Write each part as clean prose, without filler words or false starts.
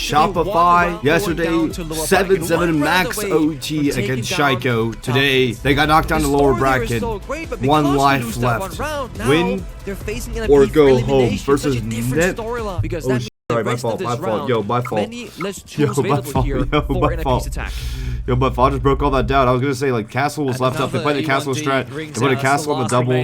Shopify yesterday, 7-7 max OT against Shaiko. Today, they got knocked down to lower bracket. 1 life left. Win or go home versus Net. Oh, sorry, my fault, my fault. Yo, my fault. Yo, my fault. Yo, my fault. I just broke all that down. I was gonna say, like, Castle was left up. They played the Castle strat. They put a Castle on the double.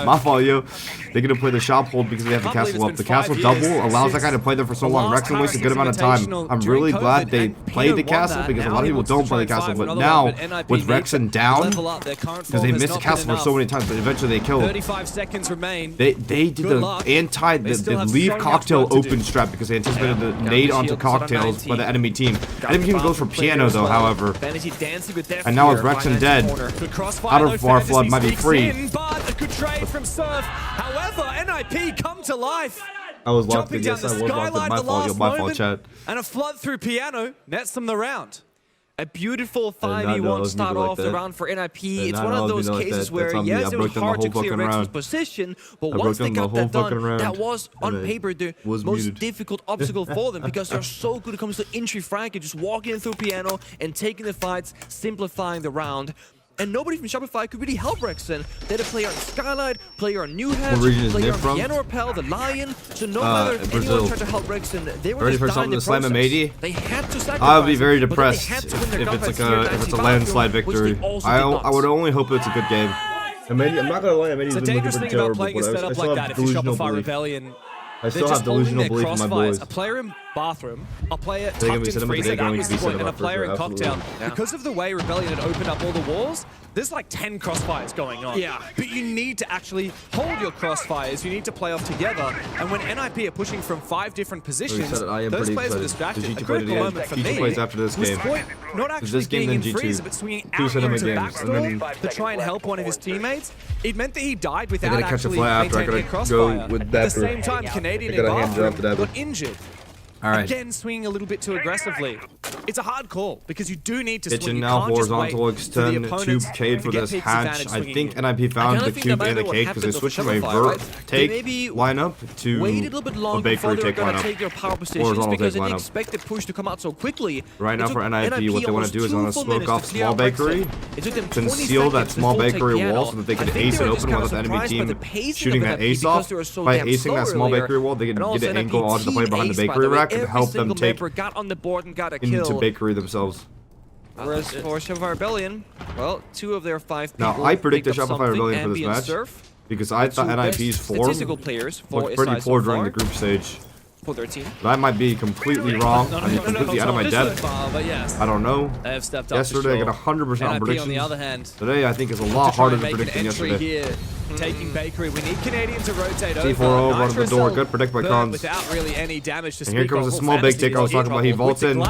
My fault, yo. They're gonna play the shop hold because they have the Castle up. The Castle double allows that guy to play there for so long. Rexon wastes a good amount of time. I'm really glad they played the Castle because a lot of people don't play the Castle. But now, with Rexon down, because they missed the Castle for so many times, but eventually they killed him. 35 seconds remain. They did the leave cocktail open strat because they anticipated the nade onto cocktails by the enemy team. The enemy team goes for piano though, however. And now with Rexon dead, out of our flood might be free. But a good trade from Surf. However, NIP come to life. I was locked in, yes, I was locked in. My fault, yo, my fault, chat. And a flood through piano nets them the round. A beautiful 5v1 start off the round for NIP. It's one of those cases where, yes, it was hard to clear Rexon's position, but once they got that done, that was, on paper, the most difficult obstacle for them because they're so good when it comes to entry frag and just walking in through piano and taking the fights, simplifying the round. And nobody from Shopify could really help Rexon. They had a player on Skylight, player on New Head, player on Piano Rappel, the Lion. So no matter anyone tried to help Rexon, they were ready just for something to slam him 80. They had to sacrifice. I would be very depressed if it's a landslide victory. I would only hope it's a good game. I'm not gonna lie, it's a dangerous thing about playing a setup like that if you Shopify Rebellion. I still have delusional belief in my boys. A player in bathroom, a player tucked in freezer, that was Spoit, and a player in cocktail. Because of the way Rebellion had opened up all the walls, there's like 10 crossfires going on. Yeah. But you need to actually hold your crossfires. You need to play off together. And when NIP are pushing from 5 different positions, those players are distracted. A critical moment for me was Spoit not actually being in freezer, but swinging out into backstore to try and help one of his teammates. It meant that he died without actually maintaining a crossfire. At the same time, Canadian in bathroom got injured. Again, swinging a little bit too aggressively. It's a hard call because you do need to swing. Kitchen now horizontal extend tube cade for this hatch. I think NIP found the cube and the cake because they switched from a vert take lineup to a bakery take lineup. Horizontal take lineup. Expected push to come out so quickly. Right now for NIP, what they want to do is they want to smoke off small bakery, conceal that small bakery wall so that they can ace it open without the enemy team shooting that ace off. By acing that small bakery wall, they can get an angle onto the player behind the bakery rack and help them take into bakery themselves. Whereas for Shopify Rebellion, well, 2 of their 5 people. Now, I predicted Shopify Rebellion for this match because I thought NIP's form looked pretty poor during the group stage. But I might be completely wrong. I'm completely out of my depth. I don't know. Yesterday I got 100% on predictions. Today I think is a lot harder to predict than yesterday. Taking bakery, we need Canadian to rotate C4 over on the door, good predict by Cons. Without really any damage to and here comes a small bake tick I was talking about. He vaults in.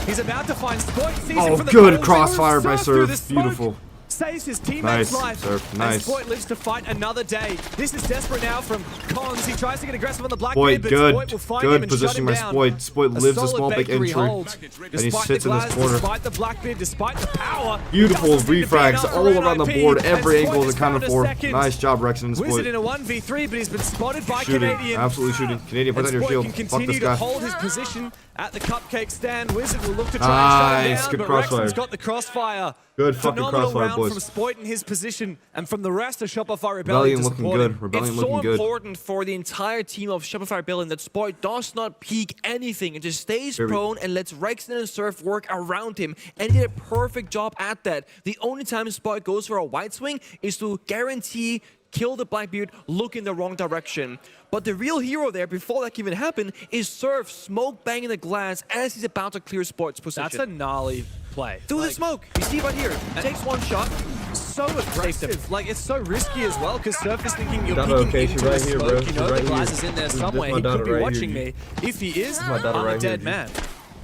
He's about to find Spoit. Oh, good crossfire by Surf. Beautiful. Saves his teammate's life. Surf, nice. And Spoit lives to fight another day. This is desperate now from Cons. He tries to get aggressive on the Blackbeard, but Spoit will find him and shut him down. Spoit. Spoit lives a small big entry, and he sits in this corner. Despite the Blackbeard, despite the power. Beautiful refrags all around the board. Every angle is accounted for. Nice job, Rexon and Spoit. Wizard in a 1v3, but he's been spotted by Canadian. Canadian. Absolutely shooting. Canadian, put down your shield. Can Fuck this continue guy. to hold his position at the cupcake stand. Wizard will look to try and shut him down, but Rexon's got the crossfire. Good fucking crossfire, boys. From Spoit in his position and from the rest of Shopify Rebellion looking good. Rebellion looking good. It's so important for the entire team of Shopify Rebellion that Spoit does not peek anything and just stays prone and lets Rexon and Surf work around him. And he did a perfect job at that. The only time Spoit goes for a wide swing is to guarantee kill the Blackbeard, look in the wrong direction. But the real hero there, before that can even happen, is Surf smoke banging the glass as he's about to clear Spoit's position. That's a gnarly play. Through the smoke. You see right here. Takes one shot. So aggressive. Like, it's so risky as well, because Surf is thinking you're peeking into the smoke. You know the glass is in there somewhere. He could be watching me. If he is, I'm a dead man.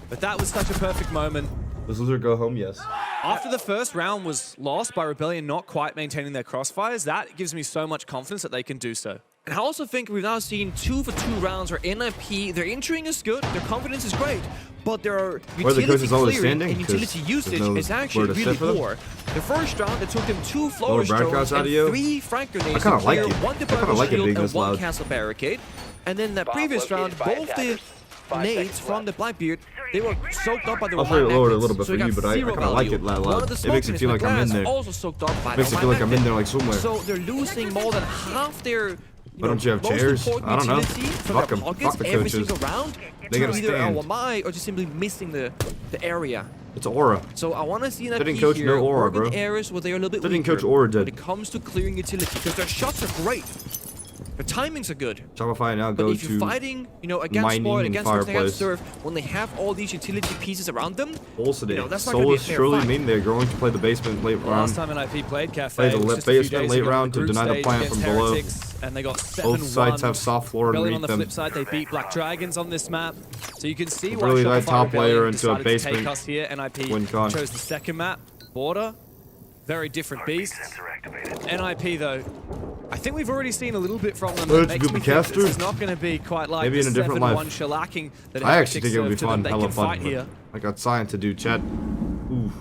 But that was such a perfect moment. Does loser go home? Yes. After the first round was lost by Rebellion not quite maintaining their crossfires, that gives me so much confidence that they can do so. And I also think we've now seen 2 for 2 rounds where NIP, their entering is good, their confidence is great, but their utility clearing and utility usage is actually really poor. The first round, it took them 2 flourish drones and 3 frag grenades to clear 1 deployable shield and 1 castle barricade. And then that previous round, both the nades from the Blackbeard, they were soaked up by the I'll try to lower it a little bit for you, but I kind of like it that loud. It makes it feel like I'm in there. Also soaked up by Makes it feel like I'm in there like somewhere. So they're losing more than half their. Why don't you have chairs? I don't know. Fuck them. Fuck the coaches. They gotta stand. Or just simply missing the area. It's aura. So I want to see that Didn't coach here, no aura, bro. areas where they're a little bit Didn't weaker coach aura did. when it comes to clearing utility, because their shots are great. Their timings are good. Shopify now But go if you're to fighting, against mining Spoit, and against fireplace. Surf, when they have all these utility pieces around them, also that's not going to be a fair surely fight. mean they're going to play the basement late round. Last time NIP played Cafe, Play the it was just basement a few late days ago round in the to group deny the stage plant against from below. Heretics, and they got 7-1. Both sides have soft floor Rebellion on underneath the them. flip side, they beat Black Dragons on this map. So you can see why Really light Shopify top layer Rebellion into a decided to take basement us here. NIP win con. chose the second map, Border. Very different beasts. NIP though, I think we've already seen a little bit from them. That makes me think this is not going to be quite like Maybe the in a different life. 7-1 shellacking that I actually think it would be served to fun, them. They hella can fun. fight here. I got science to do, chat. Ooh.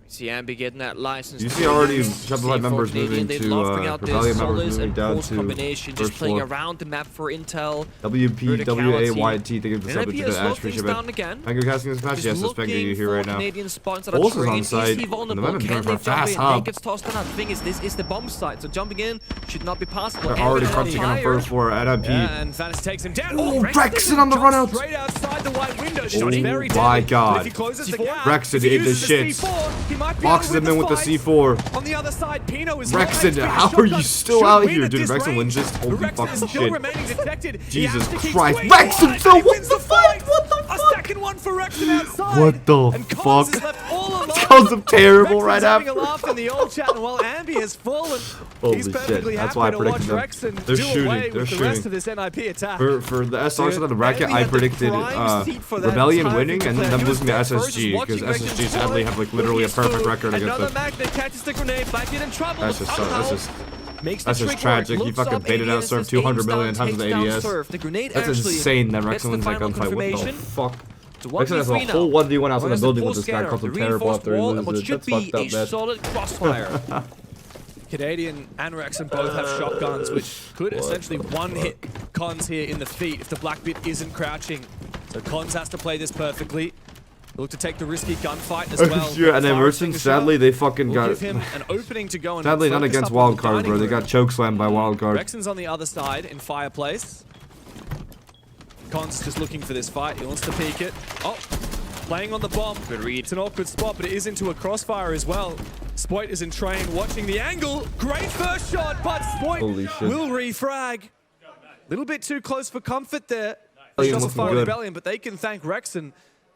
See Ambi getting that license. You see already Shopify members moving to Rebellion members moving down to combination, just first playing floor. around the map for intel. WPWAYT, thank you for NIP the has sub. slowed Appreciate things it. down again. Thank you for casting this match. Yes, Just suspect you looking here right for now. Canadian spawns that are Pulse is trained. on Is site, he and the vulnerable? momentum Can going for they a jump fast in? hub. Nate gets tossed on. The thing is, this is the bomb site, so jumping in should not be possible. They're And already they're crunching on tired. first floor at NIP. Yeah, and Fantasy takes him down. Oh, Brexit on the run out. Straight outside the white window. Oh Shot very my deadly. God. But if he closes the gap, Brexit if he in the uses shits. C4, he might be Boxes able to him in win with the fight. C4. On the other side, Pino is Brexit, right. how are you still Should out win here? at Dude, this Brexit range. wins this? Holy Brexit fucking is still shit. remaining detected. He Jesus has to keep Christ. swinging. Brexit still He wins wins the fight! What the A fuck? second one for Rexon outside. What the and Collins fuck? is left all alone. Sounds terrible Rexon's right having after. a laugh in the old chat, and while Ambi has fallen, Holy he's shit, perfectly that's happy why I to watch predicted them. Rexon They're do shooting, away they're with the rest shooting. of this NIP attack. For the SR side of the bracket, Andy I had the predicted prime seat for that Rebellion entire winning and then thing. them losing to He was SSG, watching because Rexon SSG sadly have like literally a perfect record against Another them. magnet catches the grenade. Blackbeard in trouble. That's just Makes that's the just trick tragic. work. He Looks fucking up, baited out ADS Surf aims 200 down, million times with takes down ADS. Surf. The grenade That's actually insane that gets Rexon the wins that final gunfight. What the confirmation. fuck? It's a Rexon has a 1v3 whole now. 1v1 outside the Whereas building full with this guy. scanner, Comes the from terrible reinforced after he wall, and what loses it. should That's be fucked up, a man. solid crossfire. Canadian and Rexon both have shotguns, which could essentially one-hit Cons here in the feet if the Blackbeard isn't crouching. So Cons has to play this perfectly. Look to take the risky gunfight as well. Sure, and then Merchant, sadly, they fucking We'll got. give him an opening to go and Sadly, not focus against up on the Wildcard, bro. dining They got room. chokeslammed by Wildcard. Rexon's on the other side in Fireplace. Cons just looking for this fight. He wants to peek it. Oh, playing on the bomb. Good read. It's an awkward spot, but it is into a crossfire as well. Spoit is in train, watching the angle. Great first shot, but Spoit Holy shit. will refrag. Little bit too close for comfort there. Rebellion Shopify looking good. Rebellion, but they can thank Rexon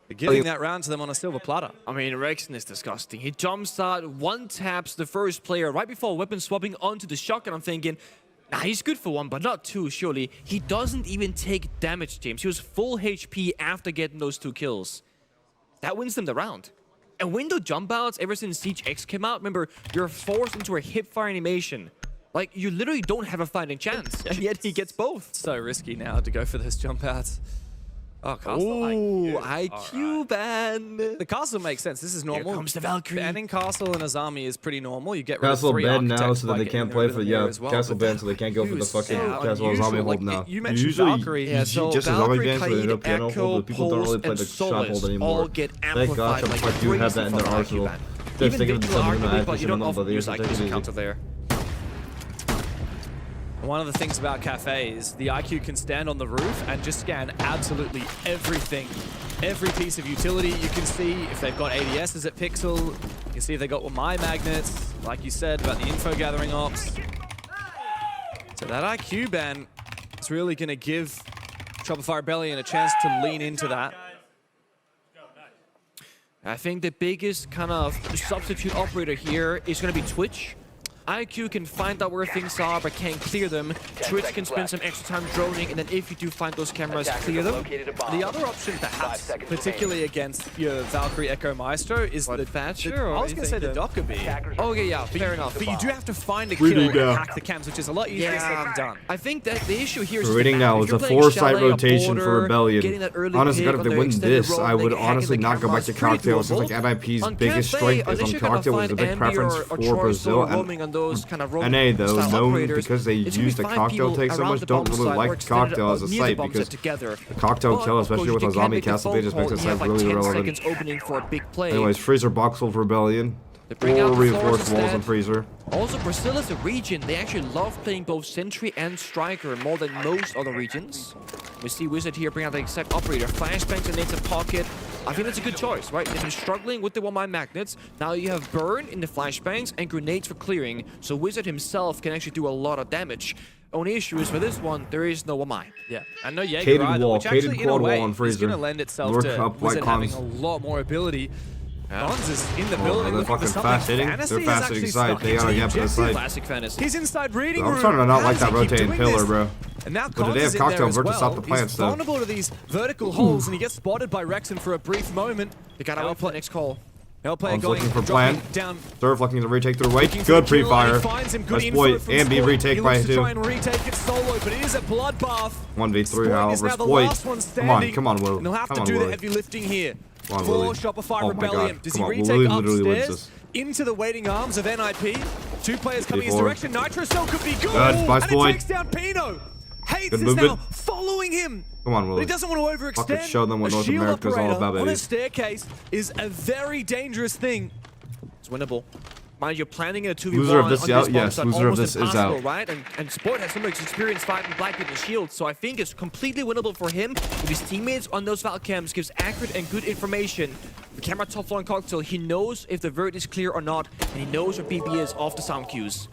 for giving that round to them on a silver platter. I mean, Rexon is disgusting. He jumps out, one taps the first player right before weapon swapping onto the shotgun. I'm thinking, nah, he's good for one, but not two, surely. He doesn't even take damage, James. He was full HP after getting those 2 kills. That wins them the round. And window jump outs, ever since Siege X came out, remember, you're forced into a hip-fire animation. Like, you literally don't have a fighting chance, and yet he gets both. So risky now to go for those jump outs. Oh, Castle. Ooh, IQ ban. The castle makes sense. This is normal. Here comes the Valkyrie. Banning castle in Azami is pretty normal. You get rid Castle of 3 banned now architects so that by they getting can't rid play of for them here yeah. as well, Castle but banned so they can't go for the was fucking so Castle unusual. Zombie hold Like, now. you mentioned Usually, Valkyrie. Yeah, so just as Zombie Valkyrie, bans, but they Kaid, don't piano Echo, hold, but people don't really Pulse, play and the shot hold Solace anymore. all get Thank God amplified like Shopify do have that in their crazy arsenal. from Just Even think of Victor something arguably, that but you don't but often they use take it IQ's easy. counter there. One of the things about Cafe is the IQ can stand on the roof and just scan absolutely everything. Every piece of utility. You can see if they've got ADSs at Pixel. You can see if they got my magnets, like you said, about the info gathering ops. So that IQ ban is really going to give Shopify Rebellion a chance to lean into that. I think the biggest kind of substitute operator here is going to be Twitch. IQ can find out where things are, but can't clear them. Twitch can spend some extra time droning, and then if you do find those cameras, clear them. The other option, perhaps, particularly against your Valkyrie Echo Maestro, is What, the Thatcher, or I was you going to say think the Docker B. Okay, yeah, fair enough. But you do have to find a We kill need and now. hack the cams, which is a lot easier said than done. I think that the issue here is We're reading the map. now. If It's you're a playing 4-site Chalet, a rotation for border, Rebellion. getting that early Honestly, pick God, if on they their win extended this, roam, I they would get hacking honestly the not go back cameras, to pretty Cocktail since doable. like NIP's On biggest Cafe, strength is unless on you're gonna Cocktail, find is a big Ambi preference or for Troy Brazil Solo and roaming on on those kind of rogue NA though, style known operators, because they it's gonna use be the 5 cocktail people take so around much, the don't bomb really site or like extended cocktail as a near the site bomb because site together. the cocktail But, kill, of course, especially with you a can zombie make the castle phone just call, makes us you have like like really 10 irrelevant. seconds opening for a big play. Anyways, Freezer Boxel for Rebellion. Bring Or out the reinforced floors walls instead. on Freezer. Also, Brazil is a region, they actually love playing both Sentry and Striker more than most other regions. We see Wizard here bring out the exact operator. Flashbangs and nades in pocket. I think that's a good choice, right? They've been struggling with the one-mine magnets. Now you have burn in the flashbangs and grenades for clearing. So Wizard himself can actually do a lot of damage. Only issue is for this one, there is no one-mine. Yeah, and no Jaeger Cated either, wall, which actually cated in a quad way wall on is Freezer. going to lend itself Work to up like Wizard having Cons. a lot more ability. Cons is in the Oh, building. they're looking for fucking something. fast hitting. Fantasy They're has fast hitting actually side. snuck They into gotta the get to the objective. side. Classic fantasy. He's inside reading I'm room. starting to not How like does that he keep rotating doing pillar, this? bro. And now But Cons they have is in cocktail there as vert to stop well. the plants, He's though. vulnerable to these vertical holes, and he gets spotted by Rexon for a brief moment. They gotta wait for the next call. Hellplay One's going looking for dropping plan. down. Surf looking to retake through weight. Looking for Good a kill, and pre-fire. he finds him. Good That's info Spoit from and B Spoit. retake He by looks to 2. try and retake it solo, but it is a bloodbath. 1v3, Spoit however. is now the Spoit. last one Come standing, on, Will. and he'll have Come to on, do the Willie. heavy lifting here. Come on, For Willie. Shopify Oh my Rebellion. God. Does Come he on, retake Willie literally wins upstairs this. into the waiting arms of NIP? 2 players coming his Before. direction. Nitro Cell could be good. Good, by And it Spoit. takes down Pino. Hates Good is movement. now following him. Come on, But Willie. he doesn't want to overextend. Fucking show them what A North shield America's all operator about, on a baby. staircase is a very dangerous thing. It's winnable. Mind you, planning a 2v1 Loser of this on is out? bomb Yes, site loser of almost this is impossible, out. right? And Spoit has so much experience fighting Blackbeard and Shield, so I think it's completely winnable for him. With his teammates on those Val cams, gives accurate and good information. The camera top floor on Cocktail, he knows if the vert is clear or not, and he knows where BB is off the sound cues.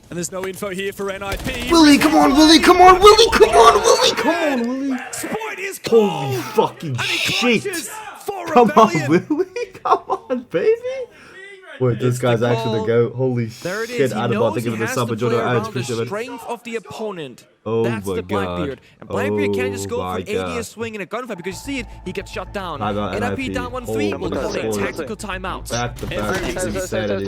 And there's no info here for NIP. Willie, come on, Willie, come on, Willie, come on, Willie, come on, Willie. Spoit is cold. Holy fucking And he shit. clutches for Come Rebellion. on, Willie. Come on, baby. Wait, this guy's the actually the call. GOAT. Holy There it shit. is. He I'd about to knows give he it a has sub to and play Jordan around ads. the Appreciate it. strength of the opponent. Oh That's my the God. Blackbeard. And Blackbeard can't just go Oh for my an ADS God. swing in a gunfight because you see it, he gets shut down. I got NIP NIP. down 1-3, we'll Holy call it shit. tactical timeout. Back to back insanity.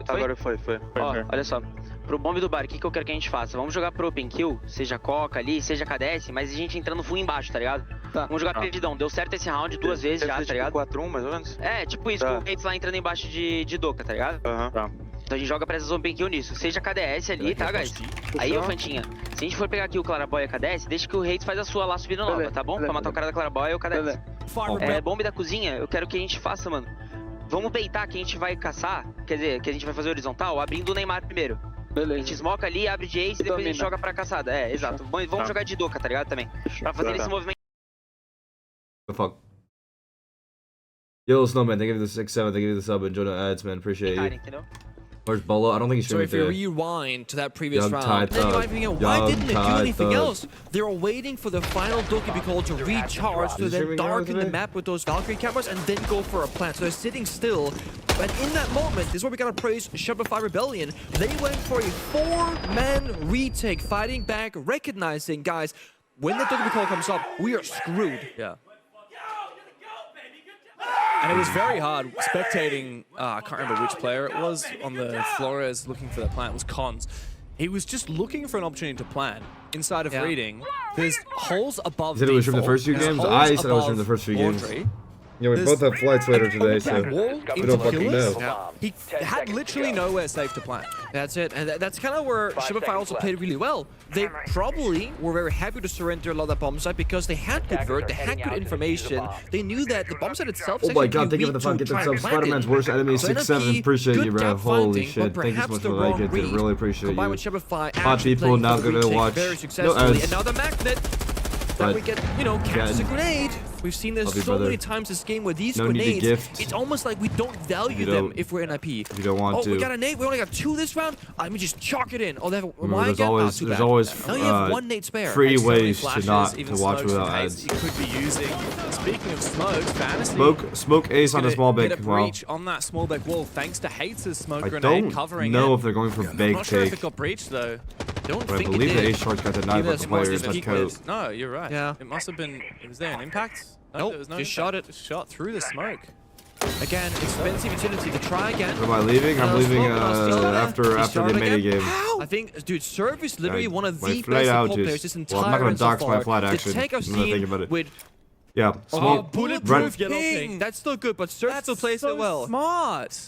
Agora foi. Ó, olha só. Pro bombe do bar, o que eu quero que a gente faça? Vamos jogar pro open kill, seja Coca ali, seja KDS, mas a gente entrando full embaixo, tá ligado? Tá. Vamos jogar perdidão. Deu certo esse round 2 vezes já, tá ligado? 4-1, mais ou menos? É, tipo isso, com o Gates lá entrando embaixo de Doka, tá ligado? Tá. Então a gente joga pra essas open kill nisso. Seja KDS ali, tá, guys? Aí, ô Fantinha, se a gente for pegar aqui o Claraboy e a KDS, deixa que o Hates faz a sua lá subindo nova, tá bom? Pra matar o cara da Claraboy e o KDS. É, bombe da cozinha, eu quero que a gente faça, mano. Vamos baitar que a gente vai caçar, quer dizer, que a gente vai fazer horizontal, abrindo o Neymar primeiro. A gente smoca ali, abre de ace e depois a gente joga pra caçada. É, exato. Vamos jogar de Doka, tá ligado? Também. Pra fazer esse movimento. The fuck? Yo, Snowman, thank you for the 6-7, thank you for the sub, and Jordan ads, man. Appreciate you. Entendeu? Where's Bolo? I don't think he's So streaming if you today. rewind to that previous Young round, Tide then you Thug. might be thinking, why Young didn't they do Tide anything Thug. else? They were waiting for the final Doki be called to recharge to Is he then streaming darken the today? map with those Valkyrie cameras and then go for a plant. So they're sitting still. But in that moment, this is where we gotta praise Shopify Rebellion. They went for a 4-man retake, fighting back, recognizing, guys, when the Doki call comes up, we are screwed. Yeah. And it was very hard spectating, I can't remember which player it was, on the Flores looking for the plant. It was Cons. He was just looking for an opportunity to plant inside of reading. There's holes above You said it was from the default, first few there's games? holes I said it was from above the first few games. laundry. Yeah, we There's both have flights later today, so Wall we into don't fucking killers. know. He had literally nowhere safe to plant. That's it, and that's kind of where Shopify also played really well. They probably were very happy to surrender a lot of that bomb site because they had good vert, they had good information. They knew that the bomb site itself is Oh my actually God, thank you for weak the fucking to get try them and subs. plant it. Spider-Man's worst enemy, So 6-7. NFP, Appreciate good you, bro. gap Holy finding, shit. but Thank you so perhaps much the for the wrong like. It read. really appreciate Combined you. with Shopify Hot actually people playing now for the gonna retake watch. very No successfully. ads. Another magnet that we get, you know, catches a Again. grenade. We've seen this Love you, so brother. many times this game where these No need to grenades, gift. it's almost like we don't value You them don't- if we're NIP. you don't want oh, to. we got a nade. We only got 2 this round. Let me just chalk it in. Oh, they have Remember, why there's again? always, Not too there's bad. always Now you have 1 nade spare. free So many ways to flashes, not even to watch smokes without from ads. Hates he could be using. Speaking of smoke, Fantasy. Smoke ace on a small Get big. a Wow. breach on that small back wall thanks to Hates' smoke I grenade don't covering know it. if they're going for I'm big not sure if take. it got breached though. Don't But I think believe it the did. ace short got denied Even by as the small as players. it That's peaked code. with. No, you're right. Yeah. It must have been. Was there an impact? No, Nope, there was no just impact. shot it. Just shot through the smoke. Again, expensive utility to try again. Am I leaving? I'm leaving after Start the mini again. game. How? I think, dude, Serve is literally one of My the flight best out support is- players this entire well, I'm not gonna run so dox my far. flight The action, tech I've now that I think seen about it. with Yeah, small. bulletproof Brent- yellow ping. ping. That's still good, but Serve still plays it well. Smart.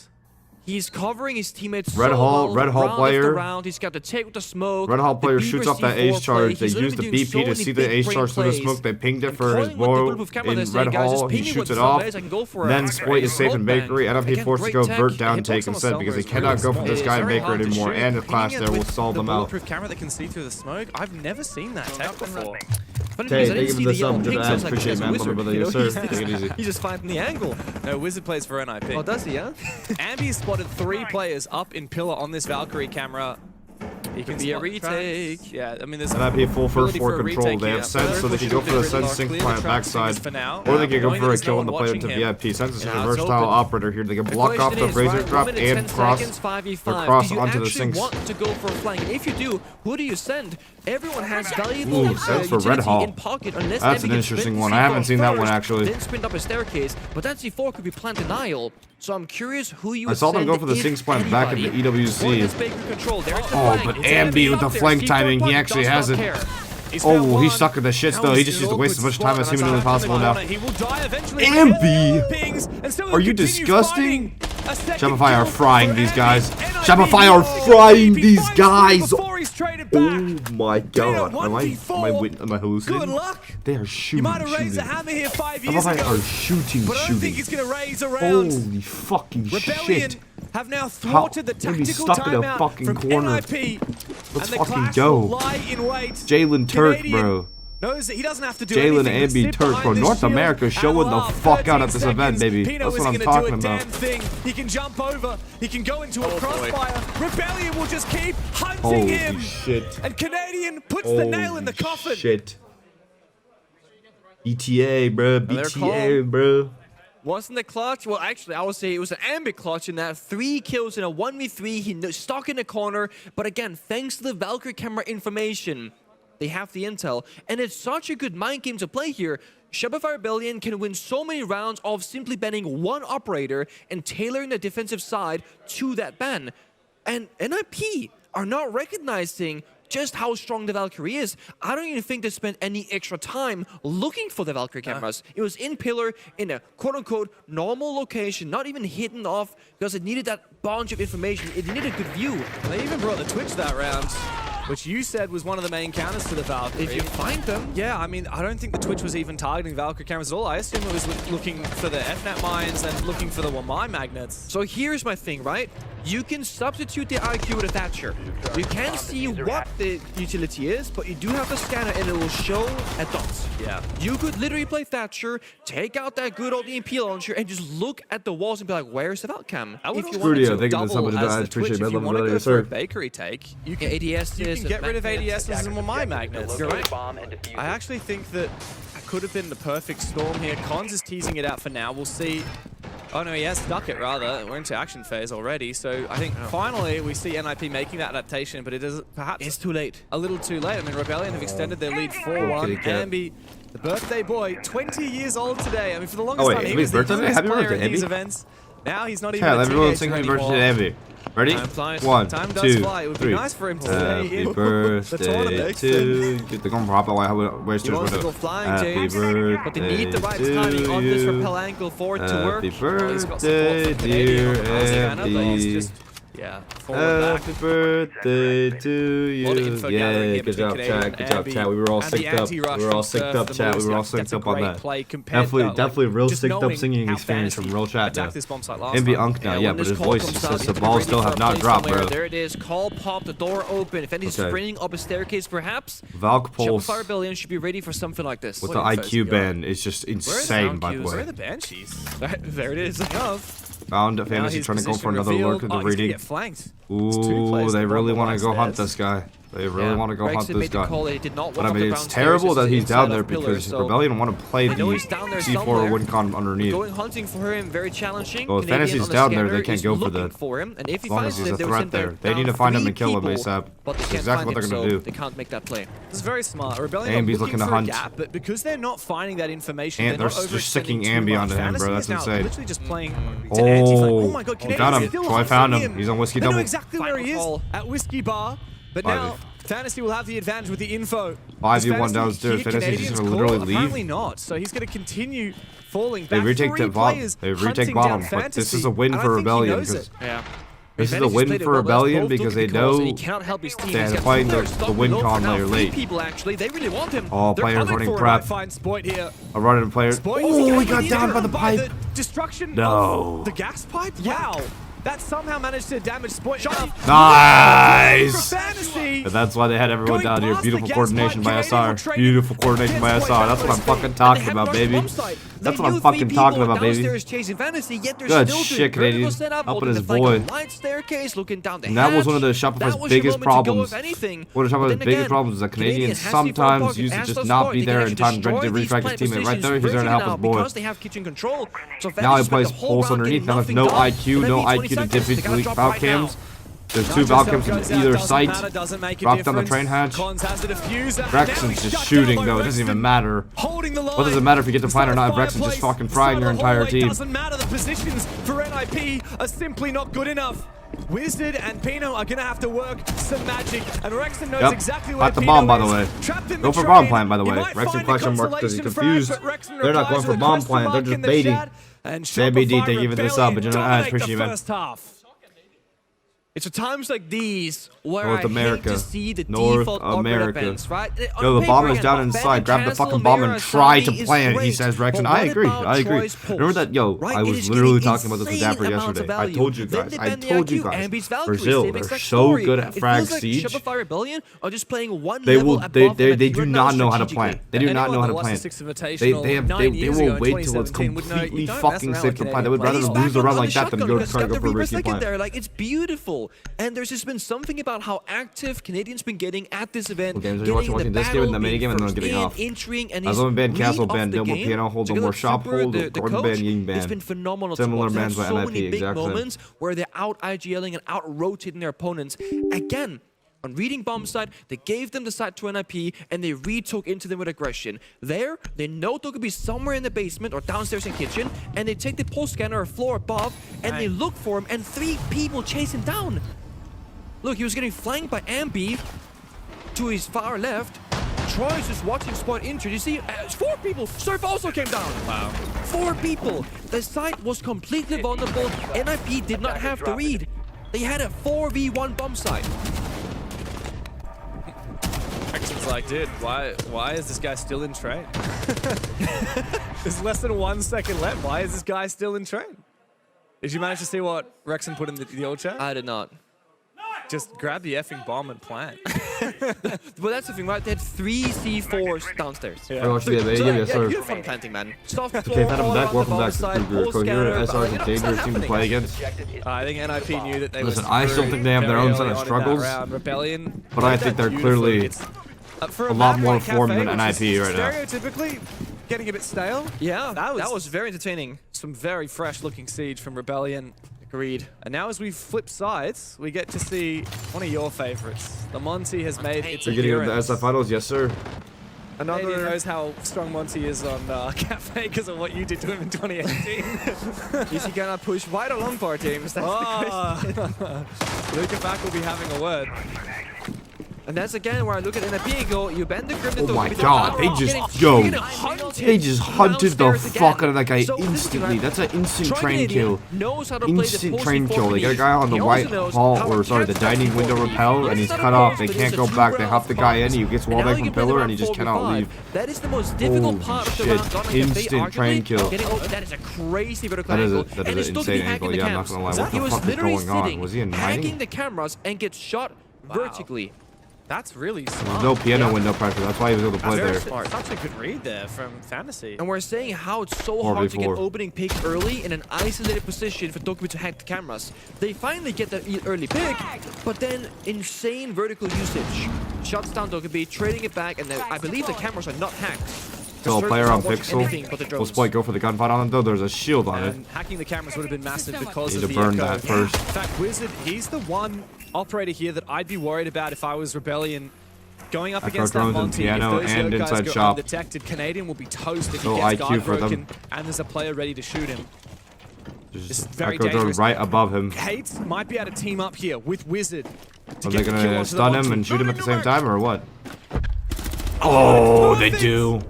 He's covering his teammates. Red Hall player. He's got the take with the smoke. Red Hall player shoots off that ace charge. They use the BP to see the ace charge through the smoke. They pinged it for his bow in Red Hall. He shoots it off. Then Spoit is safe in Bakery. NFP forced to go vert down take instead because they cannot go for this guy in Bakery anymore. And the clash there will solve them out. Bulletproof camera that can see through the smoke. I've never seen that tech before. Hey, thank you for the sub. Just appreciate man. Yes, sir. Take it easy. He's just finding the angle. No, Wizard plays for NIP. Oh, does he, yeah? Ambi spotted 3 players up in pillar on this Valkyrie camera. He can be a retake. Yeah, I mean, there's NIP full first floor control. They have sense, so they can go for the sense sync plant backside, or they can go for a kill on the player to VIP. Sense is a versatile operator here. They can block off the Razor drop and cross onto the sinks. Want to go for a flank? And if you do, who do you send? Everyone has valuable sense for Red Hall. That's an interesting one. I haven't seen that one actually. Then sprint up a staircase, but that C4 could be plant denial. So I'm curious who you. I saw them go for the sinks plant back in the EWC. Oh, but Ambi with the flank timing, he actually has it. Oh, he's stuck in the shit though. He just used to waste as much time as humanly possible now. Ambi! Are you disgusting? Shopify are frying these guys. Shopify are frying these guys! Oh my god. Am I hallucinating? They are shooting. Shopify are shooting. Holy fucking shit. Have now thwarted the tactical stuck in a fucking corner. Let's fucking go. Jalen Turk, bro. He doesn't have to do Jalen Ambi Turk, bro. North America showing the fuck out at this event, baby. That's what I'm talking about. He can jump over. He can go into a crossfire. Rebellion will just keep hunting him. Holy shit. And Canadian puts the nail in the coffin. Shit. BTA, bro. BTA, bro. Wasn't the clutch? Well, actually, I would say it was an Ambi clutch in that 3 kills in a 1v3. He stuck in the corner. But again, thanks to the Valkyrie camera information, they have the intel. And it's such a good mind game to play here. Shopify Rebellion can win so many rounds of simply banning one operator and tailoring the defensive side to that ban. And NIP are not recognizing just how strong the Valkyrie is. I don't even think they spent any extra time looking for the Valkyrie cameras. It was in pillar, in a quote-unquote normal location, not even hidden off because it needed that bunch of information. It needed a good view. And they even brought the Twitch that round, which you said was one of the main counters to the Valkyrie. If you find them. Yeah, I mean, I don't think the Twitch was even targeting Valkyrie cameras at all. I assume it was looking for the FNAT mines and looking for the Wamai magnets. So here's my thing, right? You can substitute the IQ with a Thatcher. You can see what the utility is, but you do have the scanner and it will show at dots. Yeah. You could literally play Thatcher, take out that good old EMP launcher, and just look at the walls and be like, where's the Valcam? If you wanted to double as the Twitch, if you want to go for a Bakery take, you can, ADSs, get rid of ADSs and Wamai magnets. You're right. I actually think that could have been the perfect storm here. Cons is teasing it out for now. We'll see. Oh no, he has stuck it rather. We're into action phase already. So I think finally we see NIP making that adaptation, but it is perhaps it's too late. A little too late. I mean, Rebellion have extended their lead 4-1. Ambi, the birthday boy, 20 years old today. I mean, for the longest time, he was the youngest player in these events. Now he's not even a teenager anymore. Ambi. Ready? 1, 2, 3. It would be nice for him to stay in birthday the tournament. to you. They're going to pop away. Where's he wants to go flying, James, but they need the right timing on this rappel ankle for it to work. Happy birthday, dear Ambi. Yeah. Happy birthday to you. Yeah, good job, chat. Good job, chat. We were all synced up. We were all synced up, chat. We were all synced up on that. Definitely real synced up singing experience from real chat now. Ambi Unk now, yeah, but his voice just says the balls still have not dropped, bro. There it is. Call pop, the door open. If anything's sprinting up a staircase, perhaps. Valk Pulse. Shopify Rebellion should be ready for something like this. With the IQ ban, it's just insane, by the way. Where are the Banshees? There it is. Found Fantasy trying to go for another look at the reading. Ooh, they really want to go hunt this guy. They really want to go hunt this guy. But I mean, it's terrible that he's down there because Rebellion want to play the C4 WinCon underneath. Going hunting for him, very challenging. Well, if Fantasy's down there, they can't go for that. As long as he's a threat there. They need to find him and kill him ASAP. That's exactly what they're going to do. They can't make that play. It's very smart. Rebellion Ambi's looking to hunt. But because they're not finding that information, and they're just sicking Ambi onto him, bro. That's insane. Literally just playing. Oh my God, got him. Troy found him. He's on Whiskey Double. They know exactly where he is at Whiskey Bar. But now Fantasy will have the advantage with the info. 5v1 downstairs. Fantasy just gonna literally leave. Apparently not. So he's going to continue falling back. They retake the bomb. They retake bomb. But this is a win for Rebellion. Yeah. This is a win for Rebellion because they know he cannot help his team. they're playing the win con layer late. People actually, they really want him. Oh, players running prep. Spoit here. A running player. Oh, he got down by the pipe. The destruction No. of the gas pipe? Wow. That somehow managed to damage Spoit. Nice! Fantasy. And that's why they had everyone down here. Beautiful coordination by SR. Beautiful coordination by SR. That's what I'm fucking talking about, baby. That's what I'm fucking talking about, baby. Good shit, Canadian. Helping his boy. And that was one of the Shopify's biggest problems. One of Shopify's biggest problems is that Canadians sometimes used to just not be there in time, ready to retrack his teammate. Right there, he's there to help his boy. Now he plays pulse underneath. Now there's no IQ to defeat delete Valk cams. There's 2 Valk cams on either site. Drop down the train hatch. Rexon's just shooting though, it doesn't even matter. What does it matter if you get the plan or not if Rexon's just fucking frying your entire team? It doesn't matter, the positions for NIP are simply not good enough. Wizard and Pino are gonna have to work some magic, and Rexon knows exactly where the bomb, by the way. Go for bomb plan, by the way. Rexon question mark because he's confused. They're not going for bomb plan, they're just baiting. JBD, thank you for this up, but you know, I appreciate it, man. It's at times like these where North America. I hate to see the North default America. events, right? Yo, the bomb is down inside. Grab the fucking bomb and try to plant it, he says, Rexon. I agree. I agree. Remember that, yo, I was literally talking about this with Dapper yesterday. I told you guys. Brazil are so good at frag siege. They will. They do not know how to plant. They do not know how to plant. They will wait till it's completely fucking safe to plant. They would rather lose the round like that than go try to go for a risky plant. Like, it's beautiful. And there's just been something about how active Canadians been getting at this event. Okay, so you're watching this game and the minigame and then getting off. As I'm ban, castle ban, double piano hold, one more shop hold, Gordon ban, Ying ban. It's been phenomenal. Similar bans by so NIP, many big exactly. moments where they're out IGLing and out rotating their opponents. Again, on reading bomb side, they gave them the side to NIP and they retook into them with aggression. There, they know they could be somewhere in the basement or downstairs in kitchen, and they take the pulse scanner a floor above and they look for him, and 3 people chase him down. Look, he was getting flanked by Ambi to his far left. Troy's just watching Spoit injured. You see, 4 people. Surf also came down. Wow. 4 people. The site was completely vulnerable. NIP did not have to read. They had a 4v1 bomb site. Rexon's like, dude, why is this guy still in train? There's less than 1 second left. Why is this guy still in train? Did you manage to see what Rexon put in the old chat? I did not. Just grab the effing bomb and plant. But that's the thing, right? They had 3 C4s downstairs. Yeah. You have fun planting, man. Okay, Phantom back. Welcome back to the Coherent SR is a dangerous team to play against. I think NIP knew that they Listen, I still think they have their own set of struggles. Rebellion, but I think they're clearly a lot more formed than NIP right now. Stereotypically, getting a bit stale. Yeah, that was very entertaining. Some very fresh-looking siege from Rebellion. Agreed. And now as we flip sides, we get to see one of your favorites. The Monty has made its appearance. You're getting the SF finals, yes sir. Another knows how strong Monty is on Cafe because of what you did to him in 2018. Is he gonna push right along for our teams? That's the question. Luke and Back will be having a word. And that's again where I look at NIP and go, you bend the grip. Oh my god, they just hunted the fuck out of that guy instantly. That's an instant train kill. Instant train kill. They got a guy on the white hall, or sorry, the dining window rappel, and he's cut off. They can't go back. They hop the guy in, he gets wall back from pillar, and he just cannot leave. That is the most difficult part of the round. Instant train kill. That is a crazy vertical angle. That is an insane angle. Yeah, I'm not gonna lie. What the fuck is going on? Was he in mining? Hacking the cameras and gets shot vertically. That's really smart. There's no piano window pressure. That's why he was able to play there. Such a good read there from Fantasy. And we're saying how it's so hard to get opening pick early in an isolated position for Dokkaebi to hack the cameras. They finally get that early pick, but then insane vertical usage. Shuts down Dokkaebi, trading it back, and I believe the cameras are not hacked. Still a player on Pixel. Will Spoit go for the gunfight on him though? There's a shield on it. Hacking the cameras would have been massive because of the need to burn that first. In fact, Wizard, he's the one operator here that I'd be worried about if I was Rebellion. Going up against that Monty, piano if those and guys inside go shop. undetected, Canadian will be toast if So he gets IQ guard for broken them. and there's a player ready to shoot him. Just very Echo drone dangerous. right above him. Hates might be able to team up here with Wizard. Are they gonna stun him and shoot him at the same time, or what? Oh, they do.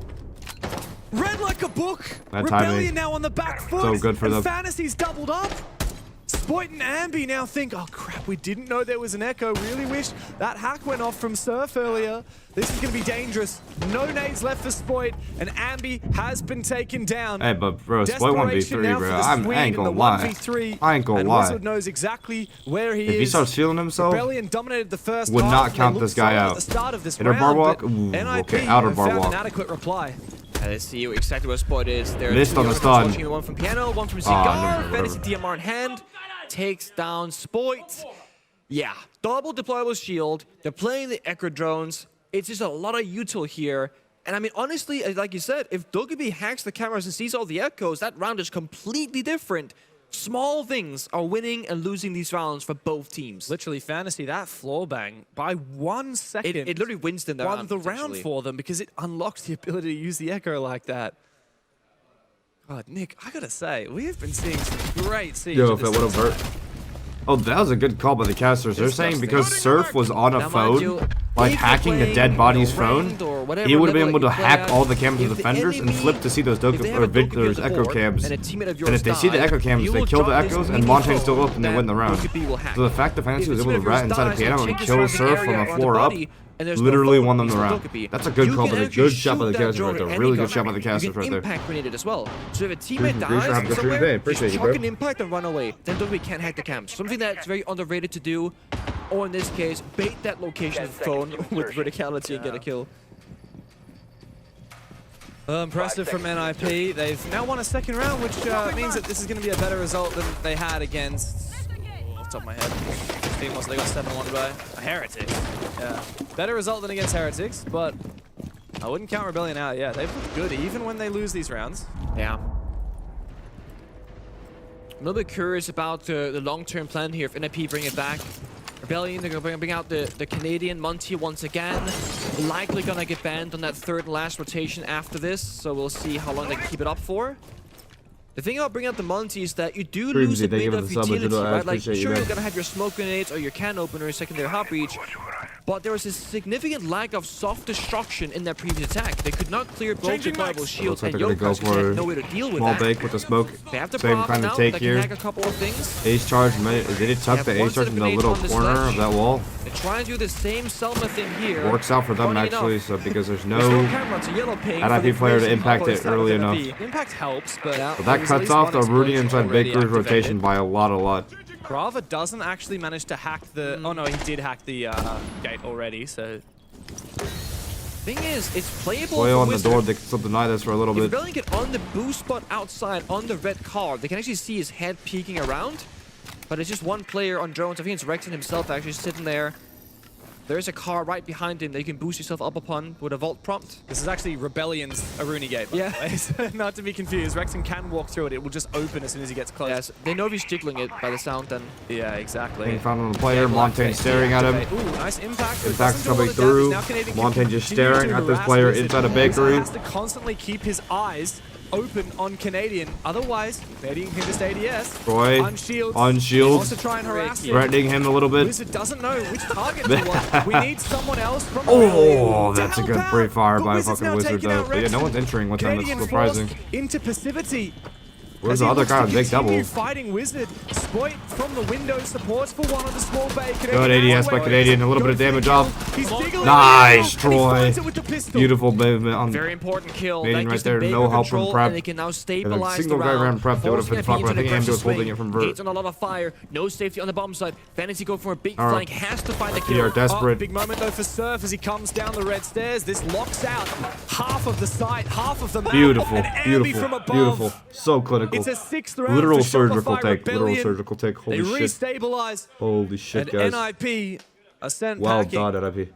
Read like a book. That Rebellion timing. now on the back foot. So good for them. Fantasy's doubled up. Spoit and Ambi now think, oh crap, we didn't know there was an echo. Really wish that hack went off from Surf earlier. This is going to be dangerous. No nades left for Spoit, and Ambi has been taken down. Hey, but bro, Spoit 1v3, bro. I ain't gonna lie. I ain't gonna lie. Wizard knows exactly where he is. If he starts feeling himself, Rebellion dominated the first would half, not and count they this looked guy solid out. at the start of this Inner bar round, walk? but Ooh, NIP okay, outer bar found walk. an adequate reply. Let's see exactly where Spoit is. There are Missed two on the Euros stun. watching, one from Piano, one from no, Cigar. no, Fantasy DMR in hand. Takes down Spoit. Yeah, double deployable shield. They're playing the Echo drones. It's just a lot of util here. And I mean, honestly, like you said, if Dogaby hacks the cameras and sees all the echoes, that round is completely different. Small things are winning and losing these rounds for both teams. Literally, Fantasy, that floor bang, by 1 second, It literally wins them won the round for them because it unlocks the ability to use the Echo like that. God, Nick, I gotta say, we have been seeing some great Siege. Yo, if it would have hurt. Oh, that was a good call by the casters. They're saying because Surf was on a phone, like hacking the dead body's phone, he would have been able to hack all the cams of defenders and flip to see those victors' echo cams. And if they see the echo cams, they kill the echoes, and Montaigne's still up and they win the round. So the fact that Fantasy was able to rat inside a piano and kill Surf from a floor up literally won them the round. That's a good call, but a good shot by the casters right there. Really good shot by the casters right there. Impact grenade it as well. So if a teammate Appreciate dies having a good somewhere, day. Appreciate just you, chuck bro. an impact and run away. Then Dogaby can't hack the cams. Something that's very underrated to do. Or in this case, bait that location of the phone with verticality and get a kill. Impressive from NIP. They've now won a second round, which means that this is going to be a better result than they had against... off the top of my head. Team was they got 7-1 by a Heretics. Yeah. Better result than against Heretics, but I wouldn't count Rebellion out. Yeah, they've looked good even when they lose these rounds. Yeah. I'm a little bit curious about the long-term plan here. If NIP bring it back, Rebellion, they're going to bring out the Canadian Monty once again. Likely going to get banned on that third and last rotation after this, so we'll see how long they can keep it up for. The thing about bringing out the Monty is that you do lose a bit of utility, right? Like, sure, you're gonna have your smoke grenades or your can opener, secondary hop breach, but there was a significant lack of soft destruction in that previous attack. They could not clear both deployable shields, and Yokers had no way to deal with that. Small bake with the smoke. They have to Same pop kind now, of take they here. can hack a couple of things. Ace charge, they did tuck the ace charge in the little corner of that wall. They try and do the same Selma thing here. Works out for them Funny actually, enough, so because there's no no camera to yellow ping NIP player to impact it early enough. Impact helps, but So that cuts off the Rudy inside Baker's rotation by a lot. Brava doesn't actually manage to hack the... Oh no, he did hack the gate already, so... Thing is, it's playable. Boy on the Wizard. door, they can still deny this for a little If bit. Rebellion get on the boost spot outside on the red car, they can actually see his head peeking around. But it's just one player on drones. I think it's Rexon himself actually sitting there. There's a car right behind him that you can boost yourself up upon with a vault prompt. This is actually Rebellion's Aruni gate, by the way. Not to be confused. Rexon can walk through it. It will just open as soon as he gets close. Yes, they know if he's jiggling it by the sound then. Yeah, exactly. He found on the player, Montaigne staring at him. Ooh, nice impact. Impact's coming through. Montaigne just staring at this player inside a bakery. He has to constantly keep his eyes open on Canadian. Otherwise, Canadian can just ADS. Troy, on shield, wants to try and harass him. threatening him a little bit. Wizard doesn't know which target to want. We need someone else from Oh, to that's a help good out. pre-fire But by Wizard's fucking now Wizard taking though. out But yeah, no Rexon. one's entering with them. That's Canadian surprising. forced into passivity. Where's the other guy on big double? Fighting Wizard. Spoit from the window supports for one of the small bay. Good ADS by Canadian. A little bit of damage off. He's diggling Nice, it, and he Troy. finds it with the pistol. Beautiful movement on Very important kill. Canadian That right gives there. them No bigger help from control, prep. and they can now stabilize the single guy round. ran prep, they would've been Forcing fucked. I think into Ambi was aggressive holding swing. it from vert. Gates on a lot of fire. No safety on the bomb side. Fantasy go for a big Alright. flank. Has to find the They are kill. desperate. Big moment though for Surf as he comes down the red stairs. This locks out half of the site, half of the map. Beautiful, and Ambi beautiful, from above. beautiful. So clinical. It's a 6th round Literal for surgical Shopify take. Literal Rebellion. surgical take. They Holy shit. restabilize. Holy shit, And guys. NIP are sent Well packing. done, NIP.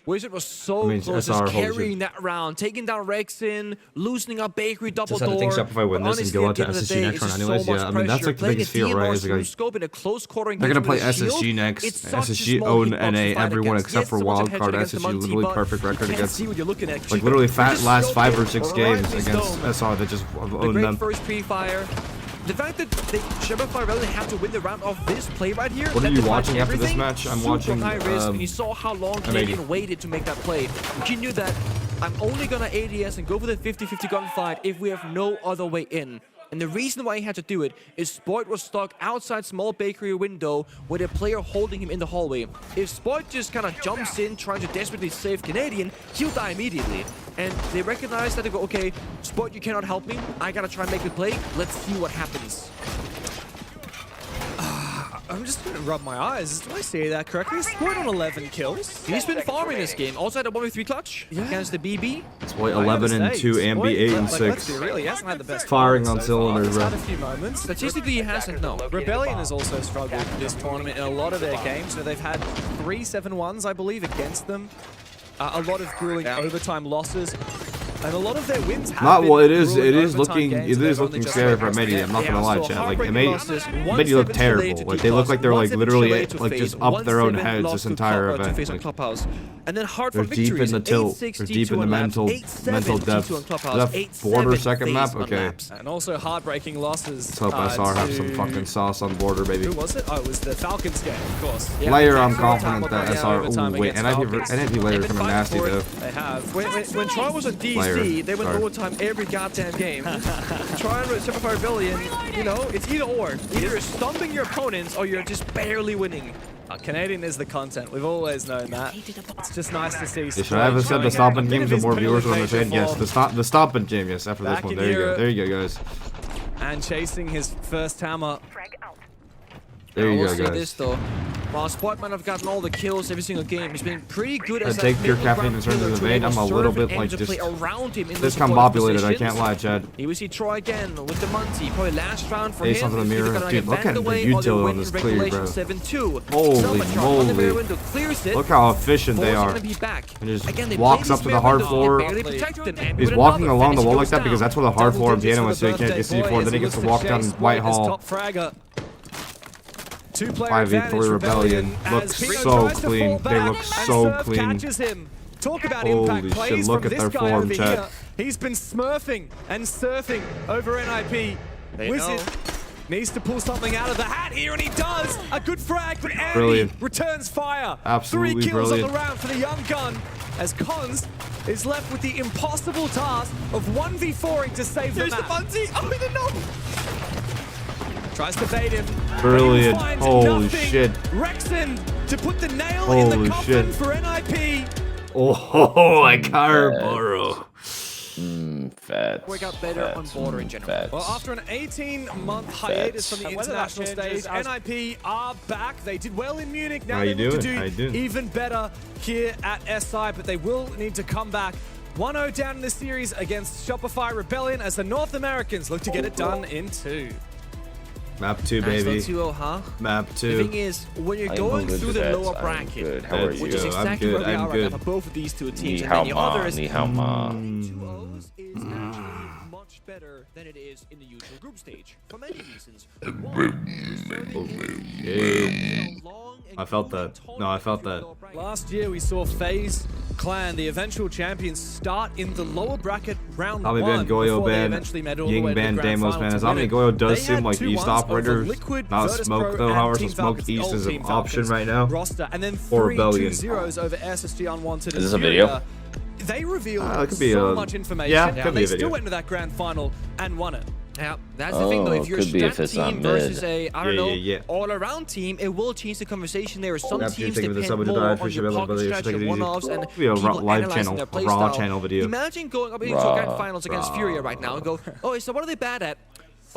Wizard was so I mean, close, SR, just holy carrying shit. that round, taking down Rexon, loosening up Bakery, double Just had to door. think Shopify win But this and go honestly, on to at the end of the SSG day, next it's round just anyways. so much Yeah, I mean, that's pressure. like the Playing biggest a fear, right? DMR Is like, scope in a close quarter they're gonna play engagement with SSG shield. next. It's such a SSG small own hitbox to NA. fight Everyone against. except Yes, for so much wild headshot card against the SSG. Monty, Literally but perfect you record can't against. see what you're looking at. Like literally Just last 5 or scoping 6 right games in his against dome. SR that just The owned great them. first pre-fire. the fact that Shopify Rebellion have to win the round off this play right here. What are you watching after this match? I'm watching. High risk, and you saw how long Canadian waited to make that play. He knew that I'm only gonna ADS and go for the 50-50 gunfight if we have no other way in. And the reason why he had to do it is Spoit was stuck outside small bakery window with a player holding him in the hallway. If Spoit just kind of jumps in trying to desperately save Canadian, he'll die immediately. And they recognize that. They go, okay, Spoit, you cannot help me. I gotta try and make the play. Let's see what happens. I'm just gonna rub my eyes. Do I say that correctly? Spoit on 11 kills. He's been farming this game. Also had a 1v3 clutch against the BB. Spoit 11 and 2, Ambi 8 and 6. Really, he hasn't had the best Firing on cylinders, He's bro. had a few moments. Statistically, he hasn't, no. Rebellion has also struggled this tournament in a lot of their games. So they've had 3 7-1s, I believe, against them. A lot of grueling overtime losses. And a lot of their wins have Not been well. It is looking scary for Medi. I'm not gonna lie, chat. Like Medi look terrible. Like they look like they're like literally like just up their own heads this entire event. Like, Clubhouse. And then hard they're for deep in the tilt. They're deep in the mental depth. Is that border second map? Okay. And also heartbreaking losses. Let's hope SR have some fucking sauce on border, baby. Who was it? Oh, it was the Falcons game, of course. Lair, I'm confident that SR. Ooh, wait, NIP Lair is kind of nasty though. They have. When Troy was on DC, they went overtime every goddamn game. Try and Shopify Rebellion, you know, it's either or. Either you're stumping your opponents or you're just barely winning. Canadian is the content. We've always known that. It's just nice to see. Should I have said the stopping games with more viewers on the chain? Yes, the stopping game. Yes, after this one. There you go. There you go, guys. And chasing his first hammer. There you go, This guys. though, while Spoit might have gotten all the kills every single game, he's been pretty good as I take pure caffeine in terms of the vein. I'm a little bit like just discombobulated. I can't lie, Chad. Here we see Troy again with the Monty. Probably last round for Ace him. onto the mirror. Dude, look at the away, util on this clear, bro. 7-2. Holy moly. Look how efficient they are. And just walks up to the hard floor. He's walking along the wall like that because that's where the hard floor and piano is, so you can't get C4. Then he gets to walk down Whitehall. 5v3 Rebellion looks so clean. They look so clean. Talk about Holy impact plays shit, look from at their this guy form, over chat. here. He's been smurfing and surfing over NIP. Wizard needs to pull something out of the hat here, and he does. A good frag, but Andy returns fire. Absolutely 3 kills brilliant. on the round for the young gun, as Cons is left with the impossible task of 1v4ing to save the map. There's the Bunty. Oh, he didn't know. Tries to bait him. Brilliant. Holy shit. Rexon to put the nail in the coffin for NIP. Oh, I Carboro. Fett. We got better on border in general. Fett. Well, after an 18-month hiatus from the international stage, NIP are back. They did well in Munich. Now they need to do even better here at SI, but they will need to come back. 1-0 down in the series against Shopify Rebellion as the North Americans look to get it done in 2. Map 2, baby. 2-0, huh? Map 2. The thing is, when you're going through the lower bracket, which is exactly where we are right now for both of these two teams, and then the others, 2-0s is actually much better than it is in the usual group stage for many reasons. I felt that. No, I felt that. Last year we saw FaZe Clan, the eventual champions, start in the lower bracket round 1 Van Goyo before they ban, eventually made it all the way Ying to the ban, grand Damos final ban. to As win Omni it. Goyo does They seem had like 2-1s East over operators, Liquid, not Virtus Smoke Pro, though. and However, so Team Smoke Falcons, East the is old an Team option Falcons right now. roster, and then For 3 Rebellion. 2-0s over SSG Unwanted. Is this a video? They revealed It could be so a- much information, yeah, it could and be they a video. still went to that grand final and won it. Yeah, that's the thing though. If you're a could be if strat it's not team mid. versus a, I don't know, Yeah. all-around team, it will change the conversation. There are some After teams taking that the depend sub to more die, on appreciate your it, pocket brother. stretch, Take it your easy. one-offs, and Be a people live analyzing channel, their a play raw style. channel video. Imagine going up into a grand finals against Furia right now and go, oh, so what are they bad at?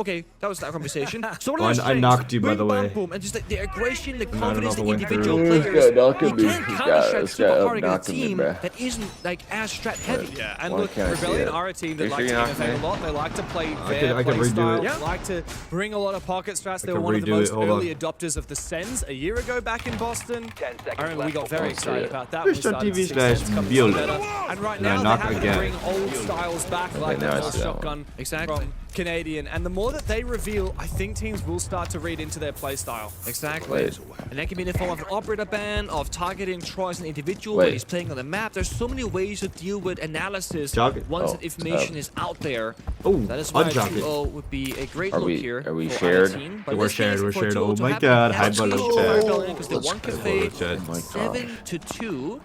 Okay, that was that conversation. So what are their I knocked you, by boom, the bam, way. boom, and just like the aggression, the I don't confidence, know the if it went individual through. players. This guy knocking You me. can't counter-strat super hard against a knocking me, team bruh. that isn't like as strat heavy. Yeah, and Why look, can't I see Rebellion it? are a team that You like sure to you're not innovate a me? lot. They like to play I their could play redo style. it. Like to bring a lot of pocket strats. They could were one of the redo it. most Hold early on. adopters of the Sens a year ago back in Boston. I remember we got very excited about that. Twitch.tv when we started to see slash Sens come Violet. better. And right And I now knock they have to again. bring old styles back, like now I the see that shotgun Exactly. from Canadian, and the more that they reveal, I think teams will start to read into their playstyle. Exactly. And that can be in the form of an operator ban, of targeting Troy as an individual when he's playing on the map. There's so many ways to deal with analysis once that information is out there. That is why 2-0 would be a great look here. Are we shared? We're shared. We're shared. Oh my god. High button chat. Because they won Cafe 7-2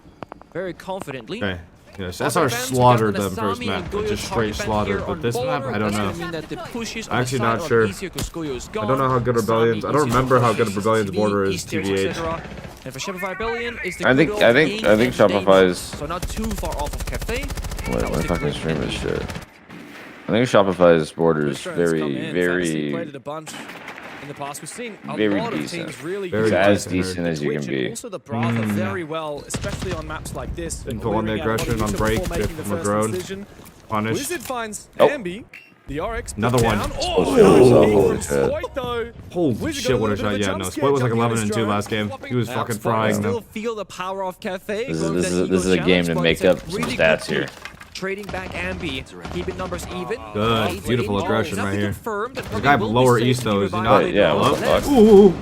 very confidently. Okay. Yes, SR slaughtered them first map. Just straight slaughtered. But this map, I don't know. I'm actually not sure. I don't know how good Rebellion's. I don't remember how good Rebellion's border is, TBH. And for Shopify Rebellion, is the I think Shopify's. So not too far off of Cafe. Wait, my fucking stream is shit. I think Shopify's border is very in the past, we've seen a very lot decent. of teams really It's as decent as you Twitch can be. and also the Brava very well, especially on maps like this. Didn't pull on the aggression on break if we're grown. Punish. Blizzard finds Ambi. The RX another one. Down. Holy shit. Holy shit, what a shot. Yeah, no. Spoit was like 11-2 last game. He was fucking frying them. Still feel the power of Cafe. This is a game to make up some stats here. Trading back Ambi, keeping numbers even. Good, beautiful aggression right here. The guy lower east though, is he not? Yeah, what the fuck? Ooh.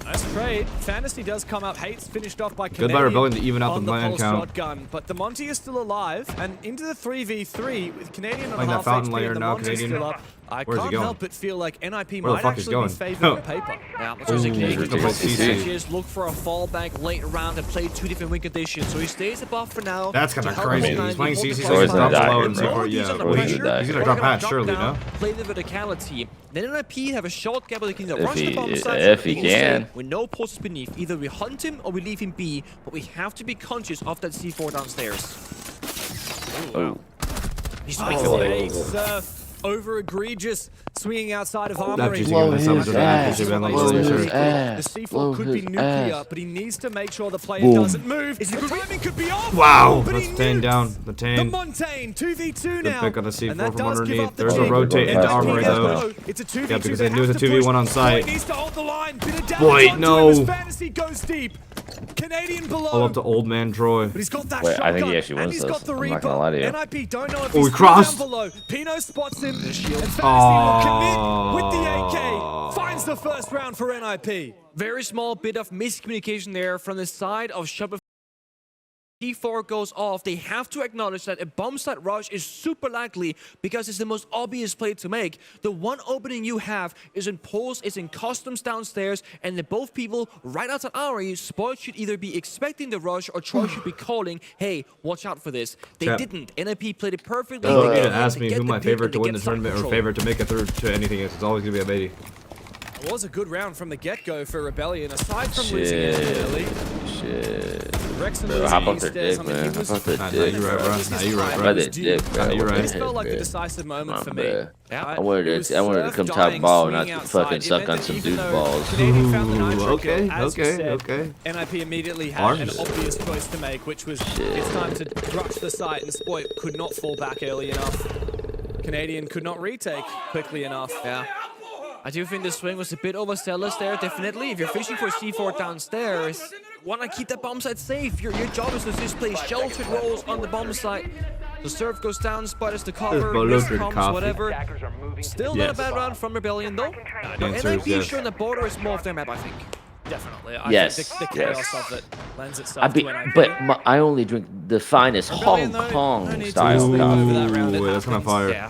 Nice trade. Fantasy does come up. Hates finished off by Good by Rebellion to even out the land count. Shotgun, but the Monty is still alive, and into the 3v3 with Canadian on half fountain HP layer and the now, Monty's Canadian. still up. I Where's he can't going? help but feel like NIP Where the might fuck is actually be going? favored on paper. Yeah, that's what CC. Just look for a fallback late round and play 2 different win conditions. So he stays above for now. That's kind of crazy. He's playing CC, so Always he's gonna drop die, below and bro. C4. Yeah, Always gonna die. he's gonna drop hatch, surely, no? Play the verticality. Then NIP have a short gap where they can either If rush he- the bomb site, if he or can. with no pulses beneath. Either we hunt him or we leave him be, but we have to be conscious of that C4 downstairs. Oh. He's Hey, Surf. Over egregious, swinging outside of armory. The C4 could be nuclear, but he needs to make sure the player doesn't move. The timing could be off. Wow, but that's he Tane knew. down. The The Tane. Montaigne, 2v2 Good now. pick on the C4 And that from does give underneath. up the There's a jig. rotate into NIP armory does though. go. It's a 2v2. Yeah, because they they knew have the to 2v1 push. on site. Spoit needs to hold the line. Bit of damage Boy, onto no. him as Fantasy goes deep. Canadian below. Pull up to old man Troy. But he's got that Wait, shotgun, I think he actually and wins he's this. got the I'm Reaper. not gonna lie to you. NIP don't know if Oh, he he's crossed. down below. Pino spots him, and Fantasy will commit with the AK. Finds the first round for NIP. Very small bit of miscommunication there from the side of Shopify. C4 goes off. They have to acknowledge that a bomb site rush is super likely because it's the most obvious play to make. The one opening you have is in pulse, it's in customs downstairs, and the both people right outside Ari, Spoit should either be expecting the rush or Troy should be calling, hey, watch out for this. They didn't. NIP played it perfectly. Oh, They you get ask in, me they who get my the pick, favorite and to they win the get site tournament or control. favorite to make it through to anything is. It's always gonna be a baby. It was a good round from the get-go for Rebellion, aside from losing it early. Shit. Rex and Bro, losing hop off East their Stairs, dick, I mean, man. he was Hop off their Nah, dick, you're right, bro. Nah, you're right, bro. Hop their dick, bro. Nah, you're right. This felt like a decisive moment for me. Yeah, I wanted to come top ball, not to fucking suck on some dude's balls. Canadian found the nitro okay, kill, as you okay, said. okay. NIP immediately had an Arms. obvious choice to make, which was it's time to rush the site, and Spoit could not fall back early enough. Canadian could not retake quickly enough. Yeah. I do think the swing was a bit overzealous there, definitely. If you're fishing for C4 downstairs, want to keep that bomb site safe. Your job is to just play sheltered roles on the bomb site. The surf goes down, Spoit is the cover, miss comes, whatever. Still not a bad round from Rebellion though. NIP yes. showing the border is more of their map, I think. Definitely. I Yes, think the chaos yes. of it lends itself to NIP. But I only drink the finest Rebellion, Hong though, Kong no need to style sleep coffee. over that round. It Ooh, that's kind of happens. fire. Yeah.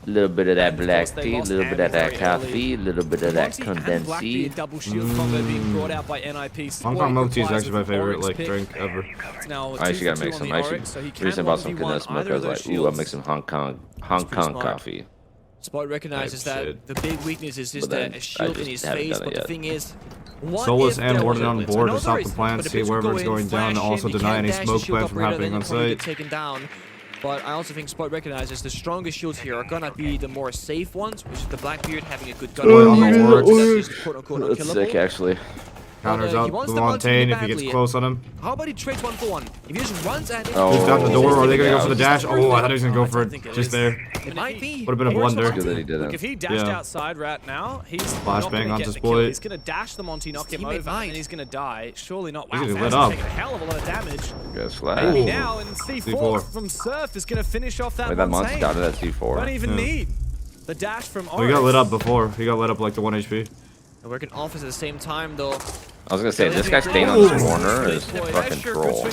A little bit of that And of black course, they tea, a lost little bit of Amber that very coffee, a little bit of that Monty and Blackbeard condensed. double shield combo being brought out by NIP. Hong Kong milk tea is Replies actually my with favorite Oryx like pick. drink ever. It's now I actually gotta 2-for-2 make on some. the I Oryx, so he should can recently bought some 1v1 condensed milk. either I of was those like, ooh, I'll shields. make some Hong Kong pretty smart. coffee. Spoit recognizes Type that shit. the big weakness is just But then a I shield in just his haven't face, done it but the yet. thing is, what Solus if and there Warden was a on blitz? I board know to stop there the isn't, plan, but if see it's wherever it's going going down, and flash also in, you deny can't any dash the smoke shield plan from operator, happening then on you probably site. get taken down. But I also think Spoit recognizes the strongest shields here are gonna be the more safe ones, which is the Blackbeard having a good gun. Spoit on the That's Oryx. just quote-unquote That's unkillable. sick, actually. Counters he up wants the the multi Montaigne if he badly. gets close on him. How about he trades 1-for-1? If he just runs at it, Oh. He's down the door, or are they gonna go for the dash? Yeah, Oh, I thought he was gonna go I for think it it just is. there. it might be. Would have been a blunder. Good that he didn't. Look, if he dashed Yeah. outside right now, he's Flashbang not going to onto get the kill. Spoit. He's going to dash the Monty, knock him teammate over, might. and he's going to die. Surely not. Wow, He's Fan's lit up. taking a hell of a lot of damage. Guys, flash. Maybe Ooh. now, and C4 C4. from Surf is going to finish off that Wait, that monster Montaigne. down to that C4. Don't even Yeah. need The dash from Oh, he got lit up before. He got lit up like the 1 HP. They're working offense at the same time, though. I was gonna say, this guy staying on this corner is a fucking troll.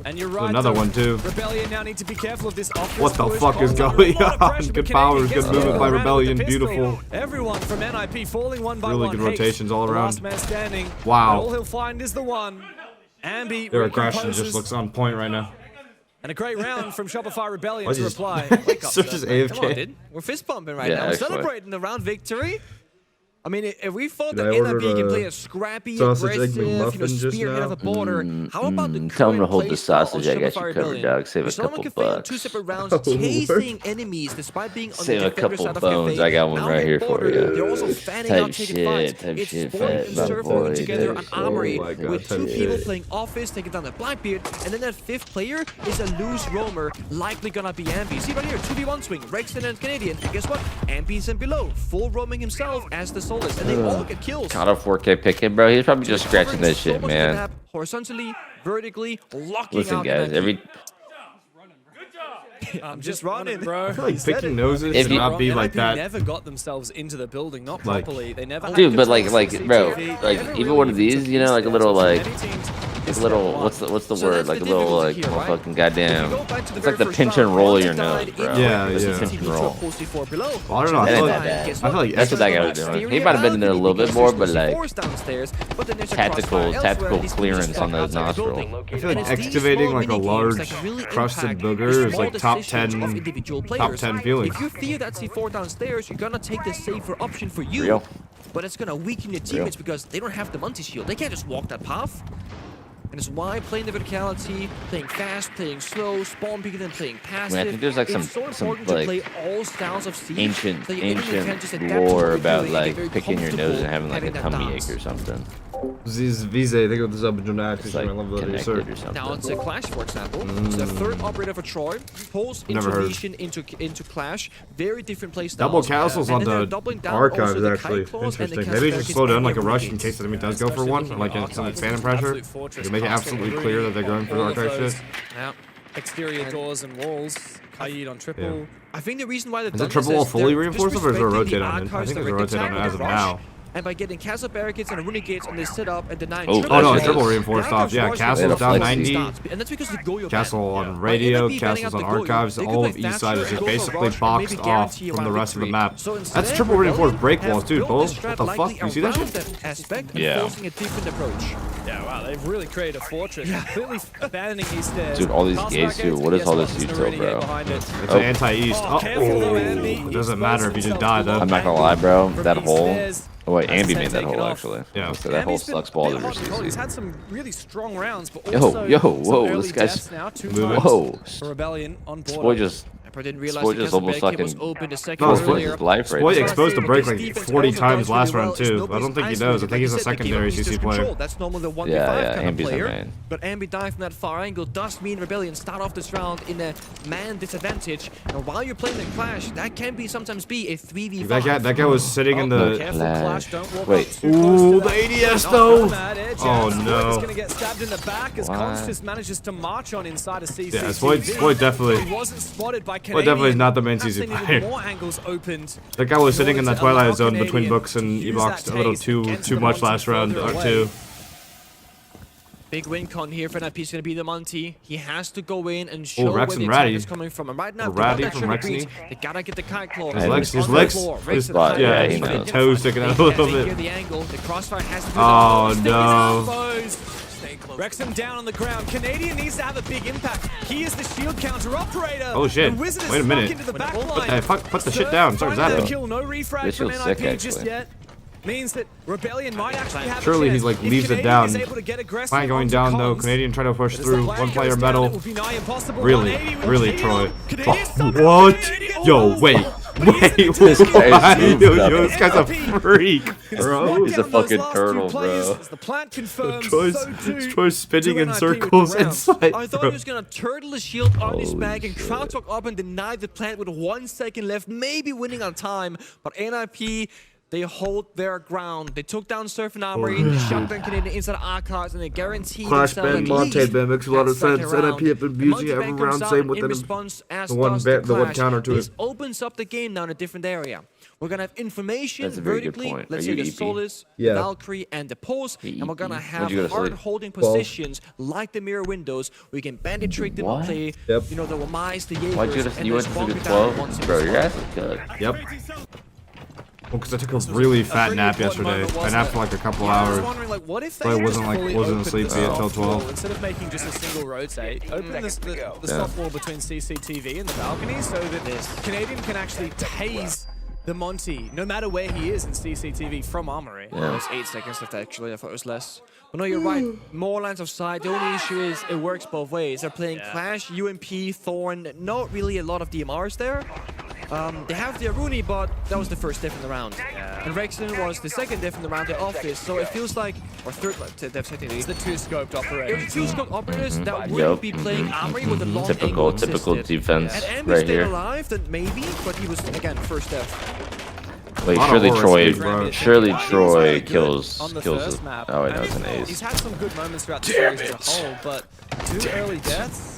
And you're right, Another one too. Rebellion now need to be careful of this offense. What the fuck is going on? Good powers, good movement by Rebellion, beautiful. Everyone from NIP falling one by Really one. good rotations all around. Last man standing. Wow. All he'll find is the one. Ambi. Their aggression just looks on point right now. And a great round from Shopify Rebellion to reply. Search is AFK. Come on, dude. We're fist bumping right now. We're celebrating the round victory. I mean, if we thought that NIP can play a scrappy, aggressive, spearhead of a border, how about the Tell him to hold the current playstyle sausage. of I got you Shopify covered, Rebellion? dog. Save a Someone couple can fail in bucks. 2 separate rounds, chasing enemies despite being on Save the a defender couple side of bones. Cafe. I got one Now right on here for border, you. They're also fanning Type out taking shit, fights. type It's shit, Spoit Fett, and my Surf boy, working together type on Armory shit. Oh my God, with 2 type people shit. playing Office, taking down the Blackbeard, and then that 5th player is a loose roamer, likely gonna be Ambi. See right here, 2v1 swing, Rexton and Canadian, and guess what? Ambi's in below, full roaming himself as the Solus, and they all get kills. Caught a 4K picket, bro. He's probably just scratching that shit, man. Map, horizontally, vertically, locking Listen, out guys, NIP. I'm just running, bro. I feel like picking noses should not be like that. Never got themselves into the building, not Like- properly. They never. Dude, but like, bro, like even one of these, you know, like a little, like a little, what's the So word? that's Like a the little, difficulty like here, right? fucking goddamn. If you go back to the It's like very the first pinch and round, roll of they your died nose, bro. Yeah, It's yeah. a pinch and to a roll. post C4 below. Well, I don't know. I That feel ain't like, that bad. Guess I feel like That's what that guy was Extra doing. He stereo might have been out, there a little bit because more, there's but like C4s downstairs, but then there's a tactical crossfire elsewhere, and these clearance things on are those outside the nostrils. building. I feel like And it's these excavating small like a mini large games that can really crusted impact booger the is small like top decisions 10 of individual top players. 10 feeling. If you fear that C4 downstairs, you're gonna take the safer option for you. Real. But it's gonna weaken your teammates because they don't have the multi-shield. They can't just walk that path. And it's why playing the verticality, playing fast, playing slow, spawn peeking, and playing passive. I think there's like it's so important to like play all styles of siege. ancient that your enemy can just adapt to lore what you're about doing and like get very picking your nose and comfortable having like a that tummy dance. ache or something. Vize, I think of this up in dramatic. It's like I love that connected sir. or something. Now it's a Clash, for example. It's the 3rd operator for Troy. Pulls into Never heard. Legion, into Clash. Very different play styles. Double castles And on then they're the doubling down archives also the actually. kite claws and the Interesting. Maybe you should cast slow down like a barricades rush and in case the enemy does go for one, like in some phantom pressure. You can make it absolutely clear that they're going for the archive shit. Yeah. exterior doors and walls. Kaid on triple. Yeah. I think the reason why they've Is done the triple this wall is fully they're reinforced or is there a rotate on it? I archives think that there's a were rotate on it as of rush. now. And by getting castle barricades and running gates on this setup and denying Oh, triple Oh no, it's Yes. triple reinforced off. Yeah, castle's down 90. And that's because the Goyo Castle ban. on radio, By NIP banning castles out on the Goyo, archives, they could all play of east side faster is and just go for basically rush and maybe boxed off guarantee from the around rest of the victory. map. So instead, That's triple reinforced break Rebellion walls too, have Bull. built What this the strat fuck? You see that around shit? that aspect and Yeah. forcing a different approach. Yeah, wow, they've really created a fortress. Completely abandoning East stairs. Dude, all these Pass gates, back dude, gates, what is yes, all this Watson's util, already here bro? behind it. It's an anti-east. Oh, careful though, Andy. It doesn't matter if you just die though. I'm not gonna lie, bro. From That East hole. stairs. Oh wait, That's Ambi ten made that taken hole off. actually. Yeah. So that hole Ambi's been sucks a balls bit over hot and cold. He's CC. had some really strong rounds, but Yo, also yo, some whoa, early this guy's- deaths now. 2 Moving. times Whoa. for Rebellion on board. Spoit just I didn't realize Spoit the just castle almost barricade was fucking- open a second No, Spoit earlier. his life right Spoit there. exposed the break like Defense 40 also times does last really round well. It's too. I nobody's don't think he isolated. knows. I Like think he's you a said, the secondary game is CC just player. controlled. That's normally the 1v5 Yeah, kind of Ambi's the player. main. But Ambi dive from that far angle does mean Rebellion start off this round in a man disadvantage. And while you're playing the Clash, that can be sometimes be a 3v5. That guy was sitting in Oh, the. careful, Clash. Clash, don't walk Wait. up too close Ooh, to the that. ADS Not though. on that edge, Oh, and no. Spoit is going to get stabbed in the back as What? Conscious manages to march on inside of CC. Yeah, Spoit definitely. He wasn't spotted by Spoit definitely is not the main Perhaps CC they needed player. more angles opened. That guy was sitting in that in order to Twilight Zone allow between Canadian books and to use E-boxed that a little taste too against too the much ones last round further or away. two. Big win con here for NIP is going to be the Monty. He has to go in and show Rex where the and attack Ratty. is coming from. And right now, Or if they want Ratty that from sugar Rexney. beans, they gotta get the kite claw. His And legs, his On the legs, floor, his Rex butt, and yeah, Ratty he trying to knows. get Toes fight. sticking out a They little can't bit. take the angle. The crossfire has to be Oh, the no. Wrexham down on the ground. Canadian needs to have a big impact. He is the shield counter operator. Oh, shit. The Wizard is Wait a minute. stuck into the back What line. Hey, put the shit Surf down. Sorry, finding Zappa. that kill, no refrag This from feels sick, NIP just actually. yet. Means that Rebellion might actually have Surely a he chance. like If leaves it Canadian down. is able to get aggressive Fine going onto down though. Cons, Canadian trying to push as the through. flag One goes player down, medal. it will be nigh impossible. Really, 180 will really, kill. Troy. Canadian Fuck. somehow What? Canadian- Yo, Oh, wait. but he's in Wait, the This guy's what? moved Yo, up. this guy's a freak, bro. He's a fucking turtle, bro. The plant confirms, Troy's spinning in NIP circles with the round. inside, I thought bro. he was gonna turtle the shield on his Holy back and shit. crowd talk up and deny the plant with 1 second left, maybe winning on time. But NIP They hold their ground. They took down Surf and Armory, shotgun Canadian inside of our cars, and they guarantee Clash themselves ban, at Monte least ban makes a lot of that second sense. round. NIP have been abusing The every Monte ban round, comes same out with in them. response, as The one does bet, the one Clash. counter to This it. opens up the game now in a different area. We're gonna have information That's a very good vertically. point. Let's Are say you the EP? Solace, Yeah. Valkyrie, and the Pulse, and we're gonna have When'd you go to sleep? hard holding positions like the mirror windows. We can bandit trick them and What? play, Yep. you know, the Wamais, the Jaegers, Why'd you go to and you then went to sleep bunker at down once 12? in Bro, your response. ass is good. Yep. Well, because I took a really fat nap yesterday. I napped for like a couple I was hours. wondering, like, what if they So I just wasn't, like, fully wasn't opened asleep the until soft 12. wall, instead of making just a single rotate, open the soft wall between CCTV and the balcony so that Canadian can actually tase the Monty, no matter where he is in CCTV from Armory. It was 8 seconds left actually, I thought it was less. But no, you're right, more lines of sight. The only issue is it works both ways. They're playing Clash, UMP, Thorn, not really a lot of DMRs there. They have the Aruni, but that was the first diff in the round. And Rexon was the second diff in the round in office, so it feels like, or third diff technically. It's the two-scoped It operator. was two scope operators that Yep. wouldn't be playing Armory with a long Typical angle assisted. defense Had Ambi right stayed here. alive, then maybe, but he was, again, first diff. Wait, Lot of surely horror Troy, speed, bro. surely He was Troy really good kills on the kills first it. map. Oh wait, no, And it's an He's ace. had some good moments throughout the series as a whole, but 2 early deaths.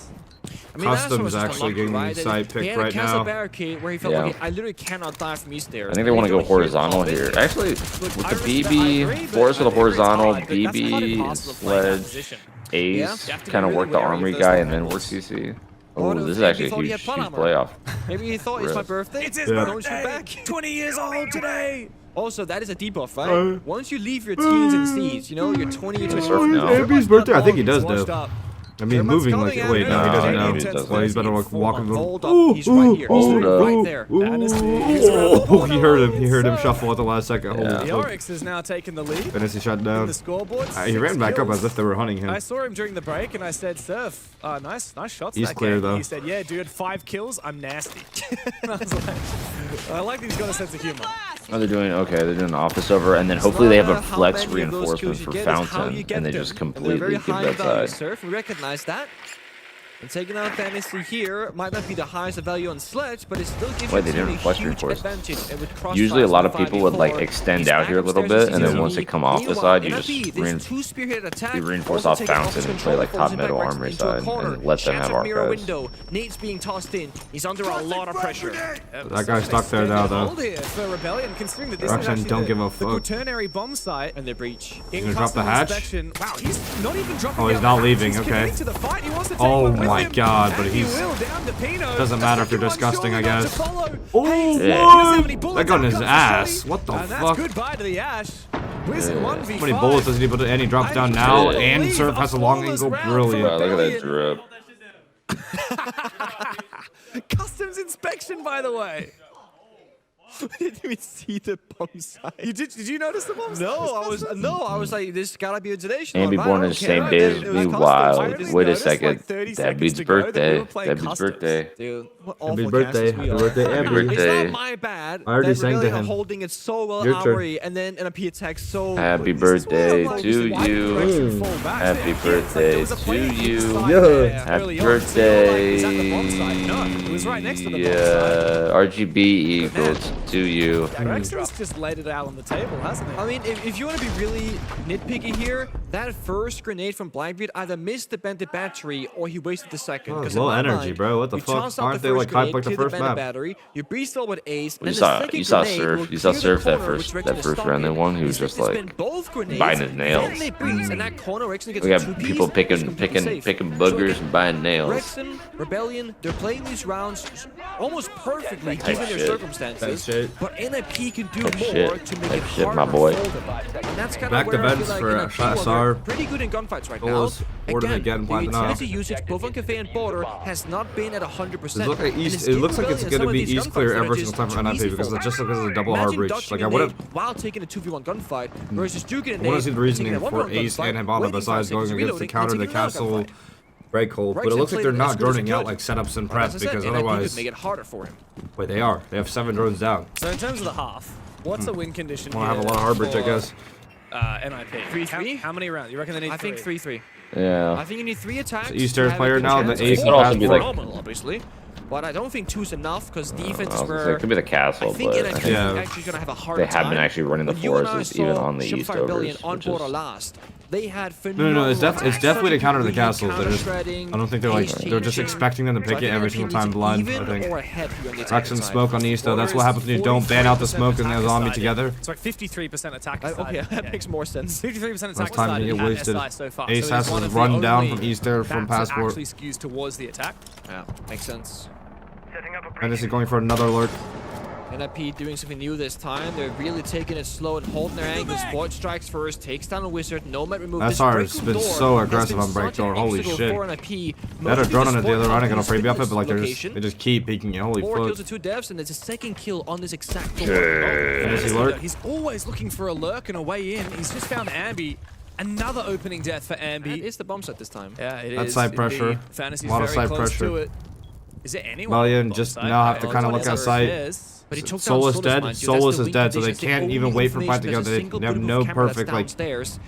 I mean, that's Customs what was just actually unlucky, getting right? the side He pick had a right castle now. barricade where he felt Yeah. like I literally cannot die from East there. I think they want to go horizontal here. Actually, with the BB, Force with a horizontal, BB, Sledge, Ace, kind of work the Armory guy and then work CC. Oh, this is actually a huge playoff. Maybe he thought it's my birthday. It's his Don't shoot birthday! back. 20 years old today! Also, that is a debuff, right? Once you leave your teens and seeds, you know, you're 20, you're Surf 21. now. Ambi's birthday? I think he does, Washed though. up. I mean, moving like, wait, no, he doesn't know. he doesn't. Well, he's better like walking. Hold up, he's right here. He's literally right there. Oh, he heard him shuffle at the last second. Holy Yeah. The fuck. Oryx is now taking the lead Fantasy shut in down. the scoreboard. He ran 6 back up kills. as if they were hunting him. I saw him during the break and I said, Surf, nice shots. He's that clear, game. though. He said, yeah, dude, 5 kills, I'm nasty. And I was like, I like that he's got a sense of humor. Oh, they're doing okay. They're doing office over, and then hopefully they have a How flex many of those reinforcement kills you for get is how Fountain, you get and they them. just And they're very completely give high that value side. Surf. We recognize that. And taking out Fantasy here might not be the highest value on Sledge, but it still gives Wait, you they didn't a flex huge reinforce. advantage. And with Usually a lot of crossfires people would like 5v4, extend he's out back here a little upstairs bit, in and then CCTV. once they come off the Meanwhile, side, you NIP, just this two-spearhead attack reinforce also off taking Fountain and play like top middle Armory side, and let them have mirror archives. window. Nate's being tossed in. He's under a lot of pressure. That guy's stuck there now, though. Hold here for Rebellion, considering that this Roxanne is actually don't give a the fuck. quaternary bomb site. And they breach. In gonna drop the custom hatch? inspection. Wow, he's not even dropping Oh, he's down not the hatch. leaving, He's okay. committing to the fight. He wants to take Oh one with my him. God, but And he he's- will down to Pino. Doesn't matter if you're Second one disgusting, I short enough guess. to follow. Oh, Hayes Yeah. doesn't have any what? bullets. That got in Out his comes ass. Shotty. What the And that's fuck? goodbye to the Ash. Wizard 1v5. How many bullets does he put in? And he drops down now, Yeah. and Surf has a long angle. Wow, Brilliant. look at that drip. Customs inspection, by the way. Didn't even see the bomb site. Did you notice the bomb? No, I was like, this gotta be a donation. And be right? born I the don't same care. day as It was me. customs. Wow. I didn't Wait a notice. second. like 30 That seconds beats to go that we birthday. were playing That beats customs. birthday. Dude, what Happy awful birthday. casters we Happy are. birthday, Happy Ambi. birthday. It's not my bad. I already that sang to Rebellion are him. holding it so well, Your turn. Armory, and then NIP attacks so. Happy This is what I birthday like, to is why you. direction fall back. Happy There was birthday a to play you. inside Yeah. there Happy early on. So you're like, is that the bomb birthday. site? No, it was right next to the bomb site. RGB equals to you. Rexon's just laid it out on the table, hasn't he? I mean, if you want to be really nitpicky here, that first grenade from Blackbeard either missed the bended battery or he wasted the second. Oh, it's 'Cause in low my energy, mind, bro. What the you fuck? toss out Aren't the they, first like, hyped grenade, like the clear first bended map? battery, you breeze with Ace, and You then saw the second you saw grenade Surf. will You saw clear the Surf that corner, which first Rexon round. Then stopped one it. who was He just spent like both grenades, biting his nails. Then they breeze, and that corner Rexon gets We a got two-piece, people which picking is completely safe. picking So boogers again, and buying nails. Rexon, Rebellion, they're playing these rounds almost perfectly Type given their shit. circumstances. Type shit. But NIP can do Type more shit. to make Type it shit, harder my boy. for them. And that's kind Back of where I defense feel like for NIP, well, SR. they're pretty good in gunfights right now. Goals, ordered again, the planting off. utility usage both on Cafe and Border has not been at 100%. It looks like And East. it's It looks like giving it's Rebellion gonna some be of these East clear gunfights that every are single time just for too NIP easy because for it's just them. because of the double hard Imagine breach. dodging Like a I would nade have. while taking a 2v1 gunfight versus duking a I want to nade see the and reasoning taking a for 1v1 Ace gunfight, and Hibana waiting besides 5 seconds, going against the reloading, counter, and the taking another castle, gunfight. break hold. But it Rexon looks like played they're as not good as droning he out could. like setups and But as preps I said, because NIP otherwise. could make it harder for him. Wait, they are. They have 7 drones down. So in terms of the half, what's the win condition Want to have a here lot of hard breach, I for, guess. NIP? 3-3? How many rounds? You reckon they need I think 3? 3-3. Yeah. I think you need 3 attacks. Eastern to have a player good now, chance. the Ace It could also be like phenomenal, obviously. But I don't think 2's enough because defenses it could be the castle, I think but NIP actually gonna have a hard they time. have been actually running the forests even on the east overs. On board last. They had No, it's definitely to counter the castles. They're just, I don't think they're just expecting them to pick it every single time blind. I think. Rex and smoke on east though. That's what happens when you don't ban out the smoke and the zombie together. It's like 53% attack. Okay, that makes more sense. 53% attack. Time to get wasted. So far. Ace has to run down from east there from passport. Actually skews towards the attack. Yeah, makes sense. And this is going for another lurk. NIP doing something new this time. They're really taking it slow and holding their angle. Spoit strikes first, takes down a wizard. Nomad removes. SR has been so aggressive on breakdoor. Holy shit. They had a drone on it the other round. I'm gonna free up it, but like they just keep peeking it. Holy fuck. 4 kills to 2 devs, and there's a second kill on this exact door. He's always looking for a lurk and a way in. He's just found Ambi. Another opening death for Ambi. It's the bomb set this time. Yeah, it is. That's side pressure. Fantasy's a lot of very side close pressure. to it. Is it anyone? Valiant just now have to kind of look at sight. But he took Solus down dead. mind you. Solus That's is the dead, so weak they position. can't The even only wait for fight information, together. there's a They single have blue no camera that's perfect like downstairs.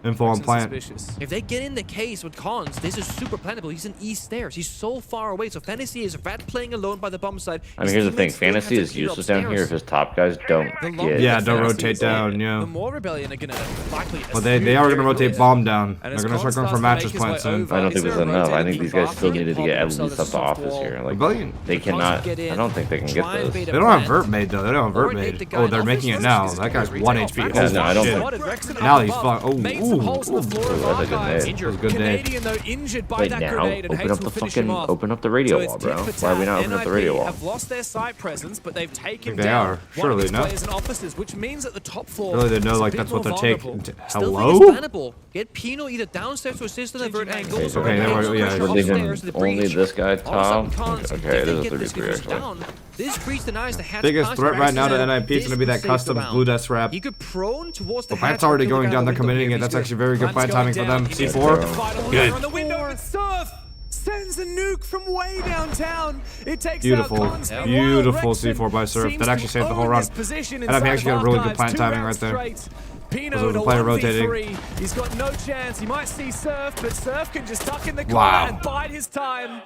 info on plant. If they get in the case with Cons, this is super plannable. He's in east stairs. He's so far away. So Fantasy is Rat playing alone by the bomb side. I mean, here's the thing. Fantasy is useless down here if his top guys don't get. Yeah, don't rotate down. Yeah. The more Rebellion are gonna likely. Well, they are gonna rotate bomb down. They're gonna start going for matches plant soon. I don't think there's enough. I think these guys still needed to get at least up the office here. Like, Rebellion. they cannot. I don't think they can get this. They don't have vert made though. They don't have vert made. Oh, they're making it now. That guy's 1 HP. Yeah, no, I don't think. Now he's fine. Oh, ooh. That's a good day. It was a good day. Canadian though injured by Wait, that now grenade and open Hayes up will the finish him fucking off. open up the radio So wall, it's bro. tit for Why are we tat. not opening up the NIP radio wall? have lost their site presence, but they've taken They down are. one of Surely its no. players and officers, which means that the top floor. Really, they know is a like bit that's what more they're vulnerable. taking. Still think Hello? it's plannable. Get Pino either downstairs to assist on the vert angles. Okay, or we're leaving upstairs to the only breach. this guy All of a sudden, top. Cons, Okay, if it they is a get this 33 defense actually. down, this breach denies the hatch Biggest pass threat for right now to Axel. NIP is gonna be This that will save the custom round. blue death wrap. He could prone towards the The plant's hatch already and kill going the down. guy They're with the committing window. it. That's He's actually very good Plant's plant timing going for them. down. He needs C4. to fight on Good. the window, but Surf sends a nuke from way downtown. It takes Beautiful. out Cons. Meanwhile, Beautiful Rexon C4 by Surf. seems That actually to saved the whole own run. this position And I think inside actually got of really good Archives, plant 2 timing rounds right there. straight. Pino Because of to the player 1v3. rotating. He's got no chance. He might see Surf, but Surf can just duck in the corner Wow. and bide his time.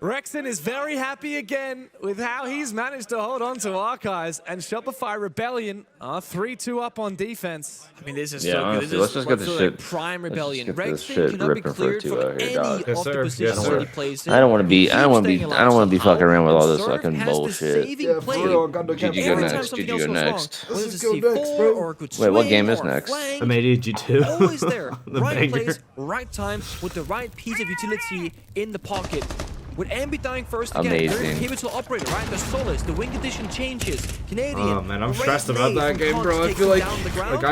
Rexon is very happy again with how he's managed to hold on to Archives, and Shopify Rebellion are 3-2 up on defense. I mean, this is Yeah, so good. honestly, This let's is just get what's this like shit- prime let's rebellion. just get this Rexon shit cannot be ripping for cleared two from out here, any dog. Yes, of sir. the positions Yes, that sir. he plays in. I don't want to be. I don't want to Keep be. staying I don't want to be alive fucking around with all this somehow. fucking Surf has the bullshit. saving play. GG go Every time next. something GG else go goes wrong, next. whether Let's it's go a C4 next, bro. or a good Wait, what swing game is or a next? flank, M80 G2. always there. The Right banger. place, right time, with the right piece of utility in the pocket. With Ambi dying first again, Amazing. very pivotal operator, right? The Solus, the wing condition changes. Canadian. Oh man, I'm great stressed about nade that from game, Cons bro. I takes feel him like down the ground.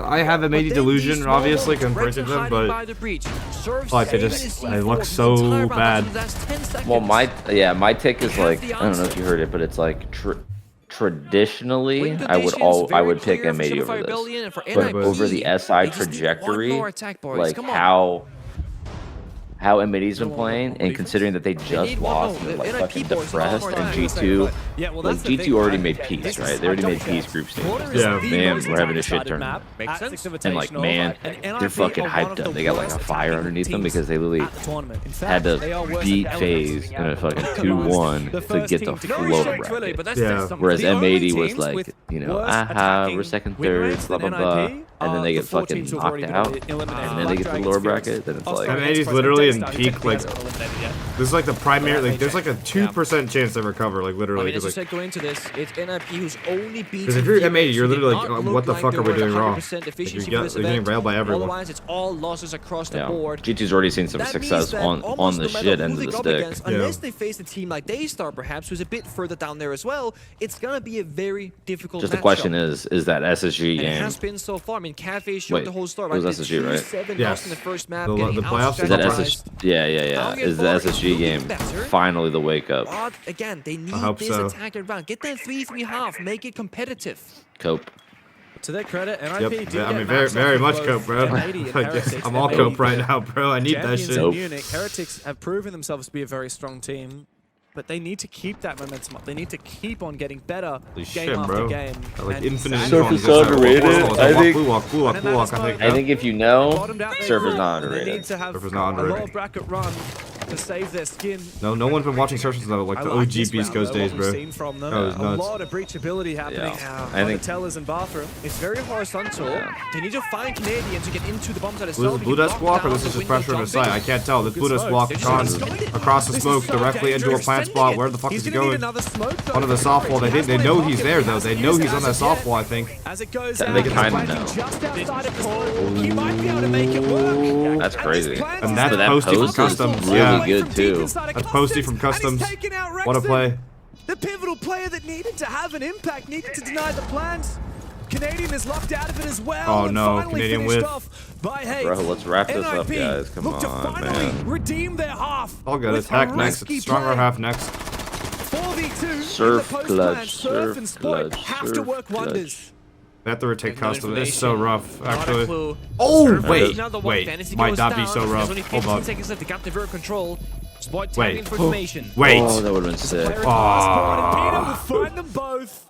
I have a But Mady then delusion, these obviously, small compared to Rexon them, hiding but by the breach. Surf like, saving it his look C4 the so entire round. bad. That's the last 10 seconds. Well, my take is like, I don't know if you heard it, but it's like traditionally Wing I would conditions, I very would pick clear for M80 Shopify over this. Rebellion and for But NIP, over the SI they just need one trajectory, more attack, boys. like Come on. how M80's been playing, and considering that they just lost and they're like fucking depressed, and G2, like G2 already made peace, right? They already made peace group stages. Yeah. Man, we're having a shit tournament. Makes sense. And like, man, they're fucking hyped up. They got like a fire underneath them because they literally had to beat FaZe in a fucking 2-1 to get the flow bracket. Yeah. Whereas M80 was like, you know, aha, we're second, third, blah, blah, blah. And then they get fucking knocked out. And then they get to the lower bracket. Then it's like, M80's literally in peak, like, this is like the primary, like, there's like a 2% chance they recover, like, I literally. mean, as you Because, like, said, going into this, it's NIP who's only beaten. if you're M80, you're They literally did like, not what the look fuck are we they were doing wrong? 100% Like, efficiency you're for this getting event. railed by everyone. Otherwise, it's all losses across the yeah, board. G2's already seen some That means success that on almost the no matter shit who end they of the go up stick. against, unless they face a team like Daystar, perhaps, who's a bit further down there as well, it's gonna be a very difficult Just the matchup. question is that SSG And it game? has been so far. I mean, Cafe showed Wait, the whole story. it was Right? SSG, right? 7 Yes. lost in the first map. The getting playoffs Is that outstrategized. SSG? Yeah. Is the SSG game finally the wake up? But again, they need hope this so. attack around. Get that 3-3 half. Make it competitive. Cope. To their credit, NIP Yep, did yeah, I get mean, very, max very off much both cope, bro. M80 and Like, Heretics. I'm all M80 cope right now, bro. I need that champions shit. in Munich, Heretics have proven themselves to be a very strong team, but they need to keep that momentum up. They need to keep on getting better Holy game shit, after bro. game. Like, And infinite sadly, Surf is influence. underrated. I think- Blue walk, I think. I think if you know, bottomed out their Surf is group, not and they underrated. need to have Surf is not a low underrated. bracket run to save their skin. No one's been watching Searches though, like the OG Beast Coast days, bro. From them. That was A nuts. lot of breachability happening on the tellers and bathroom. It's very horizontal. They need to find Canadians to get into the bomb site itself. Blue Desk walk, or this is just pressure on the side? I can't tell. This Blue Desk walk gone across the smoke directly into a plant spot. Where the fuck is he going? Under the soft wall. They know he's there though. They know he's on that soft wall, I think. As it goes They kind of he might be able to make it work. That's crazy. And that's that Posty from post Customs. is really Yeah. good too. That's Posty from Customs. What a play. The pivotal player that needed to have an impact, needed to deny the plans. Canadian is locked out of it as well. Oh and no, finally Canadian finished whiff. off by Hayes. Bro, let's wrap this up, NIP guys. Come look to on, finally man. redeem their half. All good. with Attack a next. risky Stronger play. half next. Surf 4v2 in the post clutch, plan. Surf and Spoit surf have to clutch, work surf wonders. They have to retake No Customs. It's so rough, Not a actually. clue. Oh, Surf wait. another one. Wait. Fantasy Might goes not be down. so rough. There's only Hold 15 on. seconds left. They got the vert control. Spoit Wait. tapping for information. Wait. Oh, that would have been sick. Player class, Spoit and Pino will find them both.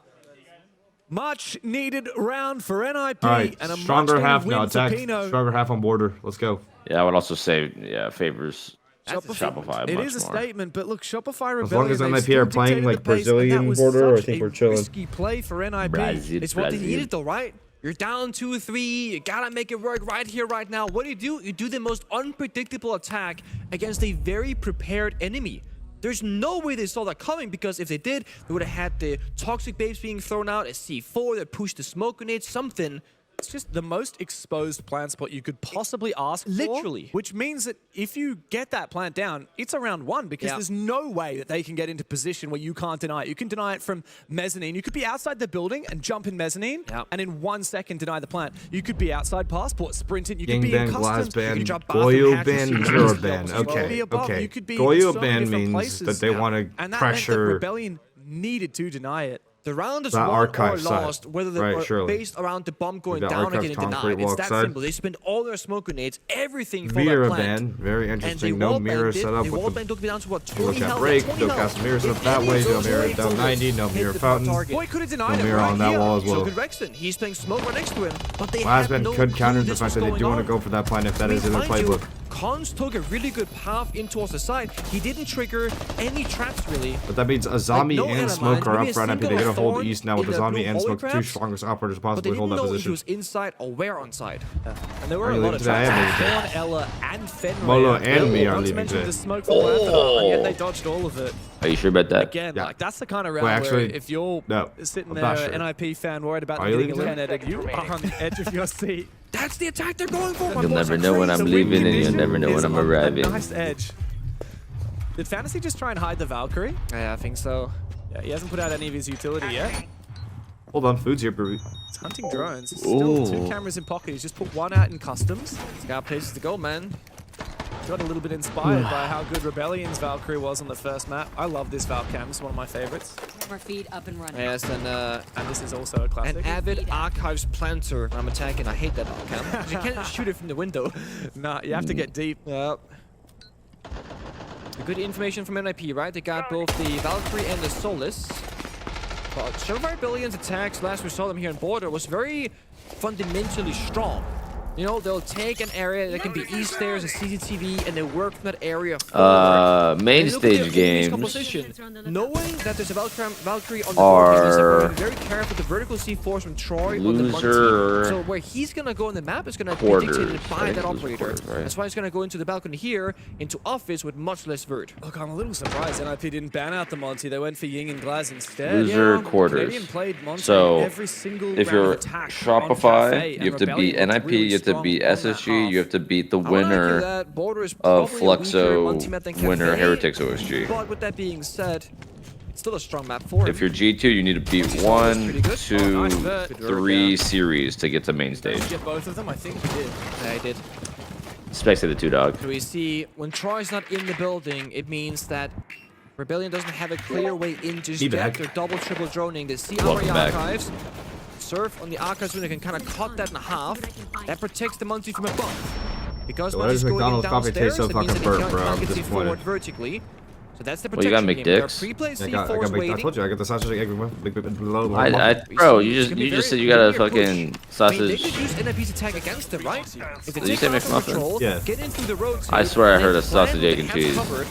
Much needed round for NIP. All right, and a stronger much-needed half win now. for Attack. Pino. Stronger half on border. Let's go. Yeah, I would also say, yeah, favors Shopify It much is a more. statement, but look, Shopify As long Rebellion, as they've NIP still are playing dictated like the pace, and Brazilian that was border, I such think a we're chilling. risky play for NIP. Brazil, It's what they Brazil. needed though, right? You're down 2-3. You gotta make it work right here, right now. What do? You do the most unpredictable attack against a very prepared enemy. There's no way they saw that coming, because if they did, they would have had the toxic babes being thrown out, a C4 that pushed the smoke grenade, something. It's just the most exposed plant spot you could possibly ask for. Literally. Which means that if you get that plant down, it's around one, because there's no way that they can get into position where you can't deny it. You can deny it from mezzanine. You could be outside the building and jump in mezzanine, and in 1 second deny the plant. You could be outside passport, sprinting. You could be in Gangbang, glass customs. You ban, could drop bathroom Goyo hatches, ban, you could mirror be ban. above, you could be Okay, above, okay. you could be in Goyo so many ban different means places. that they want to And that pressure. meant that Rebellion needed to deny it. The round is That won or archive side. lost, whether Right, they're surely. based around the bomb going The down or archive getting concrete denied. It's walk that side. simple. They spend all their smoke grenades, everything for Mirror that plant. ban. Very And they interesting. No mirror set up They with wall the ban took me down to what, 20 look at health, break. 20 No health. cast mirrors If up that any way. of No those mirror waves down will 90. No hit mirror the fountain. target. Boy could have denied No it mirror right on that here. wall as So well. could Rexton. He's playing smoke right next to him, but they Last have man no could counter clue the this fact was that they going do want to on. go for that plan if that is in their Mind you, playbook. Cons took a really good path in towards the side. He didn't trigger any traps really. But that means Azami no and element, Smoke are maybe up for a NIP. They're single going to hold thorn East now with in the Azami blue and hallway Smoke, two perhaps, strongest operators but they possibly didn't hold that know if he position. was inside or where on side. And there were Are a you lot leaving of today? traps. I'm leaving Dawn, Ella, and Fenrir. Molo and me are Not to leaving mention today. the smoke from Lanthanol, and yet they dodged all of it. Are you sure about that? Again, Yeah. like that's the kind of round Well, actually, where if you're no, sitting I'm there, not sure. NIP fan, worried about Are them you getting leaving eliminated, you are on the edge of your seat. That's the attack they're going for. You'll never know when I'm The win leaving, and you'll condition never know when is I'm on arriving. A nice edge. Did Fantasy just try and hide the Valkyrie? Yeah, I think so. Yeah, he hasn't put out any of his utility yet. Hold on, food's here, Brewy. He's hunting drones. Still 2 cameras in pocket. He's just put 1 out in customs. He's got places to go, man. Got a little bit inspired by how good Rebellion's Valkyrie was on the first map. I love this Valcam. It's one of my favorites. Our feet up and running. Yes, And this is also a classic. an avid archives planter when I'm attacking. I hate that cam. You can't shoot it from the window. Nah, you have to get deep. Yep. Good information from NIP, right? They got both the Valkyrie and the Solus. But Shopify Rebellion's attacks, last we saw them here in Border, was very fundamentally strong. You know, they'll take an area that can be east stairs, a CCTV, and they work from that area forward. Main And look at their stage enemy's games composition. Knowing that there's a Valkyrie on the are board, he's very careful with the vertical C4s from Troy on the Monty. loser So where he's gonna go on the map is gonna be quarters. dictated by I that think it was operator. quarters, right? That's why he's gonna go into the balcony here, into office with much less vert. Look, I'm a little surprised NIP didn't ban out the Monty. They went for Ying and Glaz instead. Loser Yeah, quarters. Canadian played Monty So, every single if round you're of attack on Shopify, Cafe, you have to and beat Rebellion NIP, looked really you have to strong beat on that SSG, half. you have to beat the I would argue winner that Border is of probably a weaker Fluxo, multi-map than winner Cafe, Heretics OSG. But with that being said, it's still a strong map for him. If you're G2, you need to beat 1, pretty good. 2, Oh, nice vert. 3 series to get to main Did stage. you get both of them? I think he did. Yeah, I did. Especially the 2 dog. So we see when Troy's not in the building, it means that Rebellion doesn't have a clear way in just yet. back. They're double, triple droning. They see Welcome our back. archives. Surf on the archives when they can kind of cut that in half. That protects the Monty from above. Because So why Monty's does going in McDonald's coffee downstairs, taste so that means fucking that they burnt, bro? can't I'm get you forward disappointed. vertically. So But that's the Well, you gotta protection make game. There are dicks. pre-play I C4s waiting. told you I got the sausage egg. Bro, you just said you got a fucking I mean, they sausage. could use NIP's attack against them, right? If they Did you take say out McMuffin? control, Yeah. get in through the road I too, swear I then heard a plan sausage, with egg, the and hatch cheese. covered.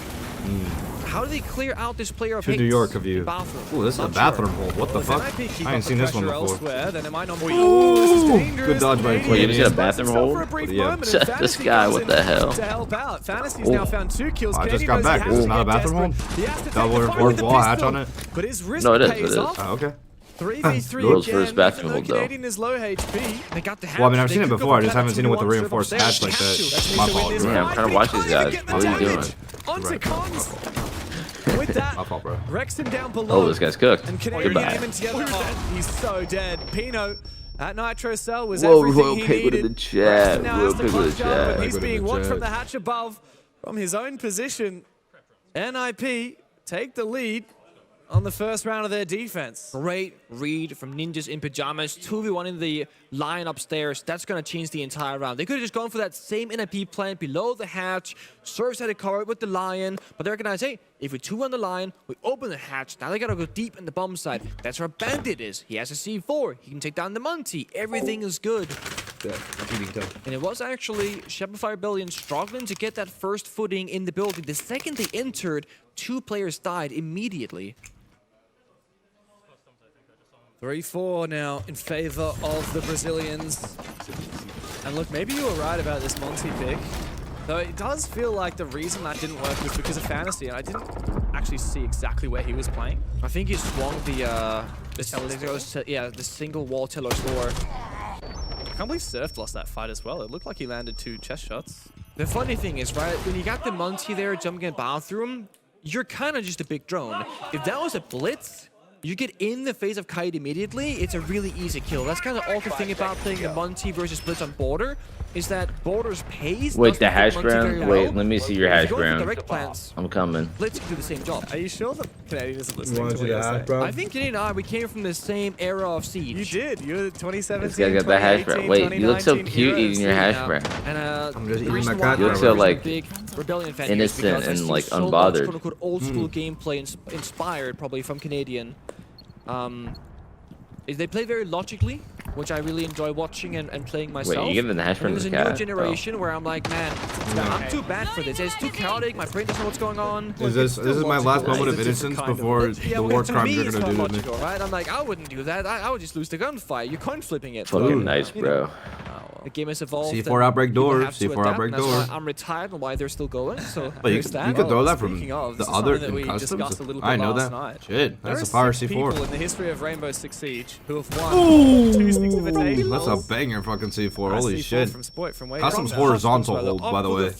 How do they clear out this player of To hate? New York of you. Bathroom. Ooh, this is a Not bathroom sure. hole. What the Well, fuck? if NIP keep I ain't up seen the this one pressure before. elsewhere, then it might not be. Ooh, this is dangerous. Good dodge by Canadian Wait, you just got a exposed bathroom himself hole? for a brief Yeah. moment, and This Fantasy guy, comes what in the hell? To help out. Fantasy's now found 2 kills. I just Canadian got knows back. he This has is to not a get bathroom hole? desperate. He has to take Double the fight reinforced with the wall hatch pistol, on it? But his risk No, it is, pays it is. off. Oh, okay. 3v3 World's again, first bathroom even hole, though though. Canadian is low HP. They got the hatch. Well, I mean, I've They seen it could go before. I for just haven't seen it with the penalty reinforced one, hatch like have to. that. My fault, Yeah, bro. I'm trying to watch these guys. What are you doing? Onto Right. cons. With that, My fault, bro. Rexton down below. Oh, this guy's cooked. And Canadian Goodbye. even together. Oh, he's so dead. Pino at Nitro Cell was Whoa, everything whoa, he pig with needed. the chat. Rexton now Whoa, has to pig with clutch the up, chat. but he's Pig with being the watched from chat. the hatch above from his own position. NIP take the lead on the first round of their defense. Great read from Ninjas in Pajamas. 2v1 in the line upstairs. That's going to change the entire round. They could have just gone for that same NIP plan below the hatch. Serves had it covered with the Lion. But they recognize, hey, if we 2 on the Lion, we open the hatch. Now they got to go deep in the bomb side. That's where Bandit is. He has a C4. He can take down the Monty. Everything is good. Yeah, And it was actually Shopify Rebellion struggling to get that first footing in the building. The second they entered, 2 players died immediately. 3-4 now in favor of the Brazilians. And look, maybe you were right about this Monty pick. Though it does feel like the reason that didn't work was because of Fantasy, and I didn't actually see exactly where he was playing. I think he swung the single wall teller's door. I can't believe Surf lost that fight as well. It looked like he landed 2 chest shots. The funny thing is, right, when you got the Monty there jumping in the bathroom, you're kind of just a big drone. If that was a blitz, you get in the face of Kite immediately, it's a really easy kill. That's kind of all the thing about playing the Monty versus Blitz on Border, is that Border's pace... Wait, the doesn't hash fit Monty very brown? well. Wait, let me see your If hash you go for brown. direct plants, I'm coming. Blitz can do the same job. Are you sure the Canadian isn't listening wanna to see what the you're hash saying? brown? I think Canadian and I, we came from the same era of Siege. You did. You were 2017, This guy got the hash brown. 2018, Wait, you look so 2019 cute heroes. eating your hash Yeah. brown. And I'm just the eating reason my why cat. You look I'm so, a like, big Rebellion fan innocent here is because and, I've seen like, so much, unbothered. quote-unquote, old school gameplay inspired probably from Canadian. Is they play very logically, which I really enjoy watching and playing myself. Wait, you giving the hash And brown there's to a the new cat? generation where I'm like, man, I'm too bad for this. It's too chaotic. My brain doesn't know what's going on. This is my last moment of innocence before the war crimes you're gonna do to me. Logical, right? I'm like, I wouldn't do that. I would just lose the gunfight. You're coin flipping it. Fucking nice, You know, bro. the game has evolved. C4 and outbreak people door, have to C4 adapt, outbreak and that's door. why I'm retired and why they're still going. So But you there's could that. throw that from Speaking of, the this is other something that we customs. discussed a little bit I know last that. night. Shit, There that's a are fire 6 people C4. in the history of Rainbow Six Siege who have won 2 Six Invitationals. That's a banger fucking C4. Nice Holy C4 shit. From Spoit from way Customs back. horizontal hold, by the way.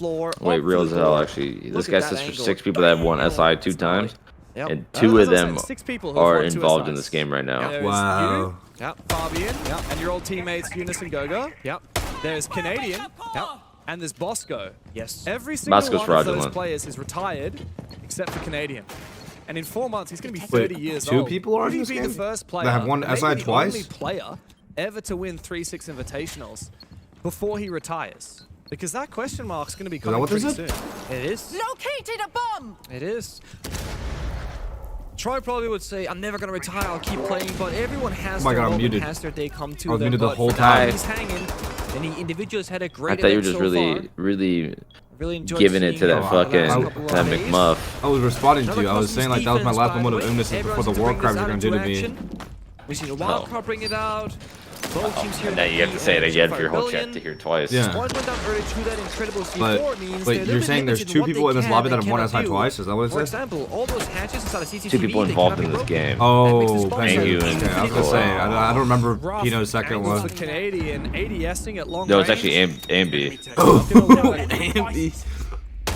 Wait, real as hell, actually. This guy says for 6 people that have won SI 2 times, Yep. and 2 of them 6 people who have are won 2 involved in SIs. this game right now. There's Wow. you, Fabian, and your old teammates Eunice and Goga. Yep. There's Canadian, Yep. and there's Bosco. Yes. Every single Bosco's one of those fraudulent. players is retired, except for Canadian. And in 4 months, he's going to be 30 Wait, years 2 old. people are Would in he this be game the first player that have won and SI maybe the twice? only player ever to win 3-6 invitationals before he retires? Because that question mark's going to be that coming what pretty this soon. is? It is. Located a bomb! It is. Troy probably would say, I'm never going to retire, I'll keep playing, but everyone has Oh my their God, I'm moment, muted. has their day come to I was them. muted the but whole for now, time. He's hanging, and the individuals had a great I thought you were event just so really, far. really Really enjoyed giving it to seeing that him fucking, last couple of that days. McMuff. I was responding to Another you. I was customs saying like that was my defense, last by moment the of way. innocence Everyone before the seems to war bring crimes this you're out gonna do to into me. action. We've seen a wild card bring it out. Both teams here. And now you have to say it again for your whole chat to hear twice. Yeah. Spoit went down early to that incredible C4 But means wait, they're a you're little saying bit there's limited 2 what they people in this can lobby and that have won cannot SI do. twice? Is that what it For says? example, all those hatches inside of CCTV, 2 people they involved cannot in be this broken. game. Oh, That makes thank this you. Pengu and Okay, I was gonna Pico. say, I don't remember Rough Pino's second angles one. for Canadian, ADSing at long No, it's range. actually Ambi.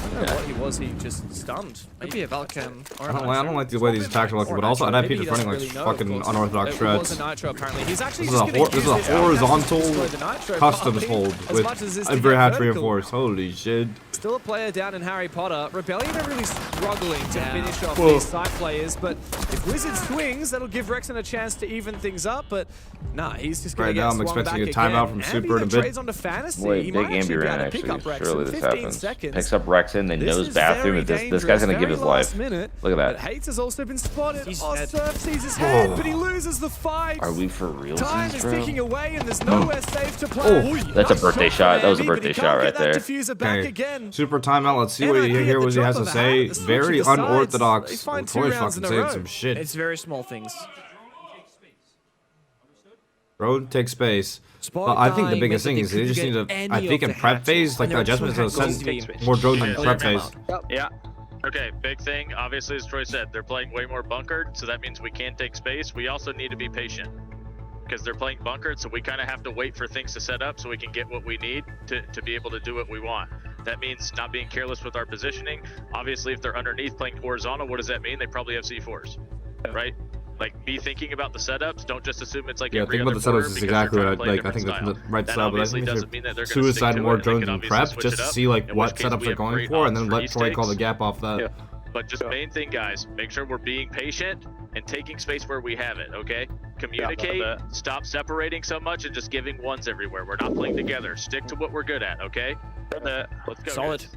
I don't know what he was, he just stunned. Maybe a Valcam. I don't like the way these attacks are looking, but also NIP is running like fucking unorthodox It was shreds. a Nitro apparently. He's actually This is just a gonna use this is a horizontal the Nitro customs popping hold as with much as this a to very get hatch vertical. reinforced. Holy shit. Still a player down in Harry Potter. Rebellion are really struggling to finish off Whoa. these side players, but if Wizard swings, that'll give Rexon a chance to even things up, but nah, he's just gonna Right get now, I'm swung expecting back a timeout again. from Ambi Super in a then bit. trades onto Fantasy. Wait, He big might actually Ambi be ran able to pick actually. up Rexon. Surely this 15 happens. seconds. Picks up Rexon, bathroom. They know his bathroom. If this guy's gonna give his life. Look at that. Hates has also been spotted. Surf sees his head, but he loses the fight. Are we for real? Time is ticking away, and there's nowhere safe to play. That's a birthday shot. That was a birthday shot right there. Okay. Super timeout. Let's see what he has to say. Very unorthodox. Troy's fucking saying some shit. It's very small things. Bro, take space. But I think the biggest thing is they just need to, I think in prep phase, like the adjustments to send more drones in prep phase. Yeah. Okay, big thing, obviously, as Troy said, they're playing way more bunkered, so that means we can't take space. We also need to be patient because they're playing bunkered, so we kind of have to wait for things to set up so we can get what we need to be able to do what we want. That means not being careless with our positioning. Obviously, if they're underneath playing horizontal, what does that mean? They probably have C4s, right? Like, be thinking about the setups. Don't just assume it's like every think about the setups is exactly what I think that's the right style. But I think they should suicide more drones in prep just to see like what setups they're going for, and then let Troy call the gap off that. But just main thing, guys, make sure we're being patient and taking space where we have it, okay? Communicate, stop separating so much and just giving ones everywhere. We're not playing together. Stick to what we're good at, okay? Let's go. Solid. Guys.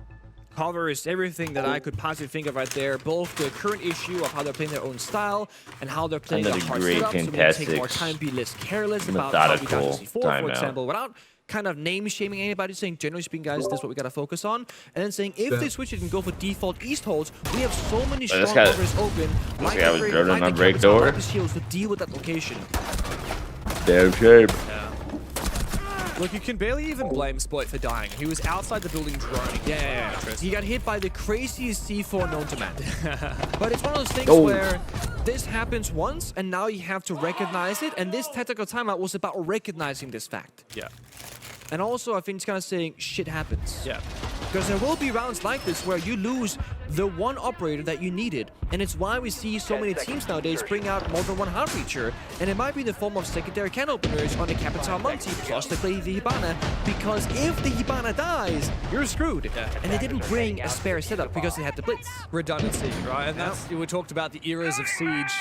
Covers everything that I could possibly think of right there. Both the current issue of how they're playing their own style and how they're playing the hard setup. So we need to take more time, be less careless about how we got to C4, for example, without kind of name-shaming anybody, saying, generally speaking, guys, this is what we got to focus on. And then saying, if they switch it and go for default east holds, we have so many strong covers open. This guy was droning on break door. The shields to deal with that location. Damn shape. Look, you can barely even blame Spoit for dying. He was outside the building droning. Yeah. He got hit by the craziest C4 known to man. But it's one of those things where this happens once, and now you have to recognize it. And this tactical timeout was about recognizing this fact. Yeah. And also, I think it's kind of saying shit happens. Yeah. Because there will be rounds like this where you lose the one operator that you needed. And it's why we see so many teams nowadays bring out more than one hard feature. And it might be in the form of secondary can openers on the Capital Monty, plus they play the Hibana. Because if the Hibana dies, you're screwed. Yeah. And they didn't bring a spare setup because they had the Blitz. Redundancy, right? And that's, we talked about the eras of Siege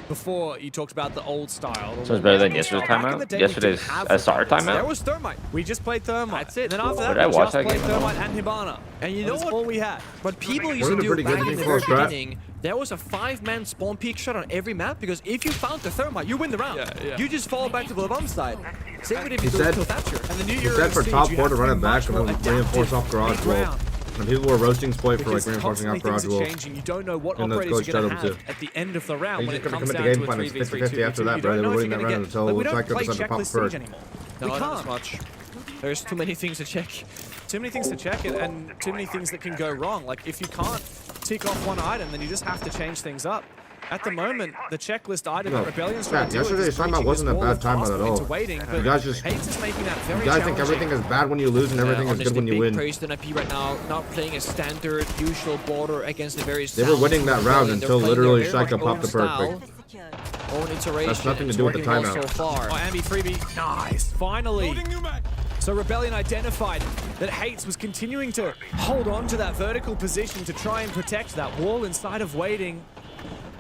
before. You talked about the old style. So it's better than yesterday's timeout? Yesterday's SR timeout? There was Thermite. We just played Thermite. That's it. And then after that, I we watch just that played game? Thermite and Hibana. And you know that's what? all we had. What people used to do pretty back good in the for very us, beginning, there was a 5-man spawn peak shot on every map, because if you found the Thermite, you win the round. Yeah. You just fall back to the bomb side. Same with if you do it to Thatcher. And the new He era said of for Siege, top you 4 have to run be it back much and more then reinforce off garage wall. mid-round. And people were roasting Spoit for like Because reinforcing off garage constantly wall. things are changing. You don't know what And those operators you're going to coach have at the end of the round He's when just it gonna comes commit down the to game a plan. It's 3v3, 50-50 after 2v2. that, You bro. don't They know were if winning you're that going round to until get... We don't Jack play decided to pop checklist first. Siege anymore. No, we not can't. as much. There's too many things to check. Too many things to check and too many things that can go wrong. Like, if you can't tick off one item, then you just have to change things up. At the moment, the checklist item that Rebellion's trying to do yesterday's timeout wasn't a bad timeout at all. You guys just you guys think everything is bad when you lose and everything is good when you win. Praised in IP right now, not playing a standard usual border against the very. They were winning that round until literally Shaika popped the perfect. Own iteration. That's nothing to do with the timeout. So far. Oh, Ambi freebie, nice, finally. So Rebellion identified that Hates was continuing to hold on to that vertical position to try and protect that wall inside of waiting.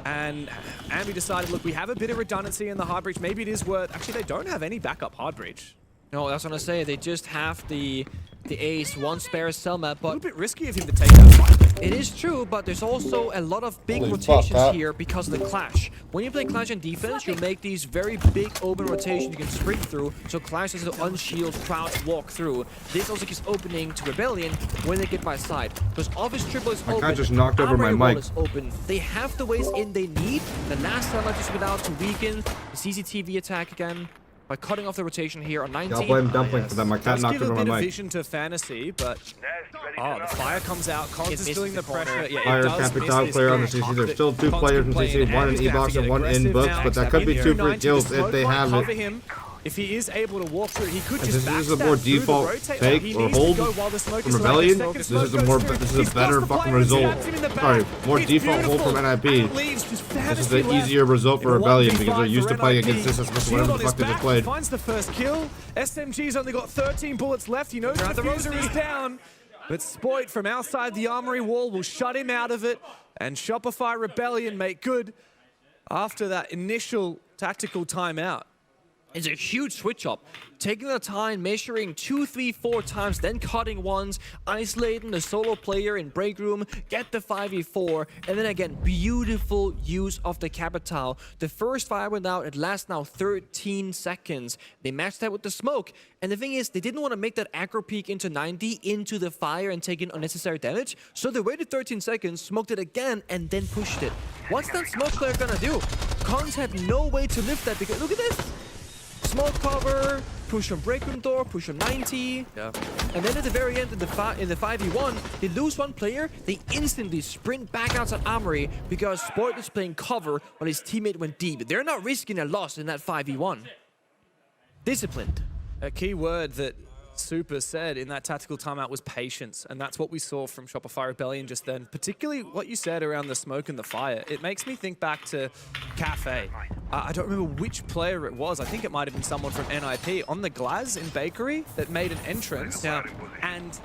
And Ambi decided, look, we have a bit of redundancy in the hard breach. Maybe it is worth... Actually, they don't have any backup hard breach. No, that's what I say. They just have the ace, one spare cell map, A little but bit risky of him to take that fight. it is true, but there's also a lot of big rotations here because of the Clash. When you play Clash in defense, you make these very big open rotations you can sprint through, so Clash has to unshield, crouch, walk through. This also gives opening to Rebellion when they get by side. Because Office Triple is open, I just knocked over my mic. is open. They have the ways in they need. The last time I just went out to weaken the CCTV attack again. By cutting off the rotation here on 19. I'll blame Dumpling for that. My cat knocked over my Give a bit of mic. vision to Fantasy, but... Oh, the fire comes out. Cogs is feeling the pressure. Yeah, Fire Capital clear on the CC. There's still 2 players in CC, 1 in E-Box and 1 in Books, but that could be 2 free kills if they have it. If he is able to walk through, he could And just this is a more default take or hold from Rebellion. This is a better fucking result. Sorry, more default hold from NIP. This is the easier result for Rebellion because they're used to playing against this, especially whatever the fuck they just played. Finds the first kill. SMG's only got 13 bullets left. He knows the diffuser is down. But Spoit from outside the armory wall will shut him out of it. And Shopify Rebellion make good after that initial tactical timeout. It's a huge switch up. Taking the time, measuring 2, 3, 4 times, then cutting once, isolating the solo player in break room, get the 5v4, and then again, beautiful use of the capital. The first fire went out, it lasts now 13 seconds. They matched that with the smoke. And the thing is, they didn't want to make that aggro peak into 90 into the fire and take in unnecessary damage. So they waited 13 seconds, smoked it again, and then pushed it. What's that smoke player gonna do? Cons had no way to lift that because look at this. Smoke cover, push on break room door, push on 90. Yeah. And then at the very end in the 5v1, they lose one player, they instantly sprint back outside Armory because Spoit was playing cover while his teammate went deep. They're not risking a loss in that 5v1. Disciplined. A key word that Super said in that tactical timeout was patience, and that's what we saw from Shopify Rebellion just then, particularly what you said around the smoke and the fire. It makes me think back to Cafe. I don't remember which player it was. I think it might have been someone from NIP on the Glaz in Bakery that made an entrance. Yeah. And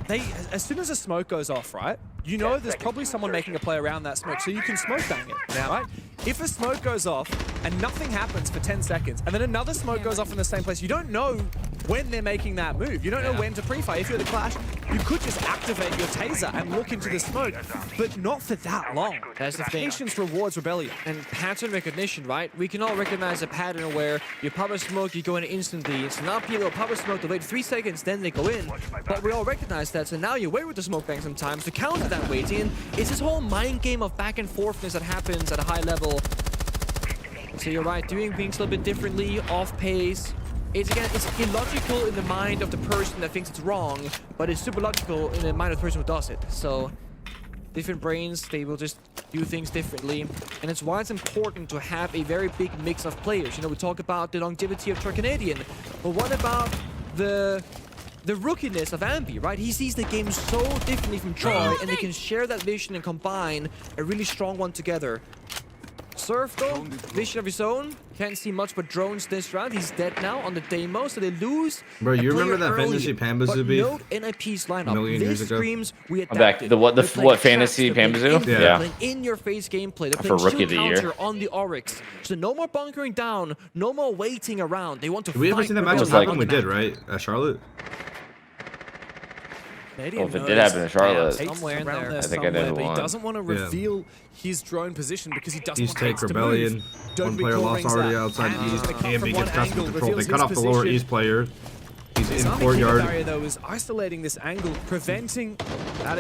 they, as soon as the smoke goes off, right, you know there's probably someone making a play around that smoke, so you can smoke bang it, right? If a smoke goes off and nothing happens for 10 seconds, and then another smoke goes off in the same place, you don't know when they're making that move. You don't know when to pre-fire. If you're the Clash, you could just activate your taser and look into the smoke, but not for that long. That's the thing. Patience rewards Rebellion. And pattern recognition, right? We can all recognize a pattern where you pop a smoke, you go in instantly. So now people pop a smoke, they wait 3 seconds, then they go in. But we all recognize that, so now you wait with the smoke bang sometimes to counter that waiting. It's this whole mind game of back and forthness that happens at a high level. So you're right, doing things a little bit differently, off pace. It's illogical in the mind of the person that thinks it's wrong, but it's super logical in the mind of the person who does it. So different brains, they will just do things differently. And it's why it's important to have a very big mix of players. You know, we talk about the longevity of Troy Canadian, but what about the rookiness of Ambi, right? He sees the game so differently from Troy, and they can share that vision and combine a really strong one together. Surf though, vision of his own. Can't see much but drones this round. He's dead now on the demo, so they lose. Bro, you remember that fantasy Pambazoo beef? Note NIP's lineup. A million years ago? Screams, we I'm back. adapted. The what fantasy Pambazoo? They're playing in your face gameplay. They're For playing Rookie of the Year. counter on the Oryx. So no more bunkering down, no more waiting around. They want to Did we ever fight see that for matchup goals happen? on We the did, map. right? At Charlotte? Well, if it did happen in Charlotte, Somewhere in there. I think I know who But he won. doesn't want to reveal his drone position because he doesn't East want take Hates to Rebellion. move. One Don't player be lost calling already that. outside And he's East. gonna come Ambi from gets one custom angle, control. They reveals cut off his the lower position. East player. He's His in army courtyard. barrier though is isolating this angle, preventing that.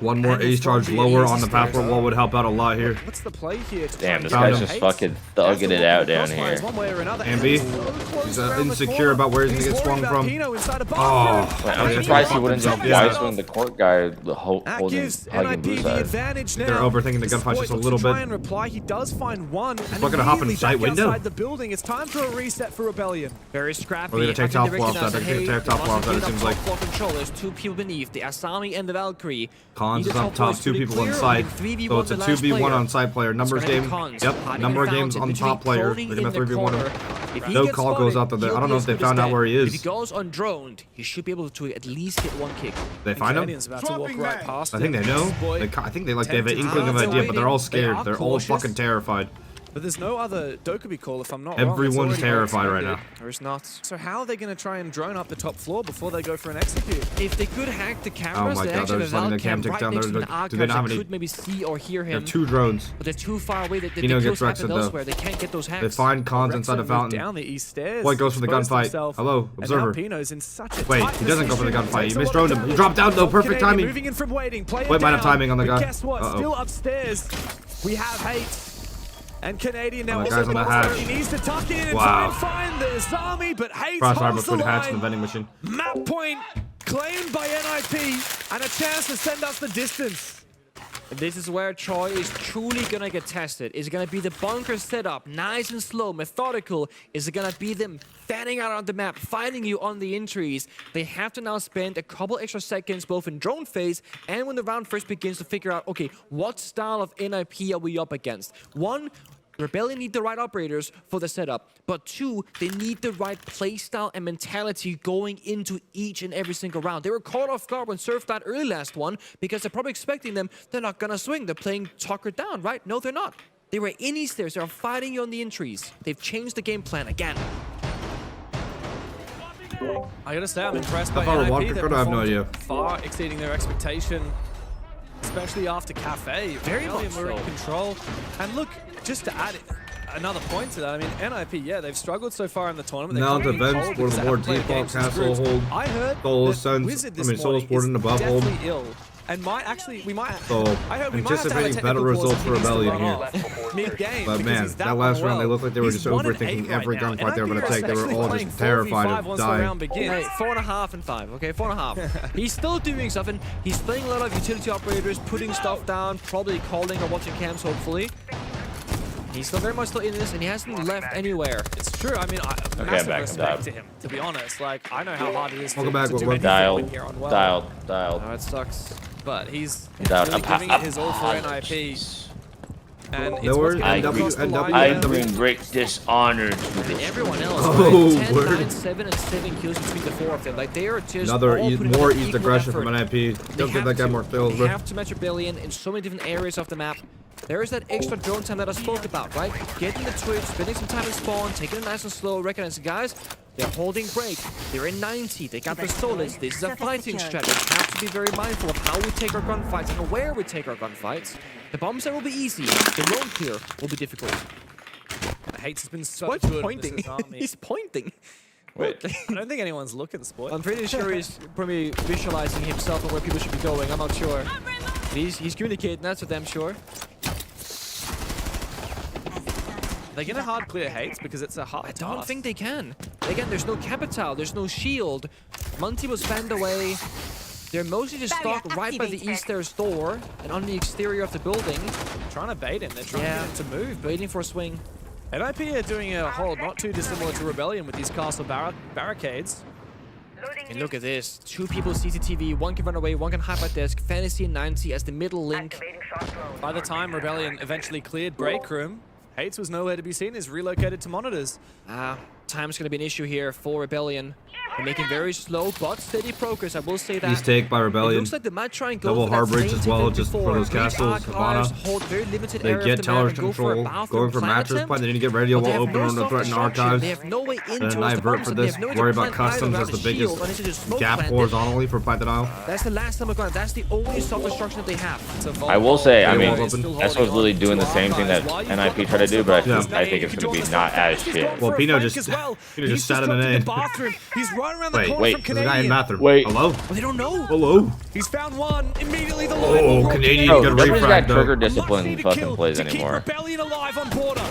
One more ace charge lower on the passport wall would help out a lot here. What's the play here? To Damn, try this and guy's get just Hates? fucking thugging it out down here. One way or another. Ambi, So close he's around the insecure corner. about where he's gonna get worried swung about from. Pino inside a Oh, bathroom. I'm surprised he wouldn't jump Yeah. twice when the court guy That holding gives hugging NIP blue the side. advantage now. They're overthinking the gunfight Spoit just a looks little to try bit. and reply. He does find one. And Fucking hop in immediately sight back window. outside the building. It's time for a reset for Rebellion. Very scrappy. We're gonna take I think top they floor off that. recognize They're gonna hey, take top floor off that, it once seems again, like. top floor control. There's 2 people beneath, the Asami and the Valkyrie. Cons is Either up top, floor 2 is people clear, on or site. we can 3v1 So it's a the last 2v1 player. on site player. Numbers It's gonna be game. Cons, Yep, hiding number of in games fountain, on top player. literally They're gonna crawling in the 3v1 him. corner. If he No gets call goes out there. spotted, I don't know if they he'll be as found good out as where he dead. is. If he goes undroned, he should be able to at least get 1 kick. They find him? Canadian's about to walk right past I think they him. know. Spoit I think they have an tempted inkling of to an idea, but they're all They are scared. They're all cautious. fucking terrified. But there's no other Dokubi call, if I'm not wrong. It's Everyone's already terrified right extended. now. There's not. So how are they going to try and drone up the top floor before they go for an execute? If they could hack the cameras, Oh my they God, actually they're have just a letting the Valk cam cam tick right down. next to They're- the do they archives not have that any- could maybe see or hear They have him. 2 drones. But they're too far away that the Pino kills gets Rexed happen though. elsewhere. They can't get those hacks. They find Cons inside the Rexon moved fountain. down the east stairs. Boy goes for the exposed gunfight. himself, Hello, and observer. now Pino's in such a Wait, tight he doesn't go for the position. gunfight. Takes He a lot misdroned of him. He damage. dropped down though. Perfect Canadian timing. moving in from waiting. Player Spoit might have down. timing on the But guy. guess what? Uh-oh. Still upstairs. We have Hates. And Canadian now Oh, the also guy's on the monster. hatch. He needs to tuck in and Wow. try and find the Zami, but Hates Crossfire holds the between hatch and the line. vending machine. Map point claimed by NIP and a chance to send us the distance. This is where Troy is truly gonna get tested. Is it gonna be the bunker setup, nice and slow, methodical? Is it gonna be them fanning out on the map, finding you on the entries? They have to now spend a couple extra seconds both in drone phase and when the round first begins to figure out, okay, what style of NIP are we up against? 1, Rebellion need the right operators for the setup, but 2, they need the right playstyle and mentality going into each and every single round. They were caught off guard when Surf died early last one because they're probably expecting them, they're not gonna swing, they're playing Tucker down, right? No, they're not. They were in East stairs, they're fighting you on the entries. They've changed the game plan again. I gotta say, I'm impressed by How far NIP. Walker Their could, I have no performance idea. far exceeding their expectation, especially after Cafe. Very much were in so. control. And look, just to add another point to that, I mean, NIP, yeah, they've struggled so far in the tournament. Now the They've come events cold were because the they more haven't played default against these castle groups. hold. I heard Solo that Sense, Wizard this Solo morning Sport is in the above hold. deathly ill. And we might. So, I hope we might have to have a anticipating better technical results pause for if he needs to Rebellion run here. off mid-game, But because man, he's that last round, they unwell. looked like they were He's just 1-8 overthinking right every now. gunfight they were going to NIP take. They were actually all playing just terrified 4v5 of once the round dying. begins. Hey, 4.5 and 5, okay? 4.5. He's still doing stuff, and he's playing a lot of utility operators, putting stuff down, probably calling or watching cams, hopefully. He's still very much still in this, and he hasn't left anywhere. It's true. I mean, massive respect to him, to be honest. Like, I know how hard it is to do anything when you're unwell. Dialed. Oh, it sucks. But he's Dialed. really giving it his all for NIP. And it's No what's worries, getting NW, across the line. I bring great dishonor to this. Everyone else, Oh, right? 10, word. 9, 7, and 7 kills between the four of them. Like, they are just Another all putting more in eased equal aggression effort. from NIP. They Don't give have that guy to. more kills, They bro. have to match Rebellion in so many different areas of the map. There is that extra drone time that I spoke about, right? Getting the Twitch, spending some time in spawn, taking it nice and slow, recognizing guys, they're holding break. They're in 90. They got the Solus. This is a fighting strategy. We have to be very mindful of how we take our gunfights and where we take our gunfights. The bomb set will be easy. The lone clear will be difficult. Hates has been so Spoit's good. pointing. He's pointing. Wait. I don't think anyone's looking, Spoit. I'm pretty sure he's probably visualizing himself and where people should be going. I'm not sure. He's communicating, that's for damn sure. They're gonna hard clear Hates because it's a hard I don't task. think they can. Again, there's no capital, there's no shield. Monty was fanned away. They're mostly just stuck right by the east stairs door and on the exterior of the building. Trying to bait him. They're trying to get him to move, but Waiting for a swing. NIP are doing a hold not too dissimilar to Rebellion with these castle barricades. And look at this. 2 people CCTV, 1 can run away, 1 can hide by desk. Fantasy and 90 as the middle link. By the time Rebellion eventually cleared break room, Hates was nowhere to be seen. Is relocated to monitors. Time's gonna be an issue here for Rebellion. They're making very slow but steady progress, I will say that. East take by It Rebellion. looks like they might try and go Double for that hard bridge same as well, technique just for before. those Breach castles, archives, Havana. hold very limited They area get of the map tower and go for a control, bathroom going for plant mattress attempt. point. They need to get radio But they while have no open on the threatened self-destruction. archives. They have no way in And towards an the I vert bombs, for and they this. have no way to Worry about plant either customs around as the the shield, biggest and it's just smoke gap planted. horizontally for Fight the Nile. That's the last time we're going. That's the only self-destruction that they have. I will say, I mean, Walls open. that's what's really doing the same thing that NIP tried to do, but Yeah. I think it's going to be not as shit. Well, Pino just sat in an A. Bathroom. He's right around the corner wait, from There's a guy in Canadian. bathroom. Wait. Hello? Well, they don't know. Hello? He's found one. Immediately the line Oh, will roll Canadian, Bro, good nobody's refrag got though. trigger Must discipline need a fucking kill plays to keep anymore. Rebellion alive on border.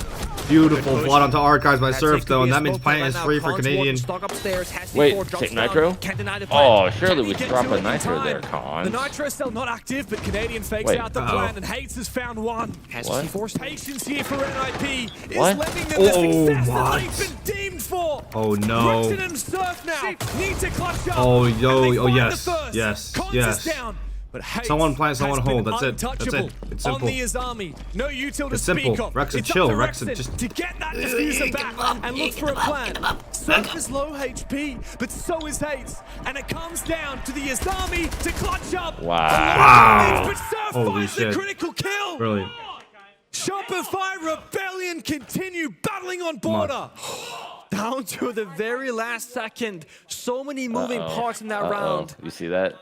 Beautiful fought onto archives by That's Surf it, though, and could that be a means smoke plant right is now. free for Cons Canadian. walking stock upstairs, has Wait, C4, drops take down, nitro? can't deny the Oh, plant. surely we Can he drop get a to it in nitro there, time? Cons. The nitro still not active, but Canadian fakes Wait. out the plan, and Hates has found one. Has What? C4 still. Patience here for NIP is What? lending them the Oh, success what? that they've been deemed for. Oh no. Ripton and Surf now need to clutch up. Oh, and yo, they oh, find yes, the first. yes, Cons yes. is down, but Hates Someone plant, someone has hold. been That's it. That's it. untouchable It's on simple. the Azami. No util to It's speak simple. of. Rexon, It's chill. up to Rexon, Rexon just- to get that diffuser back and look for a plan. Surf is low HP, but so is Hates, and it comes down to the Azami to clutch up. Wow. But Surf Holy finds the shit. critical kill. Brilliant. Shopify Rebellion continue battling on border. Down to the very last second. So many moving parts in that round. You see that?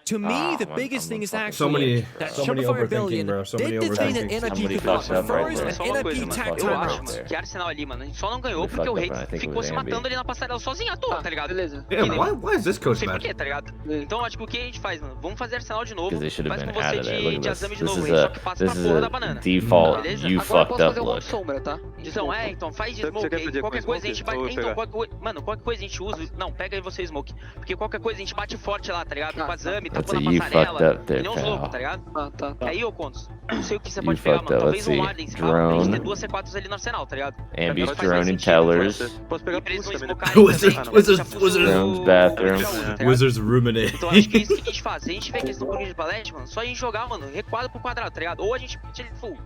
To me, the I'm- biggest I'm thing is fucking- actually So that many Shopify overthinking, Rebellion bro. So did many the thing that overthinking. NIP Somebody could not. fucked up right First, there. Só uma coisa, NIP mano. tag Eu time acho, out. mano, que Arsenal ali, mano, a gente só não ganhou We porque o fucked up, Hates I think it ficou was se AMB. matando ali na passarela sozinho à toa, tá ligado? Beleza. Damn, why is this Não coach sei mad? porquê, tá ligado? Então eu acho que o que a gente faz, mano? Vamos fazer Arsenal de novo. Because they should have Faz been com out você of there. Look de at this. exame de This novo, is Rei, só a que passa this pra is porra da a banana. default Beleza? you Agora eu fucked posso up fazer uma look. sombra, tá? De Então, smoke. então faz de Você smoke quer aí. pedir Qualquer com coisa a smoke? gente bate. Ou Então, pegar? mano, qualquer coisa a gente usa. Não, pega aí você, Smoke. Porque qualquer coisa a gente bate forte lá, tá ligado? Ah, Com a Zami, That's tapando a a you passarela. fucked up there, E nem uns pal. loucos, tá ligado? Ah, tá. Aí, ô Contos, não sei o que você You pode pegar, fucked mano. up. Talvez Let's um see. Arden, se fala, pra gente ter Drone. duas C4s ali no arsenal, tá ligado? Ambi's Faz mais drone and sentido, tellers. Posso pegar E pra eles push não também, né? smocarem Wizards- também, Wizards- já fusa Wizards- Drone's o- bathroom. o já usa, tá ligado? Wizards ruminate. Então acho que é isso que a gente faz. Se a gente vê que eles estão correndo de palete, mano, só a gente jogar, mano, recuado pro quadrado, tá ligado? Ou a gente bate ele full.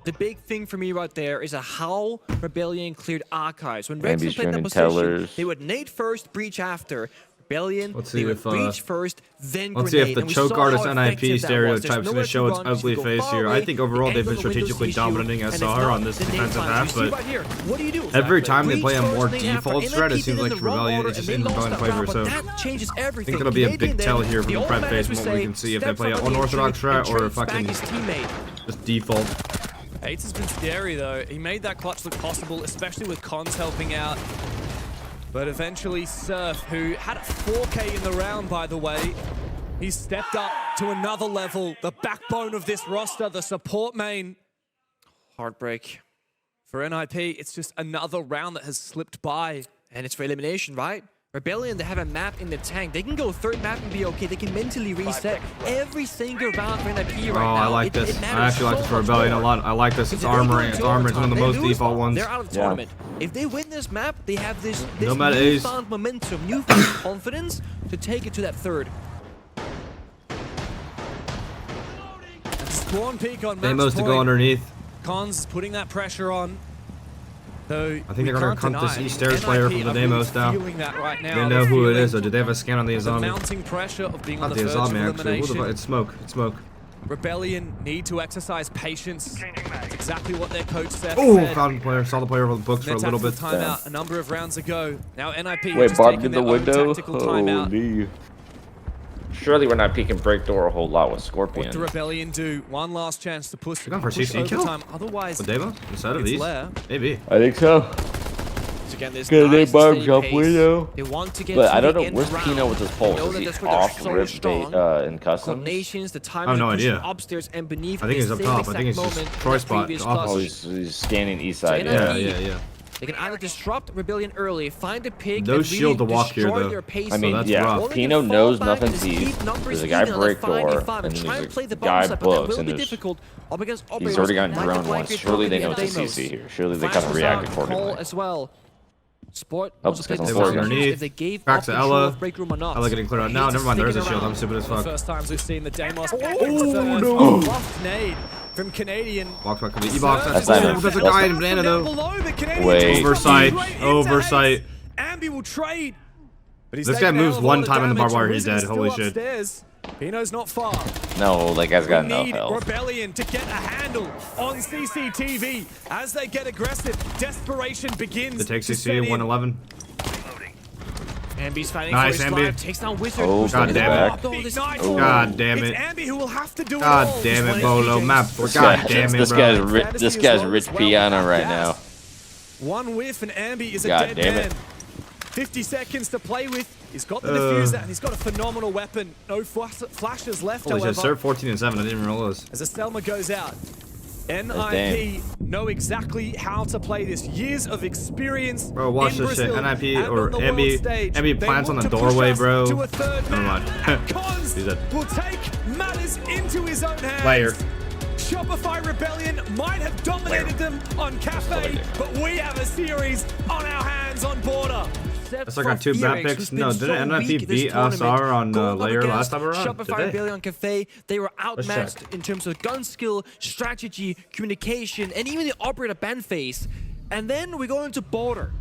The big thing for me right there is how Rebellion cleared archives. When Ambi's Rexon played that running position, tellers. they would nade first, breach after. Rebellion, let's see if breach first, then let's see if grenade. the choke artist NIP stereotype's gonna show its There's ugly nowhere to face go here. far I away. think overall The they've been angle on the windows strategically issue, dominating and it's SR not on this the nade defensive times. half, You see but right here. What do you do? every time they play a Breach more first, nade half, default or strat, it NIP seems did like in the wrong Rebellion order, is just and in they lost Rebellion that round, favor, but so that changes I everything. think that'll be a Canadian big tell then, here from the the old prep man, phase as and we what we say, can see if they steps play up an on the unorthodox entry and strat or a trades back fucking his teammate. just default. Eights has been scary though. He made that clutch look possible, especially with Cons helping out. But eventually Surf, who had 4K in the round, by the way, he stepped up to another level. The backbone of this roster, the support main. Heartbreak. For NIP, it's just another round that has slipped by. And it's for elimination, right? Rebellion, they have a map in the tank. They can go third map and be okay. They can mentally reset every single round for NIP right now. I like this. I actually like this for Rebellion a lot. I like this. It's armoring. It's armoring. It's one of the most default ones. They're out of the tournament. If they win this map, they have this meta ace. newfound momentum, newfound confidence to take it to that third. Spawn peak on Demos to go underneath. Cons is putting that pressure on. Though I think they're gonna cunt this East Stairs player from the Demos now. Right now. They know who it is, or do they have a scan on the The Azami? mounting pressure of being on Not the the verge of Azami, actually. Who the elimination. fuck? It's smoke. It's smoke. Rebellion need to exercise patience. That's exactly what their coach said. Oh, found player. Saw the player over the books for a Nets little had bit. full timeout a number of rounds ago. Now NIP have Wait, just Barb taken in the their own window? tactical timeout. Holy. Surely we're not peeking break door a whole lot with What Scorpion. do Rebellion do? One last chance to push, They're going for push CC kill? overtime. Otherwise, With Demos? Instead of it's these? Lair. Maybe. I think so. Again, there's Good, they nice barbed steady up pace. window. They want to get But to I don't the know, end where's round. Pino with his They pulse? know Is that he that's where they're off so rip strong. in customs? Coordinations, the time I have and no the position idea. upstairs and beneath. I think is he's up the top. same I think it's exact just moment Troy in the spot, previous the office. Oh, clutch. he's scanning east side. So Yeah. Yeah. They can either disrupt Rebellion early, find a pick, No and shield to really walk here, destroy though. their pace. I mean, that's yeah, rough. All they Pino can knows fall back nothing's is keep east. numbers There's a guy even on the break door, 5v5 and try and there's play a the guy bomb side, but that books, will and be there's... difficult up against He's operators already gotten like the drone once. Blackbeard Surely they Trophy know and it's a Demos. CC here. Surely they Flash kind of was reacted out, call accordingly. as well. Spoit Oh, also this played guy's the on floor Sounders underneath. if they gave Back up to control Ella. of break room or not. Ella getting cleared out now. He's Never mind, there is a sticking shield. I'm around. stupid as The fuck. first times we've seen the Demos. no. Rough nade from Canadian. Box back to the E-box. That's Oh, not there's a enough. guy in banana though. Wait. Oversight. Oversight. Ambi will trade. But he's This guy taken a moves hell of a one lot of time in the damage. barbed wire, he's Rizzi's dead. still Holy shit. upstairs. Pino's not far. No, that guy's got We enough need health. Rebellion to get a handle on CCTV. As they get aggressive, desperation begins. The take to CC set in. 111. Ambi's fighting Nice, for his Ambi. life, takes down Wizard. Oh, who's God in damn the it. back. Oh, this- Nice. God damn It's it. Ambi who will have to do it God all. damn it, This Bolo. one Map. is God This damn it, this bro. guy's Fantasy this as guy's well rich as well. piano right Gas. now. One whiff and Ambi is a God dead damn man. it. 50 seconds to play with. He's got the diffuser and he's got a phenomenal weapon. No flashes left, Holy shit, however. serve 14 and 7. I didn't even realize. As a Selma goes out, NIP damn. know exactly how to play this. Years of experience. Bro, watch in this shit. Brazil NIP and or on the Ambi. world stage. Ambi They plants on want the to push doorway, us bro. to a third Never map. mind. And Cons He's dead. will take matters into his own hands. Lair. Shopify Rebellion might have dominated them on Cafe, but we have a series on our hands on Border. SR got 2 bad picks. No, didn't NIP beat SR on Lair last time around? Shopify Did they? Rebellion Cafe, they were check. outmatched in terms of gun skill, strategy, communication, and even the operator band phase. And then we go into Border,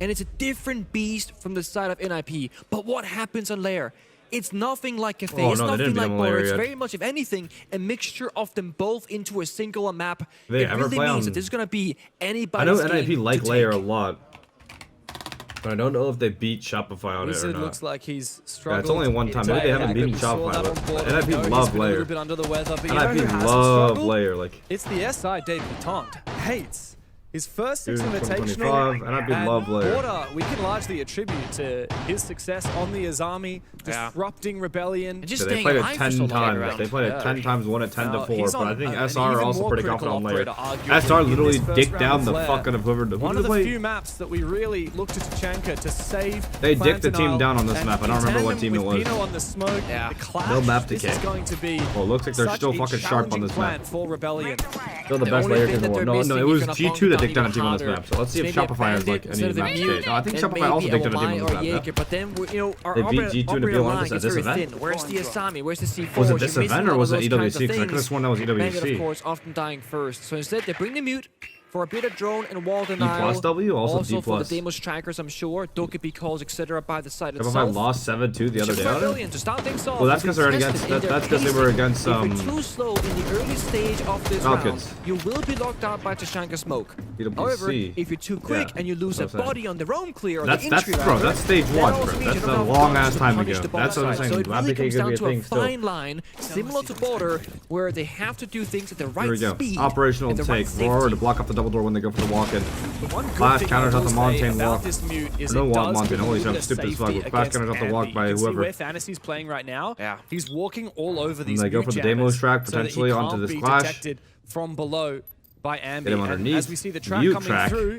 and it's a different beast from the side of NIP. But what happens on Lair? It's nothing like Cafe, Oh, it's no, they nothing didn't beat like him on Border. Lair It's yet. very much, if anything, a mixture of them both into a single map. They It ever really play means on- that this is going to be I anybody's know NIP game like to Lair a take. lot. But I don't know if they beat Shopify on it or Wizard not. looks like he's Yeah, struggled. it's only one time. Maybe they haven't beaten We saw Shopify. that on But Border. NIP No, he's love been a little Lair. bit under the weather, but you know who NIP hasn't love struggled? Lair. Like, It's the SI debutant, Hates. His first 6 June invitational, 2025, and I've been love Lair. Border, we can largely attribute to his success on the Azami, disrupting Rebellion. And just so they staying played it alive for 10 so long times. around. They played it 10 times, won it 10 to Now, 4. he's But I on think an SR are even also more pretty critical confident on Lair. operator, arguably, SR in literally this first dicked round down of the Lair. fuck out of whoever. One of the few maps that we really looked to Tachanka to save. They dicked the team Plantanile, down on this and map. I don't in remember what tandem team it with was. Pino on the smoke, Yeah. the clash, No map this decay. is going to be Well, it looks like they're such still a fucking sharp on challenging this plan map. for Rebellion. Still the The best only Lair thing in the that world. they're No, missing it was is gonna G2 that bump dicked down a team on this harder. map. So let's see if Maybe a Shopify has like bandit instead any of a match mute, state. No, I think and Shopify also maybe dicked down a team on LMI this or map. Jaeger, but then our They beat operator G2 in the operator BL1 line at gets this very event? thin. Where's the Asami? Where's the C4? Was it You're this missing event or all was it those kinds of EW6? I could have things. sworn that was Bandit, EW6. of course, often dying first. So instead, they bring the mute. for a bit of drone and wall denial. D+ W, also D+. for the Demo strikers, I'm sure. Dokkaebi calls, etc. by the side If itself. I lost 7-2 the other day. To start things off, Well, that's because they're against. That's because they were against if you're too slow in the early stage of this Falcons. round, you will be locked out by Tashanka smoke. PWC. However, if you're too quick and you lose a body on the roam clear or that's the entry bro. round, That's stage 1, bro. That's a long ass time ago. That's what I'm saying. So it really comes down to a still. fine line, similar to Border, where they have to do things at the right Here we go. speed. Operational and the take. right Roar to safety. block up the double door when they go for the walk-in. Flash Flash counters out the Montaigne walk. This mute is No it walk, does Montaigne. give Holy you shit, the stupid as fuck. safety Flash counters against out the walk Andy. by You can see whoever. where Fantasy's playing right now. Yeah. He's walking all over these And they go mute for the demo jammers track, so that he potentially onto can't this be clash. detected from below by Ambi. Get him And underneath. as we see the track Mute coming track. through,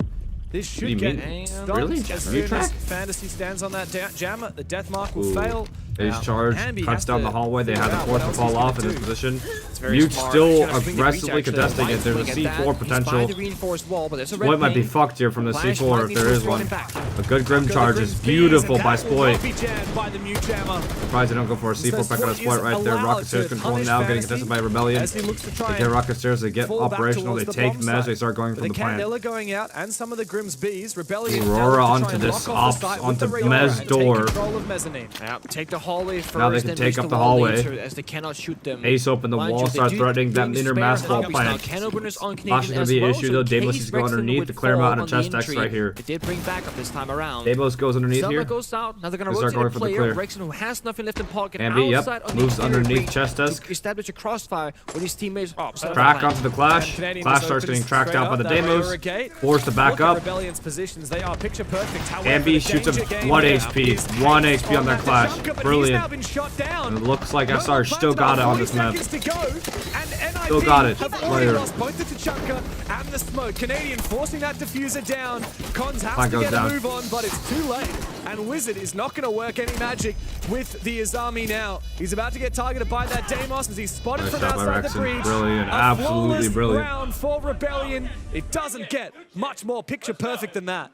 this do you should get mean? stopped Really? as Mute soon track? as Fantasy stands on that jammer. The death mark will Ooh. fail. Phase Now, charge, Ambi cuts has down to the hallway. They figure had to out force what the else fall he's off in gonna this do. position. Very Mute's smart. still He's gonna swing the aggressively breach, actually. contesting it. Might There's a swing at that. C4 He's by potential. the reinforced wall, but there's a red Spoit might be ping. fucked here from the Flash C4 might if need there to is throw one. him back. A good Grim charge is beautiful by Spoit. By the mute jammer. Surprised they don't go for a C4 back on a Spoit right there. Rocket Stairs controlling now, getting contested by Rebellion. As he looks to try They get Rocket Stairs, they get fall back operational, they towards the take bomb Mez, site. they start going But from the the plant. Candela going out, and some of the Grimm's bees. Rebellion Aurora down to onto try and this lock off ops, the site with onto the Reaper Mez and door. Take control of mezzanine. Yeah, take the hallway first. Now they can then take reach up the the wall hallway. later, as they cannot shoot them. Ace open the Mind wall, you, they start do threatening that bring inner spare mass wall enemies now. plant. Cannon openers on Flash's Canadian gonna as be an well, issue so though. Damos Case needs to go Rexon underneath would to clear him out fall on a on chest the X entry. right here. It did bring backup this time around. Damos goes underneath Summer here. goes out. Now they're gonna They start rotate a going for the player. clear. Rexon, who has nothing left in pocket, Ambi, outside yep, on the moves interior underneath breach chest desk. to establish a crossfire with his teammates. Oh, Track onto the Clash. Canadian Clash just starts getting opens tracked straight out by up the that way Damos. over a gate. Forced to back Look at up. Rebellion's positions. They are picture perfect. However, Ambi the shoots danger him game 1 here HP. is 1 HP on that that Clash. Tashanka, but he's Brilliant. now been shot down. And it looks like No SR more still plans, got it about on this 40 map. seconds to go, and NIP Still got it. have already Lair. lost both the Tashanka and the smoke. Canadian forcing that diffuser down. Cons has Flag to goes get down. a move on, but it's too late. And Wizard is not going to work any magic with the Azami now. He's about to get targeted by that Damos as he's spotted Nice from shot by outside the Rexon. breach. Brilliant. A Absolutely flawless brilliant. round for Rebellion. It doesn't get much more picture perfect than that.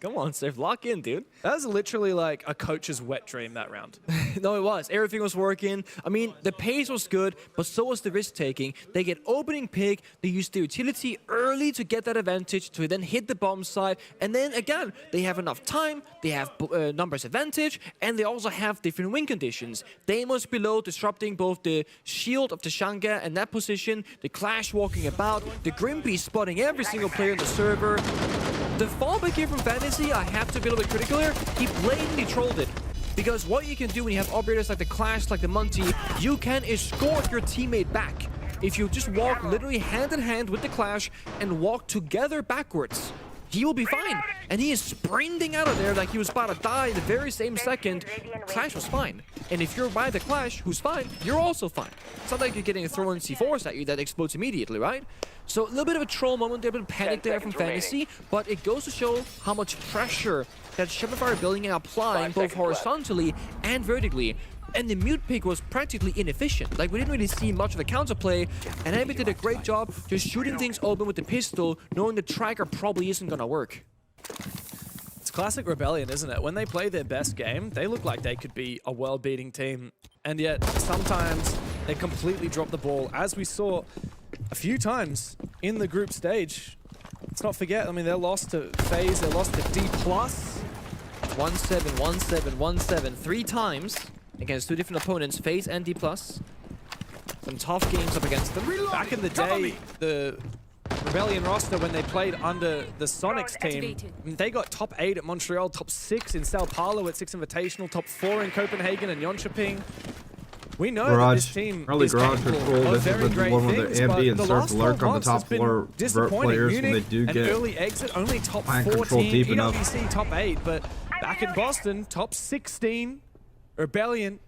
Come on, Seth, lock in, dude. That was literally like a coach's wet dream, that round. No, it was. Everything was working. I mean, the pace was good, but so was the risk-taking. They get opening pick. They use the utility early to get that advantage, to then hit the bomb site. And then, again, they have enough time. They have numbers advantage, and they also have different win conditions. Damos below, disrupting both the shield of Tashanka and that position, the Clash walking about, the Grimby spotting every single player in the server. The fallback here from Fantasy, I have to be a little bit critical here. He blatantly trolled it. Because what you can do when you have operators like the Clash, like the Monty, you can escort your teammate back. If you just walk literally hand in hand with the Clash and walk together backwards, he will be fine. And he is sprinting out of there like he was about to die in the very same second. Clash was fine. And if you're by the Clash, who's fine, you're also fine. It's not like you're getting thrown C4s at you that explodes immediately, right? So a little bit of a troll moment there, a bit of panic there from Fantasy, but it goes to show how much pressure that Shepard are building and applying both horizontally and vertically. And the mute pick was practically inefficient. Like, we didn't really see much of a counterplay, and Ambi did a great job just shooting things open with the pistol, knowing the tracker probably isn't gonna work. It's classic Rebellion, isn't it? When they play their best game, they look like they could be a world-beating team, and yet sometimes they completely drop the ball, as we saw a few times in the group stage. Let's not forget, I mean, they lost to FaZe, they lost to D+. 1-7, 1-7, 1-7, 3 times against 2 different opponents, FaZe and D+. Some tough games up against them. Back in the day, the Rebellion roster, when they played under the Sonics team, they got top 8 at Montreal, top 6 in Sao Paulo at 6 Invitational, top 4 in Copenhagen and Jönköping. We know that this team early is garage capable control. of This very is the great one where things, the but Ambi and the Surf last 12 lurk on the months top has been 4 vert disappointing. players when they Munich, do an get early exit, only top mind 14, control deep enough. EWC top 8, but back in Boston, top 16, Rebellion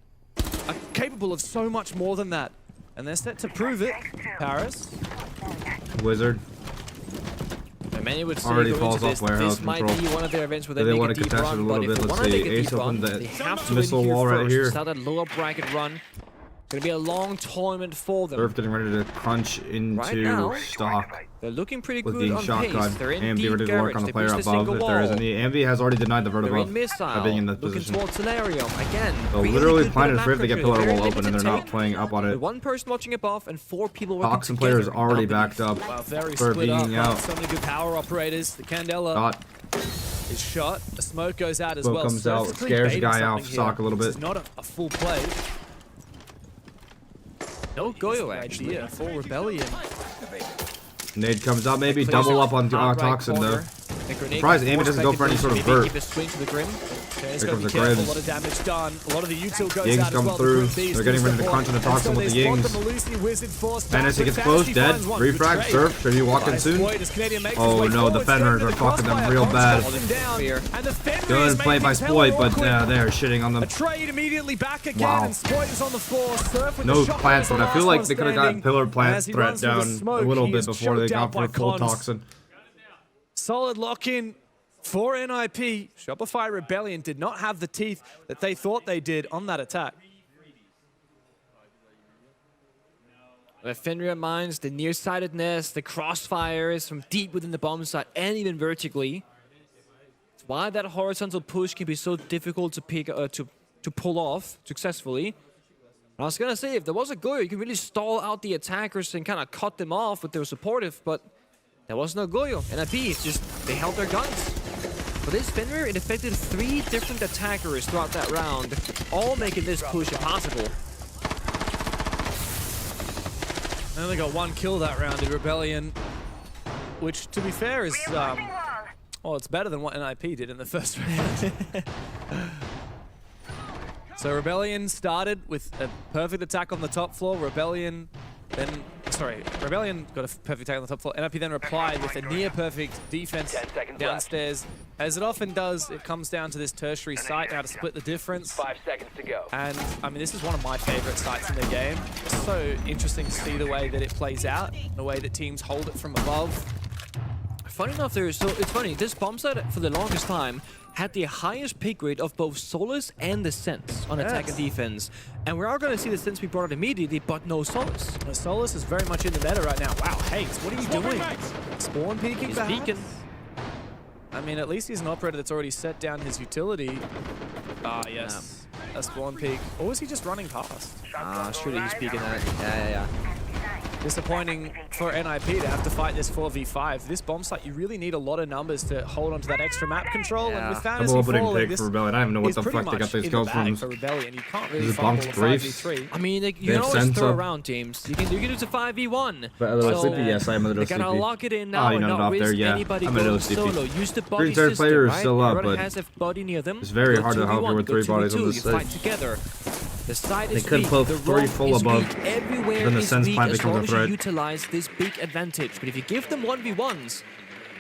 are capable of so much more than that. And they're set to prove it. Paris. Wizard. And many would say Already going falls into off this, warehouse this might control. be one of their events where they They make want a to deep contest it a run, little but if bit. they Let's want to see. make a Ace deep run, opened they the have to missile win here wall right first. here. Start that lower bracket run. Gonna be a long tournament for them. Surf getting ready to crunch into stock. They're looking pretty with good being on shotgun. pace. They're in Ambi deep ready to work garage. on the They player pushed above if there is wall. any. Ambi has already denied the vertical They're in missile. by being in this Looking position. towards Solarium. Again, So really literally good planted bit of for if they get map pillar control. wall Very open and they're limited not tank. playing up on With it. one person watching above and 4 people working Toxin together. player is already down backed up. Wow, very for split up. being out. So many good power operators. The Candela Dot. is shot. The smoke goes out as Smoke well. comes Surf out, is really scares the baiting guy off something stock here. a little This is bit. not a full play. No Goyo actually. Idea for Rebellion. Nade comes out, maybe Plays double up on top right Toxin though. corner. The grenade Surprised can Amy force doesn't back go for and any sort of maybe vert. keep a swing to the Grim. Okay, it's Here got to comes be the careful. Grim. A lot of damage done. A lot of the util goes Yings out come as well. through. The Grim Beast They're getting is ready to the crunch into ball. Toxin And with so the they spot Yings. the Malusi Wizard force back, Fantasy but gets Fantasy close, dead. finds one. Good Refrag, trade. Surf. Should he walk in By soon? Spoit as Canadian makes his Oh way no, the forward, Fenrir's straight are into fucking them crossfire. real Comes bad. falling down. And the Fenrir Good is play by making Spoit, Pillar but awkward. they're shitting on them. A trade immediately back again, Wow. and Spoit is on the floor. Surf with No the shot plants, was but the I feel last like one they could have standing. gotten pillar plant As he threat runs through the down smoke, a little he bit is before they choked out got for by full Cons. Toxin. Solid lock-in for NIP. Shopify Rebellion did not have the teeth that they thought they did on that attack. The Fenrir mines, the nearsightedness, the crossfires from deep within the bomb site and even vertically. It's why that horizontal push can be so difficult to pick to pull off successfully. And I was gonna say, if there was a Goyo, you can really stall out the attackers and kind of cut them off with their supportive, but there was no Goyo. NIP, it's just they held their guns. But this Fenrir, it affected 3 different attackers throughout that round, all making this push impossible. They only got 1 kill that round in Rebellion, which, to be fair, is well, it's better than what NIP did in the first round. So Rebellion started with a perfect attack on the top floor. Rebellion got a perfect attack on the top floor. NIP then replied with a near-perfect defense downstairs. As it often does, it comes down to this tertiary site, how to split the difference. 5 seconds to go. And, I mean, this is one of my favorite sites in the game. It's so interesting to see the way that it plays out, the way that teams hold it from above. Funny enough, it's funny, this bomb site for the longest time had the highest pick rate of both Solus and the Sense on attack and defense. And we are going to see the Sense be brought out immediately, but no Solus. Solus is very much in the meta right now. Wow, Hayes, what are you doing? Spawn peeking? He's perhaps? peeking. I mean, at least he's an operator that's already set down his utility. Ah, yes. A spawn peek. Or was he just running past? Surely he's peeking at it. Yeah. Disappointing for NIP to have to fight this 4v5. This bomb site, you really need a lot of numbers to hold onto that extra map control. And with Fantasy Double opening falling, pick this for Rebellion. I don't even know what is the pretty fuck they got much these in kills the bag from. for Rebellion. You can't really Is it fumble a bombs briefs? 5v3. I mean, like, you They can have always sense throw up. around teams. You can do it to 5v1. But a little sleepy, yes, I'm a little They gotta sleepy. lock it in Oh, now you and know, not off there, risk yeah. anybody I'm a little going sleepy. solo. Use the body Green third system, player is right? still up, Everyone but has a body near them. it's very Go hard to help 2v1, you with go 3 bodies on 2v2, this you stage. fight together. The side They is could weak, pull the 3 roam full is above, weak, everywhere then the is sense weak pipe as becomes a long as you threat. utilize this big advantage. But if you give them 1v1s,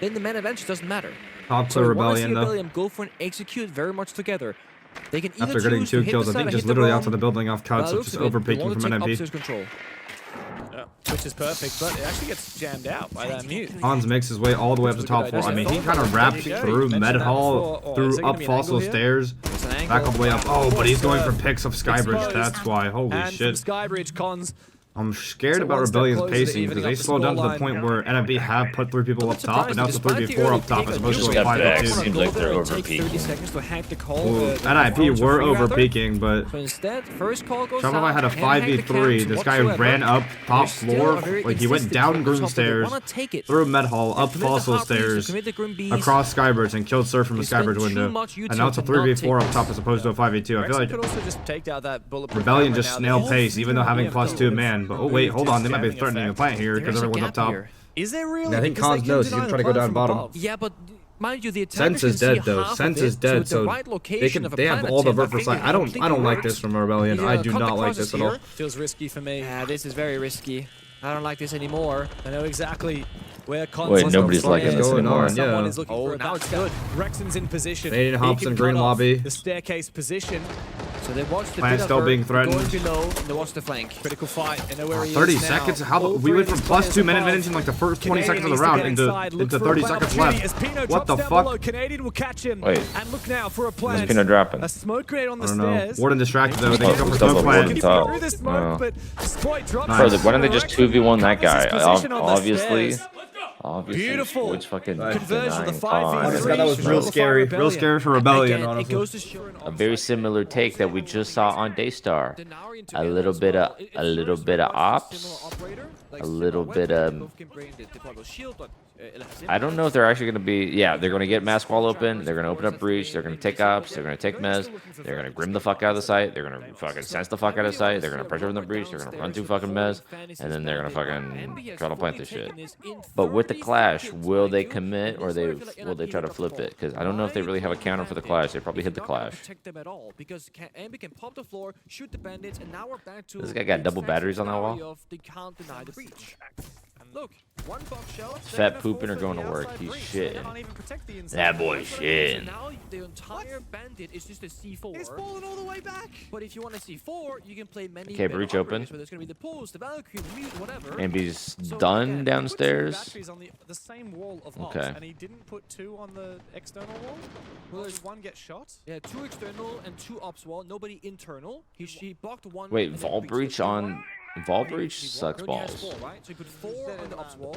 then the man advantage doesn't matter. Top So player we want to see Rebellion though. Rebellion go for an execute very much together. They can either After getting choose 2 to hit kills, the I side think or just hit the literally roam. outside the building off cuts, which is overpeaking from NIP. Upstairs control. Yeah, which is perfect, but it actually gets jammed out by that mute. Hans makes his way all the way up to top floor. I mean, he kind of wraps through med hall, through up fossil stairs, back all the way up. Oh, but he's going for picks of Skybridge. That's why. Holy And shit. from Skybridge, Cons. I'm scared So about one step Rebellion's closer to pacing evening because up they the slowed down to the scoreline. point where NIP have put 3 people up top, and now it's a Despite the 3v4 early up top pick as of opposed to Just a got back. 5v2. Seems like they're Take 30 overpeaking. seconds to hack the call. Ooh, the NIP rounds were free, rather. overpeaking, but So instead, first call goes Shopify out, had a can't hack the 5v3. camps This guy whatsoever. ran up top They're still floor, a very like he went consistent down team. Grim They stairs, wanna take it. through med hall, up Commit the fossil hot breeze, stairs, commit the Grim Beast. across Skybridge, and killed Surf from the They spent Skybridge too window. much And now it's a util to not 3v4 take up top as opposed to a 5v2. I feel Rexon like could also just take out that bulletproof Rebellion camera just now. snailed The pace, even though having whole +2 man. But oh wait, hold on, they might be threatening the plant here because There's a everyone's up gap top. here. Is there really? I think Because Cons they knows, can he's deny trying to the go down plant from bottom. above. Yeah, but mind you, the Sense attackers is can see dead though. half of Sense it, is so dead, with the so right location of a they have planet all the tip, I vert for think sight. it I don't completely like works. this from Rebellion. Yeah, I do cut the not like crosses this at all. here. Feels risky for me. Yeah, this is very risky. I don't like this anymore. I know exactly where Cons Wait, is nobody's going. liking this Going anymore. on, Someone yeah. is looking Oh, for a now bounce it's good. Rexon's in position. Canadian He hops can in green cut off lobby. The staircase position. So they watch the Plan still being threatened. going below, and they watch the flank. Critical fight, and know where he 30 is now. seconds? How we went from +2 minutes in like the first 20 seconds of the round into 30 seconds left. What the fuck? Canadian will catch him. Wait. And look now for a plan. Where's Pino dropping? A smoke grenade on the I don't know. stairs. Warden distracted though. They Oh, can come for double smoke Warden plan. top. Through the smoke, but Spoit drops Nice. Bro, why don't they just 2v1 that guy? Obviously. Beautiful. Which fucking Conversion, the denying 5v3. con. That was real scary. Real scary for Rebellion, Again, it honestly. goes to show A very similar take that we just saw on Daystar. A little bit of ops. A little bit of. I don't know if they're actually going to be. Yeah, they're going to get mask wall open. They're going to open up breach. They're going to take ops. They're going to take mez. They're going to grim the fuck out of the site. They're going to fucking sense the fuck out of the site. They're going to pressure from the breach. They're going to run through fucking mez, and then they're going to fucking try to plant this shit. But with the clash, will they commit or will they try to flip it? Because I don't know if they really have a counter for the clash. They probably hit the clash. This guy got double batteries on that wall. Look, one box shell. Fett pooping or going to work. He's shitting. That boy's shitting. Now the entire bandit is just a C4. He's falling all the way back. But if you want a C4, you can play many. Okay, breach open. So there's gonna be the pulse, the Valkyrie, the mute, whatever. Ambi's So, done yeah, he put two downstairs. batteries on the same wall of ops, Okay. and he didn't put 2 on the external wall. Well, Did one get shot? Yeah, 2 external and 2 ops wall. Nobody internal. He blocked 1. Wait, and then Vault breached breach it. on. Vault breach sucks He only has balls. 4, right? So he put 4 on the ops wall.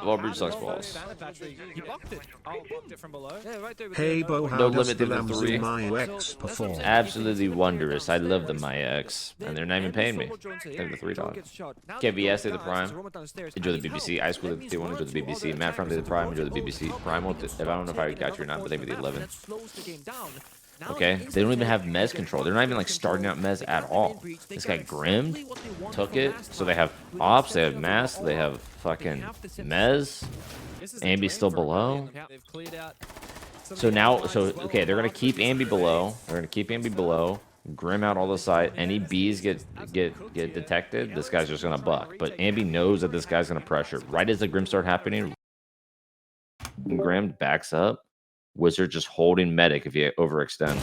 Vault breach sucks balls. He blocked it. Oh, blocked it from below. Yeah, right there. with Hey the- Bo, how No does limit the to the Lambs 3. in my So, X that's what I'm perform? saying. Absolutely wondrous. I love the My X, and they're not even paying me. Take the $3. KVS, they the Prime. Enjoy the BBC. Ice School, if they want to enjoy the BBC. Matt from the Prime, enjoy the BBC. Primal, I don't know if I got you or not, but they were the 11. Okay, they don't even have Mez control. They're not even like starting out Mez at all. This guy Grimmed took it, so they have ops, they have mask, they have fucking Mez. Ambi's still below. So now, okay, they're gonna keep Ambi below. They're gonna keep Ambi below. Grim out all the side. Any Bs get detected, this guy's just gonna buck. But Ambi knows that this guy's gonna pressure. Right as the Grim start happening, Grim backs up. Wizard just holding medic if he overextends.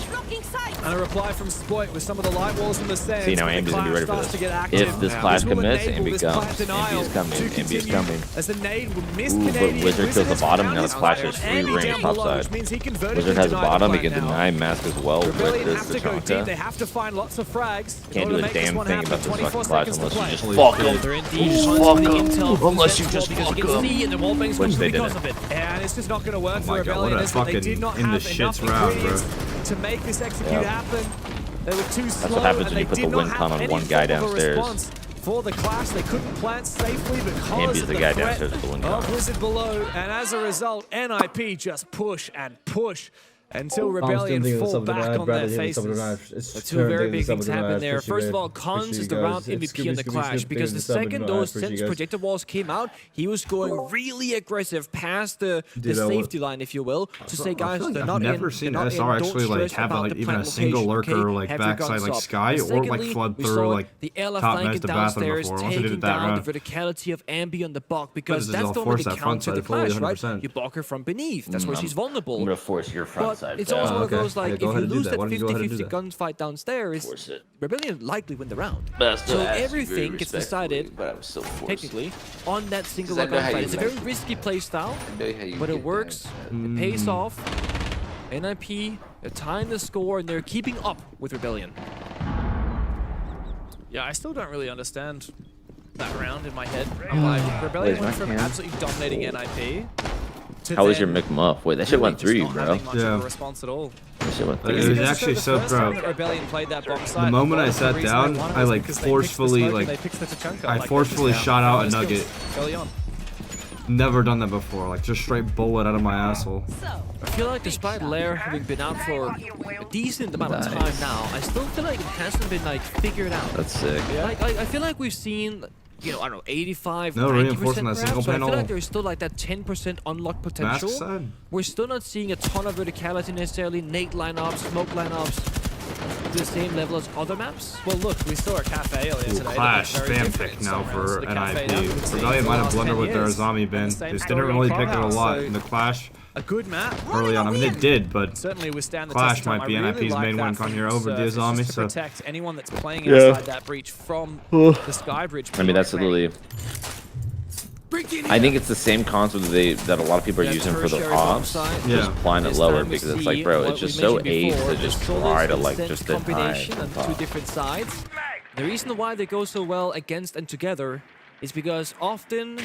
And a reply from Spoit with some of the light walls in the stairs. See, now Ambi's gonna be ready for this. If this clash commits, Ambi comes. Ambi is coming. Ambi is coming. As the nade will miss Ooh, but Canadian. Wizard kills the bottom. Now this clash is free range top side. Wizard has the bottom. He can deny mask as well with Rebellion this have to go deep. They Tachanka. have to find lots of frags. Can't do a damn thing about this fucking clash unless you just They're fuck him. indeed Just hunting fuck the him. intel from Unless you Central just because fuck you can him. see in the wall banks Which they because didn't. of it. And it's just not going to work for my God, Rebellion. what a As they fucking did not in the have shits enough round, bro. ingredients to make this execute Yeah. happen. They were too slow. That's what happens when you and put they the did wind not con have on any one guy form of a downstairs. response. For the clash, they couldn't plant safely because Ambi's of the the guy threat downstairs with the wind of con. Blizzard below, and as a result, NIP just push and push until Rebellion fall back on their faces. The two very big things happen there. First of all, Cons is the round MVP in the clash because the second those since projector walls came out, he was going really aggressive past the safety line, if you will, to say, guys, they're not in. I've never seen SR actually like have like even a single lurker like backside like Sky or like flood through like the LF top flank mess to bathroom downstairs before. Once they taking did that down round. the verticality of Ambi on the block because But that's I'll the force way to that front counter the side fully, clash, right? 100%. You block her from beneath. That's where she's vulnerable. I'm gonna force your front But side. it's always one of okay. those like, Yeah, if go you ahead and do lose that. that Why don't you go ahead and do 50-50 gunfight downstairs, Force it. Rebellion likely win the round. But I still So ask you everything very gets respectfully, decided, but I'm still forcing. technically, on that single 'Cause I know how gunfight. you It's a like very it. risky play style, I know how you but it get works. down. It pays off. NIP, they're tying the score, and they're keeping up with Rebellion. Yeah, I still don't really understand that round in my head. Like, Rebellion Where's went my from hand? absolutely dominating NIP to How was your then McMuff? Wait, that shit went really through just you, not bro. having much of Yeah. a response at all. That shit went It through was you. Because actually the so first time pro. that Rebellion played that bomb site, The moment I the sat reason down, they won it I was like because they picked the forcefully smoke and like they picked the Tachanka, I like, forcefully down. shot out a First nugget. kills early on. Never done that before. Like just straight bullet out of my asshole. I feel like despite Lair having been out for a decent amount of time now, I still feel like it hasn't been like figured out. That's sick. Like I feel like we've seen, you know, I don't know, 85, No 90% reinforcing that single perhaps, but I feel panel. like there's still like that 10% unlocked Mask potential. side. We're still not seeing a ton of verticality necessarily, nade lineups, smoke lineups. to the same level as other maps? Well, look, we saw a cafe earlier today. Clash spam pick now for NIP. Rebellion might have blundered with their zombie bin. They just didn't really pick it a lot in the Clash. A good map Early on, I mean they did, but certainly withstand the Clash test of time. might be I really NIP's like main that win from con here over the zombie. to So protect anyone that's playing outside that breach from the sky bridge. I mean, that's literally. I think it's the same concept that a lot of people are using for the ops. Just applying it lower because it's like, bro, it's just so ace to just try to like just deny two different sides. The reason why they go so well against and together is because often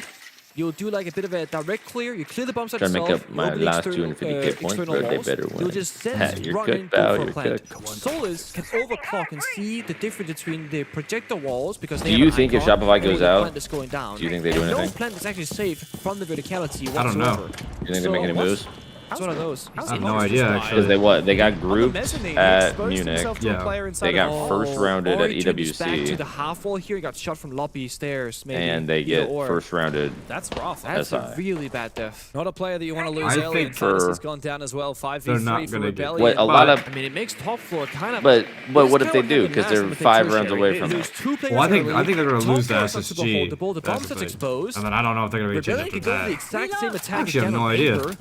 you'll do like a bit of a direct clear. You clear the bomb site trying to make yourself. up my last 250k points, but they better win. You'll just send You're run cooked, in, pal. go for You're a plant. cooked. Solus can overclock and see the difference between the projector walls because they Do have you an think if icon, Shopify or goes the out, plant is going down. do you think they do And anything? no plant is actually safe from the verticality whatsoever. I don't know. You think they make any moves? It's one of those. I have no idea Because actually. they got grouped at Munich. Yeah. They got first rounded at Back to EWC, the half wall here, he got shot from lobby stairs, maybe. and they either get or. first rounded. That's rough. That's a SI. really bad death. Not a player that you want to lose I early. think Titus for- has gone down as well. 5v3 they're not for gonna get- Rebellion. Wait, a lot of. I mean, it makes top floor kind of. But what if it's they kind do? of Because like a they're massive 5 tertiary. rounds away They from lose it. two players Well, I think early. they're gonna Top lose the floor starts to SSG. hold the ball. The bomb That's the starts thing. exposed. And then I don't know if they're gonna get Rebellion changed can after go to the that. exact same attack Actually, I have again no with idea. Amber.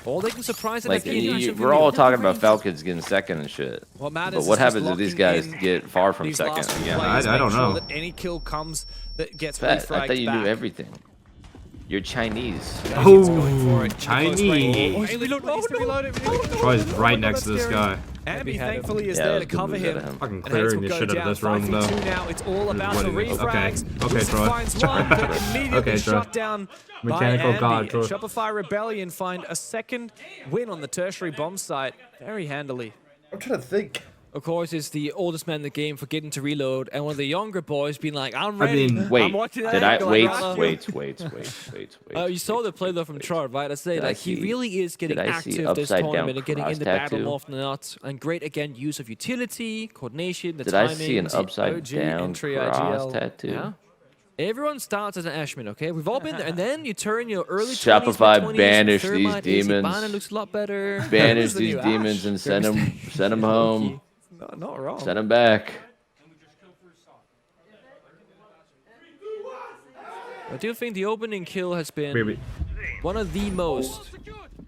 Or they can surprise it Like again. we're all talking about Falcons getting second and shit. What matters But is what just happens if these locking guys in get far from these second last few again? plays, I don't make sure know. that any kill comes that gets Fett, refragged I thought you back. knew everything. You're Chinese. Oh, Chinese. Hey, reload, needs to reload it. Troy's right next to this guy. Ambi had him. thankfully is Yeah, there that to was good cover moves out him. of him. Fucking And Hayes clearing will the go shit out of down. this room 5v2 though. now. It's all about What the do you mean? refrags. Okay, Lucius Troy. finds one, but immediately Okay, Troy. shut down Mechanical by god, Ambi. Troy. And Shopify Rebellion find a second win on the tertiary bomb site very handily. I'm trying to think. Of course, it's the oldest man in the game forgetting to reload, and one of the younger boys being like, "I'm ready." mean, I'm Wait, watching that did I going, wait? "Brother." Wait. You saw the play though from Chart, right? I say Did I like he see- really is getting did I see active this upside down tournament and getting in the cross battle tattoo? more often than not. And great again, use of utility, coordination, the Did I timing. see an upside OG down entry cross IGL. tattoo? Yeah. Everyone starts as an Ashman, okay? We've all been there, and then you turn your early Shopify 20s, banish these Thermite, AC demons. Banner looks a lot better. Banish the these new demons Ash. and send them home. Not wrong. Send them back. I do think the opening kill has been Wait. one of the most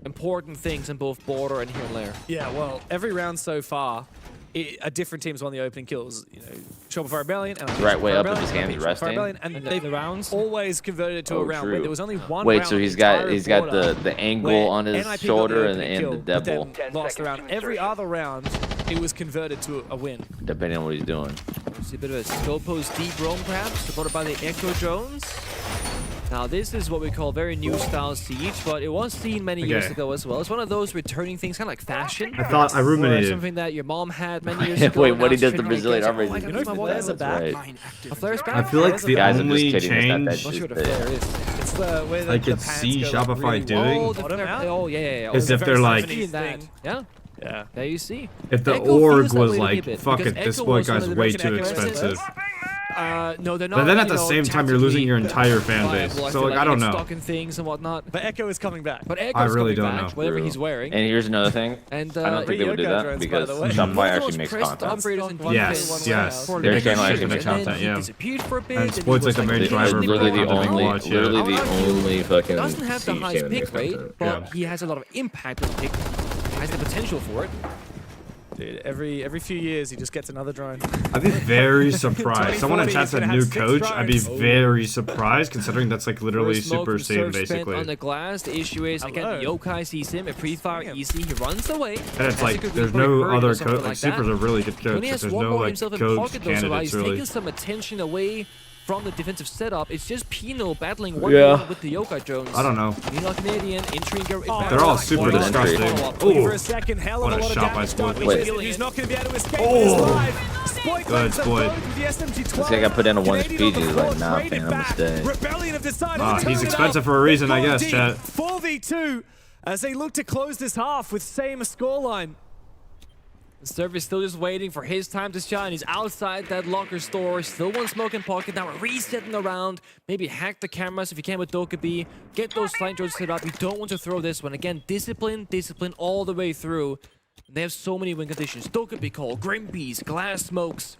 important things in both Border and here in Lair. Yeah, well, every round so far, a different team's won the opening kills. You know, Shopify Rebellion and Right way up if Rebellion, his hand's Shopify resting. Rebellion, and And they've the rounds. always converted it to a Oh, round true. where there was only one Wait, round so in he's the got entire the angle where on his NIP got the shoulder and opening kill, the but then devil, lost the round. Every other round, it was converted to a win. depending on what he's doing. See a bit of a Scopos deep roam perhaps, supported by the Echo drones. Now this is what we call very new style siege, but it was seen many years Okay. ago as well. It's one of those returning things, kind of like fashion. I thought I Or ruminated. something that your mom had many years ago. Wait, and what now he does it's to trending Brazilian again. army? Oh, I gotta You know, use my Flair's wallet. a back. Right. A Flair's back? I feel like the Guys, I'm just only kidding. It's not that change Not sure what a shit. Flair is. It's the way that I the could pants see go up Shopify really doing Oh, the Bottom Flair. out? Oh, yeah. Is Oh, if the they're very like- 70s that. Yeah. Yeah. There you see. If the Echo org feels that was way to me a like, bit, fuck because it, this Echo boy was one guy's of the way best too Echo expensive. No, they're not. But then at you the know, same time, you're losing your tactically entire fan base. viable. So feel like, I don't know. Stock and things and whatnot. But Echo is coming back. But Echo's really coming don't back, know. whatever True. he's wearing. And here's another thing. And I don't think they would do Yoko that drones, by because the way. Shopify actually makes content. Operators and Yes, defense yes. for Their the channel shit, actually makes and then content, he yeah. disappeared for a bit, And and he Spoit's was like the main "Hey, driver let me for literally go the content out." we only, watch, yeah. literally the only fucking. Doesn't have the siege highest game that pick makes rate, content. but Yeah. he has a lot of impact with the pick. Has the potential for it. Dude, every few years he just gets another drone. I'd be very surprised. Someone in 2040, chat's he's a gonna new have 6 coach. I'd be drones. very surprised considering that's like literally First smoke super from safe Surf spent basically. on the glass. The issue is, again, the Hello. yokai sees him, a pre-fire easy, he runs away. And it's That's a like, good there's weak point no hurry or other something coach. Like, like that. Supers are really good When coaches. he has There's one no more like himself in coach pocket, though, so candidates he's really. taking some attention away from the defensive setup. It's just Pino battling one Yeah. with the yokai drones. I don't know. Meanwhile, Canadian entering. They're all super What an disgusting. entry. For a Oh, second, hell What of a a lot of shot by damage Spoit. done. Wait. He's not going to be able to escape Oh. this live. Spoit Good, lands them Spoit. both with the SMG-12. This guy got put in a one Canadian on speed, the he's like, floor, nah, traded fam, I'ma back. stay. Rebellion have decided Ah, to turn he's it expensive up. for a reason, They've I gone guess, deep. chat. 4v2 as they look to close this half with same scoreline. The server is still just waiting for his time to shine. He's outside that locker store. Still one smoke in pocket. Now we're resetting around. Maybe hack the cameras if you can with Dokkaebi. Get those flank drones set up. You don't want to throw this one. Again, discipline all the way through. They have so many win conditions. Dokkaebi Call, Grimpies, Glass Smokes.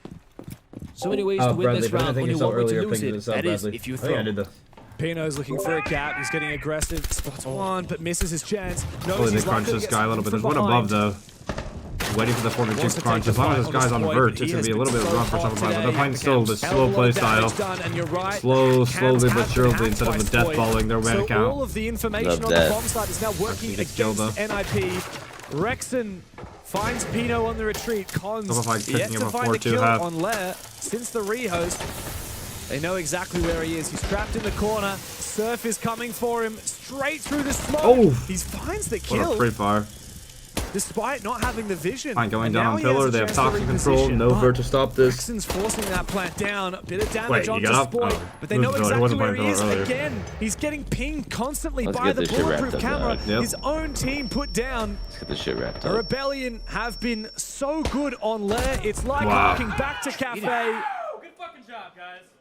So many ways to win this round. Only one way to lose it. That is if you throw. Pino's looking for a gap. He's getting aggressive. Spots one, but misses his chance. Hopefully they crunch this guy a little bit. There's one above, though. Waiting for the 4-2 crunch. As long as this guy's on vert, it's going to be a little bit rough for some of us. But they're playing still the slow play style. Slowly but surely, instead of the death balling their man account. All of the information on the bomb side is now working against NIP. Rexon finds Pino on the retreat. Cons yet to find the kill on Lair since the rehost. They know exactly where he is. He's trapped in the corner. Surf is coming for him straight through the smoke. Oh! He finds the kill. What a free fire. Despite not having the vision. Fine, going down on pillar. They have toxic control. No vert to stop this. Rexon's forcing that plant down. A bit of damage onto Spoit. But they know exactly where he is. Again, he's getting pinged constantly by the bulletproof camera. His own team put down. Let's get this shit wrapped The up. Rebellion have been so good on Lair. It's like walking back to Cafe.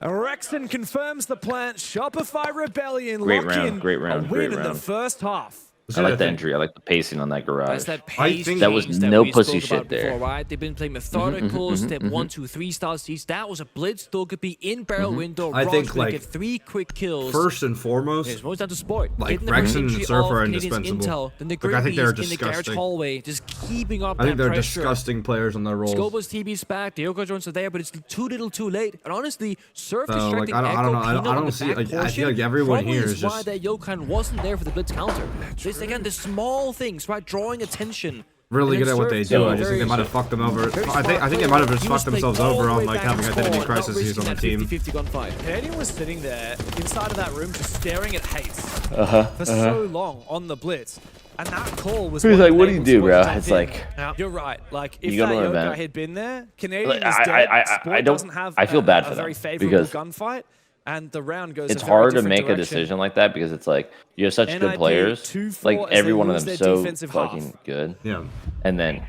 Rexon confirms the plant. Shopify Rebellion Great lock round, in great round, a win great in the round. first half. I like the entry. I like the pacing on that garage. That pace that was change no we pussy spoke about shit there. before, right? They've been playing methodical, step 1, 2, 3 style seeds. That was a blitz. Dokkaebi in barrel window. I think, like, get 3 quick kills. First and foremost, it's most down to Spoit. like, Rexon and Surf are indispensable. Intel, then the Like, I think they're in the garage disgusting. hallway, just keeping up I think that they're pressure. disgusting players on their roles. Scobo's TB's back. The Yoko Jones are there, but it's too little, too late. And honestly, Surf So, distracting like, I don't know. Pino I don't in the see. back Like, I portion feel like everyone probably here is is why just that Yokan wasn't there for the blitz counter. This again, the small things, right? Drawing attention. really And good then at what they Surf do. too, I just think they very might have fucked them over. I think they might have just fucked themselves over on like having identity crises on the team. 50-50 gunfight. Canadian was sitting there inside of that room just staring at Hates for so long on the blitz. And that call was He's like, what do you enabled do, Spoit bro? to It's tap in. like, You're right. Like, if You go that to an Yoga event. had been there, Canadian Like, is dead. I Spoit don't- doesn't have I feel bad for a very them favorable because gunfight. And the round goes it's a very hard to different make a direction. decision like that because it's like you have such NIP good players, 2-4 like as every they one of lose them their so defensive half. fucking good, Yeah. and then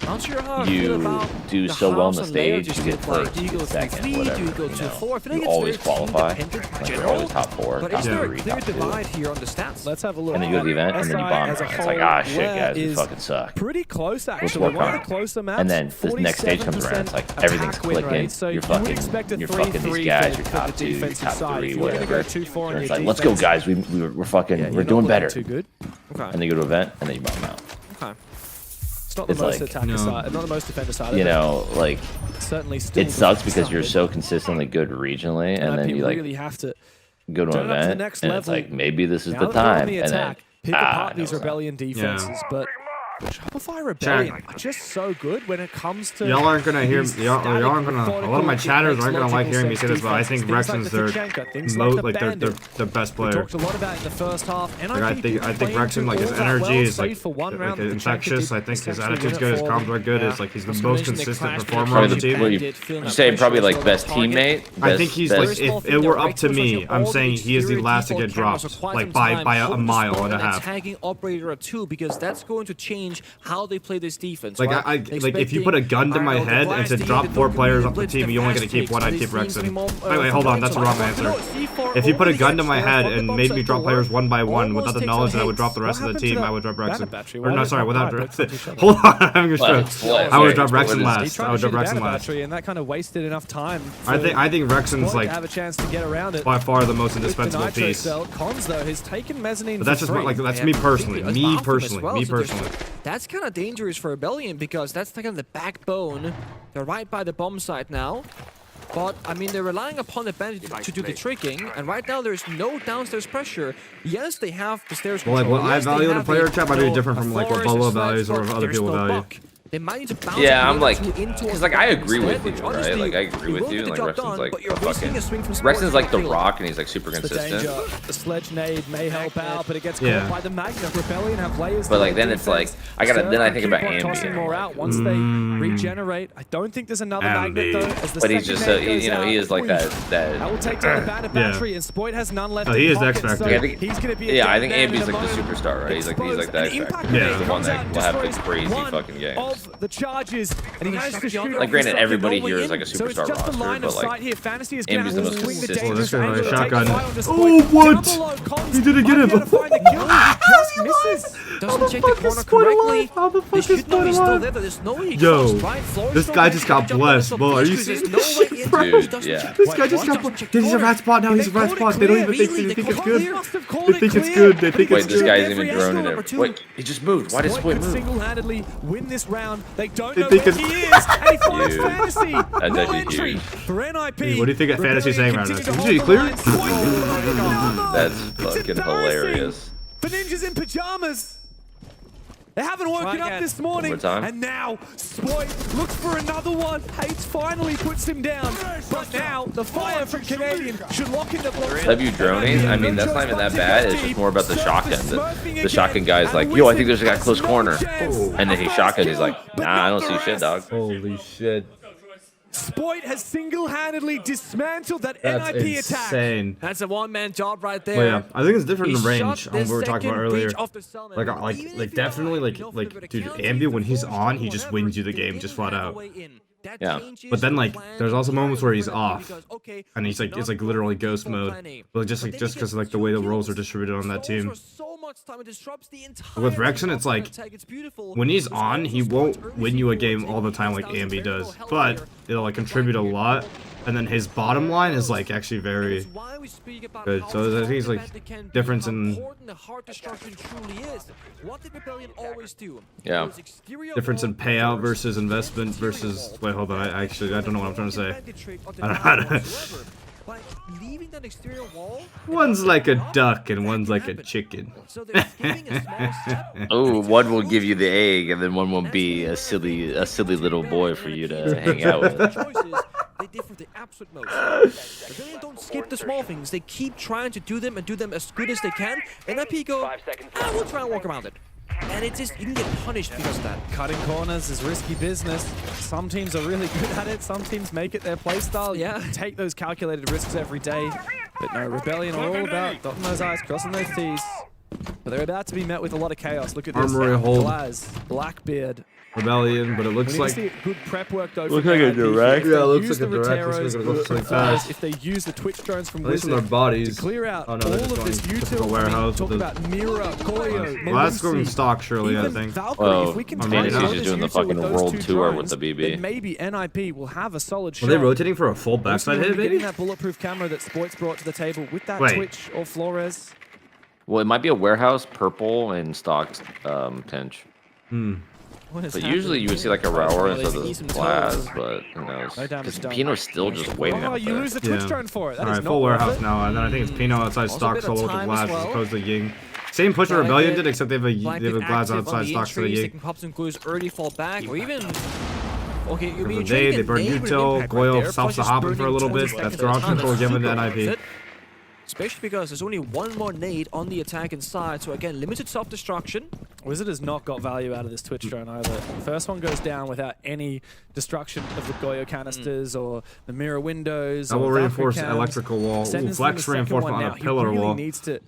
Not sure how I feel you about do the so well on house the and Lair stage, just you get look like, first, do you you go get second, 3-3, whatever. do you go You 2-4? I feel like you it's always very qualify. team-dependent in Like, you're general, always top 4, but top is there a 3, clear top 2. divide here on the stats? Let's have a look. And then you go to the event, and then you bomb SI as a it. It's whole, like, ah, shit, Lair guys, we is fucking suck. pretty close, actually. work One on of the it. closer maps. And then the next stage comes around, it's like everything's attack win clicking. rate, so You're you would fucking, expect a you're fucking 3-3 these guys. for You're the top 2, you're defensive top side. 3, If you're gonna whatever. go 2-4 on It's your like, let's go, defense, guys. We're fucking, you're we're not doing looking better. Too good. Okay. And then you go to an event, and then you bomb out. Okay. It's not the It's most like, attacker side, not the most defender side. You know, like, certainly still. it sucks the because you're side. so consistently good regionally, and then NIP you like really have to go to turn an it up to the event, next and it's level. like maybe this is Now the that they're on time, the and then attack, pick apart no, these it's not. Rebellion defenses, but Shopify Rebellion are just so good when it comes to. Y'all aren't gonna hear. these Y'all aren't gonna. A static, lot of my chatters aren't gonna like methodical hearing me say this, but I defenses, think things like Rexon's the Fichenko, things their like the like Bandit. their best We player. talked a lot about it in the first half. Like, I think Rexon, like his energy is like infectious. I think his attitude's good. His comms are good. It's like he's the most consistent performer on the team. Would you say probably like best teammate? I think he's like, best- if it were up to me, I'm saying he is the last to get dropped, like by a mile and a half. Tagging operator at 2 because that's going to change how they play this defense. Like right? like if you put a gun to my head and said drop 4 players off the team, you only gonna keep one. I'd keep Rexon. Wait, hold on, that's the wrong answer. If you put a gun to my head and made me drop players one by one without the knowledge that I would drop the rest of the team, I would drop Rexon. Or no, sorry, without Rexon. Hold on, I'm having a stroke. I would drop Rexon last. I would drop Rexon last. And that kind of wasted enough time. I think Rexon's like have a chance to get around it. by far the most With the indispensable Nitro piece. cell, Cons though has taken mezzanine. But that's for just free. like that's Yeah, me but personally. Optimus Me as personally. well, Me so there's- personally. That's kind of dangerous for Rebellion because that's kind of the backbone. They're right by the bomb site now. But, I mean, they're relying upon the bandit to do the tricking, and right now there's no downstairs pressure. Yes, they have the stairs Well, like control. what I Yes, they value in a have player a, chat might you be know, different a from like what forest, Bolo a sledge, values or but other there's people no value. buck. They might need to bounce Yeah, it I'm like, into because like I agree with you, which right? honestly, Like I agree you with will you. get the Like job Rexon's done, like but you're a risking fucking. a swing from Spoit Rexon's like the field. Rock, and he's like super The consistent. danger, the sledge nade may help out, but it gets Yeah. caught by the magnet. Rebellion have layers. But to like their then it's like defense. I gotta then I Surf think keep about on ambient. tossing more like, out once they regenerate. I don't think there's another magnet though. As the But he's second just nade so goes you know out, he is like that That will take down the bandit Yeah. battery, and Spoit has none left. Oh, in he is the pocket, X so Factor. I think- he's gonna be a Yeah, I dead think man in Ambi's a like the moment. superstar, right? He's like the Exposed, X and Impact Factor. Grenade Yeah. The one comes out that and will have the destroys crazy one fucking games. of the charges, and he managed to shoot Like, off granted, the everybody second here is all like a the way in. So it's superstar just the roster, line but, of like, sight here. Fantasy is gonna Ambi's have the to most swing the consistent. dangerous Well, angle this to guy take got a the shotgun. fight on the Oh, Spoit. what? Down below, Cons He did it, get might him. be able to find the kill. just misses. Doesn't check the corner correctly. How the They fuck is should know Spoit he's still alive? there, but there's no way he Yo, crossed, right? Flores this don't guy manage just to got jump blessed, on bro. Are you there's serious? no way in. Dude, Doesn't yeah. check This corner. guy just got Doesn't check Dude, he's a corner. rat spot now. He's a rat spot. They don't even think it's good. They think it's good. They think Wait, it's this good. guy's even droning it. Wait, he just moved. Why did Spoit move? Single-handedly win this round. They don't They know think where it's- he is, and he finds Dude. Fantasy. That's No actually entry huge. for NIP. What do you think Fantasy's saying right now? Continue to Is he hold clear? the line. Spoit. That's It's fucking embarrassing. hilarious. The ninjas in pajamas. They haven't woken up again. this morning, One more time. and now Spoit looks for another one. Hayes finally puts him down, but now the fire from Canadian should lock in the block. W droning? I mean, that's not even that bad. It's just more about the shotgun. The shotgun guy's like, yo, I think there's a guy close corner. And then he shotguns. He's like, nah, I don't see shit, dog. Holy shit. Spoit has single-handedly dismantled that That's NIP attack. insane. That's a one-man job right there. Well, yeah, I think it's different He in range shot on what the we were talking about second earlier. breach of the summon. Even Like if you definitely, don't have enough of a dude, counter, Ambi when he's force on, or he just whatever, wins you the they game didn't just flat have a out. way in. That Yeah. changes But then the like, plan there's also moments where he's entirely off, because, okay, and he's like, not it's like literally ghost full mode. plan A. But just But then because he of like gets the way the 2 roles are kills. distributed on that He team. falls for so much time, it disrupts the entire With Rexon, it's like, attack. It's beautiful. when he's Those on, guys he will won't start win you a early game C4, all the time like taking Ambi down does, Hell but Lair. it'll like contribute a lot. And then his bottom line is like actually very It's why we speak about good. how So I think it's like fundamental can be, difference how in important the hard destruction truly is. What did Rebellion always do? Yeah. Those exterior difference in walls payout first, versus investment interior versus. walls. Wait, hold on. I don't know what I'm trying to say. Advantage of I don't know how to- whatsoever. By leaving that exterior wall, One's like a duck and one's like a chicken. so they're skipping a small step. Oh, one will give you the egg, and then one will be a silly little boy for you to hang out with. Choices, they did for the absolute most. Rebellion don't skip the small things. They keep trying to do them and do them as good as they can. And NIP go, we'll try and walk around it. And it just, you can get punished because of that. Cutting corners is risky business. Some teams are really good at it. Some teams make it their playstyle. Yeah. You take those calculated risks every day. But no, Rebellion are all about dotting those I's, crossing those T's. But they're about to be met with a lot of chaos. Look at this. Armory hold. Glaz, Blackbeard. Rebellion, but it We looks need like. to see good prep work though. Looks from like a NIP. direct. If Yeah, they it looks use like a the direct. Looks Roteros, like it looks like the that. Fires, if they use the Twitch drones from At least in their Wizard bodies. to clear out Oh, no, all they're just of this going typical util, warehouse talk with the- about Mira, Goyo, Well, that's going Malusi, stock, surely, I even think. Valkyrie. Well, If we can Fantasy's target just this doing the util fucking with those world 2 tour with drones, the BB. then maybe NIP will have a solid shot. Were they rotating for a full Also, backside we'll hit, be getting maybe? that bulletproof camera that Spoit's brought to the table with that Wait. Twitch or Flores. Well, it might be a warehouse, purple, and stock pinch. What is But usually you would see like a Rower instead of some Glass, but who knows? No damage Because done. Pino's still just waiting Oh, out you there. lose the Twitch Yeah. drone for it. That is Alright, not full worth warehouse it. now, and then I think it's Pino outside Also a stock bit of solo with the time as glass as well. opposed to Ying. Same push that Rebellion did, except they have a Blackbeard glass active outside on the stock for the entries, they Ying. can pop some clues early, fall back, or even... Okay, you mean They burn Util, Goyle stops the hopping for a little bit. That's ground control given to NIP. Especially because there's only one more nade on the attacking side, so again, limited self-destruction. Wizard has not got value out of this Twitch drone either. First one goes down without any destruction of the Goyo canisters or the mirror windows. Double or Valkyrie reinforced cams. electrical wall. Ooh, Sentence flex from the second reinforcement one on now. a pillar He really wall. needs to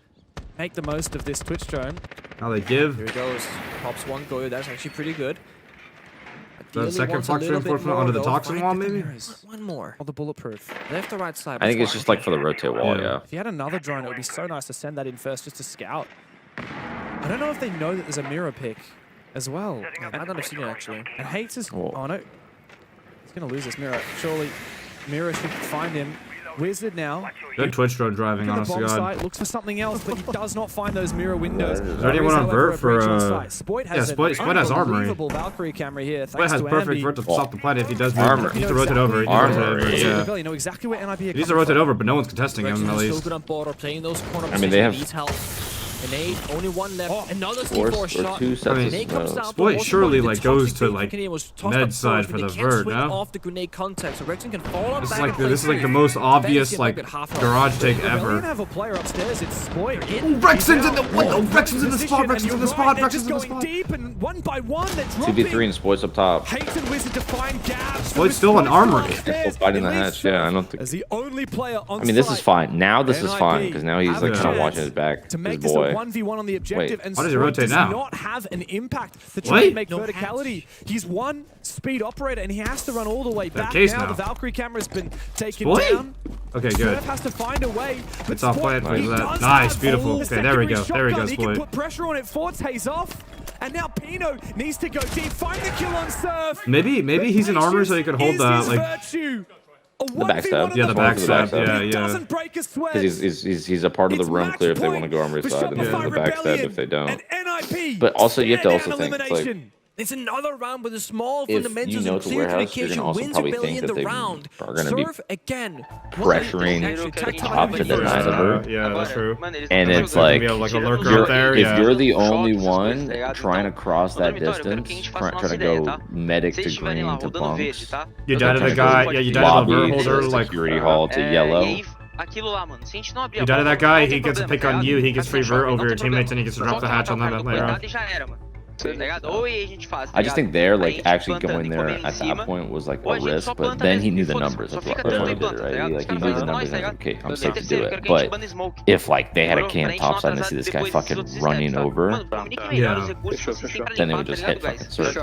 make the most of this Twitch drone. Now they give. Here he goes, pops one Goyo, that's actually pretty good. The Ideally second wants a flex little bit reinforcement more, under the though. toxin Find wall, the maybe? mirrors. One more. Or the bulletproof. Left or right side. I think which it's one? just like for the rotate wall, Yeah. yeah. If you had another drone, it would be so nice to send that in first just to scout. I don't know if they know that there's a mirror pick as well. I don't have seen it actually. And Hates his... Whoa. Oh, no. He's going to lose this mirror. Surely Mirror should find him. Wizard now. Good Twitch drone driving, Look at the honest to bomb God. site, looks for something else, but he does not find those mirror windows. Is there anyone on however, vert a for, breach on site. Spoit has Spoit has armory. unbelievable Valkyrie camera here, Spoit thanks has to perfect Ambi. vert to stop the planet if he does move. Armor. He needs to rotate over. He needs to rotate over. Armory. Yeah. You know exactly where NIP are He needs to coming rotate from. over, but no one's contesting him, Rexon at is so least. good on border, playing those corner I mean, they have needs help. An 8, only one left. Oh, Another Force C4 or shot. 2 sets I mean, of Grenade comes snow. down. Spoit surely, like, goes to, The like, Canadian was tossed med up side first, for but the they can't vert, swing no? off the grenade contact, so Rexon can fall on This is back like and play this is like the free. most obvious Fantasy like back at half health. garage take Rebellion ever. have a player upstairs, it's Spoit. Oh, Rexon's in the window. Rexon's in the spot. Rexon's in the spot. They're Rexon's just in the going spot. deep, and one by one, they're dropping. 2v3 and Spoit's up top. Hates and Wizard to find gaps. Spoit's still on armory. Still fighting the hatch, yeah, I don't think... As the only player on I mean, this is site fine. Now this is fine, NIP because now he's like have a kind of chance watching his back, to his make this a boy. 1v1 on the objective, and Why does he rotate does now? not have an impact to try and make verticality. He's one speed operator, and he has to run all the way back now. The Valkyrie camera's been taken down. Okay, good. Swerve has to find a way. It's off point. Nice, beautiful. Okay, there we go. There we go, He can Spoit. put pressure on it. Forte's off. And now Pino needs to go deep. Find the kill on Surf. Maybe he's in armor so he could hold the like. The backstab. Yeah, the backstab. Yeah. Because he's a part of the room clear if they want to go armory side, and then the backstab if they don't. But also you have to also think like. It's another round with a small If fundamentals you know and it's a clear warehouse, you're communication gonna also wins probably Rebellion think that the they round. are gonna be Surf again. pressuring top to deny the room. Yeah, that's true. And it's like, a lurker up there. if you're the only one trying to cross that distance, trying to go medic to green to punks, You died to the guy. Yeah, you died to the vert holder. Like security hall to yellow. you died to that guy. He gets a pick on you. He gets free vert over your teammates, and he gets to drop the hatch on them later on. I just think they're like actually going there at that point was like a risk, but then he knew the numbers. That's what he did it, right? He knew the numbers and okay, I'm safe to do it. But if like they had a can topside and they see this guy fucking running over, Yeah. then they would just hit fucking Surf.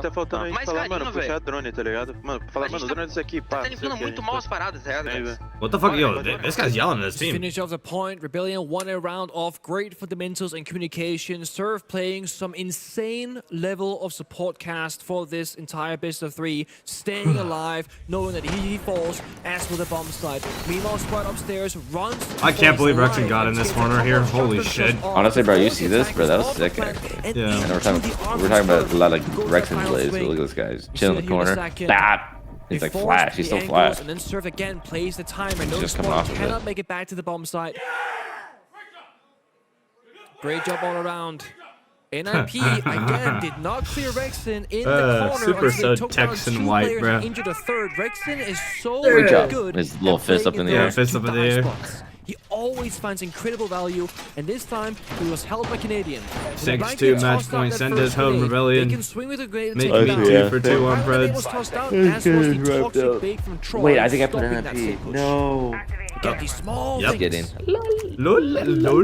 What the fuck, yo? This guy's yelling at his team. Finish off the point. Rebellion won a round off. Great fundamentals and communication. Surf playing some insane level of support cast for this entire best of 3, staying alive, knowing that he falls as for the bomb side. Meanwhile, Spoit upstairs runs. I can't believe Rexon got in this corner here. Holy shit. Honestly, bro, you see this, bro? That was sick, actually. Yeah. And we're talking about a lot like Rexon plays. So look at this guy, he's chilling in the corner. Bap. He's like flash. He's still flash. And then Surf again plays the timer. No, just coming off of cannot it. make it back to the bomb site. Great job all around. NIP again did not clear Rexon in the corner. Super until so they took down Texan 2 white, players bro. and injured a third. Rexon is so Great job. good. His little at fist up playing in the air. those Fist up in the dive air. spots. He always finds incredible value, and this time he was held by Canadian. 6-2 match point. Send us home, Rebellion. They can swing with a grenade. Make take me it 2 down. for 2 on Grenade was Preds. tossed out, as was the toxic bait from Troy. Wait, I think I put stopping in that a sick P. push. No. Get these small Yep. things. Get in. Lol, lol, lol.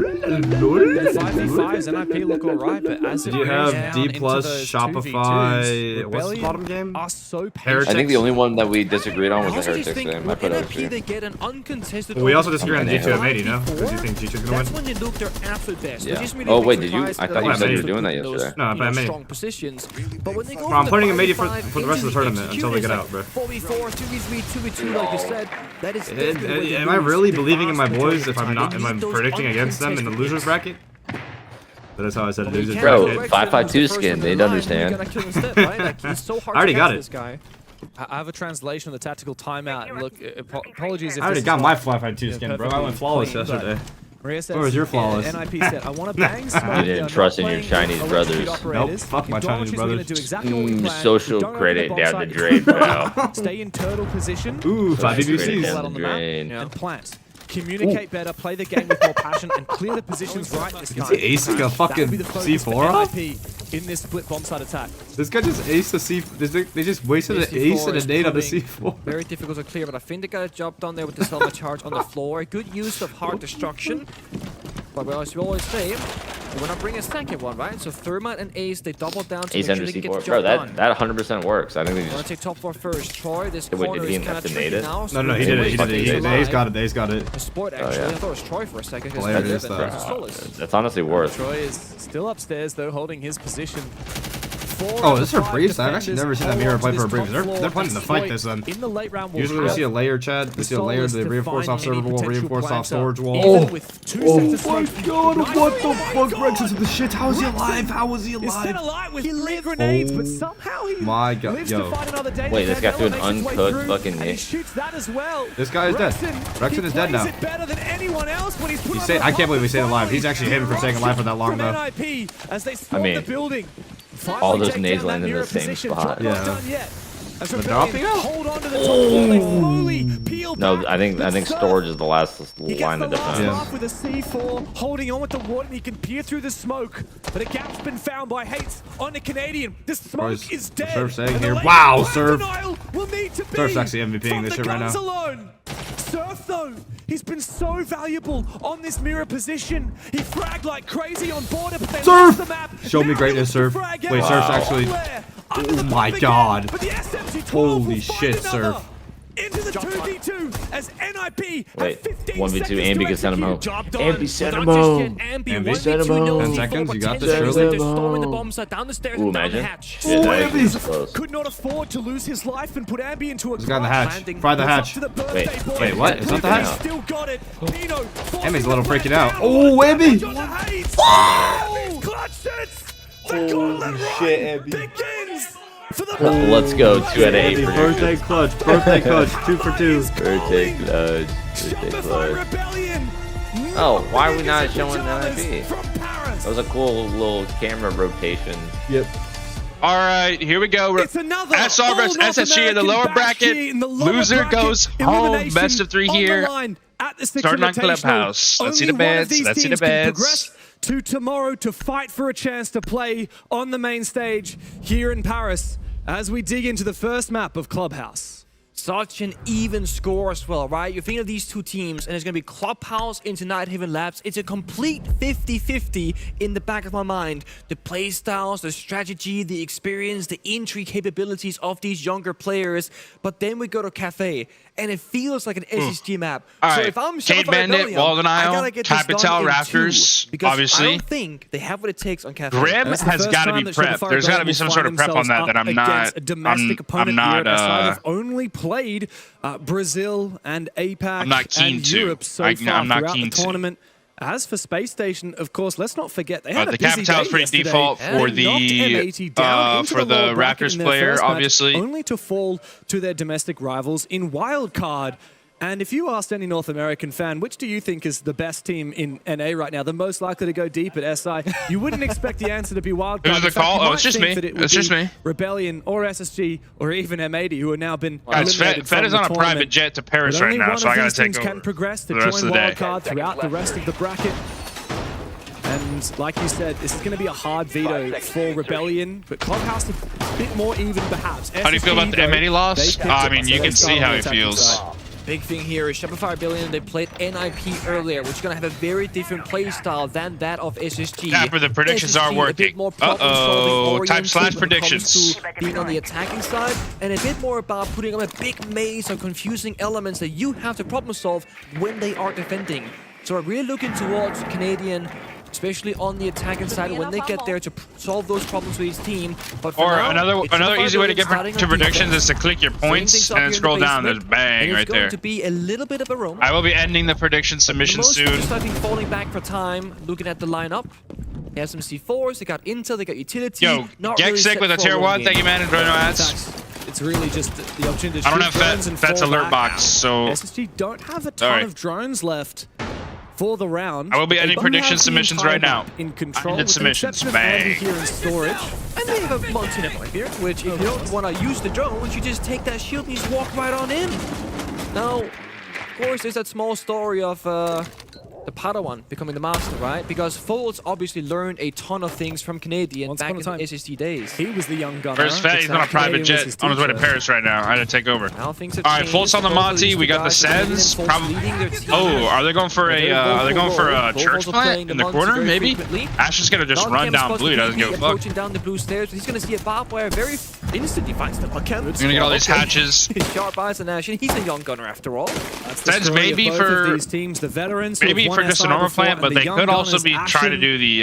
5v5s, NIP look alright, but as Did you have D plus Shopify? What's the bottom game? Are so Heretics? I think the only one that we disagreed on was the Also just Heretics think game. I with put NIP they OG. get an uncontested. Well, we also over disagree on Okay. G2 and Mady, no? Because you think G2's gonna That's win? when they look their absolute best. Yeah. Which is really Oh, big wait, did you? surprise I that thought you they said you managed were to doing put that those, yesterday. No, you but I know, mean- strong positions. But when they go Bro, I'm for putting a the Mady 5v5 for the rest of the into tournament until we get execution, out, bro. 4v4, 2v3, 2v2, like you said. That is definitely what they Am do. I really The believing in my vast boys majority if of I'm the not? time. Am I They need those predicting against them in the losers uncontested bracket? That is how I said losers Bro, bracket. 552 skin, they'd understand. I already got it. This guy. I have a translation of the tactical timeout. Look, apologies if I already this got is my not, 552 skin, bro. I went flawless clean, but yesterday. Maria said, Where was your flawless? NIP said, I want to bang Smoke. You didn't trust in your Chinese brothers. Nope, fuck my Chinese brothers. Do exactly what we planned. Social Don't open credit bomb down site. the drain, bro. Stay in turtle position. Ooh, Social 5 credit BBCs. down Out the on the map drain. and plant. Communicate better, play the game with more passion, and clear the positions right this time. he acing a That fucking will be the focus C4 for off? NIP in this split bomb side attack. This guy just aced the C. They just wasted an ace and a nade on the C4. Very difficult to clear, but I think they got a job done there with the Selma charge on the floor. Good use of hard destruction. But as we always say, we're not bringing a second one, right? So Thermite and Ace, they double down to Ace make sure under they can get the C4. job Bro, done. that 100% works. I think they We're gonna just... take top floor first. Troy, this Wait, corner did he is kind of have to tricky nade it? now. No, he did it. He did it. He's got it. He's got it. The Spoit actually. yeah. I thought it was Troy for a second. Hilarious, though. That's honestly worth. Troy is still upstairs, though, holding his position. Oh, this is for Briefs? I've actually never seen that mirror play for a Briefs. They're planning to fight this then. In the late round, Usually we see a layer, Chad. We see a layer, they reinforce off server wall, reinforce off storage wall. Oh my god, what the fuck? Rex is the shit. How is he alive? How is he He's still alive? alive with 3 grenades, but somehow he My god, lives to yo. fight another day. Wait, this guy threw an Elevates his way uncooked through, fucking and he hit. shoots that as well. This guy is dead. Rexon is dead now. He plays it better than anyone else when he's put He on stayed, the I can't believe he stayed hot alive. He's actually him for staying alive for that long from though. NIP as they storm mean, the building. all those Finally take nades down land that in the mirror same position. spot. Drop not Yeah. done yet. As The Rebellion dropping out? hold on to the top wall, they slowly peel No, back. I think Surf, storage is the last he gets line the of last defense. laugh with a C4, holding on with the water, and he can peer through the smoke. But a gap's been found by Hates on the Canadian. The smoke is dead. Surf saying And the here, late wow, fire Surf. denial will need to be Surf's actually MVPing from this the shit right guns now. alone. Surf though, he's been so valuable on this mirror position. He fragged like crazy on border, but they lost the map. Show me greatness, Surf. Wait, Surf's actually... Oh my god. Holy shit, Surf. Into the 2v2 as NIP. Wait, 1v2, Ambi can send him home. Ambi send him home. Ambi send him home. 10 seconds, you got this, surely. Ooh, imagine. Oh, Ambi's could not afford to lose his life and put Ambi into a He's got the hatch. Fry the hatch. Wait, what? Is that the hatch? Still got it. Pino, Ambi's a little freaking out. Oh, Ambi! Holy shit, Ambi. Let's go. 2 out of 8 for Birthday clutch. Birthday clutch. 2 for 2. Birthday clutch. Birthday clutch. Oh, why are we not showing the NIP? That was a cool little camera rotation. Yep. All right, here we go. SR versus SSG in the lower bracket. Loser goes home. Best of 3 here. Starting on Clubhouse. Let's see the beds. Let's see the beds. To tomorrow to fight for a chance to play on the main stage here in Paris as we dig into the first map of Clubhouse. Such an even score as well, right? You think of these two teams, and it's going to be Clubhouse into Night Haven Labs. It's a complete 50-50 in the back of my mind. The play styles, the strategy, the experience, the intrigue capabilities of these younger players. But then we go to Cafe, and it feels like an SSG map. All so right, if I'm Cade Bandit, Walden Isle, Capital, Raptors, obviously. I don't think they have what it takes on Cafe. Grim has got to be prepped. There's got to be some sort of prep on that I'm not. A domestic opponent here at only played Brazil and APAC I'm not keen and to. Europe so far throughout the tournament. As for Space Station, of course, let's not forget they had a the busy Capital's day pretty yesterday. default for the Raptors player, obviously. Only to fall to their domestic rivals in wildcard. And if you asked any North American fan, which do you think is the best team in NA right now, the most likely to go deep at SI, you wouldn't expect the answer to be wildcard. Who's the call? Oh, it's just me. It's just me. Rebellion or SSG or even M80, who have now been Guys, Fett is on a private jet to Paris right now, so I gotta take over can progress to the rest join of the day. wildcard throughout the rest of the bracket. And like you said, this is going to be a hard veto for Rebellion, but Clubhouse a bit more even perhaps. How do you feel about the M80 loss? I mean, you can see how he feels. Big thing here is Shopify Rebellion. They played NIP earlier, which is going to have a very different play style than that of SSG. Yeah, but the predictions are working. Uh-oh, type / predictions. Being on the attacking side, and a bit more about putting on a big maze of confusing elements that you have to problem solve when they are defending. So we're really looking towards Canadian, especially on the attacking side when they get there to solve those problems with his team. But for now, another easy way to get to predictions is to click your points and then scroll down. There's bang right there. It's going to be a little bit of a roam. I will be ending the prediction submission soon. Just I think falling back for time, looking at the lineup. They have some C4s, they got Intel, they got utility. Yo, get sick with a tier 1. Thank you, man. Enjoy no ads. It's really just the opportunity to I don't have Fett's alert box, so SSG don't have a ton of drones left for the round. I will be ending prediction submissions right now. In control, I did submissions, bang. Here in storage, and they have a multi-net here, which if you don't want to use the drones, you just take that shield and you just walk right on in. Now, of course, there's that small story of the Padawan becoming the master, right? Because Folds obviously learned a ton of things from Canadian back in the SSG days. He was the young gunner. First Fett, he's on a private jet on his way to Paris right now. I had to take over. Now things have Alright, Folds on the Monty. We got the Sens. Oh, are they going for a church plant in the corner? Maybe. Ash is gonna just run down blue. Doesn't give a fuck. Approaching down the blue stairs, he's gonna see a barbed wire very instantly finds them. He's gonna get all these hatches. Sharp eyes on Ash, and he's a young gunner after all. Sens maybe for these teams, the veterans. Maybe for just a normal plant, but they could also be trying to do the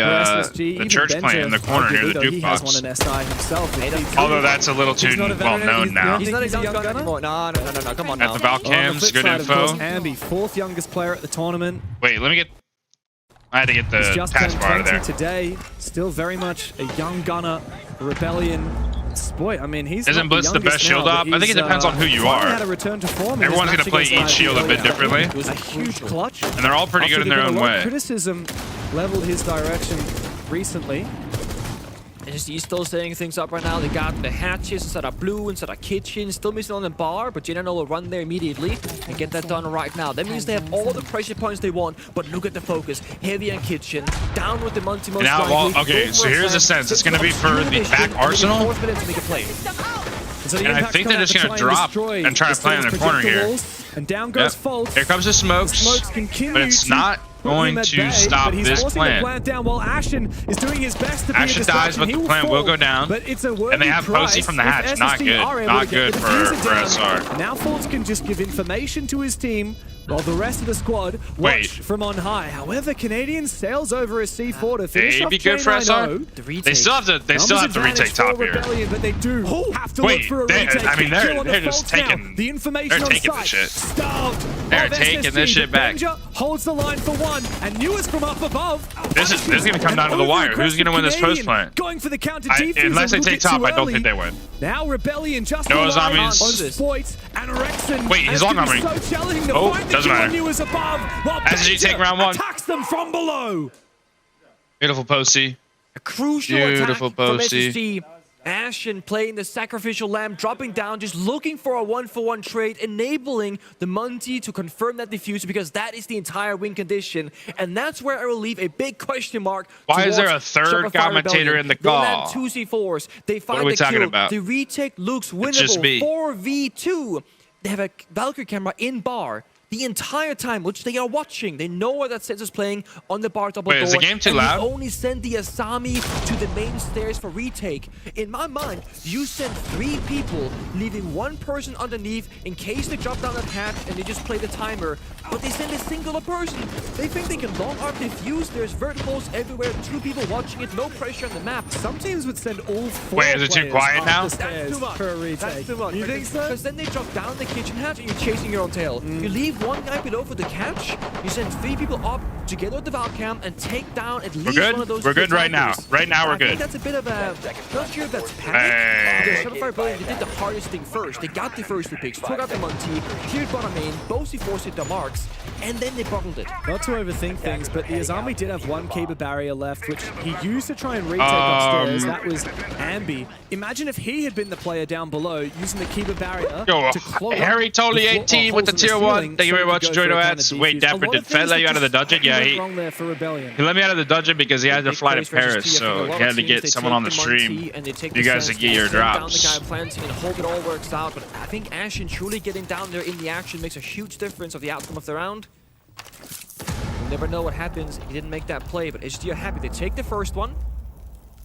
church plant in the corner near the jukebox. Although that's a little too well known now. He's not a young gunner anymore. No, come on now. At the Valcams, good info. Ambi, 4th youngest player at the tournament. Wait, let me get. I had to get the taskbar out of there. Today, still very much a young gunner, Rebellion. Spoit, I mean, isn't Blitz the best shield op? I think it depends on who you are. Everyone's going to play each shield a bit differently. A huge clutch. And they're all pretty good in their own way. Criticism leveled his direction recently. SSG still setting things up right now. They got the hatches instead of blue, instead of kitchen. Still missing on the bar, but General will run there immediately and get that done right now. That means they have all the pressure points they want, but look at the focus. Heavy and kitchen. Down with the multi most now, well, okay, so here's the sense. It's going to be for the back arsenal. And I think they're just going to drop and try to play in the corner here. And down goes Fault. Here comes the smokes. The smokes continue, but it's not going to stop this plan. Plant down while Ashen is doing his best to be a Ashen dies, but the plant will go down. But it's a and they have Posey from the hatch. Not good. Not good for SR. Now Fault can just give information to his team, while the rest of the squad watch from on high. However, Canadian sails over a C4 to finish off be good for SR. They still have to. They still have to retake top here. But they do have to look for a retake. I mean, they're just taking. The information they're taking this shit. They're taking this shit back. Holds the line for one, and Newest from up above. This is gonna come down to the wire. Who's gonna win this post plant? Going for the counter defense. Unless they take top, I don't think they win. Now Rebellion just no zombies. On Spoit and Rexon. Wait, he's long armoring. So challenging. Oh, doesn't matter. SSG take round one. Attacks them from below. Beautiful Posey. A crucial attack from SSG. Ashen playing the sacrificial lamb, dropping down, just looking for a 1-for-1 trade, enabling the Monty to confirm that diffuser, because that is the entire win condition. And that's where I will leave a big question mark. Why is there a third commentator in the call? They land 2 C4s. They find what are we talking about? The retake looks winnable. 4v2. They have a Valkyrie camera in bar the entire time, which they are watching. They know where that set is playing on the bar double door. Is the game too loud? You only send the Asami to the main stairs for retake. In my mind, you send 3 people, leaving 1 person underneath in case they drop down that hatch and they just play the timer. But they send a singular person. They think they can long arm defuse. There's verticals everywhere, 2 people watching it, no pressure on the map. Some teams would send all 4 Wait, is it too quiet now? That's too much. For a retake. That's too much. You think so? Because then they drop down the kitchen hatch and you're chasing your own tail. You leave 1 guy below for the catch, you send 3 people up together with the Valcam and take down at least one of those. We're good right now. Right now we're good. I think that's a bit of a, not sure if that's panic. Because Shadowfire Brilliant, they did the hardest thing first. They got the first 2 picks, took out the Monty, cleared bottom main, both C4s hit the marks, and then they bubbled it. Not to overthink things, but the Azami did have 1 Kiba barrier left, which he used to try and retake upstairs. That was Ambi. Imagine if he had been the player down below, using the Kiba barrier to clog Harry totally 18 with the tier 1. Thank you very much, Joydo Ads. Wait, Dapper, did Fett let you out of the dungeon? Yeah, he let me out of the dungeon because he had to fly to Paris, so he had to get someone on the stream. You guys to get your drops. Down the guy planting and hope it all works out, but I think Ashen truly getting down there in the action makes a huge difference of the outcome of the round. You never know what happens. He didn't make that play, but SSG are happy. They take the first one.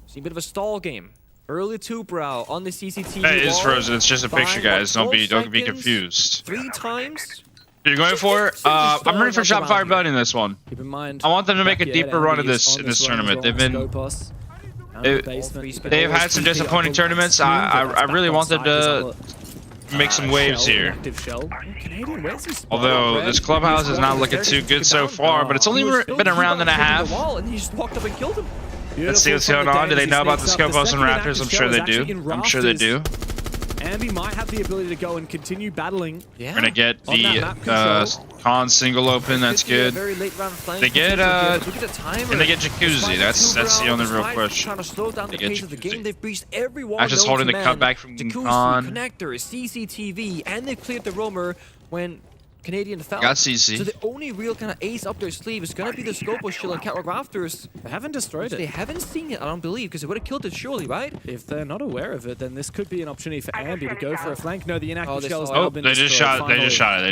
See a bit of a stall game. Early 2-brow on the CCTV. That is frozen. It's just a picture, guys. Don't be confused. 3 times. You're going for? I'm ready for Shopify Rebellion in this one. Keep in mind, I want them to make a deeper run of this in this tournament. They've had some disappointing tournaments. I really want them to make some waves here. Although this Clubhouse is not looking too good so far, but it's only been a round and a half. Let's see what's going on. Do they know about the Scopos and Raptors? I'm sure they do. I'm sure they do. Ambi might have the ability to go and continue battling. We're gonna get the con single open. That's good. They get and they get Jacuzzi. That's the only real question. They get Jacuzzi. I'm just holding the cutback from con. Connectors, CCTV, and they cleared the roamer when Canadian fell. Got CC. So the only real kind of ace up their sleeve is gonna be the Scopo shield and Catwalk Rafters. They haven't destroyed it. They haven't seen it, I don't believe, because they would have killed it surely, right? If they're not aware of it, then this could be an opportunity for Ambi to go for a flank. No, the inactive shell has now been destroyed. They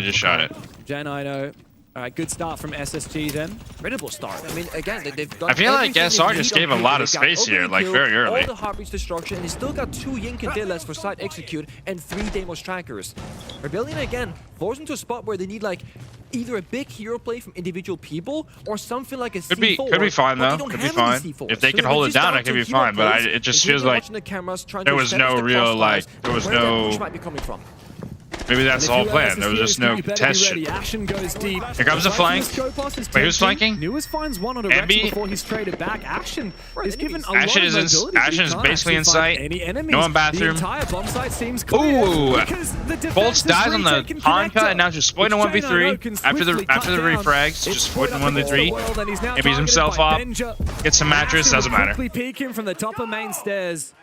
just shot it. Gen Ino. Alright, good start from SSG then. Incredible start. I mean, again, they've done. I feel like SR just gave a lot of space here, like very early. All the heartbeats destruction, and they still got 2 Yink and Dillas for side execute and 3 Deimos trackers. Rebellion again forced into a spot where they need like either a big hero play from individual people or something like a C4. Could be fine though. Could be fine. If they can hold it down, it could be fine. But it just feels like there was no real Maybe that's the whole plan. There was just no test shit. Here comes the flank. Wait, who's flanking? Newest finds one on a Rex before he's traded back. Ashen is given a lot of mobility. Ashen is basically in sight. No one bathroom. Ooh! Bolts dies on the pawn cut, and now just Spoit in 1v3 after the refrags. Just Spoit in 1v3. Empties himself up. Gets some mattress. Doesn't matter. Quickly peeking from the top of main stairs.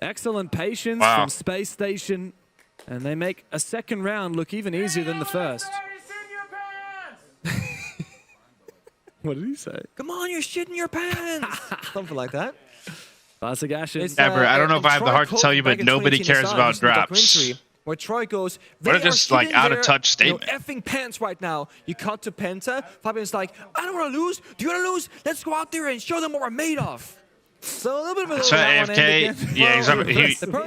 Excellent patience from Space Station. And they make a second round look even easier than the first. What did he say? Come on, you're shitting your pants! Something like that. Classic Ashen. Ever. I don't know if I have the heart to tell you, but nobody cares about drops. where Troy goes, what a just like out of touch statement. Effing pants right now. You cut to Penta. Fabian's like, I don't want to lose. Do you want to lose? Let's go out there and show them what we're made of. So a little bit of a little AFK. Yeah,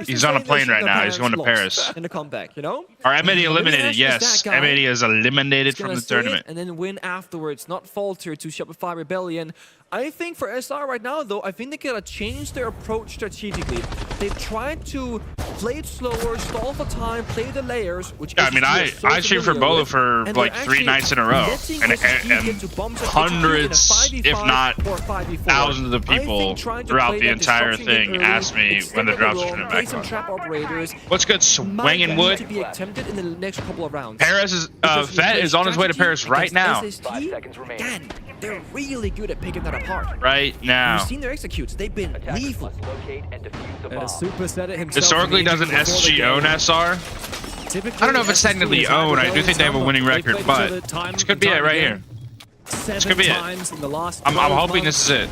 he's on a plane right now. He's going to Paris. In the comeback, you know? Our M80 eliminated, yes. M80 is eliminated from the tournament. And then win afterwards, not falter to Shopify Rebellion. I think for SR right now, though, I think they gotta change their approach strategically. They've tried to play it slower, stall for time, play the layers, which yeah, I mean, I streamed for Bolo for like 3 nights in a row, and hundreds, if not thousands of people throughout the entire thing asked me when the drops were coming back on. What's good, Swinging Wood? Paris is, Fett is on his way to Paris right now. Again, they're really good at picking that apart. Right now. You've seen their executes. They've been lethal. Super said it himself. Historically, doesn't SSG own SR? I don't know if it's technically owned. I do think they have a winning record, but this could be it right here. This could be it. I'm hoping this is it.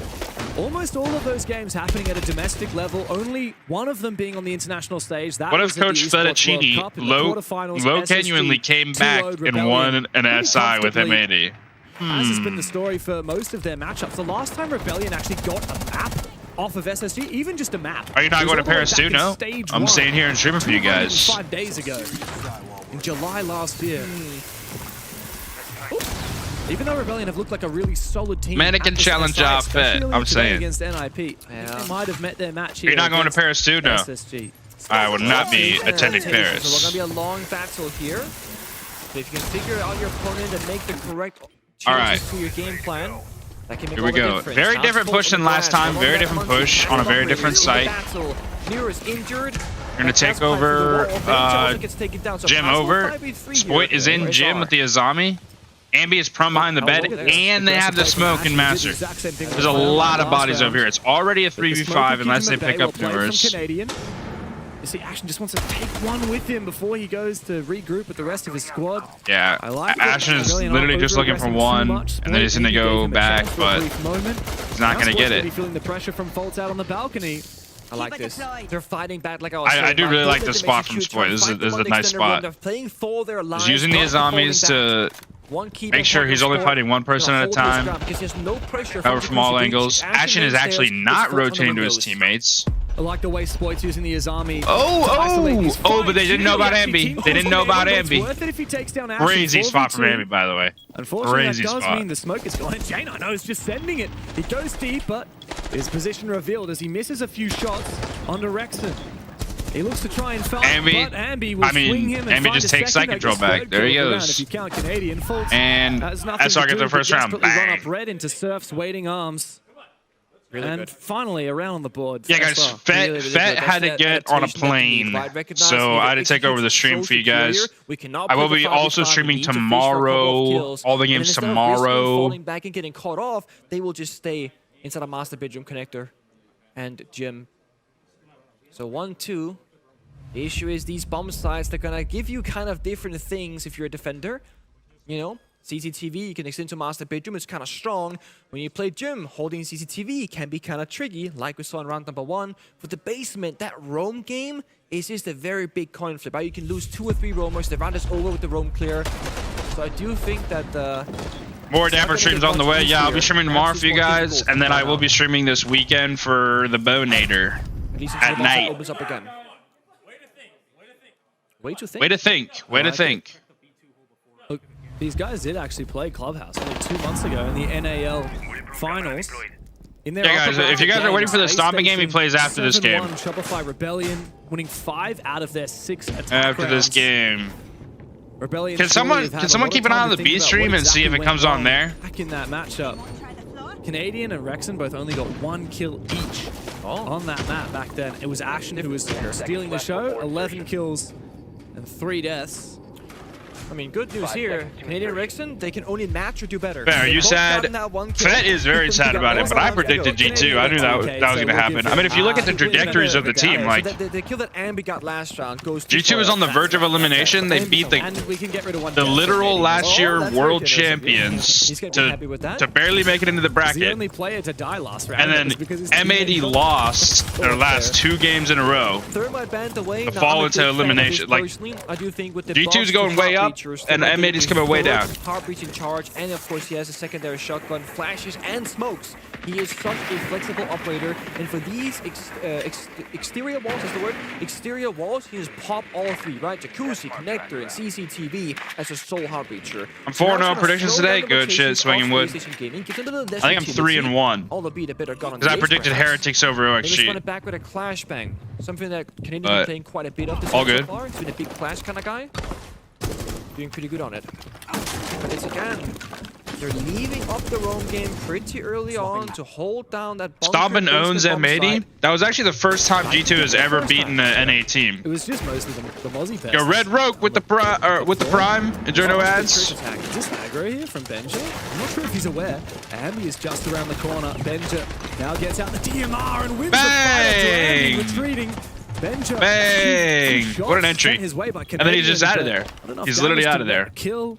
Almost all of those games happening at a domestic level, only one of them being on the international stage. That what if Coach Fettuccini low genuinely came back and won an SI with M80? As has been the story for most of their matchups. The last time Rebellion actually got a map off of SSG, even just a map. Are you not going to Paris too? No. I'm staying here and streaming for you guys. 5 days ago, in July last year. Even though Rebellion have looked like a really solid team. Mannequin challenge off Fett, I'm saying. Against NIP. They might have met their match here. You're not going to Paris too? No. SSG. I will not be attending Paris. So we're going to be a long battle here. But if you can figure out your opponent and make the correct changes to your game plan, that can make here we go. Very different push than last time. Very different push on a very different site. Near is injured. We're going to take over Jim over. Spoit is in Jim with the Azami. Ambi is prone behind the bed, and they have the smoke in Master. There's a lot of bodies over here. It's already a 3v5 unless they pick up numbers. You see, Ashen just wants to take one with him before he goes to regroup with the rest of his squad. Yeah, Ashen is literally just looking for one, and then he's going to go back, but he's not going to get it. Feeling the pressure from Foltz out on the balcony. I like this. They're fighting back like I was saying. I do really like this spot from Spoit. This is a nice spot. He's using the Azamis to make sure he's only fighting one person at a time. Cover from all angles. Ashen is actually not rotating to his teammates. I like the way Spoit's using the Azami. Oh, but they didn't know about Ambi. They didn't know about Ambi. Crazy spot from Ambi, by the way. Unfortunately, that does mean the smoke is gone. And Jane, I know, is just sending it. He goes deep, but his position revealed as he misses a few shots onto Rexon. He looks to try and fight, but Ambi will swing him and Ambi just takes side control back. There he goes. If you count Canadian, Foltz and SR gets the first round. Run up red into Surf's waiting arms. Really and good. Finally, around on the board. Yeah, guys, Fett had to get on a plane, so I had to take over the stream for you guys. I will be also streaming tomorrow, all the games tomorrow. Falling back and getting caught off, they will just stay inside a master bedroom connector and Jim. So 1-2. The issue is these bomb sites, they're going to give you kind of different things if you're a defender, you know? CCTV, you can extend to master bedroom, it's kind of strong. When you play Jim, holding CCTV can be kind of tricky, like we saw in round number 1. For the basement, that roam game is just a very big coin flip. Right? You can lose 2 or 3 roamers, the round is over with the roam clear. So I do think that more Dapper streams on the way. Yeah, I'll be streaming tomorrow for you guys, and then I will be streaming this weekend for the Bonator at night. Opens up again. Way to think. Way to think. Way to think. These guys did actually play Clubhouse only 2 months ago in the NAL finals. Yeah, guys, if you guys are waiting for the stomping game, he plays after this game. Shopify Rebellion winning 5 out of their 6 attack after this game. Rebellion can someone keep an eye on the B stream and see if it comes on there? Back in that matchup, Canadian and Rexon both only got 1 kill each on that map back then. It was Ashen who was stealing the show, 11 kills and 3 deaths. I mean, good news here. Canadian Rexon, they can only match or do better. Are you sad? Fett is very sad about it, but I predicted G2. I knew that was going to happen. I mean, if you look at the trajectories of the team, like, the kill that Ambi got last round goes G2 is on the verge of elimination. They beat the literal last year world champions to barely make it into the bracket. The only player to die last round. And then M80 lost their last 2 games in a row to fall into elimination. Like, G2's going way up, and M80's coming way down. Heartbreach in charge, and of course he has a secondary shotgun, flashes and smokes. He is such a flexible operator, and for these exterior walls, is the word? Exterior walls, he just pop all 3, right? Jacuzzi, connector, and CCTV as a sole Heartbreacher. I'm 4-0 predictions today. Good shit, swinging wood. I think I'm 3-1. Because I predicted Heretics over OXG. They just won it back with a clash bang. Something that Canadian been playing quite a bit of this all year good. so far. It's been a big clash kind of guy. Doing pretty good on it. But it's again, they're leaving up the roam game pretty early on to hold down that bunker. Stompin owns M80. That was actually the first time G2 has ever beaten an NA team. It was just mostly the Mozzie fest. Yo, Red Rogue with the Prime. Enjoy no ads. Is this aggro here from Benja? I'm not sure if he's aware. Ambi is just around the corner. Benja now gets out the DMR and wins the fight after Ambi retreating. Benja, bang! What an entry. And then he's just out of there. He's literally out of there. Kill.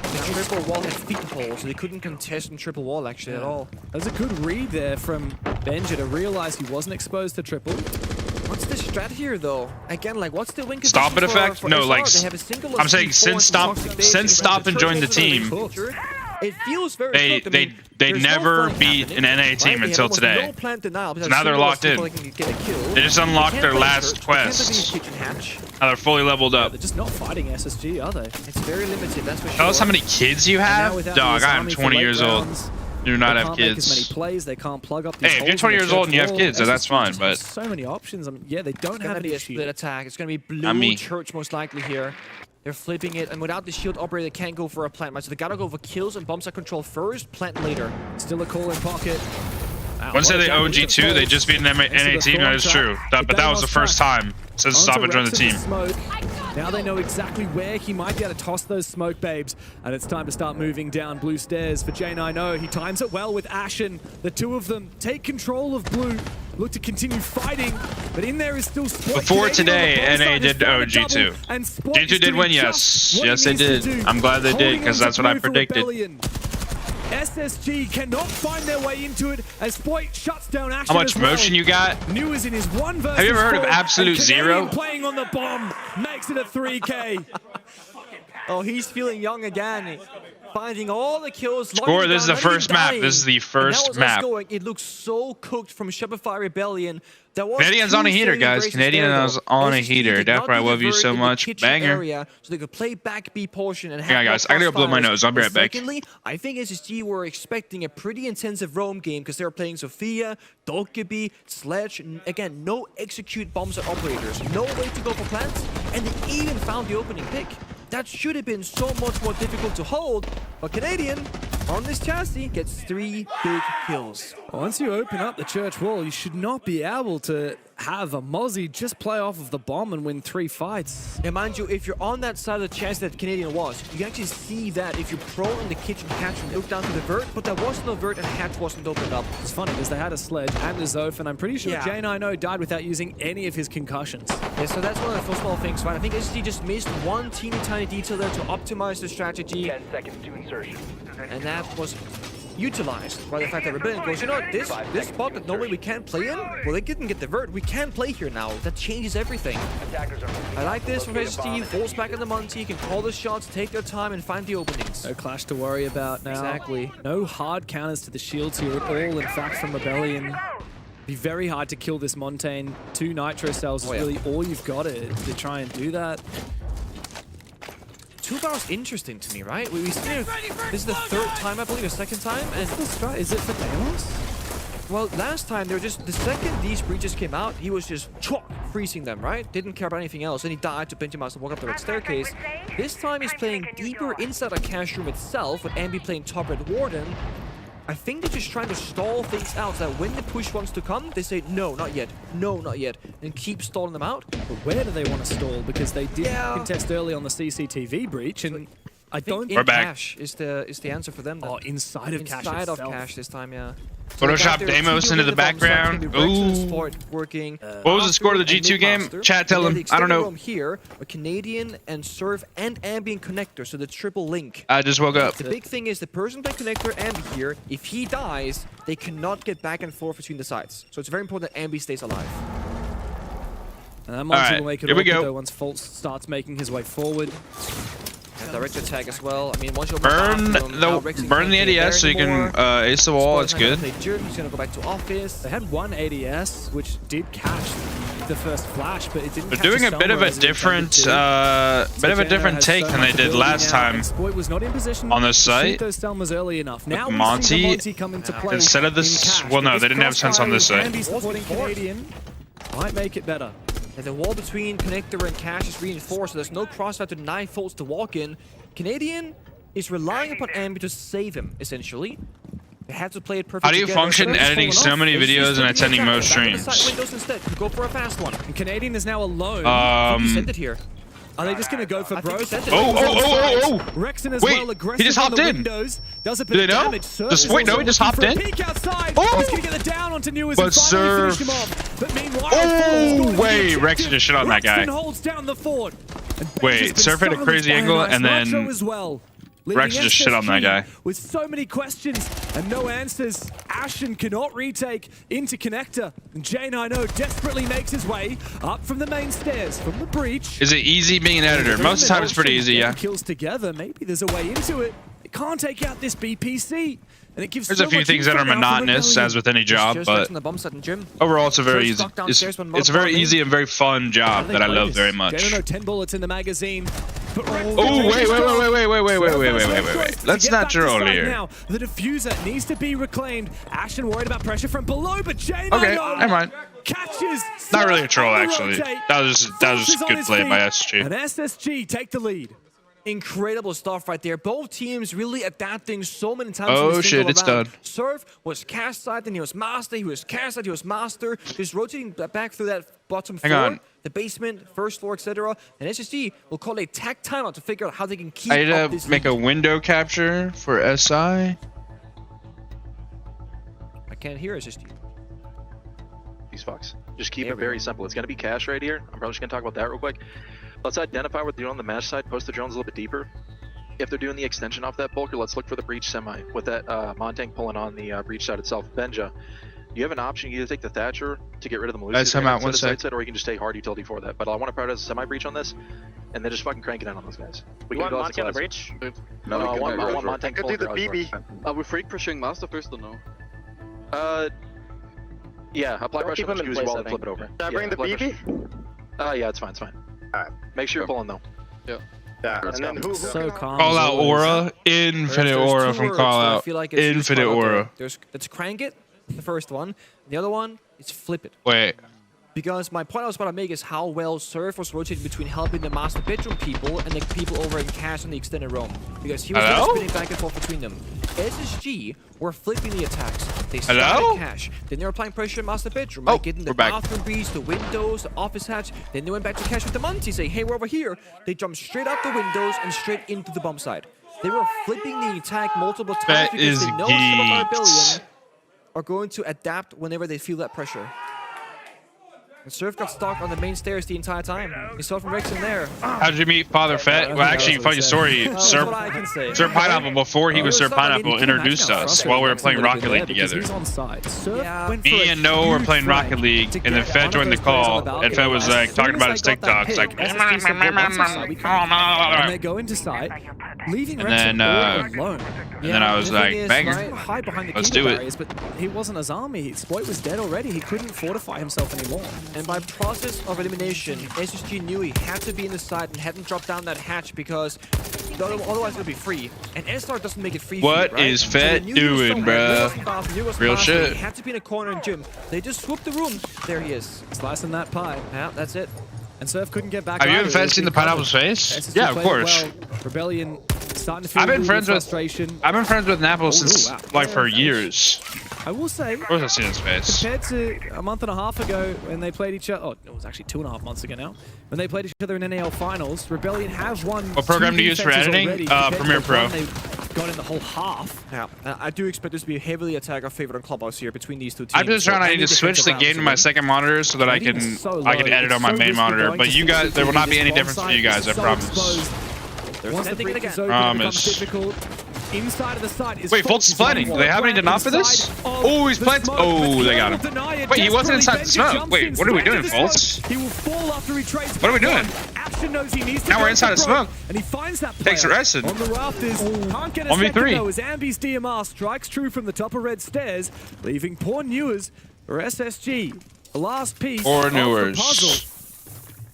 The triple wall had feet hole, so they couldn't contest in triple wall actually at all. That was a good read there from Benja to realize he wasn't exposed to triple. What's the strat here though? Again, like what's the win condition Stop it effect? for No, SR? like, They have a single I'm saying since Stop and joined the team, it feels very they never beat an NA team until today. So now they're locked in. They just unlocked their last quest. Now they're fully leveled up. They're just not fighting SSG, are they? It's very limited, that's for sure. Tell us how many kids you have? Dog, I am 20 years old. Do not have kids. They can't plug up. Hey, if you're 20 years old and you have kids, then that's fine, but... So many options. I mean, yeah, they don't have any a split attack. It's going to be blue church most likely here. They're flipping it, and without the shield operator, they can't go for a plant match. So they gotta go for kills and bomb site control first, plant later. Still a call in pocket. Once they own G2, they just beat an NA team, that is true. But that was the first time since Stop and joined the team. Now they know exactly where he might be able to toss those smoke babes. And it's time to start moving down blue stairs for J9O. He times it well with Ashen. The two of them take control of blue. Look to continue fighting, but in there is still Spoit. Before today, NA did own G2. G2 did win, yes. Yes, they did. I'm glad they did, because that's what I predicted. SSG cannot find their way into it as Spoit shuts down Ashen. How much motion you got? New is in his 1 versus 4. Have you ever heard of Absolute Zero? Playing on the bomb makes it a 3K. Oh, he's feeling young again. Finding all the kills. Score, this is the first map. This is the first map. It looks so cooked from Shopify Rebellion. Canadian's on a heater, guys. Canadian is on a heater. Definitely, I love you so much. Banger. So they could play back B portion and have. Yeah, guys, I gotta go blow my nose. I'll be right back. Secondly, I think SSG were expecting a pretty intensive roam game because they were playing Sophia, Dokkaebi, Sledge. Again, no execute bombs at operators. No way to go for plants. And they even found the opening pick. That should have been so much more difficult to hold, but Canadian, on this chassis, gets 3 big kills. Once you open up the church wall, you should not be able to have a Mozzie just play off of the bomb and win 3 fights. And mind you, if you're on that side of the chassis that Canadian was, you can actually see that if you pro in the kitchen hatch and look down to the vert, but there was no vert and the hatch wasn't opened up. It's funny because they had a Sledge and a Zoph, and I'm pretty sure J9O died without using any of his concussions. Yeah, so that's one of the small things, right? I think SSG just missed one teeny tiny detail there to optimize the strategy. 10 seconds to insertion. And that was utilized by the fact that Rebellion goes, you know what, this spot that normally we can't play in, well, they didn't get the vert. We can play here now. That changes everything. I like this from SSG. Falls back in the Monty, can call the shots, take their time, and find the openings. No clash to worry about now. Exactly. No hard counters to the shields here at all. In fact, from Rebellion, be very hard to kill this Montaigne. 2 Nitro cells is really all you've got to try and do that. 2 bars interesting to me, right? We see this is the 3rd time, I believe, the 2nd time. And is it for Deimos? Well, last time they were just the second these breaches came out, he was just freezing them, right? Didn't care about anything else. And he died to Benjamin to walk up the red staircase. This time he's playing deeper inside a cash room itself, with Ambi playing top red warden. I think they're just trying to stall things out so that when the push wants to come, they say, no, not yet, no, not yet, and keep stalling them out. But where do they want to stall? Because they did contest early on the CCTV breach, and I don't think cache is the answer for them. Then. Oh, inside of cache Inside itself. of cache this time, yeah. Photoshop Deimos into the background. Ooh. Working. What was the score of the G2 game? Chat, tell him. I don't know. Here, a Canadian and Surf and Ambient connector, so the triple link. I just woke up. The big thing is the person playing connector Ambi here, if he dies, they cannot get back and forth between the sides. So it's very important that Ambi stays alive. And that might will make it awkward though once Fultz starts making his way forward. And direct attack as well. I mean, once you burn the ADS so you can ace the wall. It's good. He's gonna go back to office. They had one ADS which did catch the first flash, but it didn't. They're doing a bit of a different, take than they did last time Spoit was not in position on this site. Those Selmas early enough. Now Monty come into play instead of this. Well, no, they didn't have sense on this site. Canadian might make it better. And the wall between connector and cache is reinforced, so there's no crossfire to deny Fultz to walk in. Canadian is relying upon Ambi to save him, essentially. They have to play it perfectly. How do you function editing so many videos and attending most streams? Windows instead. Go for a fast one. And Canadian is now alone. Send it here. Are they just going to go for bros? Oh! Rexon as Wait, well, aggressive he just hopped in. Windows, does a bit of damage. Does Spoit know he just hopped in? Peek outside. Oh! He's going to get the down onto Newers But and finally finish him off. But meanwhile, wait, Rexon just shit on that guy. holds down the fort. Wait, Surf had a crazy angle and then Rex just shit on that guy. With so many questions and no answers, Ashen cannot retake into connector. And J90 desperately makes his way up from the main stairs, from the breach. Is it easy being an editor? Most of the time it's pretty easy, yeah. Kills together, maybe there's a way into it. It can't take out this BPC. And it gives There's a few things that are monotonous, as with any job, but overall it's a very easy, it's a very easy and very fun job that I love very much. J90 10 bullets in the magazine. Oh, wait. Let's not troll here. Now, the diffuser needs to be reclaimed. Ashen worried about pressure from below, but J90 okay, never mind. Catches. Not really a troll, actually. That was just good play by SSG. And SSG take the lead. Incredible stuff right there. Both teams really adapting so many times. Oh shit, it's done. Surf was cast side, then he was master. He was cast side, he was master. Just rotating back through that bottom floor, the basement, first floor, etc. And SSG will call a tag timeout to figure out how they can keep up I this make a window capture for SI. I can't hear SSG. These fucks. Just keep it very simple. It's going to be cache right here. I'm probably just going to talk about that real quick. Let's identify what they're doing on the mesh side, post the drones a little bit deeper. If they're doing the extension off that bulker, let's look for the breach semi with that Montang pulling on the breach side itself. Benja, you have an option. You either take the Thatcher to get rid of the Malusi or you can just take hard utility for that. But I want to prioritize a semi breach on this, and then just fucking crank it down on those guys. We can go on the breach? No, I want Montang. I could do the BB. Are we freak pushing master first or no? Yeah, apply pressure on the wall and flip it over. Should I bring the BB? Yeah, it's fine, it's fine. Alright. Make sure you're pulling though. Yeah. And then who so calm. Call out aura, infinite aura from call out. Infinite aura. Let's crank it, the first one. The other one is flip it. Wait. Because my point I was about to make is how well Surf was rotating between helping the master bedroom people and the people over in cache on the extended roam. Because he was just spinning back and forth between them. SSG were flipping the attacks. They started cache. Then they were applying pressure on master bedroom. Like getting the bathroom breach, the windows, the office hatch. Then they went back to cache with the Monty, saying, hey, we're over here. They jumped straight out the windows and straight into the bomb side. They were flipping the attack multiple times because they know some of our Rebellion are going to adapt whenever they feel that pressure. And Surf got stuck on the main stairs the entire time. You saw it from Rex in there. How did you meet Father Fett? Well, actually, funny story. Sir Pineapple, before he was Sir Pineapple, introduced us while we were playing Rocket League together. Me and Noah were playing Rocket League, and then Fett joined the call, and Fett was like talking about his TikToks, like. And they go into site, leaving Rex alone. And then I was like, banger. Let's do it. But he wasn't his army. Spoit was dead already. He couldn't fortify himself anymore. And by process of elimination, SSG knew he had to be in the side and hadn't dropped down that hatch because otherwise it'll be free. And SR doesn't make it free. What is Fett doing, bruh? Real shit. He had to be in a corner in gym. They just swooped the room. There he is. Slicing that pie. Yeah, that's it. And Surf couldn't get back. Have you ever seen the Pineapple's face? Yeah, of course. Rebellion starting to feel I've been a friends with frustration. Napo since like for years. I will say, Of course I've seen his face. compared to a month and a half ago when they played each other, oh, it was actually 2.5 months ago now, when they played each other in NAL finals, Rebellion have won. What program do you use for editing? Premiere Pro. They got in the whole half. Yeah, I do expect this to be heavily attacker favored on Clubhouse here between these two teams. I'm just trying to need to switch the game to my second monitor so that I can edit on my main monitor. But you guys, there will not be any difference for you guys, I promise. Once the break is open, it becomes difficult. Inside of the side is Wait, Fultz is planting. Do they have any deny for this? Oh, he's planted. Oh, they got him. Wait, he wasn't inside the smoke. Wait, what are we doing, Fultz? He will fall after he trades. What are we doing? Action knows he needs to now we're inside the smoke. And he finds that player takes a rest. on the rafters. Can't get a 1v3. second though as Ambi's DMR strikes true from the top of red stairs, leaving poor Newers for SSG. The last piece or of the Newers. puzzle.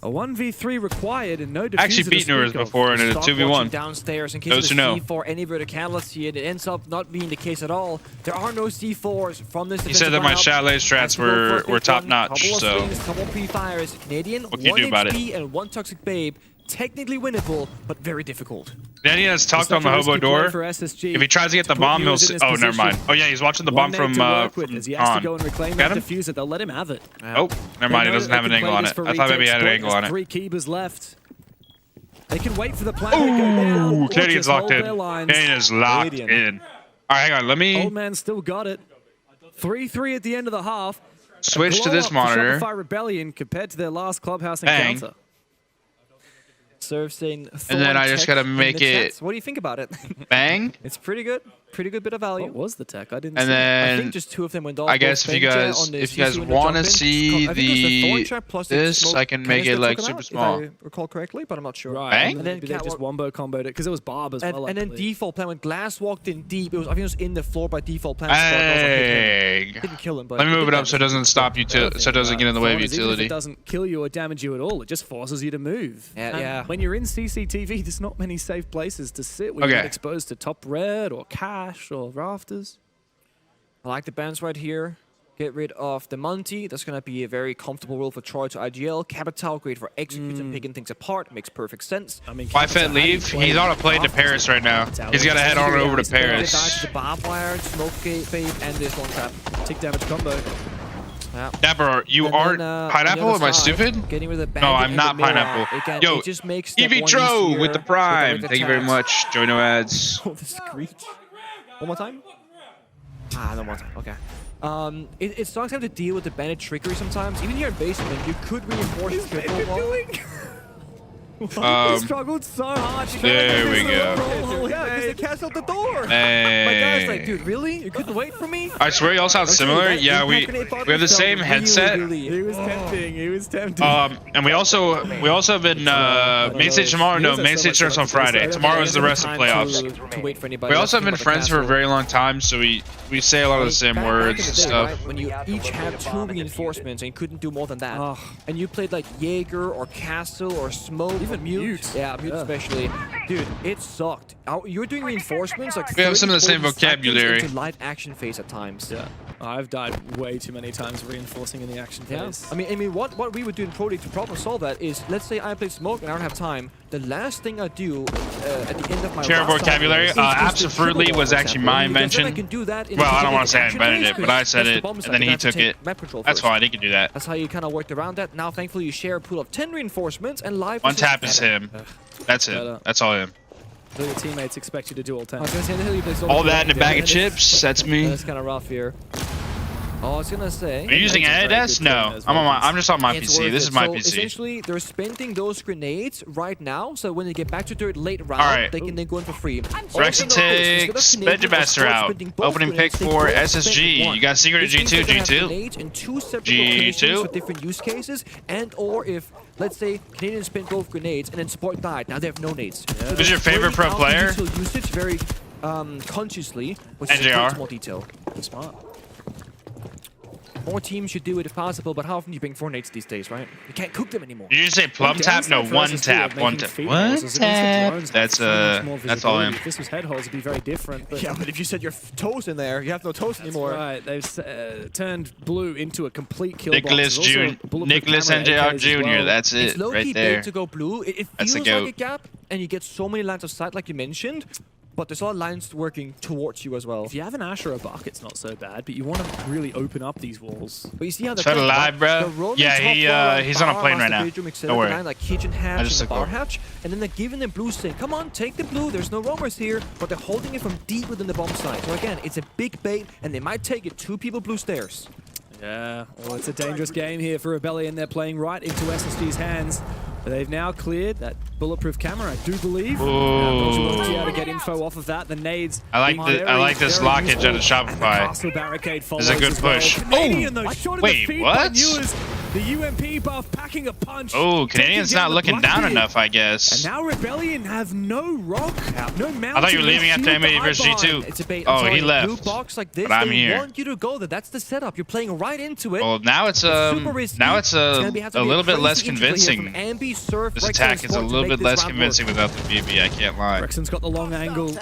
A 1v3 required and no defusers. Actually beat Newers before in a 2v1. Downstairs in case Those of who know. C4, any verticality, and it ends up not being the case at all. There are no C4s from this. He said that my chalet strats were top notch, so couple pre-fires, Canadian, what can you do 1 about HP it? and 1 Toxic Babe. Technically winnable, but very difficult. Canadian has talked on the hobo door. If he tries to get the bomb, he'll. Oh, never mind. Oh yeah, he's watching the bomb from on. Got him? Defuser, they'll let him have it. Oh, never mind. He doesn't have an angle on it. I thought maybe he had an angle on it. 3 keepers left. They can wait for the plan to go down. Ooh, Canadian's locked in. Canadian is locked in. All right, hang on. Let me. Old man still got it. 3-3 at the end of the half. Switch to this monitor. Shopify Rebellion compared to their last Clubhouse Bang. encounter. Serve saying And then I just gotta make it. What do you think about it? Bang. It's pretty good. Pretty good bit of value. What was the tech? I didn't And see. then I think just 2 of them went off. I guess if you guys want to see this, I can make it like super small. If I recall correctly, but I'm not sure. Right. Bang? And then maybe they just wombo comboed it because it was Barb as well. And then default plan when Glass walked in deep. It was I think it was in the floor by default plan. Bang. Didn't kill him, but Let me move it up so it doesn't stop you. So it doesn't get in the way of Even if utility. it doesn't kill you or damage you at all, it just forces you to move. Yeah. When you're in CCTV, there's not many safe places to sit when you get exposed to top red or cash or rafters. I like the bands right here. Get rid of the Monty. That's going to be a very comfortable role for Troy to IGL. Capital, great for executing, picking things apart. Makes perfect sense. I mean, why Fett leave? He's on a plane to Paris right now. He's got to head on over to Paris. The barbed wire, smoke babe, and this one tap. Tick damage combo. Yeah. Dapper, you aren't Pineapple? Am I stupid? Getting rid of the No, I'm not Pineapple. Again, Yo, it just makes EV Tro with the Prime. Thank you very much. Join no ads. Oh, the screech. One more time? Ah, no more time. Okay. It sucks having to deal with the bandit trickery sometimes. Even here in basement, you could reinforce the triple wall. He struggled so hard. There we go. Yeah, because they canceled the door. Hey. My guy's like, dude, really? You couldn't wait for me? I swear you all sound similar. Yeah, we have the same headset. He was tempting. He was tempting. And we also have been main stage tomorrow. No, main stage starts on Friday. Tomorrow is the rest of playoffs. To wait for anybody. We also have been friends for a very long time, so we say a lot of the same words and stuff. When you each have 2 reinforcements and you couldn't do more than that, and you played like Jaeger or Castle or Smoke. Even Mute. Yeah, Mute especially. Dude, it sucked. You're doing reinforcements like we have some of the same vocabulary. into live action phase at times. Yeah. I've died way too many times reinforcing in the action phase. I mean, what we would do in Pro League to problem solve that is, let's say I play Smoke and I don't have time. The last thing I do at the end of my share vocabulary. Absolutely was actually my invention. Well, I don't want to say I invented it, but I said it, and then he took it. That's fine. He can do that. That's how you kind of worked around that. Now, thankfully, you share a pool of 10 reinforcements and live. One tap is him. That's it. That's all him. So your teammates expect you to do all 10. All that in a bag of chips. That's me. That's kind of rough here. Oh, I was gonna say. Are you using ADS? No, I'm just on my PC. This is my PC. Essentially, they're spending those grenades right now, so when they get back to dirt late round, they can then go in for free. Rexy takes Benjamaster out. Opening pick for SSG. You got secret of G2, G2. And 2 separate G2 with different use cases, and or if, let's say, Canadians spent both grenades and then Spoit died. Now they have no nades. Yeah. Who's your favorite pro player? Usage very consciously, which NJR. is more detail. Smart. More teams should do it if possible, but how often do you bring 4 nades these days, right? You can't cook them anymore. Did you say plum tap? No, one tap. One tap. One tap. That's all him. If this was head holes, it'd be very different. But yeah, but if you said your toes in there, you have no toes anymore. Right, they've turned blue into a complete kill Nicholas box. Nicholas NJR Jr. That's it, right there. To go blue. It That's feels the like a gap, and you get so many lines of sight, like you mentioned. But there's a lot of lines working towards you as well. If you have an Ash or a Buck, it's not so bad, but you want to really open up these walls. But you see how they're Still alive, bro. Yeah, he's on a plane right now. Don't worry. Like kitchen hatch and the bar hatch, and then they're giving them blue, saying, "Come on, take the blue. There's no roamers here." But they're holding it from deep within the bomb site. So again, it's a big bait, and they might take it. 2 people blue stairs. Yeah, well, it's a dangerous game here for Rebellion. They're playing right into SSG's hands. But they've now cleared that bulletproof camera, I do believe. Not able to get info off of that. The nades. I like this lockage at a Shopify. This is a good push. Oh, wait, what? The UMP buff packing a punch. Oh, Canadian's not looking down enough, I guess. And now Rebellion have no rock, no mountain. I thought you were leaving after M80 versus G2. Oh, he left. Blue box like this, but I'm they here. want you to go there. That's the setup. You're playing right into it. Well, now it's a little bit less convincing. This attack is a little bit less convincing without the BB, I can't lie. Rexon's got the long angle.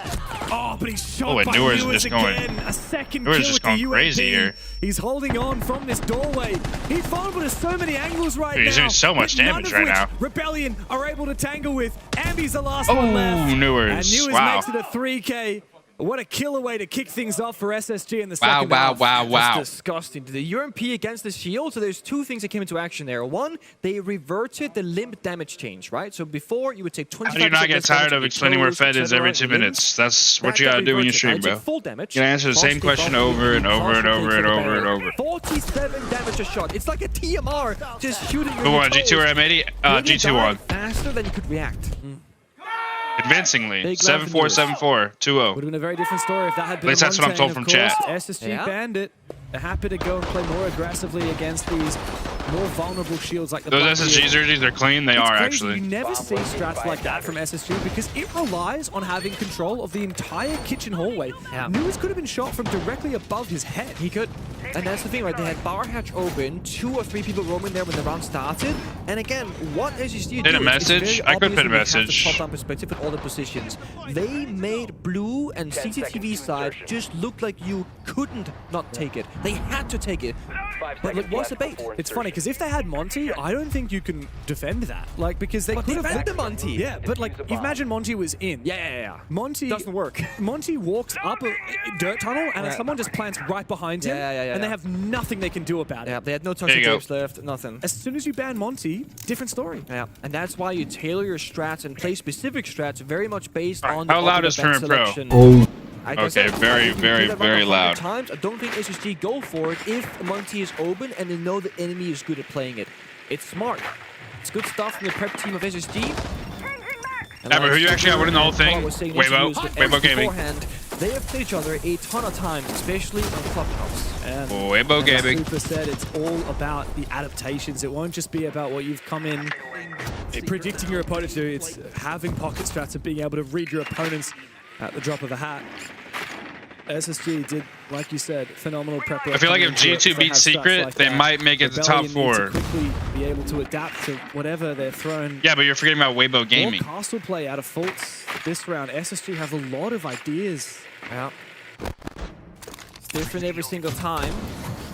Oh, but he's shot by Newer's Newers just going. again. A second Newer's kill just with the going crazy UMP. here. He's holding on from this doorway. He's vulnerable to so many angles right now. He's doing so much damage right now. Rebellion are able to tangle with. Ambi's the last one left. Newers. And Newers makes it a 3K. What a killer way to kick things off for SSG in the second half. Wow. That's disgusting. The UMP against the shield, so there's 2 things that came into action there. One, they reverted the limp damage change, right? So before, you would take 25%. How do you not get tired of explaining where Fett is every 2 minutes? That's what you gotta do when you stream, bro. Full damage. You can answer the same question over and over and over and over and over. 47 damage a shot. It's like a TMR just shooting. Who won, G2 or M80? G2 won. Faster than you could react. Convincingly. 7-4, 7-4, 2-0. Would have been a very different story if that had been. At least that's what I'm told from chat. SSG banned it. They're happy to go and play more aggressively against these more vulnerable shields like the Those SSG jerseys, they're clean. They are, actually. You never see strats like that from SSG because it relies on having control of the entire kitchen hallway. Newers could have been shot from directly above his head. He could. And that's the thing, right? They had bar hatch open, 2 or 3 people roaming there when the round started. And again, what SSG did a message? I could put a message. Top-down perspective at all the positions. They made blue and CCTV side just look like you couldn't not take it. They had to take it. But like, what's the bait? It's funny because if they had Monty, I don't think you can defend that. Like, because they could have defend the Monty. Yeah, but like, imagine Monty was in. Yeah. Monty doesn't work. Monty walks up a dirt tunnel and someone just plants right behind him. And they have nothing they can do about it. Yeah, they had no toxic tapes left, nothing. As soon as you ban Monty, different story. Yeah, and that's why you tailor your strats and play specific strats very much based on how the loud is Current Pro? Okay, very loud. Times, I don't think SSG go for it if Monty is open and they know the enemy is good at playing it. It's smart. It's good stuff from the prep team of SSG. Who you actually got winning the whole thing? Weibo Gaming. They have played each other a ton of times, especially on Clubhouse. And Weibo Gaming. Super said it's all about the adaptations. It won't just be about what you've come in predicting your opponent to do. It's having pocket strats and being able to read your opponents at the drop of a hat. SSG did, like you said, phenomenal preparation. I feel like if G2 beats Secret, like they might make it to top 4. To quickly be able to adapt to whatever they're thrown. Yeah, but you're forgetting about Weibo Gaming. More castle play out of Faults this round. SSG have a lot of ideas. Yeah. It's different every single time.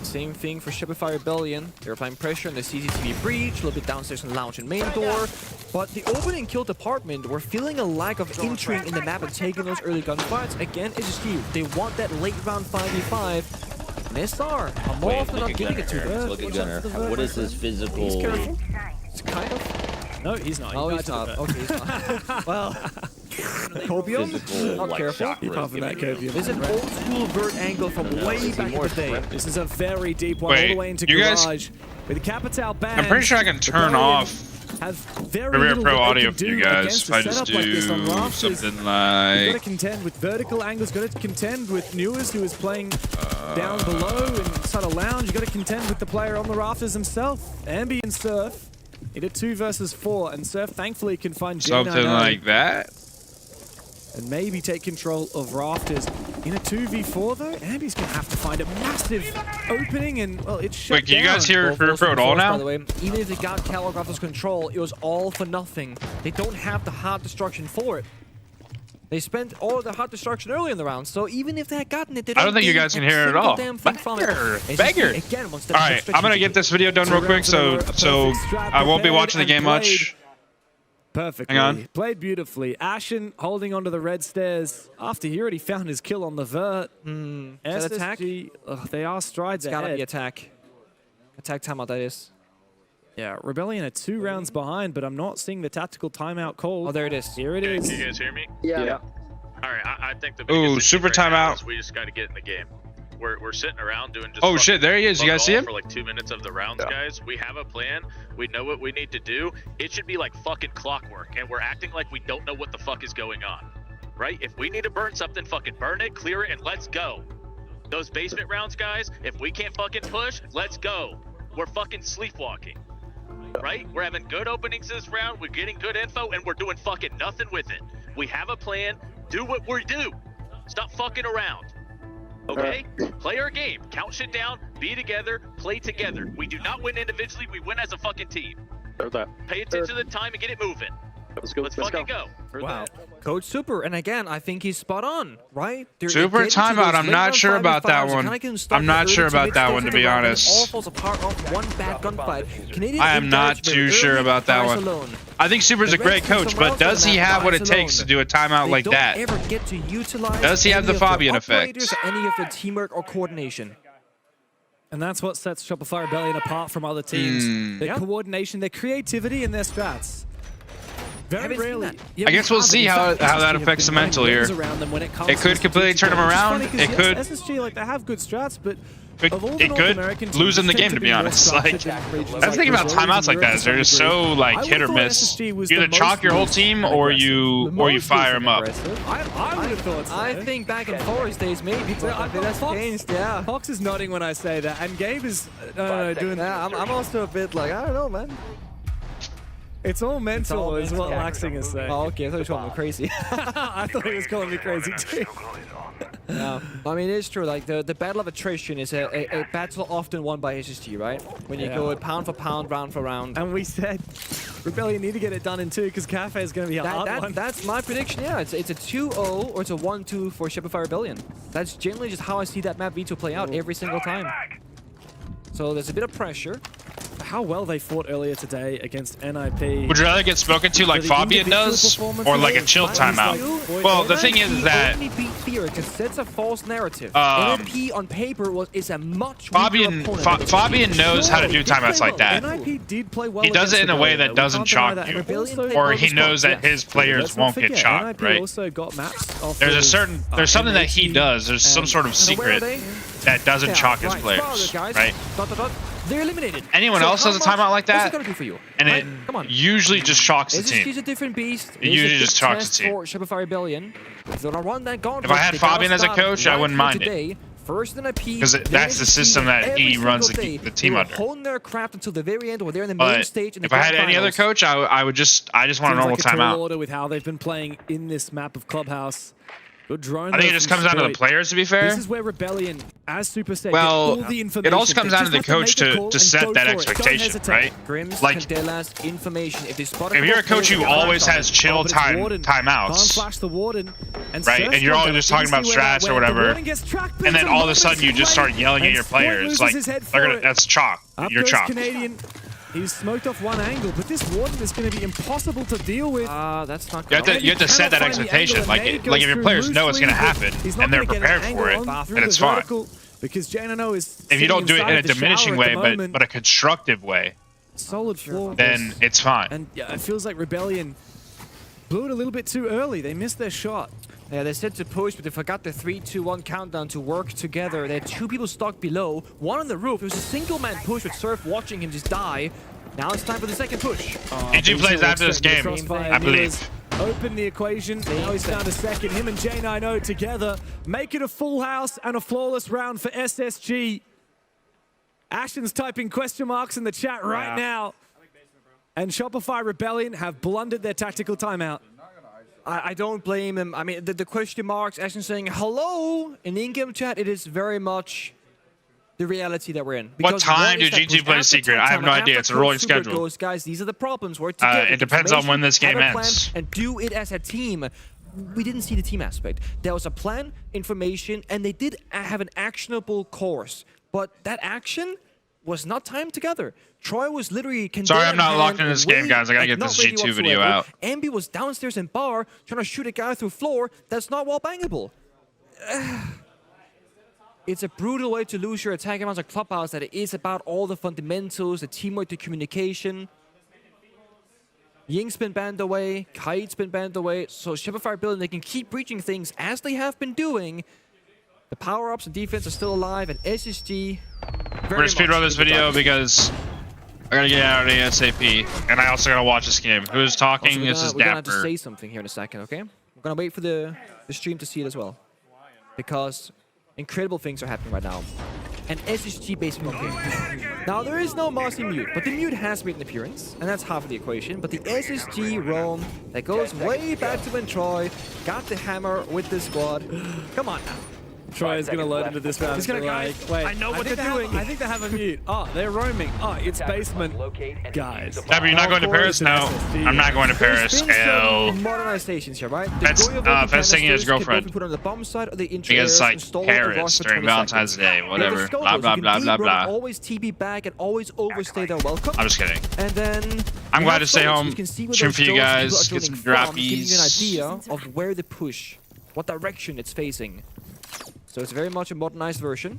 Same thing for Shopify Rebellion. They're applying pressure on the CCTV breach, a little bit downstairs in the lounge and main door. But the open and kill department were feeling a lack of entering in the map and taking those early gunfights. Again, SSG, they want that late round 5v5. And SR, I'm more often not giving it to them. Look at Gunner. What is his physical? He's careful. It's kind of. No, he's not. Oh, he's not. Okay, he's not. Well, Copium? Not careful. You're puffing that Copium. There's an old school vert angle from way back in the day. This is a very deep one, all the way into Garage. With the Capital band. I'm pretty sure I can turn off Career Pro audio for you guys if I just do something like... You've got to contend with vertical angles, got to contend with Newers, who is playing down below inside a lounge. You've got to contend with the player on the rafters himself. Ambi and Surf in a 2 versus 4, and Surf thankfully can find something like that. And maybe take control of rafters. In a 2v4 though, Ambi's gonna have to find a massive opening, and well, it's shut down. Wait, can you guys hear Career Pro at all now? By the way, even if they got Calographer's control, it was all for nothing. They don't have the hard destruction for it. They spent all of the hard destruction early in the round, so even if they had gotten it, they I don't think you guys can hear it at all. Beggar! Alright, I'm gonna get this video done real quick, so I won't be watching the game much. Perfectly. Hang on. Played beautifully. Ashen holding onto the red stairs after he already found his kill on the vert. SSG, they are strides ahead. It's gotta be attack. Attack timeout, that is. Yeah, Rebellion are 2 rounds behind, but I'm not seeing the tactical timeout called. Oh, there it is. Here it is. Can you guys hear me? Yeah. All right, I think the biggest issue super right now timeout. is we just got to get in the game. We're sitting around doing just. Oh shit, there he is. You guys see him? For like 2 minutes of the rounds, guys. We have a plan. We know what we need to do. It should be like fucking clockwork, and we're acting like we don't know what the fuck is going on, right? If we need to burn something, fucking burn it, clear it, and let's go. Those basement rounds, guys. If we can't fucking push, let's go. We're fucking sleepwalking, right? We're having good openings this round. We're getting good info, and we're doing fucking nothing with it. We have a plan. Do what we do. Stop fucking around. Okay? Play our game. Count shit down. Be together. Play together. We do not win individually. We win as a fucking team. Pay attention to the time and get it moving. Let's fucking go. Wow. Coach Super, and again, I think he's spot on, right? Super timeout. I'm not sure about that one. I'm not sure about that one, to be honest. All falls apart off one bad gunfight. I am not too sure about that one. I think Super's a great coach, but does he have what it takes to do a timeout like that? Does he have the Fabian effect? Any of the teamwork or coordination? And that's what sets Shopify Rebellion apart from other teams. Their coordination, their creativity, and their strats. Very rarely. I guess we'll see how that affects the mental here. It could completely turn them around. It could. SSG, like, they have good strats, but it could lose in the game, to be honest. Like, that's the thing about timeouts like that is they're just so like hit or miss. You either chalk your whole team or you fire them up. I would have thought so. I think back in Forest days, maybe. That's changed, yeah. Fox is nodding when I say that, and Gabe is doing that. I'm also a bit like, I don't know, man. It's all mental, is what Laxing is saying. Oh, okay. I thought he was calling me crazy. I thought he was calling me crazy too. Yeah. I mean, it's true. Like, the battle of attrition is a battle often won by SSG, right? When you go pound for pound, round for round. And we said Rebellion need to get it done in 2 because Cafe is going to be a hard one. That's my prediction, yeah. It's a 2-0 or it's a 1-2 for Shopify Rebellion. That's generally just how I see that map V2 play out every single time. So there's a bit of pressure. How well they fought earlier today against NIP. Would you rather get spoken to like Fabian does, or like a chill timeout? Well, the thing is that only beat Fear because that's a false narrative. NIP on paper is a much Fabian knows how to do timeouts like that. NIP did play well. He does it in a way that doesn't chalk you, or he knows that his players won't get chalked, right? There's something that he does. There's some sort of secret that doesn't chalk his players, right? They're eliminated. Anyone else has a timeout like that, what's it gonna do for you? and it usually just chalks the team. He's a different beast. It usually just chalks the team. Shopify Rebellion. If I had Fabian as a coach, I wouldn't mind it. First in IP, because that's the system that he runs the team under. Holding their craft until the very end, or they're in the main stage. If I had any other coach, I just want a normal timeout. Order with how they've been playing in this map of Clubhouse. Good drone. I think it just comes down to the players, to be fair. This is where Rebellion, as Super Saiyan, well, all the information. it also comes down to the coach to set that expectation, right? Like, information. If you're a coach who always has chill timeouts, right, and you're always just talking about strats or whatever, and then all of a sudden you just start yelling at your players, like, that's chalk. You're chalk. He's smoked off one angle, but this Warden is going to be impossible to deal with. That's not good. You have to set that expectation. Like if your players know it's going to happen and they're prepared for it, then it's fine. Because Janano is if you don't do it in a diminishing way, but a constructive way, solid floor, then it's fine. And yeah, it feels like Rebellion blew it a little bit too early. They missed their shot. Yeah, they said to push, but they forgot the 3-2-1 countdown to work together. They had 2 people stuck below, one on the roof. It was a single-man push with Surf watching him just die. Now it's time for the second push. AG plays after this game, I believe. Open the equation. Now he's found a second. Him and J90 together make it a full house and a flawless round for SSG. Ashen's typing question marks in the chat right now. And Shopify Rebellion have blundered their tactical timeout. I don't blame him. I mean, the question marks, Ashen saying hello in the in-game chat, it is very much the reality that we're in. What time do GT play Secret? I have no idea. It's a rolling schedule. Guys, these are the problems. Work together. It depends on when this game ends. And do it as a team. We didn't see the team aspect. There was a plan, information, and they did have an actionable course. But that action was not timed together. Troy was literally... Sorry, I'm not locked into this game, guys. I gotta get this G2 video out. Ambi was downstairs in bar trying to shoot a guy through floor that's not wall bangable. It's a brutal way to lose your attack amounts of Clubhouse that it is about all the fundamentals, the teamwork, the communication. Ying's been banned away, Kite's been banned away, so Shopify Building, they can keep breaching things as they have been doing. The power-ups and defense are still alive, and SSG... We're gonna speedrun this video because I gotta get out of ASAP, and I also gotta watch this game. Who's talking? This is Dapper. We're gonna have to say something here in a second, okay? We're gonna wait for the stream to see it as well. Because incredible things are happening right now. And SSG basically okay. Now there is no Mossy mute, but the mute has made an appearance, and that's half of the equation. But the SSG roam that goes way back to when Troy got the hammer with the squad. Come on now. Troy is going to load into this round. He's going to like, wait, I know what they're doing. I think they have a mute. Oh, they're roaming. Oh, it's basement. Guys. Dapper, you're not going to Paris? No, I'm not going to Paris. Hell. Modernizations here, right? Fett's taking his girlfriend. Put on the bomb side or the because like Paris during Valentine's Day, whatever. Blah, blah, blah, blah, blah. Always TP back and always overstay their welcome. I'm just kidding. And then... I'm glad to stay home, stream for you guys, get some droppies. Giving you an idea of where the push, what direction it's facing. So it's very much a modernized version.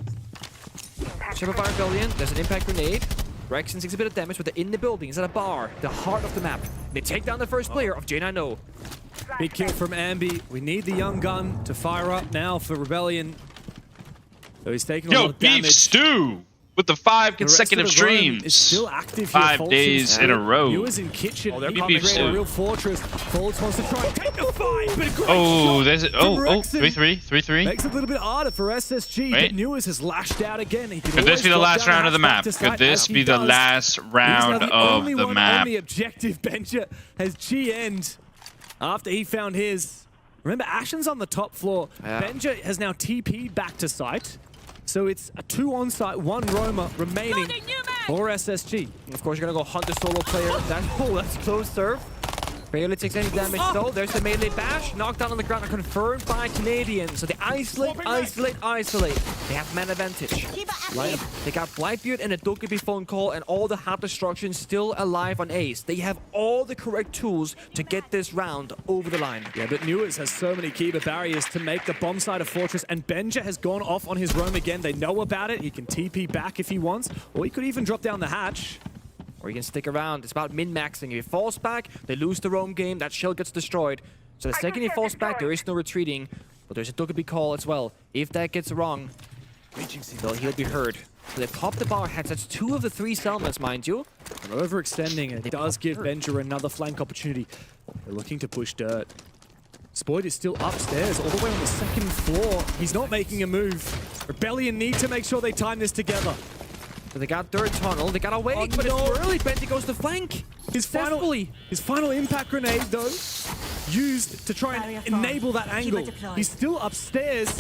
Shopify Rebellion, there's an impact grenade. Rexon takes a bit of damage, but they're in the building. It's at a bar, the heart of the map. They take down the first player of J9O. Big kill from Ambi. We need the young gun to fire up now for Rebellion. So he's taking a lot of damage. Beef stew! With the 5 consecutive streams. It's still active here. 5 days in a row. Viewers in kitchen. Oh, they're beef stew. A real fortress. Fultz wants to try and take the fight. But a great oh, there's it. Oh, 3-3, 3-3. Makes it a little bit harder for SSG. Wait. But Newers has lashed out again. Could this be the last round of the map? Could this be the last round of the map? On the objective, Benja has GN'd after he found his. Remember, Ashen's on the top floor. Yeah. Benja has now TP'd back to site. So it's a 2 on site, 1 roamer remaining for SSG. Of course, you're gonna go hunt the solo player. That's close serve. Barely takes any damage though. There's the melee bash. Knockdown on the ground are confirmed by Canadians. So they isolate. They have man advantage. They got Blightbeard and a Dokkaebi phone call and all the hard destruction still alive on Ace. They have all the correct tools to get this round over the line. Yeah, but Newers has so many Kiba barriers to make the bomb side of Fortress, and Benja has gone off on his roam again. They know about it. He can TP back if he wants, or he could even drop down the hatch. Or you can stick around. It's about min-maxing. If he falls back, they lose the roam game. That shell gets destroyed. So the second he falls back, there is no retreating. But there's a Dokkaebi call as well. If that gets wrong, he'll be heard. So they pop the bar hats. That's 2 of the 3 settlements, mind you. And overextending, it does give Benja another flank opportunity. They're looking to push dirt. Spoit is still upstairs, all the way on the 2nd floor. He's not making a move. Rebellion need to make sure they time this together. So they got third tunnel. They got away, but it's early. Benji goes to flank. His final impact grenade, though, used to try and enable that angle. He's still upstairs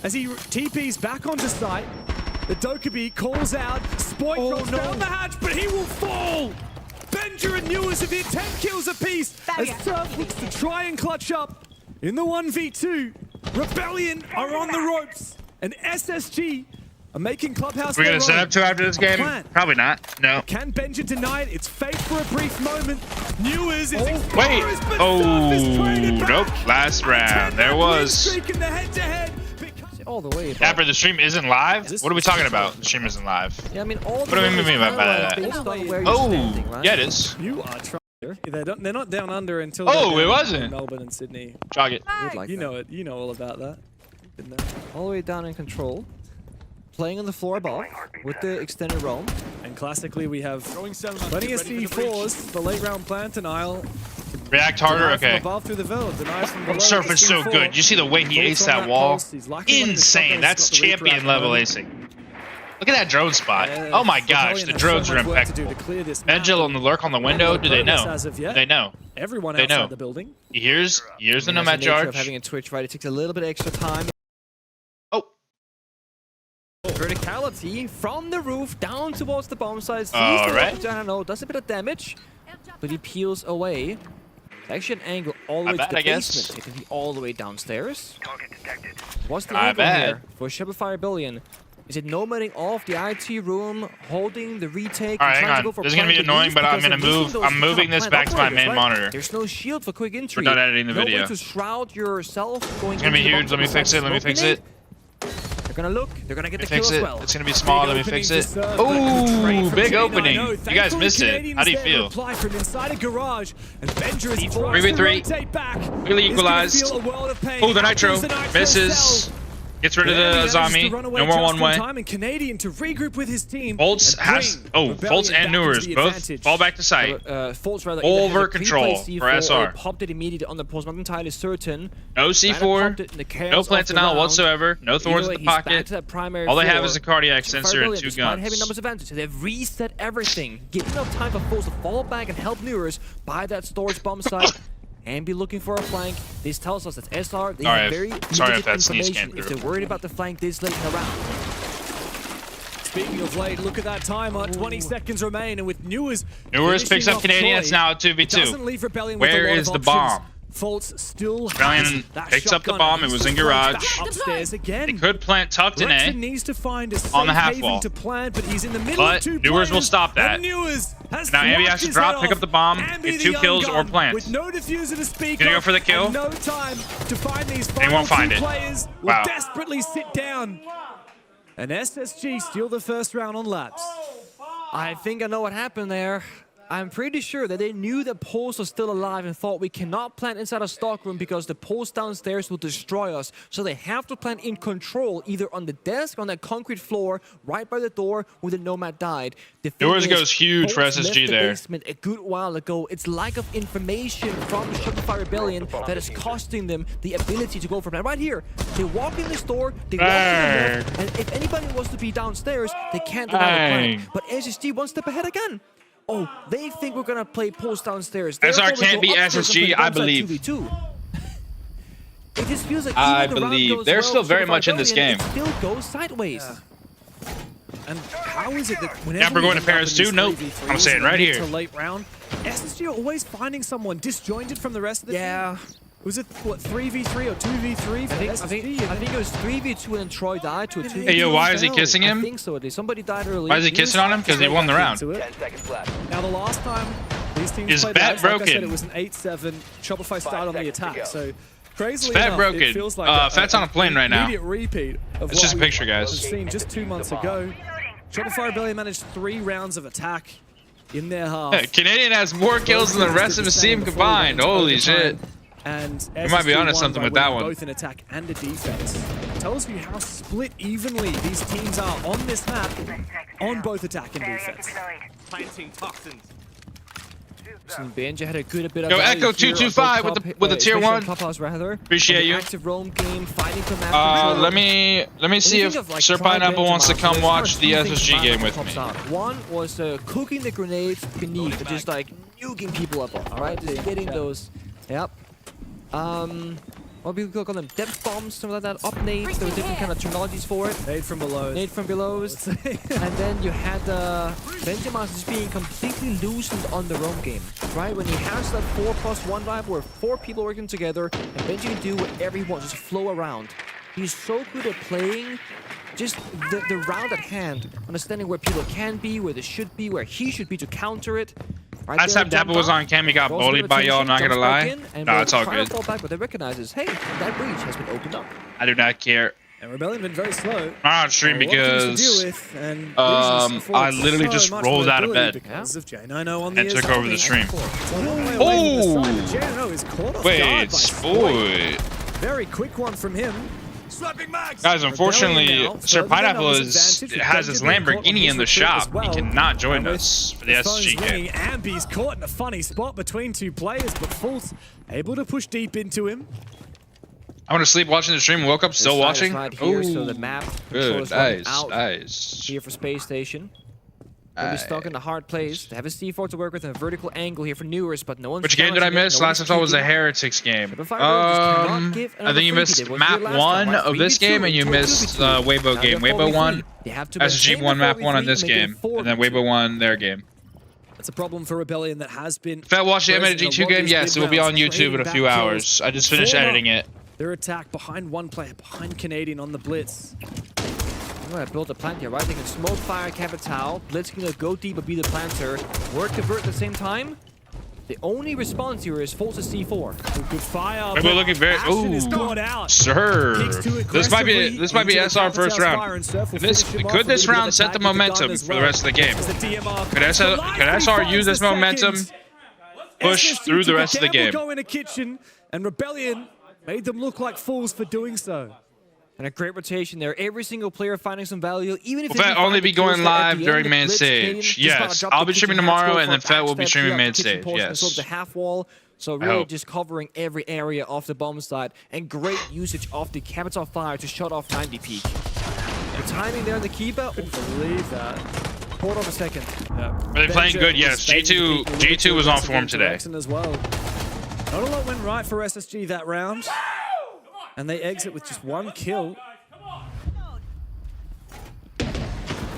as he TPs back onto site. The Dokkaebi calls out. Spoit drops down the hatch, but he will fall. Benja and Newers have hit 10 kills apiece as Surf looks to try and clutch up in the 1v2. Rebellion are on the ropes, and SSG are making Clubhouse. We're gonna set up 2 after this game? Probably not. No. Can Benja deny it? It's fate for a brief moment. Newers is wait. Oh, nope. Last round. There was. All the way. Dapper, the stream isn't live? What are we talking about? The stream isn't live. Yeah, I mean, all what do you mean by that? Oh, yeah, it is. You are trying. They're not down under until. Oh, it wasn't. Melbourne and Sydney. Jog it. You know it. You know all about that. All the way down in control. Playing on the floor above with the extended roam. And classically, we have plenty of C4s. The late round plant denial. React harder, okay. Above through the Veld, from below. Surf is so good. You see the way he aced that wall? Insane. That's champion level acing. Look at that drone spot. Oh my gosh, the drones are impeccable. Benjil on the lurk on the window. Do they know? They know. Everyone outside the building. Here's the nomad charge. Having a twitch, right? It takes a little bit extra time. Verticality from the roof down towards the bomb site. I don't know, does a bit of damage, but he peels away. Actually, an angle all the way to the basement. It can be all the way downstairs. What's the angle here for Shopify Rebellion? Is it nomading off the IT room, holding the retake? All right, hang on. This is gonna be annoying, but I'm gonna move. I'm moving this back to my main monitor. There's no shield for quick entry. We're not editing the video. No way to shroud yourself. It's gonna be huge. Let me fix it. Let me fix it. They're gonna look. They're gonna get the kill Fix as it. well. It's gonna be small. Let me fix it. Ooh, big opening. You guys missed it. How do you feel? 3v3. Really equalized. Oh, the Nitro misses. Gets rid of the Azami. No more one way. Bolts has. Oh, Bolts and Newers both fall back to site. Over control for SR. Popped it immediately on the post. Not entirely certain. No C4. No Plantanal whatsoever. No Thorns in the pocket. All they have is a cardiac sensor and 2 guns. Heavy numbers advantage. So they've reset everything. Give enough time for Foles to fall back and help Newers buy that storage bomb site. And be looking for a flank. This tells us that SR, they have very limited information if they're worried about the flank this late in the round. Speaking of late, look at that timer. 20 seconds remain, and with Newers picks up Canadian, it's now a 2v2. Where is the bomb? Fultz still Rebellion picks up the bomb. It was in garage. Upstairs again. They could plant tucked in A needs to find a on the half wall. to plant, but he's in the middle but of 2 Newers will stop that. Now Ambi has to drop, pick up the bomb, get 2 kills or plant. With no diffuser to speak Gonna go for the kill. No time to find these they won't find it. Players wow. Will desperately sit down. And SSG steal the first round on laps. I think I know what happened there. I'm pretty sure that they knew that Pulse was still alive and thought we cannot plant inside a stockroom because the Pulse downstairs will destroy us. So they have to plant in control, either on the desk or on that concrete floor right by the door where the Nomad died. Yours goes huge for SSG there. Basement a good while ago. It's lack of information from the Shopify Rebellion that is costing them the ability to go for plan. Right here, they walk in the store, they walk in the left, and if anybody wants to be downstairs, they can't deny the plan. But SSG one step ahead again. Oh, they think we're gonna play post downstairs. SR can't be SSG, I believe. It just feels like I believe they're still very much in this game. It still goes sideways. And how is it that whenever yeah, we're going to Paris too? Nope. I'm saying right here. Late round, SSG are always finding someone disjointed from the rest of the team. Was it, what, 3v3 or 2v3 for SSG? I think it was 3v2 and then Troy died to a 2v2. Hey, yo, why is he kissing him? I think so. Somebody died early. Why is he kissing on him? Because he won the round. 10 seconds left. Now, the last time these teams is played Fett out, broken? Like I said, it was an 8-7. Shopify started on the attack. So, crazily Fett enough, broken. It feels like Fett's on a plane right now. Immediate repeat of it's just a picture, guys. We've seen just 2 months ago. Shopify Rebellion managed 3 rounds of attack in their half. Yeah, Canadian has more kills than the rest of his team combined. Holy shit. And we might be onto something with that one. Both an attack and a defense. It tells you how split evenly these teams are on this map on both attack and defense. Planting toxins. Benja had a good bit of Go Echo 225 with the tier 1. Clubhouse, rather. Appreciate you. Active roam game, fighting for map let me see if Sir Pineapple wants to come watch the SSG game with me. One was cooking the grenades beneath, just like nuking people up. All right, just getting those. Yep. What we call them, depth bombs, something like that, up nades. There were different kind of terminologies for it. Nade from below. Nade from below. And then you had Benjamin just being completely loosened on the roam game, right? When he has that 4+1 vibe where 4 people working together, and Benji can do whatever he wants, just flow around. He's so good at playing just the round at hand, understanding where people can be, where they should be, where he should be to counter it. Right, last time Dapper was on cam, he got bullied by y'all, not gonna lie. No, it's all good. Back, but they recognizes, hey, that breach has been opened up. I do not care. And Rebellion been very slow. I'm on stream because I literally just rolled out of bed and took over the stream. Oh! Wait, Spoit. Very quick one from him. Guys, unfortunately, Sir Pineapple has his Lamborghini in the shop. He cannot join us for the SSG game. Ambi's caught in a funny spot between 2 players, but Fultz able to push deep into him. I want to sleep watching the stream. Woke up still watching. Right here, so the map good, nice. Here for Space Station. They'll be stuck in a hard place. They have a C4 to work with and a vertical angle here for Newers, but no one's. Which game did I miss? Last I saw was a Heretics game. I think you missed map 1 of this game, and you missed Weibo game. Weibo 1, SSG 1 map 1 on this game, and then Weibo 1 their game. That's a problem for Rebellion that has been. Fett watched the MG2 game? Yes, it will be on YouTube in a few hours. I just finished editing it. Their attack behind one player, behind Canadian on the blitz. I'm gonna build a plant here, right? They can smoke fire Capital. Blitz gonna go deep and be the planter. Work the Vert at the same time. The only response here is force a C4. Good fire. We're looking very. Ooh, sir. This might be SR first round. Could this round set the momentum for the rest of the game? Could SR use this momentum? Push through the rest of the game. Go in a kitchen, and Rebellion made them look like fools for doing so. And a great rotation there. Every single player finding some value, even if Fett only be going live during main stage. Yes, I'll be streaming tomorrow, and then Fett will be streaming main stage. Yes. The half wall. So really just covering every area of the bomb site, and great usage of the Capital Fire to shut off 90 peak. The timing there in the keeper. Couldn't believe that. Hold on a second. Are they playing good? Yes. G2 was on form today. As well. Not a lot went right for SSG that round. And they exit with just 1 kill.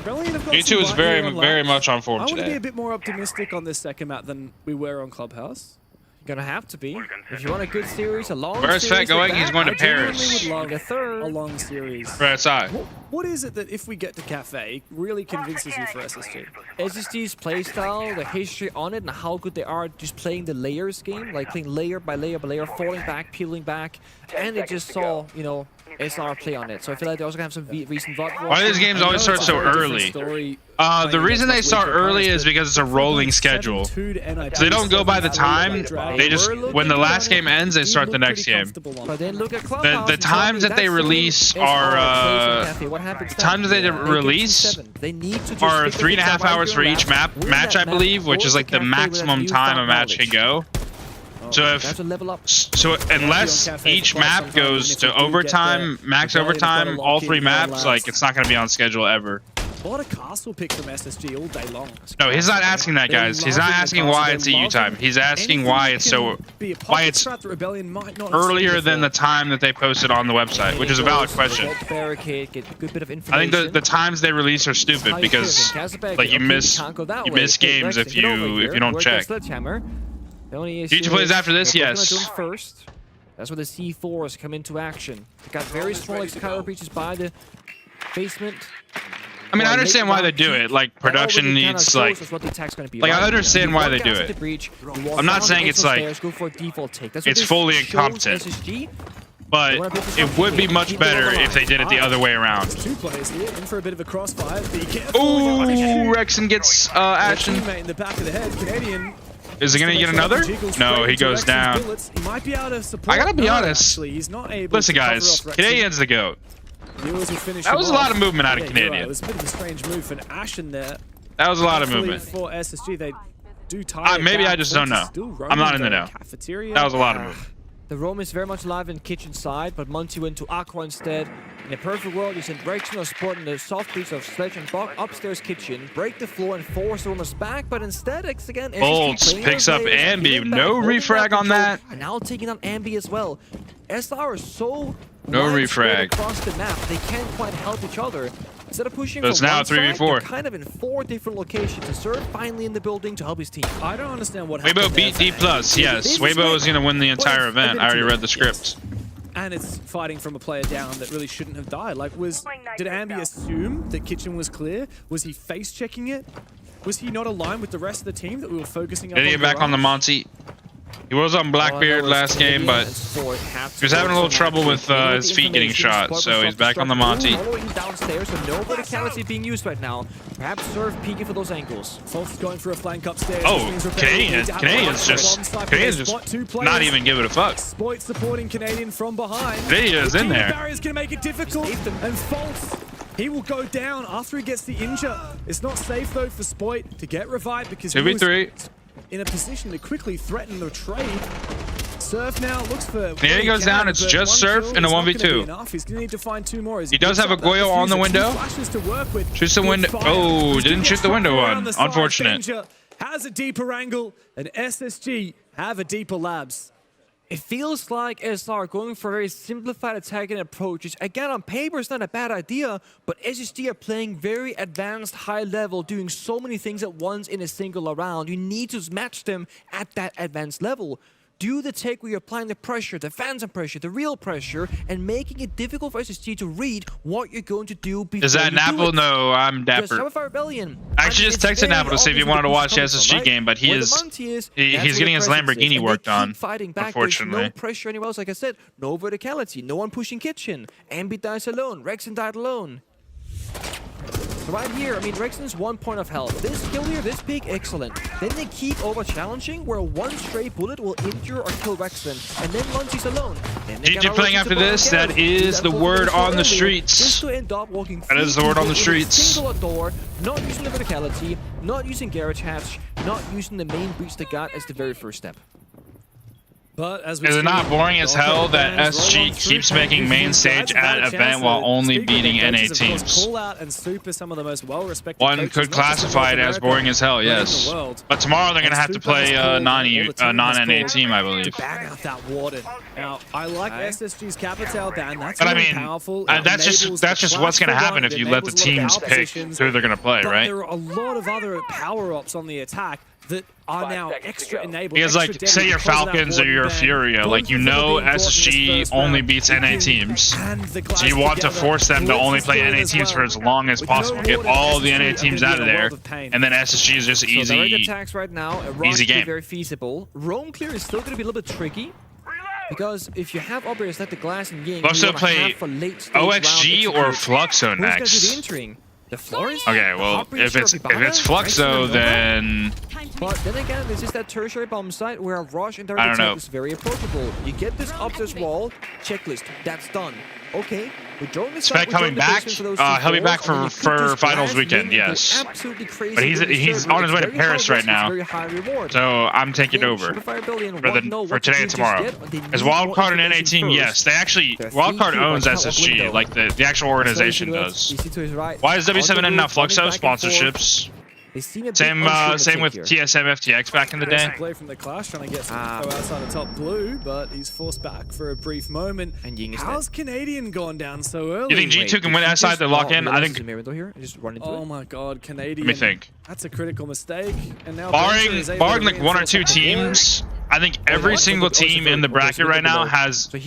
G2 is very much on form today. I want to be a bit more optimistic on this second map than we were on Clubhouse. Gonna have to be. If you want a good series, a long Where's series. Fett going? He's going to Paris. I would love a third. A long series. For SI. What is it that if we get to Cafe really convinces you for SSG? SSG's playstyle, the history on it, and how good they are just playing the layers game, like playing layer by layer by layer, falling back, peeling back, and they just saw, you know, SR play on it. So I feel like they also gonna have some recent VOD. Why do these games always start so early? The reason they start early is because it's a rolling schedule. So they don't go by the time. They just, when the last game ends, they start the next game. But then look at Clubhouse. The times that they release are are 3.5 hours for each match, I believe, which is like the maximum time a match can go. So unless each map goes to overtime, max overtime, all 3 maps, like it's not going to be on schedule ever. A lot of castle pick from SSG all day long. No, he's not asking that, guys. He's not asking why it's EU time. He's asking why it's earlier than the time that they posted on the website, which is a valid question. I think the times they release are stupid because like you miss games if you don't check. G2 plays after this, yes. First. That's where the C4s come into action. They got very strong counter breaches by the basement. I mean, I understand why they do it. Like, production needs, like I understand why they do it. I'm not saying it's like, it's fully incompetent. But it would be much better if they did it the other way around. Two players here in for a bit of a crossfire. Ooh, Rexon gets action. In the back of the head, Canadian. Is he gonna get another? No, he goes down. I gotta be honest. Listen, guys, Canadian's the GOAT. That was a lot of movement out of Canadian. It was a bit of a strange move for Ashen there. That was a lot of movement. For SSG, they do tie maybe I just don't know. I'm not in the know. That was a lot of movement. The roam is very much alive in kitchen side, but Monty went to Aqua instead. In a perfect world, you send Rexon or Spoit in the soft piece of Sledge and Bog upstairs kitchen, break the floor and force the runners back, but instead, again, Bolts picks up Ambi. No refrag on that. And now taking on Ambi as well. SR is so no refrag across the map, they can't quite help each other. Instead of pushing it's now 3v4. Kind of in 4 different locations. To serve finally in the building to help his team. I don't understand what happened. Weibo beat D+. Yes, Weibo is going to win the entire event. I already read the script. And it's fighting from a player down that really shouldn't have died. Like, did Ambi assume that kitchen was clear? Was he face checking it? Was he not aligned with the rest of the team that we were focusing on? Did he get back on the Monty? He was on Blackbeard last game, but he was having a little trouble with his feet getting shot, so he's back on the Monty. Downstairs, so no verticality being used right now. Perhaps serve peeking for those angles. Fultz going for a flank upstairs. Oh, Canadian's just not even give it a fuck. Spoit supporting Canadian from behind. Canadian's in there. Barrier's gonna make it difficult, and Fultz, he will go down after he gets the injure. It's not safe though for Spoit to get revived because he was in a position to quickly threaten the trade. Surf now looks for. There he goes down. It's just Surf in a 1v2. He's gonna need to find 2 more. He does have a Goyo on the window. Shoots the window. Oh, didn't shoot the window one. Unfortunate. Has a deeper angle, and SSG have a deeper labs. It feels like SR going for a very simplified attacking approaches. Again, on paper, it's not a bad idea, but SSG are playing very advanced, high level, doing so many things at once in a single round. You need to match them at that advanced level. do the take where you're applying the pressure, the phantom pressure, the real pressure, and making it difficult for SSG to read what you're going to do before Is that you do Napple? it. No, I'm Just Dapper. Shopify Rebellion. I actually just texted Napple to see if he wanted to watch the From, SSG right? game, but Where the Monty is, that's he's where getting the his presence is, Lamborghini and worked they keep on, fighting back. unfortunately. There's no pressure anywhere else, like I said. No verticality, no one pushing kitchen. Ambi dies alone, Rexon died alone. So right here, I mean, Rexon's 1 point of health. This kill here, this pick, excellent. Then they keep over-challenging, where one stray bullet will injure or kill Rexon. And then Lungy's alone. GG playing after this, that is the word on the streets. Just to end up walking that is the word on the streets. Single door, not using the verticality, not using garage hatch, not using the main breach they got as the very first step. But as we is it not boring as hell that SG keeps making main stage at event while only beating NA teams? One could classify it as boring as hell, yes. But tomorrow they're going to have to play a non-NA team, I believe. Bang out that Warden. Now, I like SSG's Capital ban. That's but I really mean, powerful. that's just what's going to happen if you let the teams pick who they're going to play, right? There are a lot of other power-ups on the attack that are now extra enabled. Because, like, say your Falcons or your Furio, like, you know SSG only beats NA teams, so you want to force them to only play NA teams for as long as possible. Get all the NA teams out of there, and then SSG is just easy. So direct attacks right now, easy game. Very feasible. Roam clear is still going to be a little bit tricky. Because if you have operators like the Glass and Ying, also play OXG or Fluxo next. The Flores? Okay, well, if it's Fluxo, then... But then again, this is that tertiary bomb site where a rush and direct attack is very approachable. You get this upstairs wall, checklist, that's done. Okay, we're joining this Fett coming back? He'll be back for finals weekend, yes. But he's on his way to Paris right now, so I'm taking over for today and tomorrow. As Wildcard and NA team, yes, they actually, Wildcard owns SSG, like the actual organization does. Why is W7M not Fluxo? Sponsorships. Same with TSM FTX back in the day. Play from the Clash, trying to get some info outside the top blue, but he's forced back for a brief moment. How's Canadian gone down so early? You think G2 can win SI to lock in? I think. Oh my God, Canadian. Let me think. That's a critical mistake. And now barring like one or two teams, I think every single team in the bracket right now could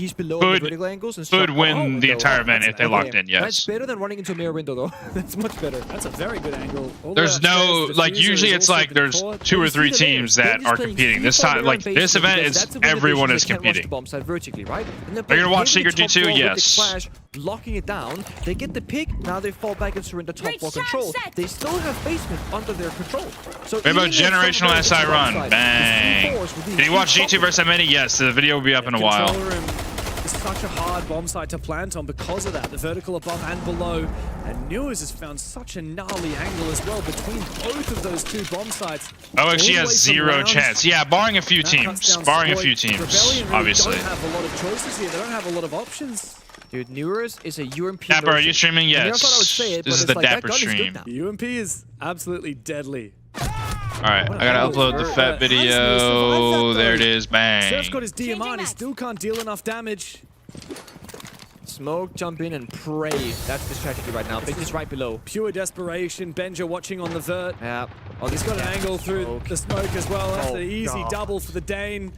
win the entire event if they locked in. Yes. That's better than running into a mirror window, though. That's much better. That's a very good angle. There's no, like, usually it's like there's 2 or 3 teams that are competing. This time, like, this event is everyone is competing. Are you gonna watch Secret G2? Yes. Locking it down, they get the pick. Now they fall back and surrender top floor control. They still have basement under their control. So what about generational SI run? Bang. Did you watch G2 versus M80? Yes, the video will be up in a while. It's such a hard bomb site to plant on because of that. The vertical above and below. And Newers has found such a gnarly angle as well between both of those 2 bomb sites. OXG has 0 chance. Yeah, barring a few teams. Barring a few teams, obviously. They don't have a lot of choices here. They don't have a lot of options. Dude, Newers is a UMP. Dapper, are you streaming? Yes. This is the Dapper stream. UMP is absolutely deadly. Alright, I gotta upload the Fett video. There it is, bang. Surf's got his DMR and he still can't deal enough damage. Smoke, jump in and pray. That's the strategy right now. Big is right below. Pure desperation. Benja watching on the vert. Yeah. Oh, he's got an angle through the smoke as well. That's an easy double for the Dane.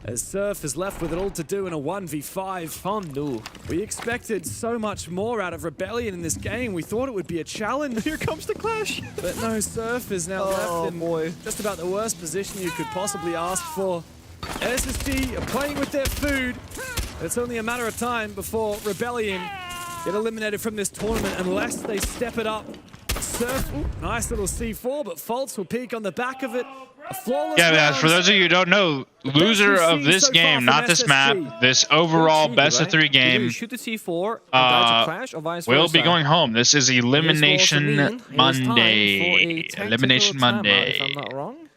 As Surf is left with it all to do in a 1v5. Oh no. We expected so much more out of Rebellion in this game. We thought it would be a challenge. Here comes the clash. But no, Surf is now left in just about the worst position you could possibly ask for. SSG are playing with their food. It's only a matter of time before Rebellion get eliminated from this tournament unless they step it up. Surf, nice little C4, but Faults will peek on the back of it. Yeah, for those of you who don't know, loser of this game, not this map, this overall best of 3 game, will be going home. This is Elimination Monday. Elimination Monday. If I'm not wrong.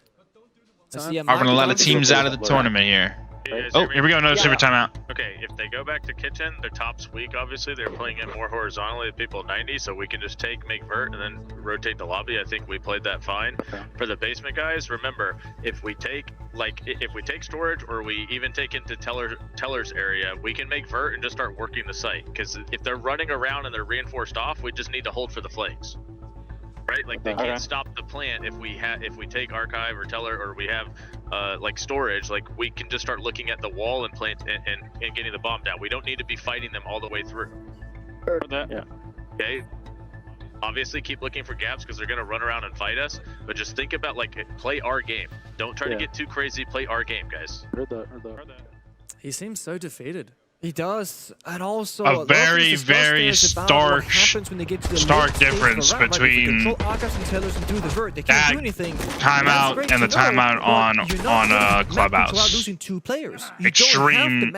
We're going to let the teams out of the tournament here. Oh, here we go, another super timeout. Okay, if they go back to kitchen, their top's weak, obviously. They're playing in more horizontally with people at 90, so we can just make vert and then rotate the lobby. I think we played that fine. For the basement guys, remember, if we take storage or we even take into teller's area, we can make vert and just start working the site. Because if they're running around and they're reinforced off, we just need to hold for the flanks. right? Like they can't stop the plant if we take archive or teller or we have like storage. Like we can just start looking at the wall and plant and getting the bomb down. We don't need to be fighting them all the way through. Heard that. Yeah. Okay. Obviously, keep looking for gaps because they're gonna run around and fight us. But just think about like play our game. Don't try to get too crazy. Play our game, guys. Heard that. He seems so defeated. He does, and also a very, very stark difference between that timeout and the timeout on Clubhouse. Losing 2 players. Extreme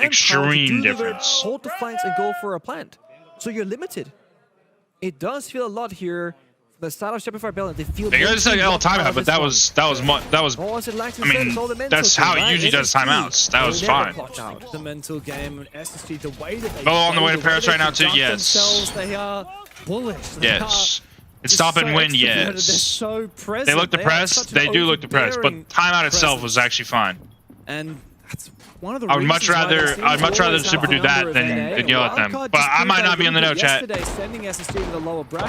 difference. Hold the flanks and go for a plant. So you're limited. It does feel a lot here. The side of Shopify Rebellion, they feel. They got to all timeout, but that was. I mean, that's how it usually does timeouts. That was fine. The mental game, SSG, the way that they on the way to Paris right now too. Yes. They are bullish. Yes. It's stop and win. Yes. They're so present. They look depressed. They do look depressed, but timeout itself was actually fine. And that's one of the I'd much rather Super do that than yell at them. But I might not be on the note, chat.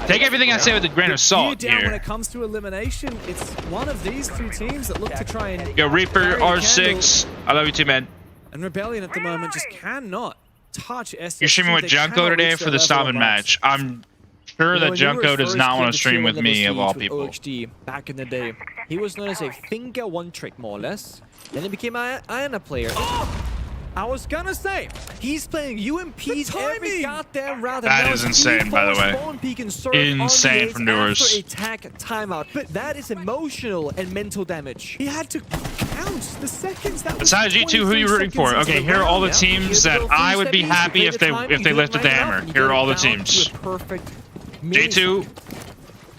Take everything I say with a grain of salt here. When it comes to elimination, it's one of these 2 teams that look to try and Yo, Reaper R6. I love you too, man. And Rebellion at the moment just cannot touch SSG. You're streaming with Junko today for the Stompin' match. I'm sure that Junko does not want to stream with me, of all people. OHD back in the day, he was known as a finger one trick, more or less. Then he became an Iona player. I was gonna say, he's playing UMPs every goddamn round. That is insane, by the way. Insane from Doers. Attack timeout. But that is emotional and mental damage. He had to count the seconds. Besides G2, who are you rooting for? Okay, here are all the teams that I would be happy if they lifted the hammer. Here are all the teams. G2,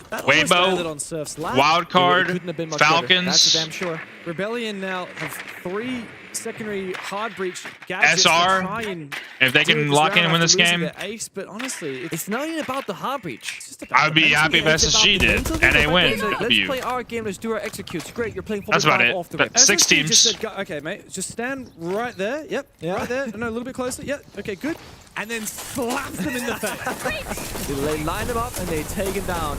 Weibo, Wildcard, Falcons. Rebellion now have 3 secondary hard breach gadgets. SR, if they can lock in and win this game. Ace, but honestly, it's not even about the hard breach. I'd be happy if SSG did, and they win. Let's play our game, let's do our executes. Great, you're playing 45 That's about off the it. rip. 6 teams. Said, okay, mate, just stand right there. Yep, right there. No, a little bit closer. Yep, okay, good. And then slaps them in the face. They line them up and they take him down.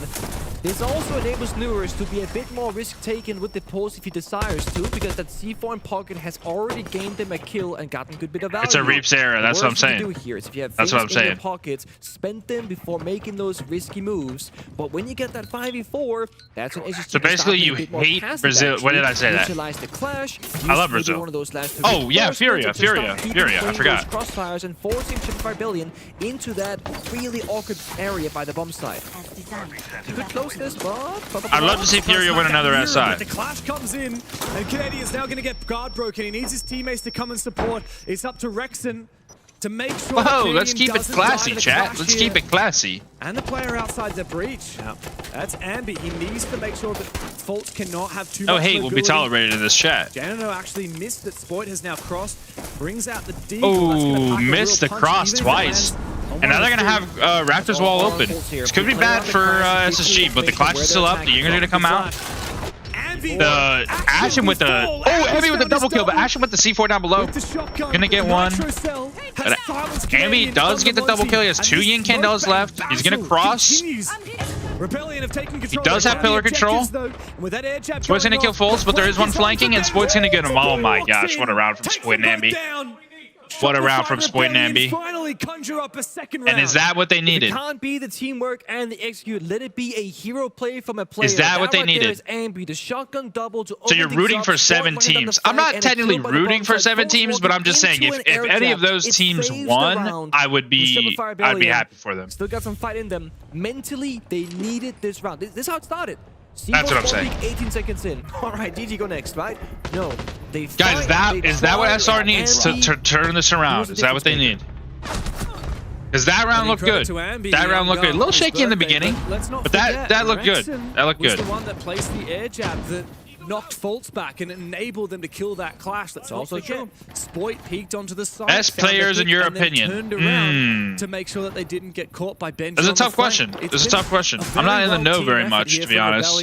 This also enables Lures to be a bit more risk-taken with the pulse if he desires to, because that C4 in pocket has already gained them a kill and gotten a good bit of value. It's a Reap's era, that's what I'm saying. Do here is if you have things in your pockets, spend them before making those risky moves. But when you get that 5v4, that's an SSG. So basically you hate Brazil. When did I say that? The clash, I love Brazil. One of those last oh yeah, Furia, I forgot. Crossfires and forcing Shopify Rebellion into that really awkward area by the bomb site. You could close this, but I'd love to see Furia win another SI. The clash comes in, and Canadian's now going to get guard broken. He needs his teammates to come and support. It's up to Rexon to make sure. Whoa, let's keep it classy, chat. Let's keep it classy. And the player outside the breach. That's Ambi. He needs to make sure that Fault cannot have too much. Oh, hate will be tolerated in this chat. Janino actually missed that. Spoit has now crossed. Brings out the D. Oh, missed the cross twice. And now they're going to have Raptors wall open. This could be bad for SSG, but the clutch is still up. The Yingers are going to come out. The Ashen with the... Oh, Ambi with the double kill, but Ashen with the C4 down below. Going to get one. But Ambi does get the double kill. He has 2 Yin Candles left. He's going to cross. He does have pillar control. Spoit's going to kill Fultz, but there is one flanking, and Spoit's going to get him. Oh my gosh, what a round from Spoit and Ambi. What a round from Spoit and Ambi. And is that what they needed? It can't be the teamwork and the execute. Let it be a hero play from a player. Is that what they needed? Ambi, the shotgun double to so you're rooting for 7 teams. I'm not technically rooting for 7 teams, but I'm just saying if any of those teams won, I'd be happy for them. Still got some fight in them. Mentally, they needed this round. This is how it started. That's what I'm saying. 18 seconds in. All right, DG go next, right? No. Guys, is that what SR needs to turn this around? Is that what they need? Because that round looked good. That round looked good. A little shaky in the beginning, but that looked good. That looked good. The one that placed the air jab that knocked Fultz back and enabled them to kill that clash. That's also true. Spoit peeked onto the side. Best players in your opinion. Turned around to make sure that they didn't get caught by Benji. That's a tough question. This is a tough question. I'm not in the know very much, to be honest.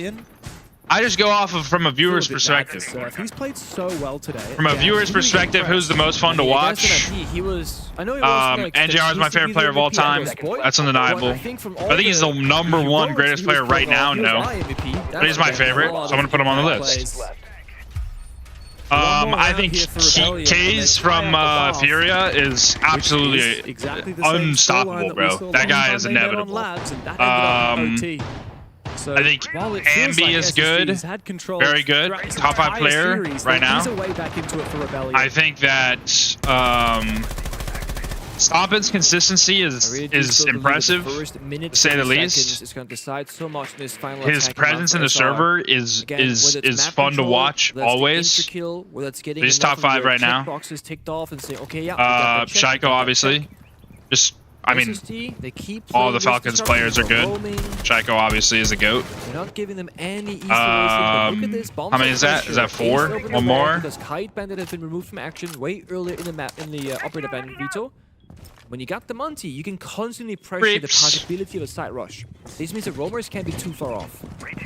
I just go off of from a viewer's perspective. He's played so well today. From a viewer's perspective, who's the most fun to watch? NJR is my favorite player of all time. That's undeniable. I think he's the #1 greatest player right now. No, but he's my favorite, so I'm gonna put him on the list. I think K's from Furia is absolutely unstoppable, bro. That guy is inevitable. I think Ambi is good, very good, top 5 player right now. I think that Stompin's consistency is impressive, to say the least. His presence in the server is fun to watch always. He's top 5 right now. Shaiko, obviously. I mean, all the Falcons players are good. Shaiko obviously is a GOAT. How many is that? Is that 4? One more? Because Kite Bandit has been removed from action way earlier in the map in the operator bandit veto. When you got the Monty, you can constantly pressure the possibility of a side rush. This means the roamers can't be too far off.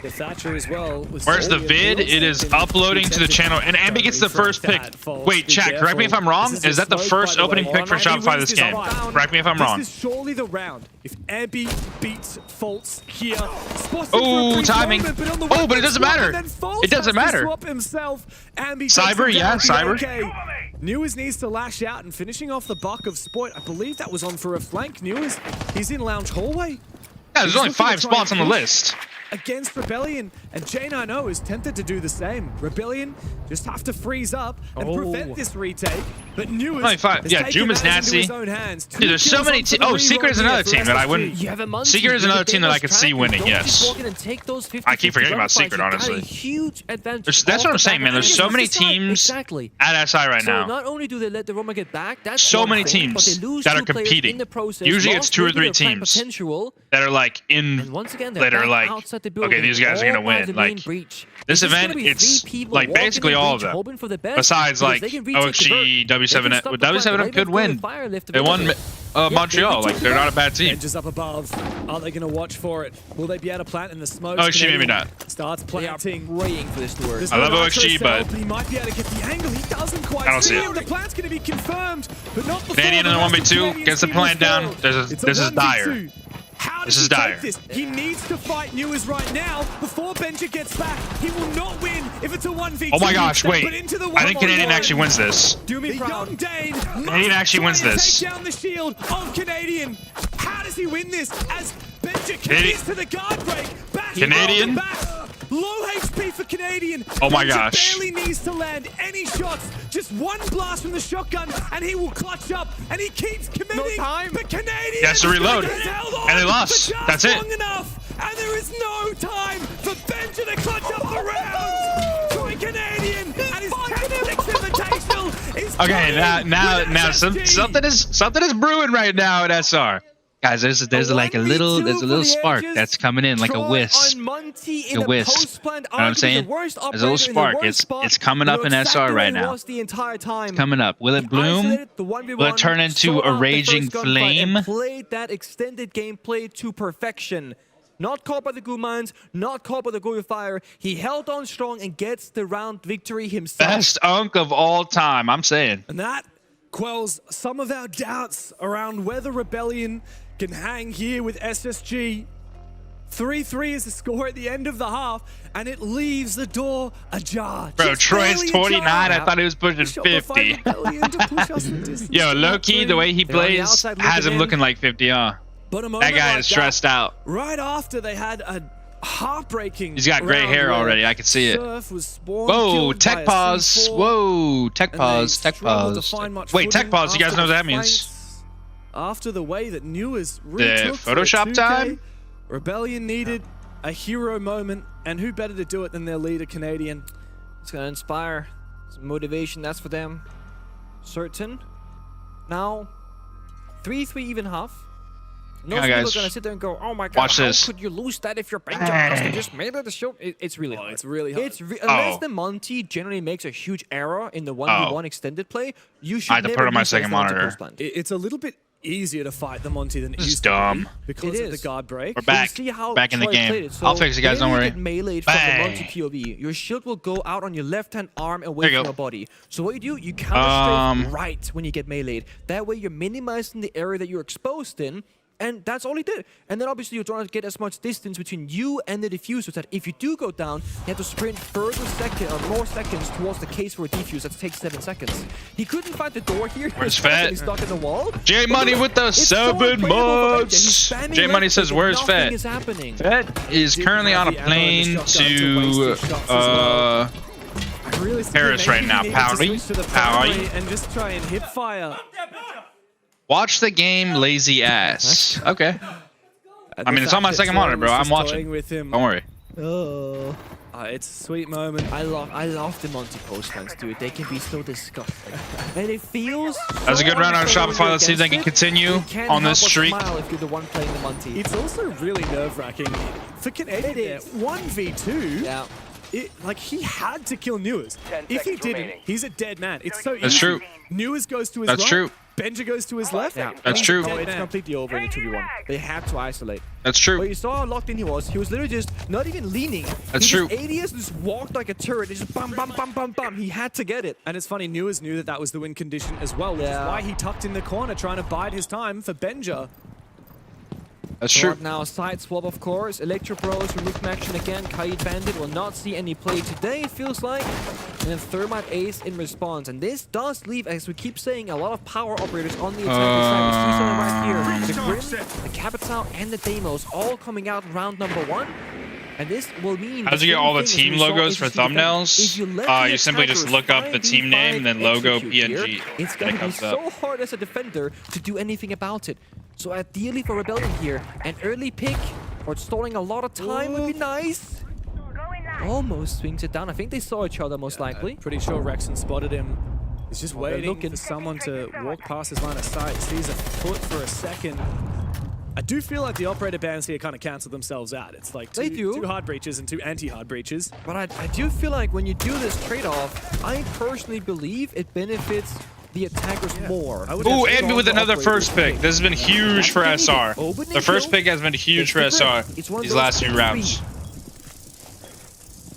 The Thatcher as well. Where's the vid? It is uploading to the channel, and Ambi gets the first pick. Wait, chat, correct me if I'm wrong. Is that the first opening pick for Shopify this game? Correct me if I'm wrong. This is surely the round. If Ambi beats Faults here. Oh, timing. Oh, but it doesn't matter. It doesn't matter. Cyber, yeah, Cyber. Newers needs to lash out, and finishing off the buck of Spoit, I believe that was on for a flank. Newers, he's in lounge hallway. Yeah, there's only 5 spots on the list. Against Rebellion, and J9O is tempted to do the same. Rebellion just have to freeze up and prevent this retake. But Newers, only 5. Yeah, Doom is nasty. Dude, there's so many. Oh, Secret is another team that I wouldn't. Secret is another team that I could see winning. Yes. I keep forgetting about Secret, honestly. That's what I'm saying, man. There's so many teams at SI right now. Not only do they let the Roma get back, that's so many teams that are competing. Usually it's 2 or 3 teams that are like that are like, okay, these guys are gonna win. Like this event, it's like basically all of them. Besides like OXG, W7, W7 could win. They won Montreal. Like they're not a bad team. Edges up above. Are they gonna watch for it? Will they be able to plant in the smoke? OXG maybe not. Starts planting. Praying for this to work. I love OXG, but he might be able to get the angle. He doesn't quite I don't see it. The plant's gonna be confirmed, but not before. Canadian in the 1v2 gets the plant down. This is dire. This is dire. He needs to fight Newers right now before Benja gets back. He will not win if it's a 1v2. Oh my gosh, wait. I think Canadian actually wins this. Do me proud. Canadian actually wins this. Take down the shield of Canadian. How does he win this as Benja commits to the guard break? Canadian. Low HP for Canadian. Oh my gosh. Barely needs to land any shots. Just one blast from the shotgun and he will clutch up, and he keeps committing. No time. But Canadian he has to reload. And they lost. That's it. Long enough, and there is no time for Benja to clutch up the round. Troy Canadian and his tactics invitational is okay, now something is brewing right now at SR. Guys, there's like a little spark that's coming in, like a wisp. A wisp. You know what I'm saying? There's a little spark. It's coming up in SR right now. It's coming up. Will it bloom? Will it turn into a raging flame? Played that extended gameplay to perfection. Not caught by the Goo Mines, not caught by the Goyo Fire. He held on strong and gets the round victory himself. Best unk of all time, I'm saying. And that quells some of our doubts around whether Rebellion can hang here with SSG. 3-3 is the score at the end of the half, and it leaves the door ajar. Bro, Troy's 29. I thought he was pushing 50. Yo, low-key, the way he plays has him looking like 50, huh? That guy is stressed out. Right after they had a heartbreaking. He's got gray hair already. I can see it. Whoa, tech pause. Whoa, tech pause. Tech pause. Wait, tech pause. You guys know what that means? After the way that Newers the Photoshop time, Rebellion needed a hero moment, and who better to do it than their leader, Canadian? It's gonna inspire some motivation. That's for them. Certain. Now, 3-3 even half. No people are gonna sit there and go, "Oh my God, how could you lose that if your Benja just made it the show?" It's really hard. It's really hard. Unless the Monty generally makes a huge error in the 1v1 extended play, you should. I had to put on my second monitor. It's a little bit easier to fight the Monty than it This is used to dumb. be because of the guard break. We're back. See how Back in the Troy game. played it. So I'll fix it, guys. Don't when worry. you get meleeed from the Bang. Monty POV, your shield will go out on your left-hand arm away There you from go. your body. So what you do, you counter strafe right when you get meleeed. That way you're minimizing the area that you're exposed in. And that's all he did. And then obviously you're trying to get as much distance between you and the diffuser so that if you do go down, you have to sprint more seconds towards the case for a defuse that takes 7 seconds. He couldn't find the door here. Where's Fett? He's stuck in the wall. J Money with the 7 months. J Money says, "Where's Fett?" Fett is currently on a plane to Paris right now. Pouty. And just try and hip fire. Watch the game, lazy ass. Okay. I mean, it's on my second monitor, bro. I'm watching. Don't worry. Oh. It's a sweet moment. I love the Monty post fans, dude. They can be so disgusting. And it feels That's a good round on Shopify. Let's see if they can continue on this streak. If you're the one playing the Monty. It's also really nerve-wracking for Canadian. 1v2. Yeah. Like, he had to kill Newers. If he didn't, he's a dead man. It's so easy. That's true. Newers goes to his That's right. true. Benja goes to his left. Yeah. That's true. It's completely over in the 2v1. They had to isolate. That's But true. you saw how locked in he was. He was literally just not even leaning. That's he true. Just ADS just walked like a turret. He just bam, bam, bam, bam, bam. He had to get it. And it's funny, Newers knew that that was the win condition as well, which is why he tucked in the corner, trying to bide his time for Benja. That's true. Right now, side swap, of course. Electro Bros removed from action again. Kaid Bandit will not see any play today, it feels like. And then Thermite Ace in response. And this does leave, as we keep saying, a lot of power operators on the attacking side. We see something right here. The Grim, the Capitao, and the Deimos all coming out in round number 1. And this will mean... How do you get all the team logos for thumbnails? You simply just look up the team name and then logo PNG. It's going to be so hard as a defender to do anything about it. So ideally for Rebellion here, an early pick or stalling a lot of time would be nice. Almost swings it down. I think they saw each other most likely. Pretty sure Rexon spotted him. He's just waiting for someone to walk past his line of sight. Sees a foot for a second. I do feel like the operator bans here kind of cancel themselves out. It's like two hard breaches and 2 anti-hard breaches. But I do feel like when you do this trade-off, I personally believe it benefits the attackers more. Ooh, and with another first pick. This has been huge for SR. The first pick has been huge for SR these last few rounds.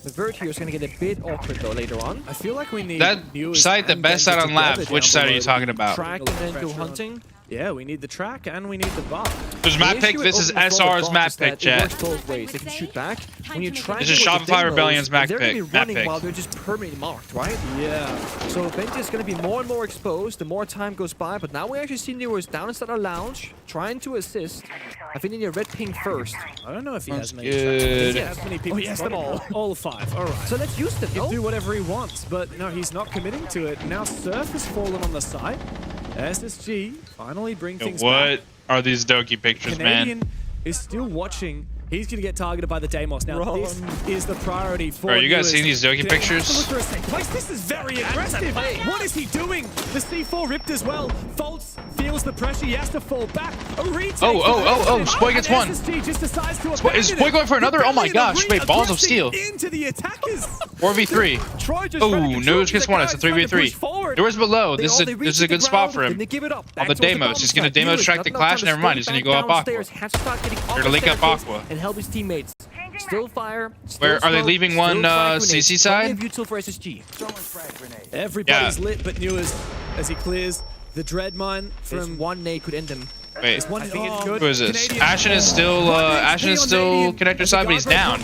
The Vert here is going to get a bit awkward though later on. I feel like we need that site, the best site on labs. Which site are you talking about? Track and then go hunting. Yeah, we need the track and we need the buff. There's map pick. This is SR's map pick, chat. It works both ways. They can shoot back. When you try this is Shopify Rebellion's map pick. They're going to be running while they're just permanently marked, right? Yeah. So Benji is going to be more and more exposed the more time goes by. But now we actually see Newers down inside our lounge, trying to assist. I think they need a red ping first. I don't know if he has many. Good. He has many people. He has them all. All 5. All right. So let's use them. He'll do whatever he wants, but no, he's not committing to it. Now Surf has fallen on the side. SSG finally bring things back. What are these Doki pictures, Canadian man? is still watching. He's going to get targeted by the Deimos. Now, this is the priority for Bro, you guys seen these Doki pictures? This is very aggressive. What is he doing? The C4 ripped as well. Fultz feels the pressure. He has to fall back. A retake. Oh, Spoit gets one. SSG just decides to Is Spoit going for another? Oh my gosh, wait, balls of steel. Into the attackers. 4v3. Oh, Nose gets one. It's a 3v3. Doors below. This is a good spot for him. On the Deimos. He's going to Deimos track the clash. Never mind. He's going to go up Aqua. They're to link up Aqua. And help his teammates. Still fire. Where are they leaving one CC side? For SSG. Everybody's lit, but Newers as he clears the dread mine from one nade could end him. Wait, one. who is this? Ashen is still connector side, but he's down.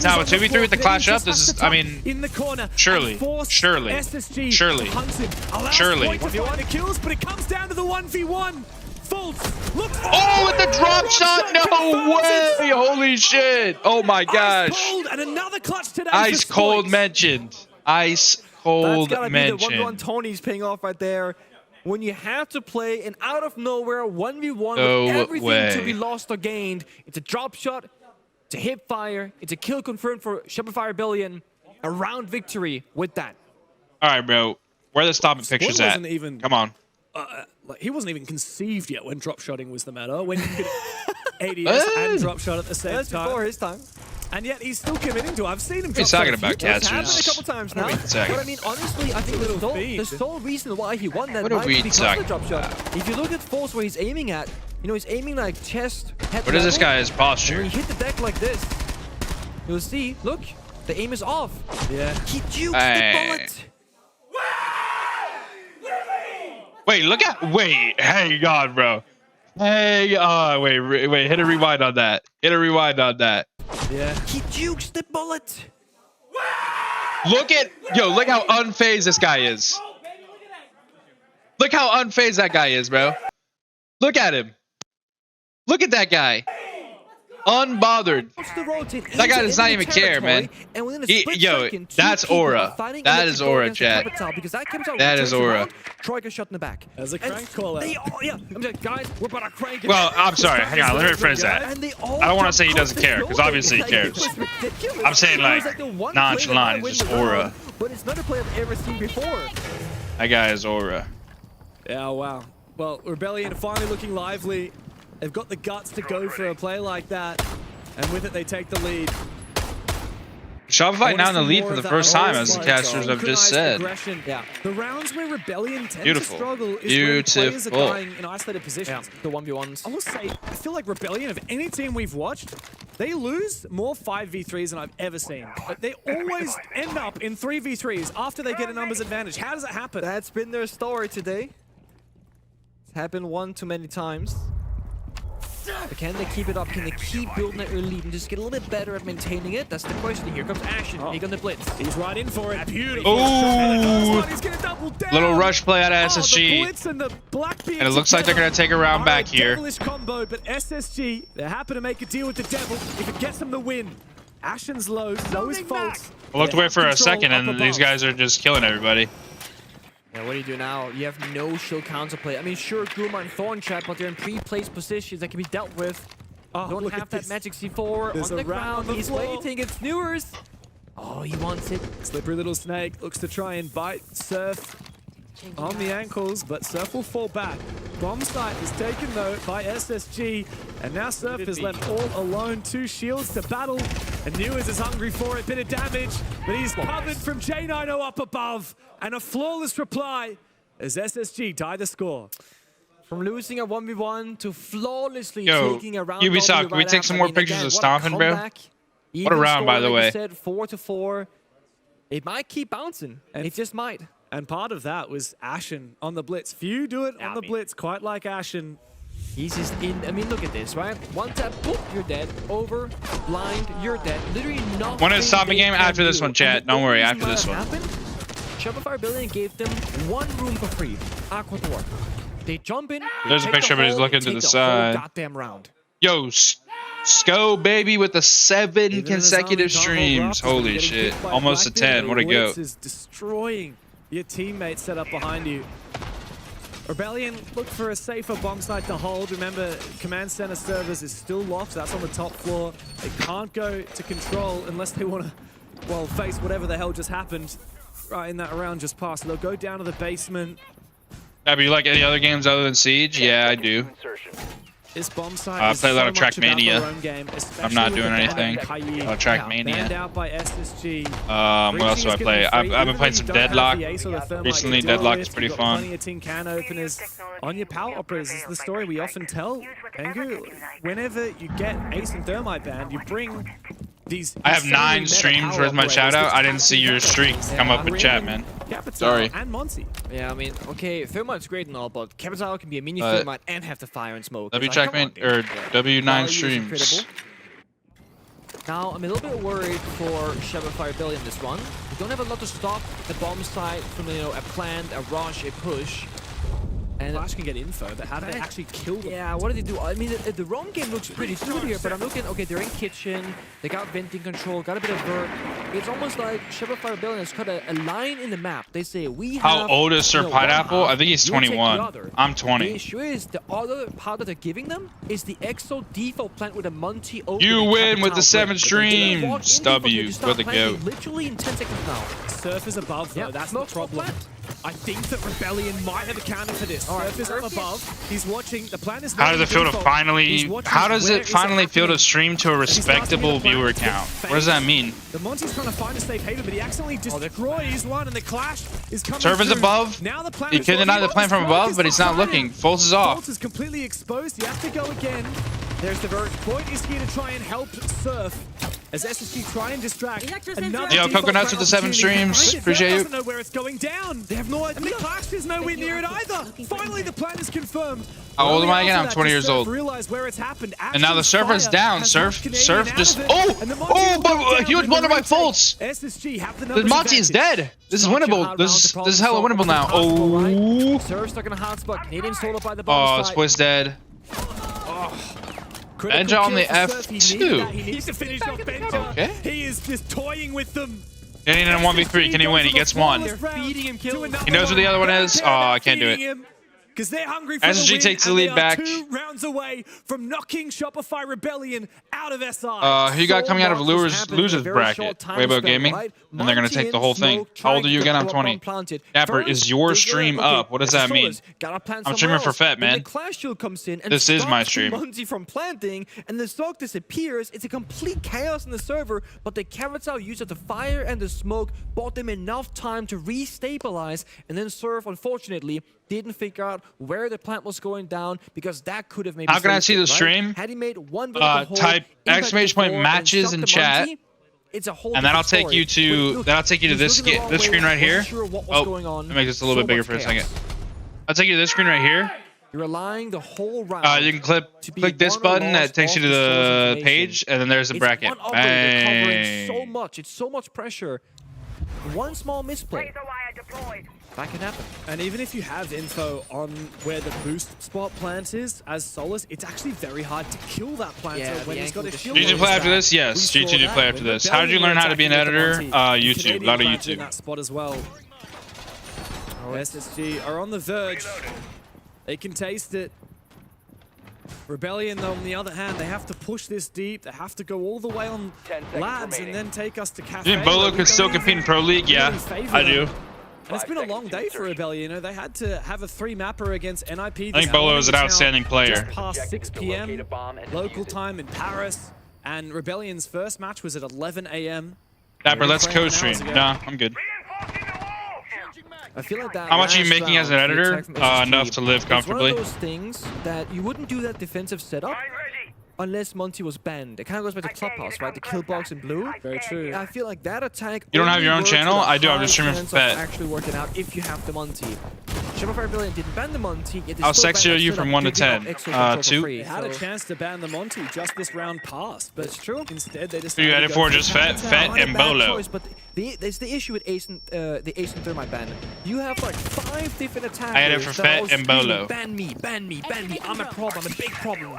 Now a 2v3 with the clash up. This is, I mean, in the corner. surely. SSG surely. The kills, but it comes down to the 1v1. Fultz, look. Oh, with the drop shot! No way! Holy shit! Oh my gosh! And another clutch today. Ice cold mentioned. Ice cold mentioned. mentioned. That's gotta be the 1v1 Tony's paying off right there. When you have to play an out of nowhere 1v1 with everything to be lost or gained, it's a drop shot, it's a hip fire, it's a kill confirmed for Shopify Rebellion. A round victory with that. All right, bro. Where are the stopping pictures at? Come on. Like, he wasn't even conceived yet when drop shotting was the matter. When you could ADS and drop shot at the same time. Before his time. And yet he's still committing to it. I've seen him. He's talking about casters. casters. A couple times now. But I mean, honestly, I think the sole reason why he won that might be because of the drop shot. If you look at Force where he's aiming at, you know, he's aiming like chest, head. What is this guy's posture? When you hit the deck like this, you'll see, look, the aim is off. Yeah. He jukes the bullet. Wait, look at, wait, hang on, bro. Hang on, wait, hit a rewind on that. Hit a rewind on that. Yeah. He jukes the bullet. Look at, look how unfazed this guy is. Look how unfazed that guy is, bro. Look at him. Look at that guy. Unbothered. That guy does not even care, man. That's aura. That is aura, chat. That is aura. Troika shot in the back. As a crank call out. I'm like, guys, we're about to crank it. Well, I'm sorry. Hang on. Let me rephrase that. I don't want to say he doesn't care, because obviously he cares. I'm saying, like, nonchalant, just aura. But it's not a play I've ever seen before. That guy is aura. Yeah, wow. Well, Rebellion finally looking lively. They've got the guts to go for a play like that. And with it, they take the lead. Shopify now in the lead for the first time, as the casters have just said. Yeah. The rounds where Rebellion tend to struggle is when players are dying in isolated positions. The 1v1s. I will say, I feel like Rebellion, of any team we've watched, they lose more 5v3s than I've ever seen. But they always end up in 3v3s after they get a numbers advantage. How does it happen? That's been their story today. It's happened one too many times. But can they keep it up? Can they keep building that early lead and just get a little bit better at maintaining it? That's the question. Here comes Ashen. He's on the blitz. He's right in for it. Beautiful. Ooh. He's gonna double down. Little rush play out of SSG. And it looks like they're going to take a round back here. Devilish combo, but SSG, they're happy to make a deal with the devil if it gets them the win. Ashen's low, no his fault. I looked away for a second, and these guys are just killing everybody. Yeah, what do you do now? You have no shield counterplay. I mean, sure, Guma and Thorn trap, but they're in pre-placed positions that can be dealt with. Don't have that magic C4 on the ground. He's waiting. It's Newers. Oh, he wants it. Slippery little snake looks to try and bite Surf on the ankles, but Surf will fall back. Bomb site is taken though by SSG, and now Surf is left all alone. 2 shields to battle, and Newers is hungry for it. Bit of damage, but he's covered from J90 up above, and a flawless reply as SSG tie the score. From losing a 1v1 to flawlessly taking a round. Ubisoft, can we take some more pictures of Stomping, bro? What a round, by the way. 4-4. It might keep bouncing, and it just might. And part of that was Ashen on the blitz. Few do it on the blitz quite like Ashen. He's just in. I mean, look at this, right? One tap, boop, you're dead. Over, blind, you're dead. Literally nothing. One is stopping game after this one, chat. Don't worry, after this one. Shopify Rebellion gave them 1 room for free. Aqua Door. They jump in. There's a picture of it. He's looking to the side. Goddamn round. Yo, Sco baby with the 7 consecutive streams. Holy shit. Almost a 10. What a go. Is destroying your teammates set up behind you. Rebellion look for a safer bomb site to hold. Remember, command center servers is still locked. That's on the top floor. They can't go to control unless they want to, well, face whatever the hell just happened right in that round just passed. They'll go down to the basement. Abby, you like any other games other than Siege? Yeah, I do. This bomb site I play a lot of Trackmania. I'm not doing anything. Trackmania. Banned out by SSG. What else do I play? I've been playing some Deadlock. Recently, Deadlock is pretty fun. Plenty of tin can openers on your power operas. This is the story we often tell. Pengu, whenever you get Ace and Thermite banned, you bring these. I have 9 streams. Where's my shout out? I didn't see your streak come up in chat, man. Sorry. And Monty. Yeah, I mean, okay, Thermite's great and all, but Capital can be a mini Thermite and have the fire and smoke. W9 streams. Now, I'm a little bit worried for Shopify Rebellion this one. We don't have a lot to stop the bomb site from, you know, a plant, a rush, a push. And Flash can get info, but how do they actually kill them? Yeah, what do they do? I mean, the roam game looks pretty good here, but I'm looking, okay, they're in kitchen, they got venting control, got a bit of vert. It's almost like Shopify Rebellion has cut a line in the map. They say, we have... How old is Sir Pineapple? I think he's 21. I'm 20. The issue is, the other part that they're giving them is the EXO default plant with a Monty open. You win with the 7 streams. W, with the go. Literally in 10 seconds now. Surf is above, though. That's the problem. I think that Rebellion might have accounted for this. Surf is up above. He's watching. The plan is. How does it feel to finally? How does it finally feel to stream to a respectable viewer count? What does that mean? The Monty's trying to find a safe haven, but he accidentally destroys one, and the clash is coming. Surf is above. Now the plan. You can deny the plan from above, but he's not looking. Fultz is off. Fultz is completely exposed. You have to go again. There's the verge. Spoit is here to try and help Surf as SSG try and distract. Yo, Coconuts with the 7 streams. Appreciate you. Doesn't know where it's going down. They have no idea. And the clash is nowhere near it either. Finally, the plan is confirmed. How old am I again? I'm 20 years old. Where it's happened. And now the Surfer's down. Surf just. Oh, but huge blunder by Fultz. SSG have the Monty is dead. This is winnable. This is hella winnable now. Oh. Surf's stuck in a hotspot. Canadian solo by the bottom. Oh, Spoit's dead. Benja on the F2. He needs to finish off Benja. Okay. He is just toying with them. Getting in a 1v3. Can he win? He gets one. He knows where the other one is. Oh, I can't do it. Because they're hungry for SSG the win, takes the lead back. 2 rounds away from knocking Shopify Rebellion out of SI. Who you got coming out of losers bracket? Weibo Gaming, and they're gonna take the whole thing. How old are you again? I'm 20. Dapper, is your stream up? What does that mean? I'm streaming for Fett, man. This is my stream. Monty from planting, and the smoke disappears. It's a complete chaos in the server, but the Carousel use of the fire and the smoke bought them enough time to restabilize, and then Surf, unfortunately, didn't figure out where the plant was going down, because that could have maybe. How can I see the stream? Had he made one type exclamation point matches in chat, it's a whole and that'll take you to this screen right here. Oh, let me make this a little bit bigger for a second. I'll take you to this screen right here. You're relying the whole round. You can click this button that takes you to the page, and then there's the bracket. Bang. So much. It's so much pressure. One small misplay. That can happen. And even if you have info on where the boost spot plant is, as Solus, it's actually very hard to kill that plant when he's got a shield. G2 play after this? Yes, G2 do play after this. How did you learn how to be an editor? YouTube, a lot of YouTube. In that spot as well. SSG are on the verge. They can taste it. Rebellion, though, on the other hand, they have to push this deep. They have to go all the way on labs and then take us to Cafe. Do you think Bolo can still compete in Pro League? Yeah, I do. And it's been a long day for Rebellion. You know, they had to have a 3-mapper against NIP. I think Bolo is an outstanding player. Just past 6 p.m. local time in Paris. And Rebellion's first match was at 11 a.m. Dapper, let's co-stream. Nah, I'm good. I feel like that. How much are you making as an editor? Enough to live comfortably. It's one of those things that you wouldn't do that defensive setup unless Monty was banned. It kind of goes back to Clubhouse, right? The kill box in blue. Very true. I feel like that attack. You don't have your own channel? I do. I'm just streaming for Fett. Actually working out if you have the Monty. Shopify Rebellion didn't ban the Monty. How sexy are you from 1 to 10? 2. They had a chance to ban the Monty just this round passed, but it's true. Instead, they decided. You edit for just Fett and Bolo. Choice, but there's the issue with the Ace and Thermite ban. You have like 5 different attackers. I edit for Fett and Bolo. Ban me, ban me, ban me. I'm a problem. I'm a big problem.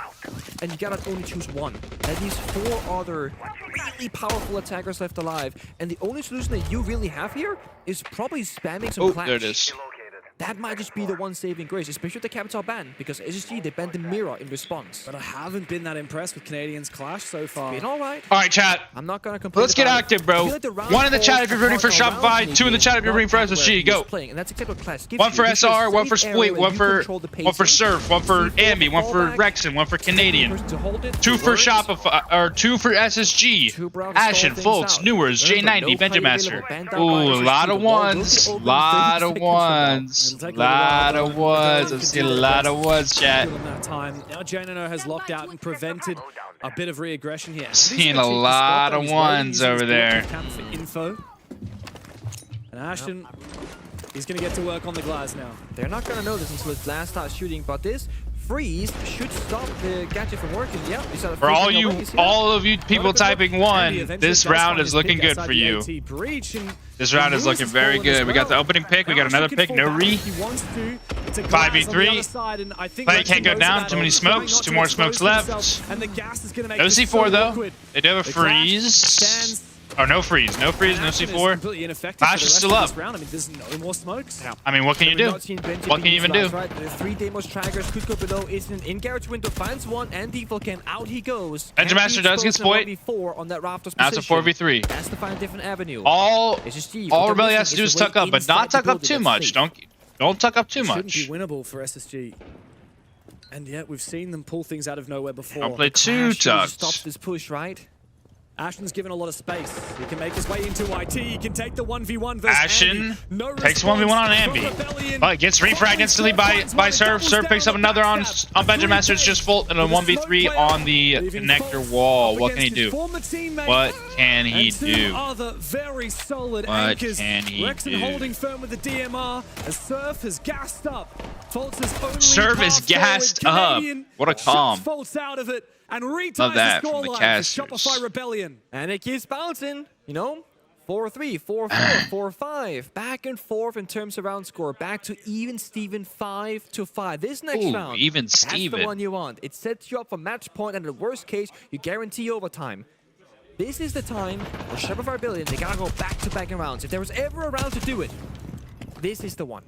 And you gotta only choose one. And these 4 other really powerful attackers left alive. And the only solution that you really have here is probably spamming some clash. There it is. That might just be the one saving grace, especially with the capital ban, because SSG, they banned the mirror in response. But I haven't been that impressed with Canadians' clash so far. It's been alright. Alright, chat. I'm not gonna complain. Let's get active, bro. Like 1 in the chat if you're rooting for Shopify, 2 in the chat if you're rooting for SSG. Go. And that's exactly what class gives 1 for you. SR, 1 for Spoit, 1 for Surf, 1 for Ambi, 1 for Rexon, 1 for Canadian, 2 for Shopify, or 2 for SSG, Ashen, Fultz, Newers, J90, Benjamaster. Ooh, a lot of ones. Lot of ones. Lot of ones. I'm seeing a lot of ones, chat. Now Janino has locked out and prevented a bit of re-aggression here. Seeing a lot of ones over there. Info. And Ashton, he's going to get to work on the glass now. They're not going to know this until the glass starts shooting, but this freeze should stop the gadget from working. Yeah, for all of you people typing 1, this round is looking good for you. This round is looking very good. We got the opening pick. We got another pick. No re. 5v3. Play can't go down. Too many smokes. 2 more smokes left. No C4 though. They do have a freeze. Oh, no freeze, no C4. Flash is still up. I mean, there's no more smokes. I mean, what can you do? What can you even do? Right? The 3 Deimos trackers could go below. It's an in-garage window, finds one, and default can. Out he goes. Engine Master does get Spoit. On that Raptors That's a 4v3. Has to find a different avenue. All Rebellion has to do is tuck up, but not tuck up too much. Don't tuck up too much. Shouldn't be winnable for SSG. And yet we've seen them pull things out of nowhere before. Don't play too tucked. Stops this push, right? Ashen's given a lot of space. He can make his way into IT. He can take the 1v1 versus Ashen no takes 1v1 on Ambi, but gets refragged instantly by Surf. Surf picks up another on Benjamin Master. It's just full and a 1v3 on the connector wall. What can he do? What can he do? Very solid anchors. Rexon holding firm with the DMR as Surf has gassed up. Surf is gassed up. What a calm. Faults out of it. And love that from the casters. Shopify Rebellion. And it keeps bouncing, you know? 4-3, 4-4, 4-5. Back and forth in terms of round score. Back to even Steven 5-5. This next round, even that's Steven. the one you want. It sets you up for match point, and in the worst case, you guarantee overtime. This is the time for Shopify Rebellion. They gotta go back-to-back in rounds. If there was ever a round to do it, this is the one.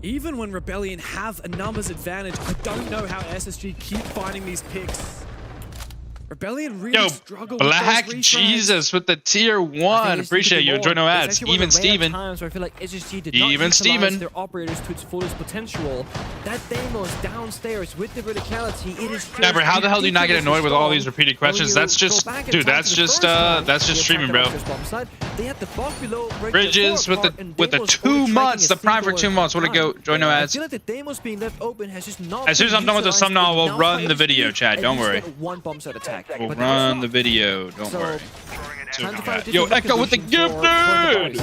Even when Rebellion have a numbers advantage, I don't know how SSG keep finding these picks. Rebellion really struggle Black with those Jesus with the tier 1. Appreciate you. Enjoy no ads. Even Steven. Times where I feel like SSG did Even not Steven. their operators to its fullest potential. That Deimos downstairs with the verticality, it is Yeah, bro, how the hell do you not get annoyed with all these repeated questions? That's just, dude, that's just streaming, bro. They had the buff below Bridges with the 2 months, the prime for 2 months. What to go? Join no ads. I feel like the Deimos being left open has just not. As soon as I'm done with the thumbnail, we'll run the video, Chad. Don't worry. One bomb set attack. We'll run the video. Don't worry. Yo, Echo with the gift, dude!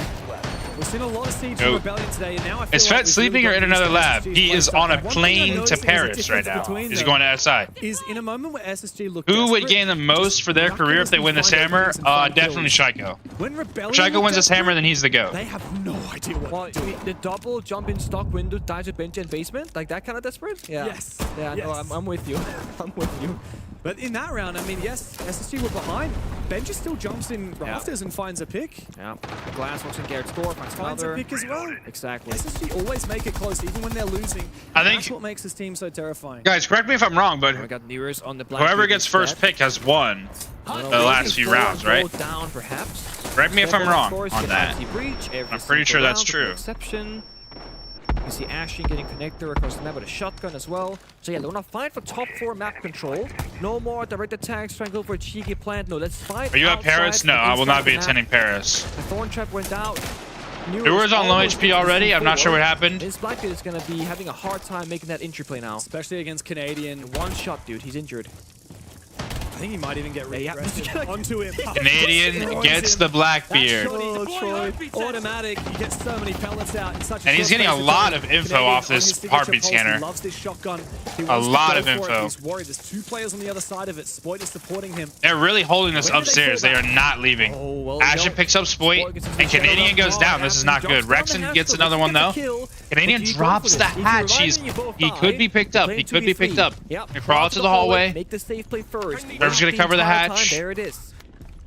We've seen a lot of siege from Rebellion today, and now I feel Is Fett sleeping or in another lab? He is on a plane to Paris right now. He's going to SI. Is in a moment where SSG look Who would gain the most for their career if they win this hammer? Definitely Shaiko. When Rebellion Shaiko wins this hammer, then he's the GOAT. They have no idea what to do. The double jump in stock window, dies with bench and basement, like that kind of desperate? Yeah. Yes. Yeah, yes. no, I'm with you. I'm with you. But in that round, I mean, yes, SSG were behind. Ben just still jumps in rafters and finds a pick. Yeah. Glass walks in Garrett's door, finds a pick as well. Exactly. SSG always make it close, even when they're losing. I think that's what makes this team so terrifying. Guys, correct me if I'm wrong, but we got Nearest on the black whoever gets first pick has won the last few rounds, right? Down, perhaps. Correct me if I'm wrong on that. I'm pretty sure that's true. Exception. You see Ashen getting connector across the map with a shotgun as well. So yeah, they're gonna fight for top 4 map control. No more direct attacks, trying to go for a cheeky plant. No, let's fight. Are you at Paris? No, I will not be attending Paris. The Thorn Trap went out. Whoever's on low HP already, I'm not sure what happened. This Blackbeard is gonna be having a hard time making that entry play now. Especially against Canadian. One shot, dude. He's injured. I think he might even get regressed onto him. Canadian gets the Blackbeard. Automatic. He gets so many pellets out in such a and he's getting a lot of info off this heartbeat scanner. He loves this shotgun. A lot of info. He's worried. There's 2 players on the other side of it. Spoit is supporting him. They're really holding this upstairs. They are not leaving. Ashen picks up Spoit, and Canadian goes down. This is not good. Rexon gets another one, though. Canadian drops the hatch. He could be picked up. He could be picked up. He crawls to the hallway. Make the safe play first. Surf's gonna cover the hatch. There it is.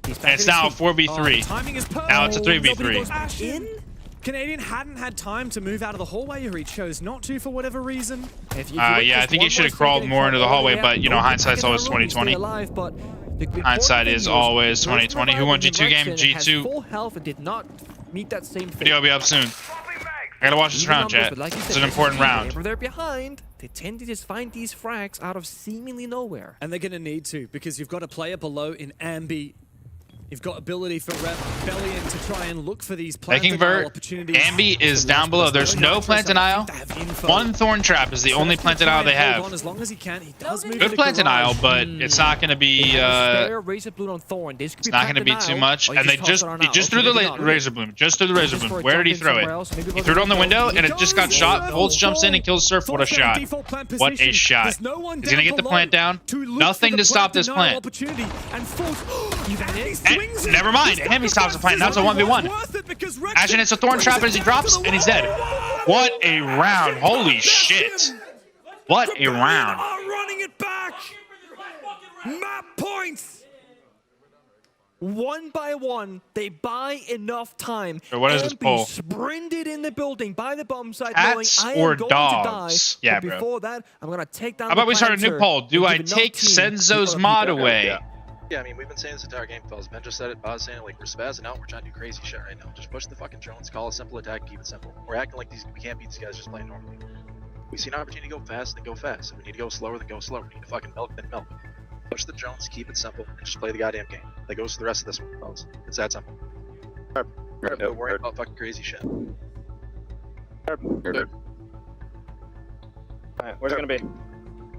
And it's now a 4v3. Now it's a 3v3. Canadian hadn't had time to move out of the hallway, or he chose not to for whatever reason. Yeah, I think he should have crawled more into the hallway, but you know, hindsight's always 20/20. Hindsight is always 20/20. Who won G2 game? G2. Full health and did not meet that same video will be up soon. I gotta watch this round, chat. It's an important round. Whenever they're behind, they tend to just find these frags out of seemingly nowhere. And they're gonna need to, because you've got a player below in Ambi. You've got ability for Rebellion to try and look for these plant denial opportunities. Ambi is down below. There's no plant denial. One Thorn Trap is the only plant denial they have. As long as he can, he does move good plant denial, but it's not going to be. It's not going to be too much. And he just threw the razor bloom. Just threw the razor bloom. Where did he throw it? He threw it on the window, and it just got shot. Bolts jumps in and kills Surf. What a shot! What a shot! He's going to get the plant down. Nothing to stop this plant. Never mind. Hemi stops the plant. Now it's a 1v1. Ashen hits a Thorn Trap as he drops, and he's dead. What a round. Holy shit. What a round. Running it back. Map points. One by one, they buy enough time. So what is this poll? Sprinted in the building by the bomb site, Cats knowing I or am going dogs? to die. Yeah, but bro. before that, I'm gonna take down. How about the we start a new planter poll? Do and I give enough take team to Senzo's other mod people. away? Yeah, I mean, we've been saying this entire game, fellas. Ben just said it, Boz saying it, like, we're spazzing out, we're trying to do crazy shit right now. Just push the fucking drones, call a simple attack, keep it simple. We're acting like we can't beat these guys just playing normally. We see an opportunity to go fast, then go fast. If we need to go slower, then go slower. We need to fucking milk, then milk. Push the drones, keep it simple, and just play the goddamn game. That goes to the rest of this one, fellas. It's that simple. Don't worry about fucking crazy shit. Alright, where's it gonna be?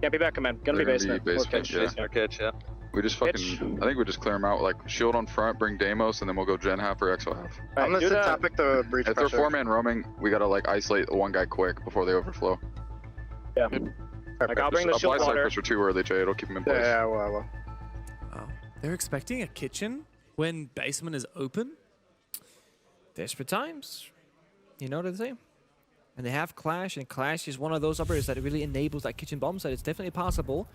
Can't be back, command. Gonna be basement. Yeah. We just fucking, I think we just clear them out, like shield on front, bring Deimos, and then we'll go Gen half or EXO half. I'm gonna topic the breach If they're 4-man roaming, we gotta like isolate one guy quick before they overflow. Yeah. Like, I'll bring the shield apply water. Cyphers for 2 early, Jay, it'll keep them in place. Yeah, well. Oh, they're expecting a kitchen when basement is open? Desperate times. You know what I'm saying? And they have Clash, and Clash is one of those operators that really enables that kitchen bomb site. It's definitely possible.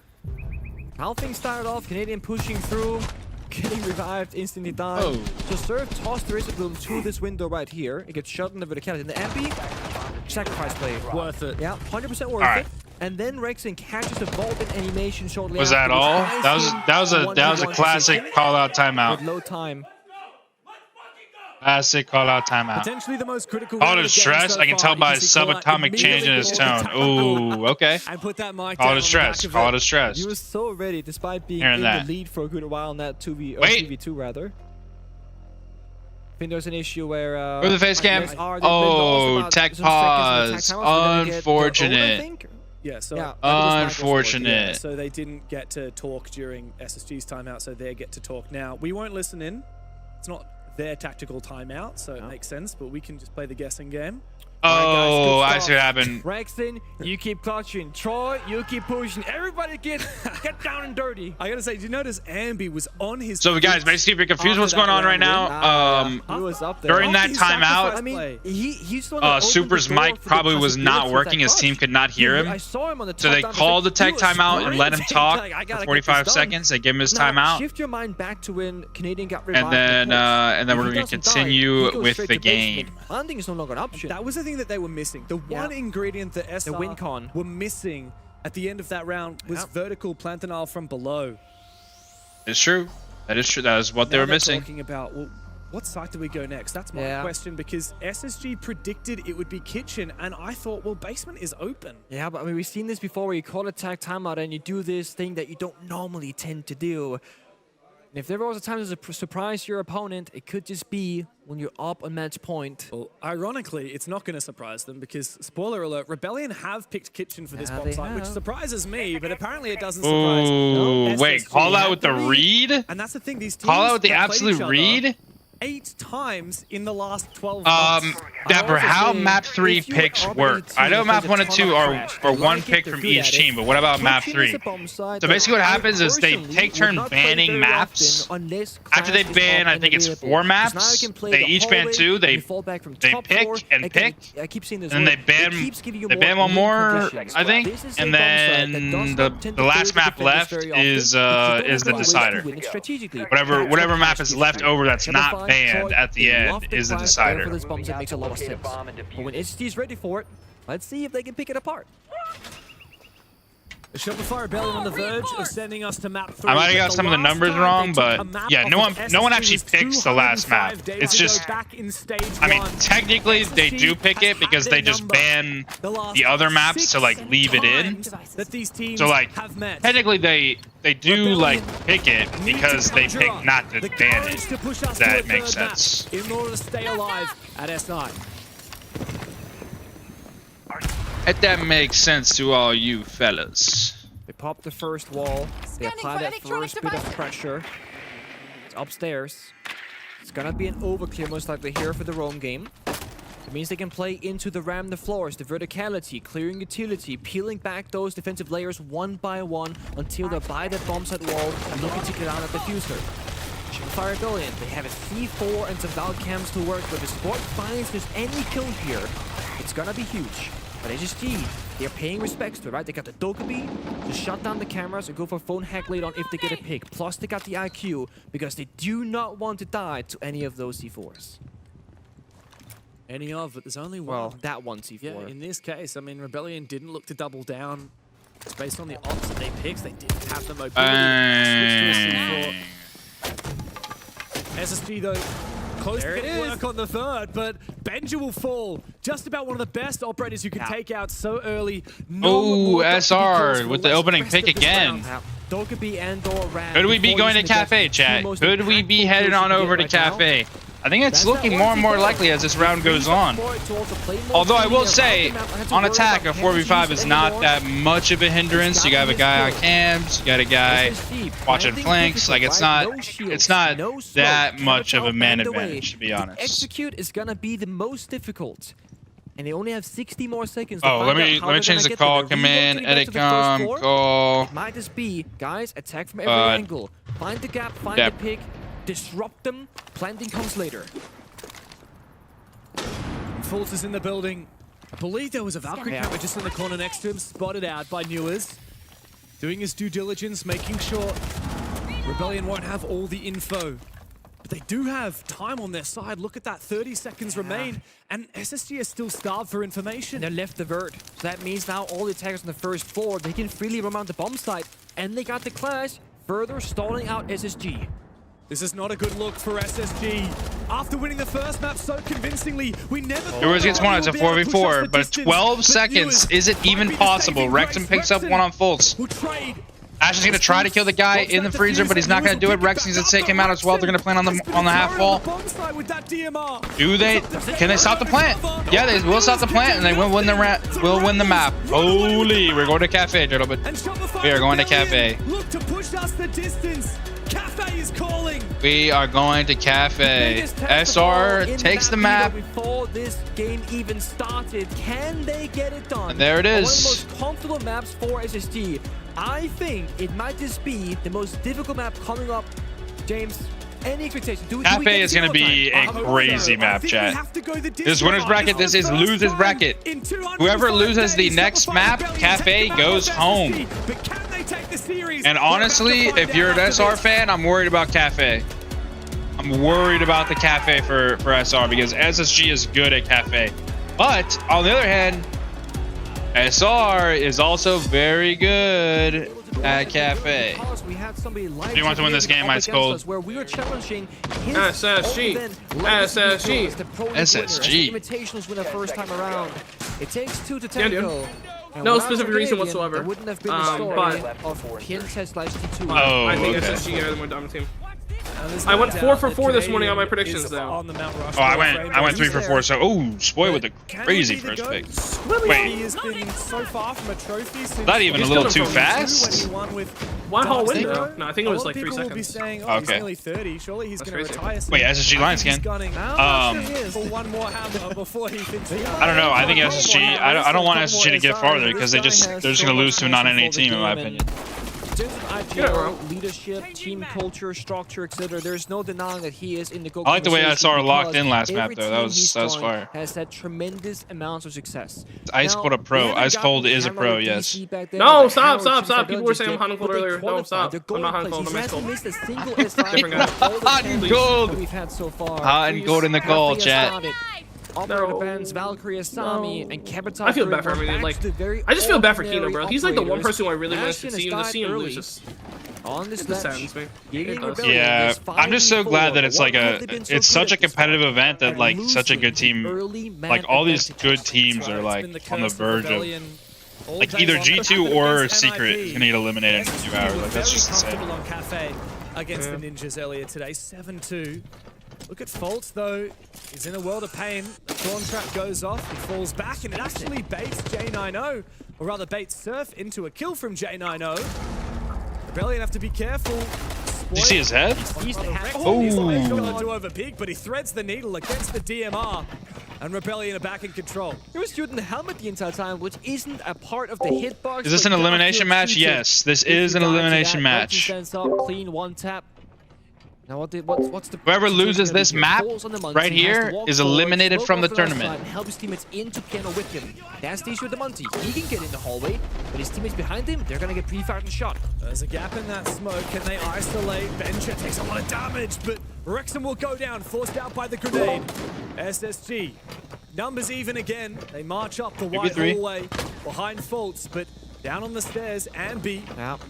How things started off, Canadian pushing through, getting revived, instantly died. Oh. So Surf tossed the Razor Bloom to this window right here. It gets shot in the verticality. And the MP, sacrifice play. Worth it. Yeah, 100% worth it. And then Rexen catches the vault in animation shortly Was that all? That was a classic call out with timeout. low time. Classic call out timeout. Potentially the most critical. Call round it of the game stress. so I can far. tell by You his see Colette subatomic change in his immediately tone. go Ooh, okay. and put that mic Call down it on stress. the back Call of it stress. He was so ready, despite being Hearing in that. the lead for a good while in that 2v or Wait. 3v2 rather. I think there's an issue where Where the face cam? they've been lost Oh, about tech some seconds in the pause. attack times. We're gonna get the Unfortunate. Owen, I think. Yeah, so Yeah. Unfortunate. Yeah, so they didn't get to talk during SSG's timeout, so they get to talk now. We won't listen in. It's not their tactical timeout, so it makes sense, but we can just play the guessing game. Oh, I see what happened. Rexen, you keep clutching. Troy, you keep pushing. Everybody get down and dirty. I gotta say, did you notice Ambi was on his So guys, basically, if you're confused what's going on right now, He was up there. during that timeout, I mean, he's the one that opened Super's the door mic for the probably was not possibility of working. that His team clutch. could not hear I him. saw him on the So they top down. called the He tech was timeout and let him sprinting. talk Like, I gotta for get 45 this done. seconds. They give him his Now, timeout. shift your mind back to when Canadian got revived. And then we're If he going to doesn't die, continue he goes with straight the to basement. game. Landing is no longer an option. That was the thing that they were missing. The one ingredient that SR win con. were missing at the end of that round was vertical plantanile from below. It's true. That is true. That is what they Now were they're missing. Talking about, well, what side do we go next? That's my question, because SSG predicted it would be kitchen, and I thought, well, basement is open. Yeah, but I mean, we've seen this before where you call attack timeout and you do this thing that you don't normally tend to do. And if there was a time to surprise your opponent, it could just be when you're up on match point. Well, ironically, it's not going to surprise them because, spoiler alert, Rebellion have picked kitchen for this bomb site, which surprises me, but apparently it doesn't surprise Ooh, wait, call out with the read? And that's the thing, these teams Call out with the have played each absolute other read? 8 times in the last 12 months. Dapper, how map 3 picks work? I know map 1 and 2 are one pick from each team, but what about map 3? So basically what happens is they take turn banning maps. After they ban, I think it's 4 maps, they each ban 2, they pick and pick, and then they ban one more, I think, and then the last map left is the decider. Whatever map is left over that's not banned at the end is the decider. For this bomb set makes a lot of sense. But when SSG's ready for it, let's see if they can pick it apart. The Shopify Rebellion on the verge of sending us to map 3. I might have got some of the numbers wrong, but yeah, no one actually picks the last map. It's just, I mean, technically they do pick it because they just ban the other maps to like leave it in. So like, technically they do like pick it because they pick not to ban it. That makes sense. In order to stay alive at S9. That makes sense to all you fellas. They pop the first wall. They apply that first bit of pressure. It's upstairs. It's gonna be an overclear most likely here for the roam game. It means they can play into the ram the floors, the verticality, clearing utility, peeling back those defensive layers one by one until they're by the bomb site wall and looking to get out of the diffuser. Fire Rebellion, they have a C4 and some Valk cams to work with. If Spoit finds there's any kill here, it's gonna be huge. But SSG, they're paying respects to it, right? They got the Dokkaebi to shut down the cameras and go for phone hack later on if they get a pick. Plus, they got the IQ because they do not want to die to any of those C4s. Any of, but there's only one. Well, that one C4. Yeah, in this case, I mean, Rebellion didn't look to double down. It's based on the ops that they picked. They didn't have the mobility. Switch to a C4. SSG, though, close to getting work on the third, but Benja will fall. Just about one of the best operators you can take out so early. Oh, SR with the opening pick again. Could we be going to Cafe, chat? Could we be headed on over to Cafe? I think it's looking more and more likely as this round goes on. Although I will say, on attack, a 4v5 is not that much of a hindrance. You got a guy on cams, you got a guy watching flanks. Like it's not that much of a man advantage, to be honest. Execute is gonna be the most difficult. And they only have 60 more seconds. Oh, let me change the call. Come in, edit call. It might just be, guys, attack from every angle. Find the gap, find the pick. Disrupt them. Planting comes later. Fultz is in the building. I believe there was a Valkyrie camera just in the corner next to him, spotted out by Newers. Doing his due diligence, making sure Rebellion won't have all the info. But they do have time on their side. Look at that, 30 seconds remain. And SSG is still starved for information. They're left divert. So that means now all the attackers on the first floor, they can freely run around the bomb site. And they got the clash, further stalling out SSG. This is not a good look for SSG. After winning the first map so convincingly, we never Newers gets one, it's a 4v4, but 12 seconds isn't even possible. Rexon picks up one on Fultz. Ash is gonna try to kill the guy in the freezer, but he's not gonna do it. Rex needs to take him out as well. They're gonna plant on the half wall. Do they? Can they stop the plant? Yeah, they will stop the plant, and they will win the map. Holy, we're going to Cafe, gentlemen. We are going to Cafe. Look to push us the distance. Cafe is calling. We are going to Cafe. SR takes the map. Before this game even started, can they get it done? And there it is. One of the most comfortable maps for SSG. I think it might just be the most difficult map coming up. James, any expectation? Cafe is going to be a crazy map, chat. This winner's bracket, this is loser's bracket. Whoever loses the next map, Cafe goes home. And honestly, if you're an SR fan, I'm worried about Cafe. I'm worried about the Cafe for SR because SSG is good at Cafe. But on the other hand, SR is also very good at Cafe. If you want to win this game, Ice Cold. SSG. SSG. SSG. Invitationals win the first time around. It takes two to tango. No specific reason whatsoever. Wouldn't have been the story of T2. Oh, I think SSG are the more dominant team. I went 4 for 4 this morning on my predictions, though. Oh, I went 3 for 4. So, oh, Spoit with a crazy first pick. Wait, not even a little too fast? 1 whole window. No, I think it was like 3 seconds. Okay. Wait, SSG line scan. I don't know. I think SSG. I don't want SSG to get farther because they're just gonna lose to a non-NA team in my opinion. In terms of IGL, leadership, team culture, structure, etc., there's no denying that he is in the goal. I like the way SR locked in last map though. That was fire. Has had tremendous amounts of success. Ice Cold a pro. Ice Cold is a pro. Yes. No, stop. People were saying I'm hot and cold earlier. No, stop. I'm not hot and cold. I'm Ice Cold. Different guy. Hot and cold. We've had so far. Hot and cold in the cold, chat. Operator bands, Valkyrie, Asami, and Kabutai. I feel bad for everything. Like, I just feel bad for Kino, bro. He's like the one person who I really want to see, and to see him lose just. On this saddens me. Yeah, I'm just so glad that it's like it's such a competitive event that like such a good team, like all these good teams are like on the verge of like either G2 or Secret is gonna get eliminated in 2 hours. Like that's just insane. Against the Ninjas earlier today, 7-2. Look at Fultz though, he's in a world of pain. The Thorn Trap goes off, he falls back, and it actually baits J90, or rather baits Surf into a kill from J90. Rebellion have to be careful. Did you see his head? He's not gonna do over big, but he threads the needle against the DMR. And Rebellion are back in control. He was shooting the helmet the entire time, which isn't a part of the hitbox. Is this an elimination match? Yes, this is an elimination match. Stands up, clean one tap. Now what's the Whoever loses this map right here is eliminated from the tournament. And help his teammates into piano with him. That's the issue with the Monty. He can get in the hallway, but his teammates behind him, they're gonna get pre-fired and shot. There's a gap in that smoke. Can they isolate? Bencher takes a lot of damage, but Wrexham will go down, forced out by the grenade. SSG. Numbers even again. They march up the white hallway behind Fultz, but down on the stairs, Ambi,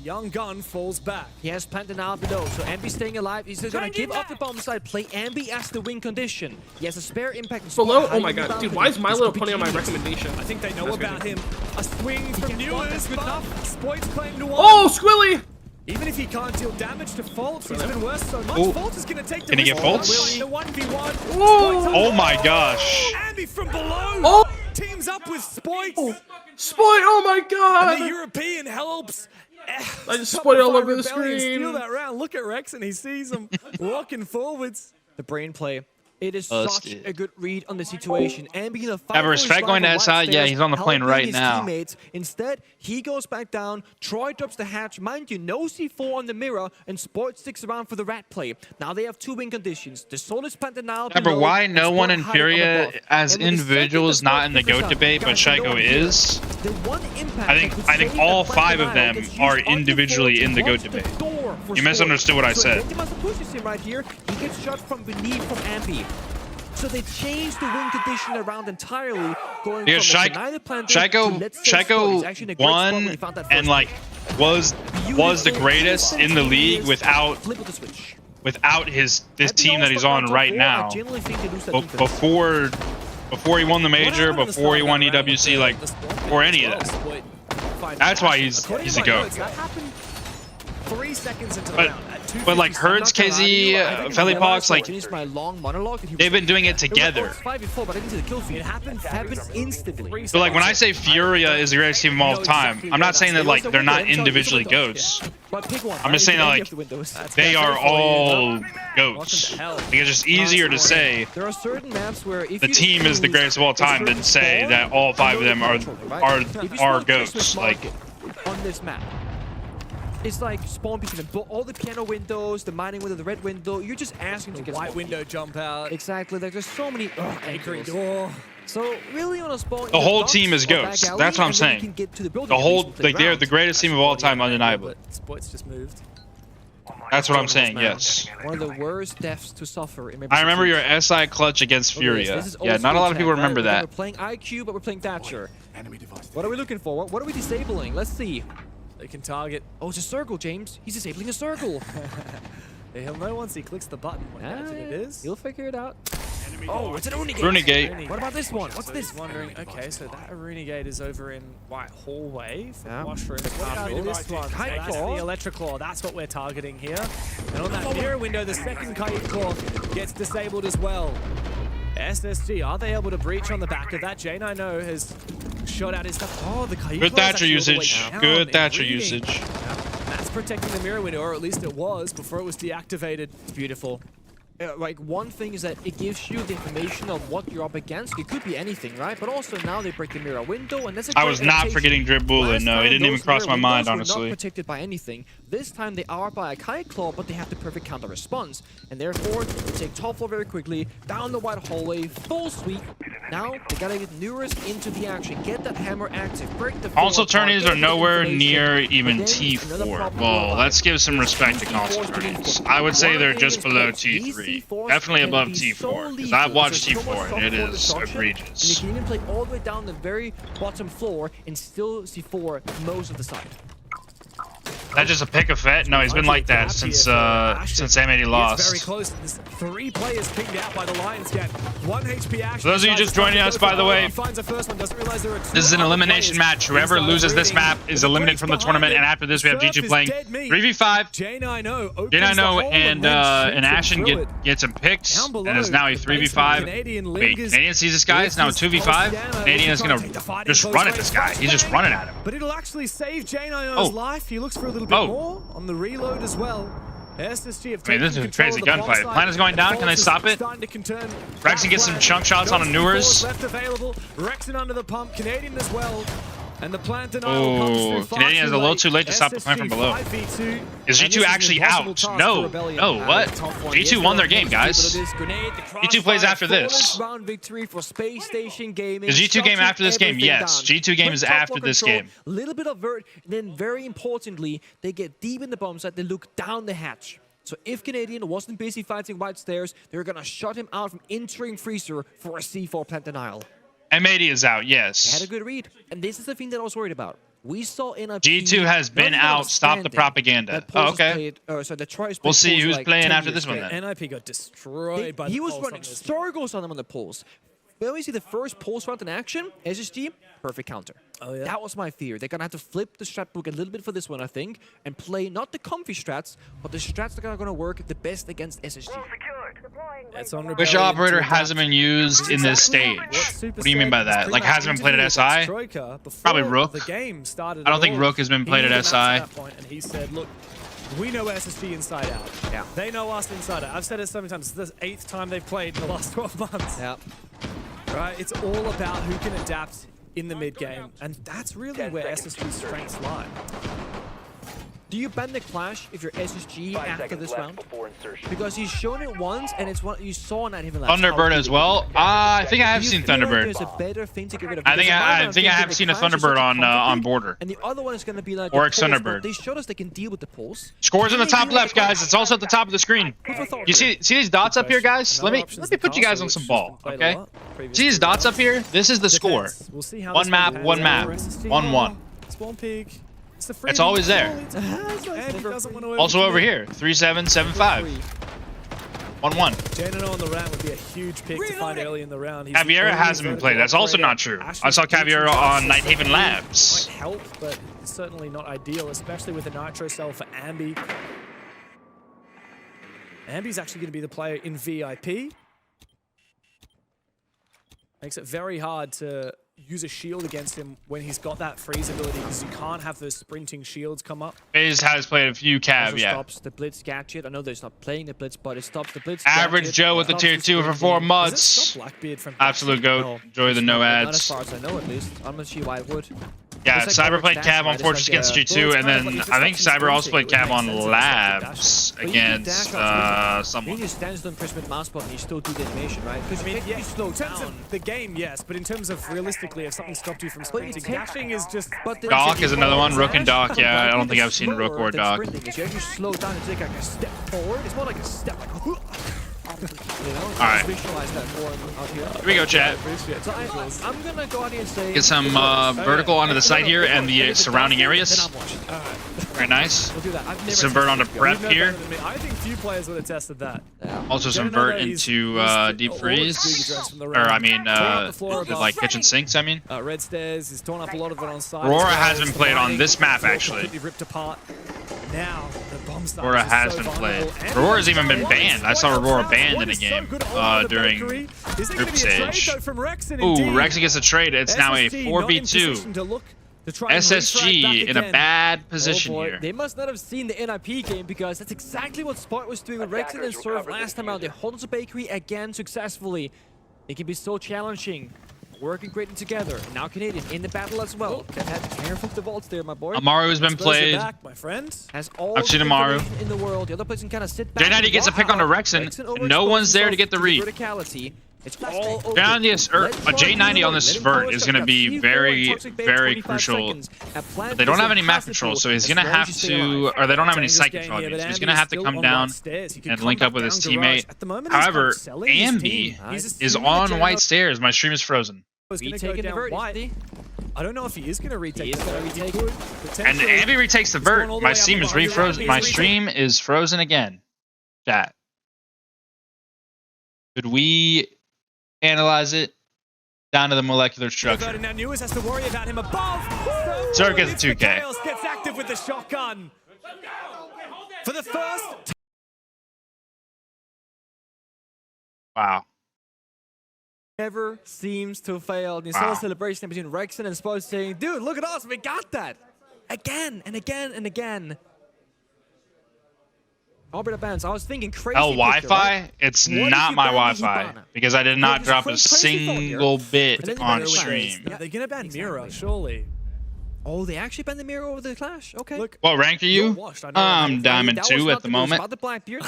young gun, falls back. He has planted out below, so Ambi's staying alive. He's just gonna give up the bomb side, play Ambi as the win condition. He has a spare impact. Below? Oh my god, dude, why is my little putting on my recommendation? I think they know about him. A swing from Newers, good enough. Spoit's playing Noir. Oh, Squilly! Even if he can't deal damage to Fultz, he's been worse so much. Fultz is gonna take the Can he get Fultz? The 1v1. Oh my gosh. Ambi from below. Oh! Teams up with Spoit. Spoit, oh my god! And the European helps. I just Spoit all over the screen. Steal that round. Look at Rex and he sees him walking forwards. The brain play. It is such a good read on the situation. Ambi in a Have respect going to SI. Yeah, he's on the plane right now. Teammates. Instead, he goes back down. Troy drops the hatch. Mind you, no C4 on the mirror, and Spoit sticks around for the rat play. Now they have two win conditions. The soul is planted now. Remember why no one in Furia as individuals not in the GOAT debate, but Shaiko is? I think all 5 of them are individually in the GOAT debate. You misunderstood what I said. Right here, he gets shot from beneath from Ambi. So they changed the win condition around entirely, going from Shaiko won and like was the greatest in the league without this team that he's on right now. Before he won the major, before he won EWC, like or any of that. That's why he's a GOAT. 3 seconds into the round. But like Herds, KZ, Felipox, like they've been doing it together. It happened instantly. So like when I say Furia is the greatest team of all time, I'm not saying that like they're not individually GOATs. I'm just saying that like they are all GOATs. Because it's just easier to say the team is the greatest of all time than say that all 5 of them are GOATs. Like on this map. It's like spawn between them, all the piano windows, the mining window, the red window. You're just asking to get white window jump out. Exactly. Like there's so many angry door. So really on a spawn. The whole team is GOATs. That's what I'm saying. The whole like they're the greatest team of all time, undeniably. Spoit's just moved. That's what I'm saying. Yes. One of the worst deaths to suffer. I remember your SI clutch against Furia. Yeah, not a lot of people remember that. We're playing IQ, but we're playing Thatcher. What are we looking for? What are we disabling? Let's see. They can target. Oh, it's a circle, James. He's disabling a circle. He'll know once he clicks the button what it is. He'll figure it out. Oh, it's an Runegate. Runegate. What about this one? What's this? Wondering. Okay, so that Runegate is over in White Hallway for Washroom. What about this one? That's the Electroclaw. That's what we're targeting here. And on that mirror window, the second Kite Claw gets disabled as well. SSG, are they able to breach on the back of that? J9O has shot out his stuff. Oh, the Kite Good Thatcher usage. Good Thatcher usage. That's protecting the mirror window, or at least it was before it was deactivated. Beautiful. Like one thing is that it gives you the information of what you're up against. It could be anything, right? But also now they break the mirror window, and that's a I was not forgetting Drip Bullet. No, it didn't even cross my mind, honestly. Not protected by anything. This time they are by a Kite Claw, but they have the perfect counter response, and therefore they take top floor very quickly down the white hallway, full sweep. Now they gotta get Newers into the action, get that hammer active, break the. Console tourneys are nowhere near even T4. Well, let's give some respect to console tourneys. I would say they're just below T3. Definitely above T4, because I've watched T4 and it is egregious. And you can even play all the way down the very bottom floor and still C4 most of the side. That's just a pick of Fett? No, he's been like that since M80 lost. Very close. There's 3 players pinged out by the Lions Gang. 1 HP action. For those of you just joining us, by the way, this is an elimination match. Whoever loses this map is eliminated from the tournament, and after this we have G2 playing 3v5. J9O and Ashen gets him picked, and is now a 3v5. Wait, Canadian sees this guy, it's now a 2v5. Canadian is gonna just run at this guy. He's just running at him. But it'll actually save J9O's life. He looks for a little bit more on the reload as well. SSG have this is a crazy gunfight. Plan is going down. Can they stop it? Rexon gets some chunk shots on a Newers. Left available. Rexon under the pump. Canadian as well. And the plant denial comes through far Canadian is a little late. too late to stop the plant from below. 5v2. Is G2 actually out? No. No, what? G2 won their game, guys. G2 plays after this. Round victory for Space Station Gaming. Is G2 game after this game? Yes. G2 game is after this game. A little bit of vert, and then very importantly, they get deep in the bomb site, they look down the hatch. So if Canadian wasn't busy fighting White Stairs, they're gonna shut him out from entering Freezer for a C4 plant denial. M80 is out, They yes. had a good read, and this is the thing that I was worried about. We saw in a G2 has been out. Stop the propaganda. Oh, okay. We'll see who's playing after this one then. NIP got destroyed by the He was pulse running on this. circles on them on the pulse. When we see the first pulse round in action, SSG, perfect counter. Oh, yeah. That was my fear. They're going to have to flip the strat book a little bit for this one, I think, and play not the comfy strats, but the strats that are going to work the best against SSG. It's on Which Rebellion operator to hasn't been used in this stage? What do you mean by that? Like, hasn't been played at SI? Probably Rook. The game started I don't think all. Rook has been played He at announced at SI. that point, and he said, look, we know SSG inside out. Yeah. They know us inside out. I've said it so many times. It's the 8th time they've played in the last 12 months. Yeah. Right? It's all about who can adapt in the mid game, and that's really where SSG's strengths lie. Do you ban the clash if you're SSG after this round? Because he's shown it once, and it's what you saw on that even last. Thunderbird as well. I think I have seen Thunderbird. There's a better thing to get rid of. I think I have seen a Thunderbird on border. And the other one is going to be like Oryx the pulse, Thunderbird. but they showed us they can deal with the pulse. Scores in the top left, guys. It's also at the top of the screen. You see these dots up here, guys? Let me put you guys on some ball, okay? See these dots up here? This is the score. We'll see how One map, 1-1. Spawn peak. It's always there. Also over here, 3-7-7-5. 1-1. Janino on the round would be a huge pick to find early in the round. Caviera hasn't been played. That's also not true. I saw Caviera on Nighthaven Labs. Might help, but it's certainly not ideal, especially with the Nitro cell for Ambi. Ambi's actually going to be the player in VIP. Makes it very hard to use a shield against him when he's got that freeze ability, because you can't have those sprinting shields come up. FaZe has played a few Cav, yeah. Stops the blitz gadget. I know they're not playing the blitz, but it stops the blitz. Average gadget. Joe with the tier 2 for 4 months. Absolute goat. Enjoy the no Not as ads. far as I know, at least. I'm not sure why it would. Yeah, It's like Cyber played Cav on Fortress against G2, and then I think Cyber also played Cav on Labs against someone. He just stands on press with mouse button, you still do the animation, right? Because you slow In terms down. of the game, yes, but in terms of realistically, if something stopped you from sprinting, dashing is just... Doc is another one. Rook and Doc, yeah. I don't think I've seen Rook or Doc. You slow down and take like a step forward. It's more like a step, like you know? Alright. Visualize that more out here. Here we go, chat. So I'm gonna go out here and say... Get some vertical onto the site here and the surrounding areas. Very nice. We'll do that. I've never Some vert onto prep here. I think few players would have tested that. Also some vert into deep freeze. Or I mean, like kitchen sinks, I mean. Red Stairs is torn up a lot of it on side. Aurora has been played on this map, actually. Completely ripped apart. Now, the bomb start Aurora is has so been played. vulnerable. Aurora's even been banned. I saw Aurora banned in a game during group stage. Ooh, Rexy gets a trade. It's now a 4v2. SSG in a bad position here. They must not have seen the NIP game, because that's exactly what Spoit was doing with Rexon and Surf last time out. They hold the bakery again successfully. It can be so challenging. Working great together. And now Canadian in the battle as well. Careful with the vaults there, my boy. Amaru has been played. Back, my friend. Has all I've seen Amaru. in the world. The other place can kind of sit back. J90 gets a pick on the Rexon, and no one's there to get the read. It's all over. A J90 on this vert is going to be very, very crucial. But they don't have any map control, so he's going to have to, or they don't have any site control, so he's going to have to come down and link up with his teammate. However, Ambi is on White Stairs. My stream is frozen. Retaking the vert, I don't know if he is going to retake it. And Ambi retakes the vert. My stream is refrozen. My stream is frozen again. Chat. Could we analyze it down to the molecular structure? Now Newers has to worry about him above. Zerg gets a 2K. Gets active with the shotgun. For the first. Wow. Never seems to fail. The solo celebration between Rexon and Spoit saying, dude, look at us, we got that. Again and again and again. Albert Abans, I was thinking crazy. Wi-Fi? Right? It's not my Wi-Fi because I did not drop a single bit on stream. They're going to ban Mira, surely. Oh, they actually banned the mirror over the clash. Okay. Look, What rank are you? I'm Diamond 2 at the moment. About the Blackbeard,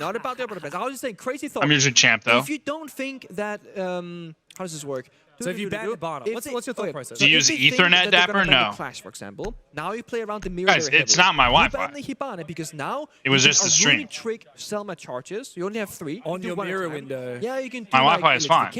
not about the upper best. I was just saying, crazy thought. I'm usually champ though. If you don't think that, how does this work? So if you ban Hibana, what's your thought process? Do you use Ethernet Dapper? No. Clash, for example. Now you play around the mirror. Guys, it's not my Wi-Fi. You ban the Hibana because now it was just the stream. Really trick Selma charges. You only have 3 on your mirror window. Yeah, you can do my Wi-Fi is fine.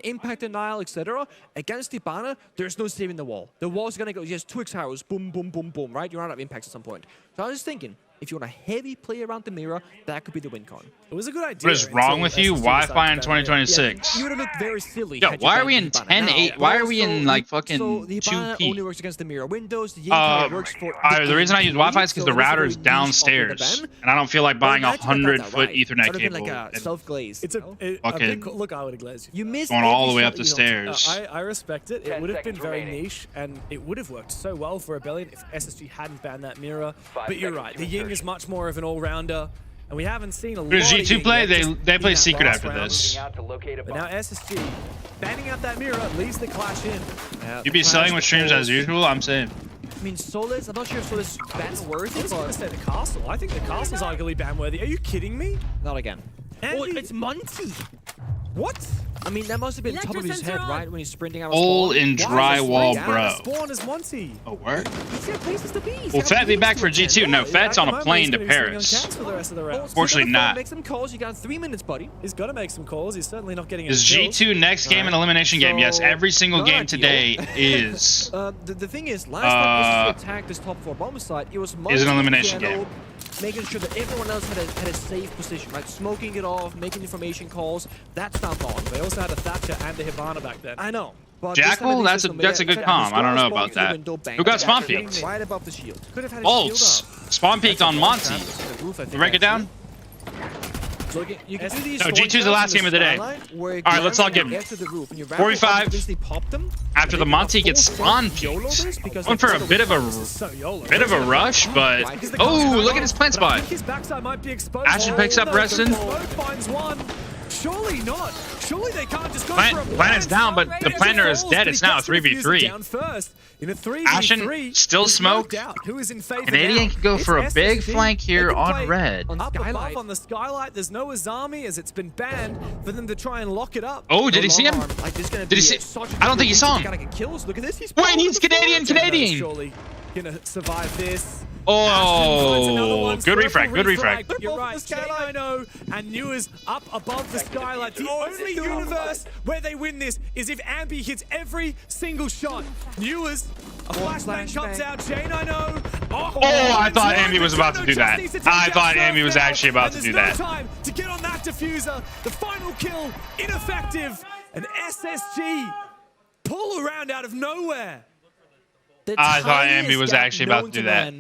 Impact denial, etc. Against Hibana, there's no saving the wall. The wall's gonna go just 2x arrows, boom, boom, boom, boom. Right? You're out of impacts at some point. So I was just thinking, if you want a heavy play around the mirror, that could be the win con. It was a good idea. What is wrong with you? Wi-Fi in 2026. Yeah, you would have looked very silly. Yo, why are we in 10.8? Why are we in like fucking 2P? Only works against the mirror windows. The works for the reason I use Wi-Fi is because the router is downstairs, and I don't feel like buying a 100-foot Ethernet cable. Like a self-glaze. It's a look. I would have glazed you. You missed going all the way up the stairs. I respect it. It would have been very niche, and it would have worked so well for Rebellion if SSG hadn't banned that mirror. But you're right. The Ying is much more of an all-rounder, and we haven't seen a lot of G2 play, they play Secret after this. But now SSG banning out that mirror leaves the clash in. You be selling with streams as usual, I'm saying. I mean, Solis, I'm not sure if Solis is ban-worthy. I was going to say the castle. I think the castle's arguably ban-worthy. Are you kidding me? Not again. Oh, it's Monty. What? I mean, that must have been top of his head, right? When he's sprinting out of Hole in drywall, bro. Spawn is Monty. Oh, word? Will Fett be back for G2? No, Fett's on a plane to Paris. Fortunately not. Make some calls. You got 3 minutes, buddy. He's got to make some calls. He's certainly not getting Is G2 next game an elimination game? Yes, every single game today is. The thing is, last time he attacked this top 4 bomb site, it was an elimination game. Making sure that everyone else had a safe position, right? Smoking it off, making information calls. That's not gone. They also had a Thatcher and a Hibana back then. I know. Jackal, that's a good comm. I don't know about that. Who got spawn peeked? Right above the shield. Bolts. Spawn peeked on Monty. You break it down? So you can do these no, G2's the last game of the day. Alright, let's all give him 45. After the Monty gets spawn peeked. Went for a bit of a rush, but oh, look at his plant spot. Ashen picks up Reston. Surely not. Surely they can't just go Planet's down, but the planter is dead. It's now a 3v3. Ashen still smoked. Canadian can go for a big flank here on red. Up above on the skylight, there's no Azami as it's been banned for them to try and lock it up. Oh, did he see him? Did he see? I don't think he saw him. Wait, he's Canadian. Surely gonna survive this. Oh, good refrag, good refrag. You're right, I know, and Newers up above the skylight. The only universe where they win this is if Ambi hits every single shot. Newers, a flashbang comes out, Jane, I know. Oh, I thought Ambi was about to do that. I thought Ambi was actually about to do that. There's no time to get on that diffuser. The final kill, ineffective, and SSG pull around out of nowhere. I thought Ambi was actually about to do that.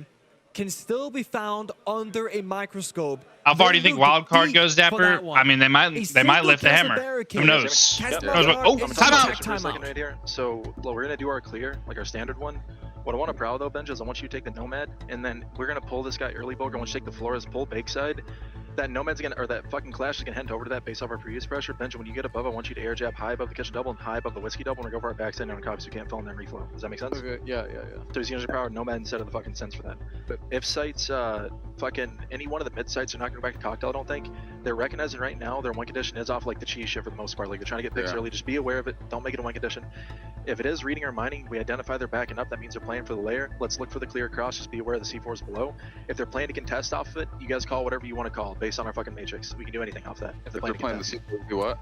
Can still be found under a microscope. How far do you think wildcard goes, Dapper? I mean, they might lift the hammer. Who knows? Oh, timeout. Right here. So, well, we're gonna do our clear, like our standard one. What I want to prowl though, Benj, is I want you to take the Nomad, and then we're gonna pull this guy early bulk. I want you to take the Flores, pull bake side. That Nomad's gonna, or that fucking Clash is gonna head over to that based off our previous pressure. Benj, when you get above, I want you to air jab high above the kitchen double and high above the whiskey double, and we go for our backside on cops who can't fall and then reflow. Does that make sense? Okay. Yeah. So he's gonna use power Nomad instead of the fucking sense for that. But if sites, fucking any one of the mid sites are not gonna go back to cocktail, I don't think. They're recognizing right now their one condition is off like the cheese shit for the most part. Like they're trying to get picks early. Just be aware of it. Don't make it a one condition. If it is reading or mining, we identify they're backing up. That means they're playing for the layer. Let's look for the clear across. Just be aware of the C4 is below. If they're playing to contest off of it, you guys call whatever you want to call based on our fucking matrix. We can do anything off that. If they're playing to C4, do what?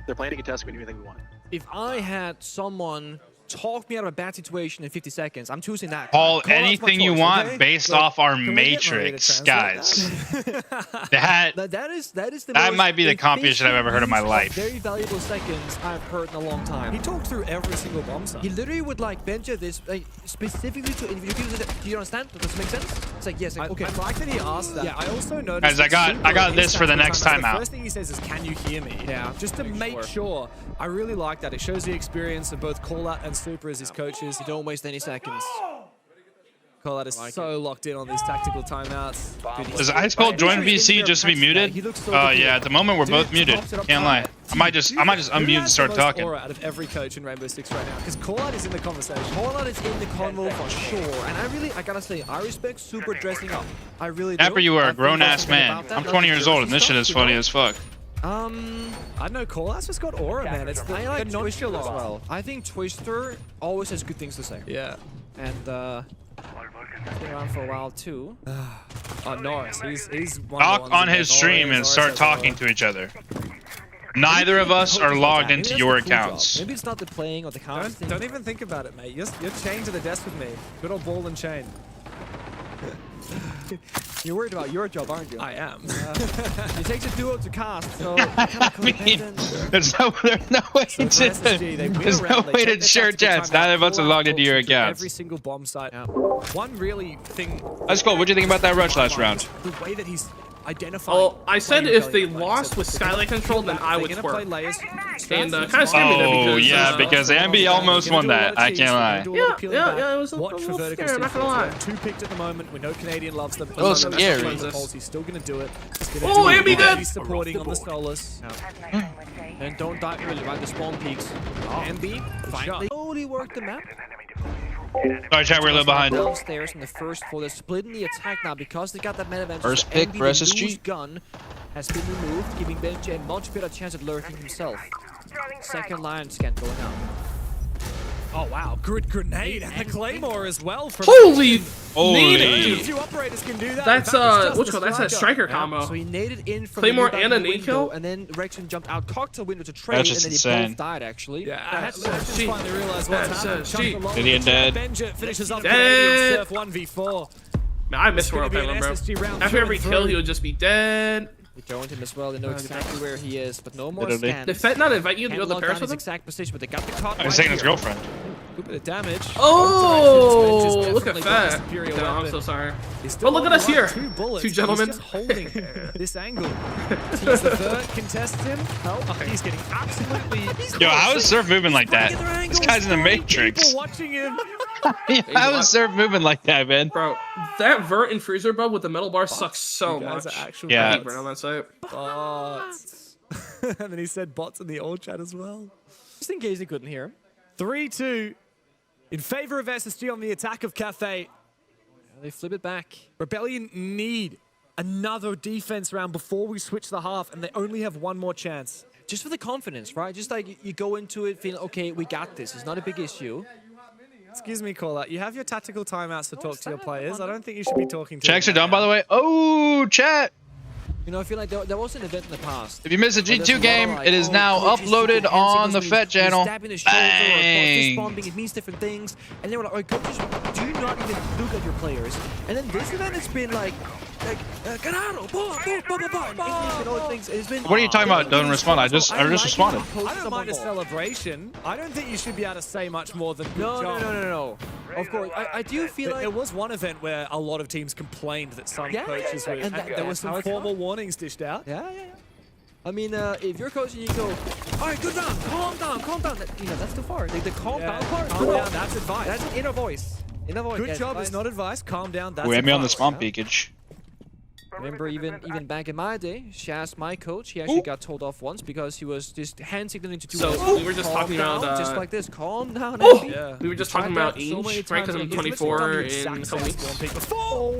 They're playing to contest. We can do anything we want. If I had someone talk me out of a bad situation in 50 seconds, I'm choosing that. Call anything you want based off our matrix, guys. that might be the compiest I've ever heard in my life. Very valuable seconds I've heard in a long time. He talked through every single bomb site. He literally would like venture this specifically to individuals. Do you understand? Does this make sense? It's like yes. Okay. I like that he asked that. Yeah. I also noticed. Guys, I got this for the next time out. The first thing he says is, "Can you hear me?" Yeah. Just to make sure. I really like that. It shows the experience of both call out and super as his coaches. You don't waste any seconds. Call is so locked in on these tactical timeouts. Does Ice Cold join VC just to be muted? Yeah, at the moment we're both muted. Can't lie. I might just unmute and start talking. Out of every coach in Rainbow Six right now, because Callout is in the conversation. Callout is in the convo for sure, and I gotta say, I respect Super dressing up. I really do. Dapper, you are a grown-ass man. I'm 20 years old, and this shit is funny as fuck. I don't know, Callout's just got aura, man. It's I like the Twister as well. I think Twister always has good things to say. Yeah. And been around for a while too. Oh, Norris, he's one Talk on his stream and start talking to each other. Neither of us are logged into your accounts. Maybe it's not the playing or the counter. Don't even think about it, mate. You're chained to the desk with me. Good old ball and chain. You're worried about your job, aren't you? I am. It takes a duo to cast, so I mean, there's no way to share chats. Neither of us are logged into your accounts. Every single bomb site. One really thing. Let's go. What do you think about that rush last round? The way that he's identifying. Oh, I said if they lost with Skylight Control, then I would twerk. And kind of scared me there because... yeah, because Ambi almost won that. I can't lie. Yeah, it was a little scary, I'm not gonna lie. 2 picked at the moment. We know Canadian loves them. A little scary. He's still gonna do it. Oh, Ambi dead! He's supporting on the Solus. And don't die early, right? The spawn peaks. Ambi finally slowly worked the map. Sorry, chat, we're a little behind. Downstairs in the first floor. They're splitting the attack now because they got that meta advantage. First pick for SSG. Gun has been removed, giving Benji a much better chance at lurking himself. Second line scan going out. Oh wow, good grenade and the Claymore as well. Holy! Two operators can do that. That's that's a striker combo. So he naded in from Claymore and a nade kill, and then Rexon jumped out cocktail window to trade, That's just and then insane. they both died actually. Yeah, that's finally realized what's happened. Gideon dead. Benji finishes off dead. Surf 1v4. Man, I miss Royal Penguin, bro. After every kill, he would just be dead. They joined him as well. They know exactly where he is, but no more scans. Did Fett not invite you to go to the Paris with him? Exact position, but they got the cut. He's taking his girlfriend. Good bit of damage. Oh, look at that. No, I'm so sorry. But look at us here, two gentlemen. He's just holding this angle. He's the third, contests him. He's getting absolutely... Yo, how is Surf moving like that? This guy's in the Matrix. People watching him. How is Surf moving like that, man? Bro, that vert and freezer bub with the metal bar sucks so much. Yeah. I hate on that site. Bots. And then he said bots in the old chat as well. Just in case they couldn't hear him. 3-2 in favor of SSG on the attack of Cafe. They flip it back. Rebellion need another defense round before we switch the half, and they only have one more chance. Just for the confidence, right? Just like you go into it feeling, okay, we got this. It's not a big issue. Excuse me, Callout. You have your tactical timeouts to talk to your players. I don't think you should be talking to Checks them are done, by the way. Oh, chat. You know, I feel like there was an event in the past. If you missed a G2 game, it is now uploaded on the Fett channel. Bang! It means different things. And they were like, oh, coaches, do you not even look at your players? And then this event has been like Ganado, What are you talking about? Don't respond. I just responded. I don't mind a celebration. I don't think you should be able to say much more than good job. No. Of course, I do feel like there was one event where a lot of teams complained that some coaches were, and there was some formal warnings dished out. Yeah. I mean, if you're coaching, you go, all right, good round, calm down. You know, that's too far. The calm down part. Calm down, that's advice. That's an inner voice. Good job is not advice. Calm down. That's advice. Me on the spawn peekage. Remember, even back in my day, Shaz, my coach, he actually got told off once because he was just hand signaling to do we were just talking about just like this, calm down. We were just talking about age, right? Because I'm 24 in a couple weeks.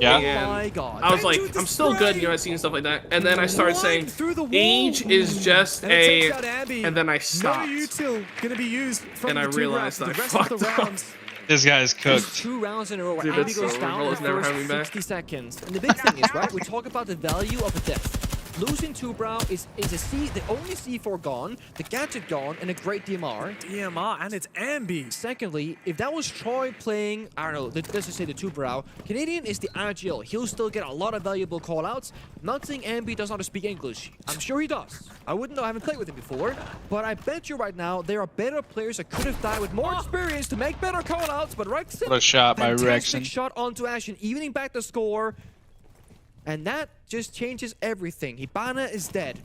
Yeah. Oh my god. I was like, I'm still good in USC and stuff like that, and then I started saying age is just a, and then I stopped. And I realized that I fucked up. This guy's cooked. 2 rounds in a row where Andy goes down in the first 60 seconds. And the big thing is, right, we talk about the value of a death. Losing 2Brow is the only C4 gone, the gadget gone, and a great DMR. And it's Ambi. Secondly, if that was Troy playing, I don't know, let's just say the 2Brow, Canadian is the RGL. He'll still get a lot of valuable callouts. Not saying Ambi does not speak English. I'm sure he does. I wouldn't know, I haven't played with him before. But I bet you right now, there are better players that could have died with more experience to make better callouts. But Rexon, what a shot by fantastic Rexon. Shot onto Ashen, evening back the score. And that just changes everything. Hibana is dead.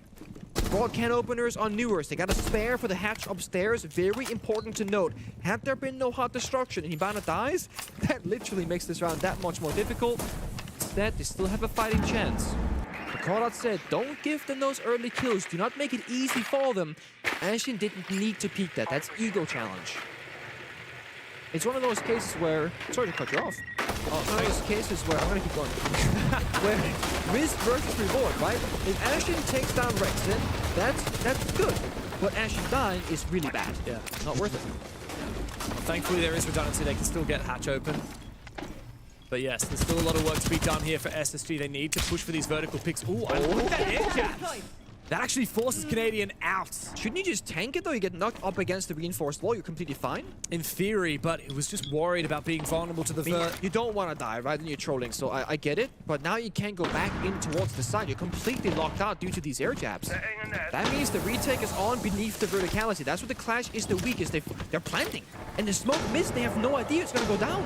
Broad can openers on newers. They got a spare for the hatch upstairs. Very important to note. Had there been no hot destruction and Hibana dies, that literally makes this round that much more difficult. Instead, they still have a fighting chance. The callout said, don't give them those early kills. Do not make it easy for them. Ashen didn't need to peek that. That's ego challenge. It's one of those cases where... Sorry to cut you off. One of those cases where... I'm going to keep going. Where risk versus reward, right? If Ashen takes down Rexen, that's good. But Ashen dying is really bad. Yeah. Not worth it. Well, thankfully, there is redundancy. They can still get hatch open. But yes, there's still a lot of work to be done here for SSG. They need to push for these vertical picks. Ooh, I like that air jab. That actually forces Canadian out. Shouldn't you just tank it though? You get knocked up against the reinforced wall, you're completely fine. In theory, but it was just worried about being vulnerable to the you don't want to die, right? Then you're trolling, so I get it. But now you can't go back in towards the side. You're completely locked out due to these air jabs. That means the retake is on beneath the verticality. That's where the clash is the weakest. They're planting. And the smoke missed, they have no idea it's going to go down.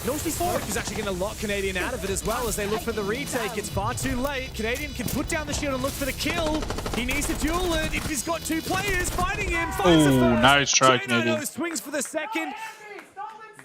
No C4. He's actually going to lock Canadian out of it as well as they look for the retake. It's far too late. Canadian can put down the shield and look for the kill. He needs to duel it. If he's got two players fighting him, finds the first. Nice try, Canadian. Swings for the second.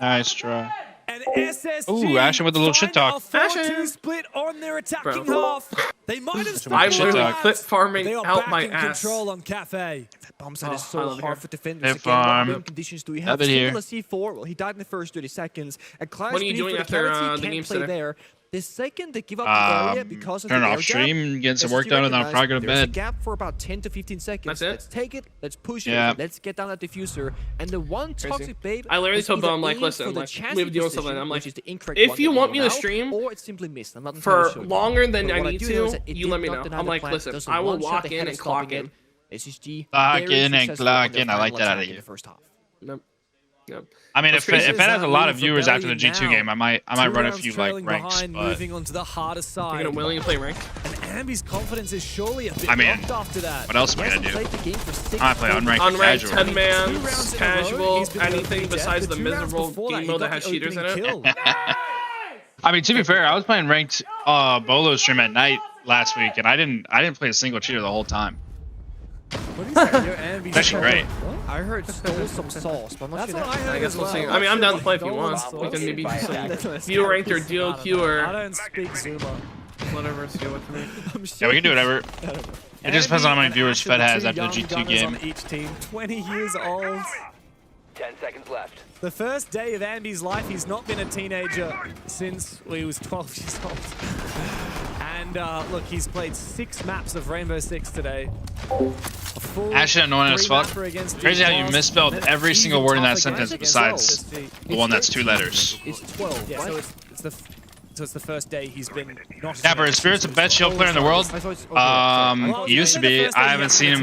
Nice try. And SSG. Ooh, Ashen with a little shit talk. 4-2 split on their attacking half. They might have I'm literally clip farming out my ass. Control on Cafe. That bomb site is so hard for defenders. Again, what good conditions do we have? Similar C4. Well, he died in the first 30 seconds. And Clash what are you doing after the game play there. The second they give up the area because of turn the off stream, getting some work done, and then I'll probably go to bed. There's a gap for about 10 to 15 seconds. That's it? Let's take it. Let's push it. Let's get down that diffuser. And the one toxic babe. I literally told them, like, listen, like, we have to deal with something. I'm like, if you want me to stream or it's simply missed. I'm not for longer than I need to, you let me know. I'm like, listen, I will walk in and clock in. SSG. Lock in and clock in. I like that out of you. Yep. I mean, if it has a lot of viewers after the G2 game, I might run a few like ranks. But moving on to the harder side. You're willing to play rank. And Ambi's confidence is surely a bit knocked after that. What else am I gonna do? I might play unranked casual. 10-man, casual, anything besides the miserable game mode that has cheaters in it. I mean, to be fair, I was playing ranked Bolo stream at night last week, and I didn't play a single cheater the whole time. That's actually great. I heard stole some sauce, but I'm not sure. That's what I heard. I guess we'll see. I mean, I'm down to play if you want. We can maybe do some view ranked or duo queue or. I don't speak Zuma. Whatever, see what me. Yeah, we can do whatever. It just depends on how many viewers Fett has after the G2 game. On each team, 20 years old. 10 seconds left. The first day of Ambi's life, he's not been a teenager since he was 12 years old. And look, he's played 6 maps of Rainbow Six today. Actually annoying as fuck. Crazy how you misspelled every single word in that sentence besides the one that's 2 letters. It's 12. Yeah, so it's the first day he's been not. Dapper, is Spirit's the best shield player in the world? He used to be. I haven't seen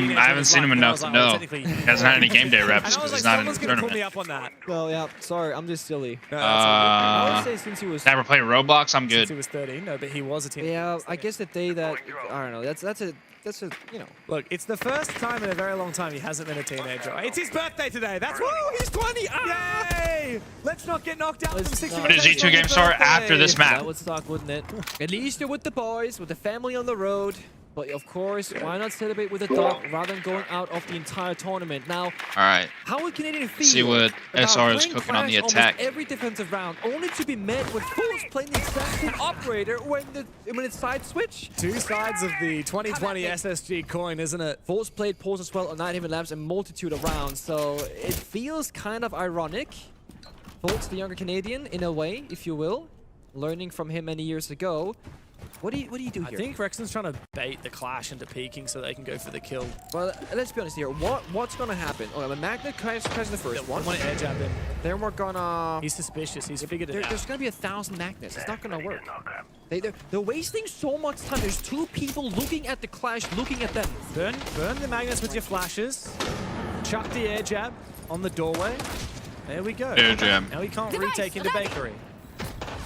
him enough to know. He hasn't had any game day reps because he's not in the tournament. Well, yeah, sorry, I'm just silly. I would say since he was. Never played Roblox. I'm good. Since he was 13, no, but he was a teenager. Yeah, I guess the day that I don't know. That's a you know. Look, it's the first time in a very long time he hasn't been a teenager. It's his birthday today. That's woo! He's 20. Yay! Let's not get knocked out from 60. But his G2 game start after this map. That would suck, wouldn't it? At least you're with the boys, with the family on the road. But of course, why not celebrate with a dog rather than going out of the entire tournament? Now, alright. How would Canadian feel? See what SR is cooking on the attack. Every defensive round, only to be met with Fools playing the exact same operator when it's side switch. 2 sides of the 2020 SSG coin, isn't it? Fools played Pulse as well on 9 even laps and multitude of rounds, so it feels kind of ironic. Fools, the younger Canadian, in a way, if you will, learning from him many years ago. What do you do here? I think Rexen's trying to bait the Clash into peeking so they can go for the kill. Well, let's be honest here. What's gonna happen? Oh, the Magnet crashes the first one. I want to edge at him. Then we're gonna. He's suspicious. He's figured it out. There's gonna be 1,000 Magnets. It's not gonna work. They're wasting so much time. There's 2 people looking at the Clash, looking at them. Burn the Magnets with your flashes. Chuck the air jab on the doorway. There we go. Air jab. Now he can't retake into Bakery.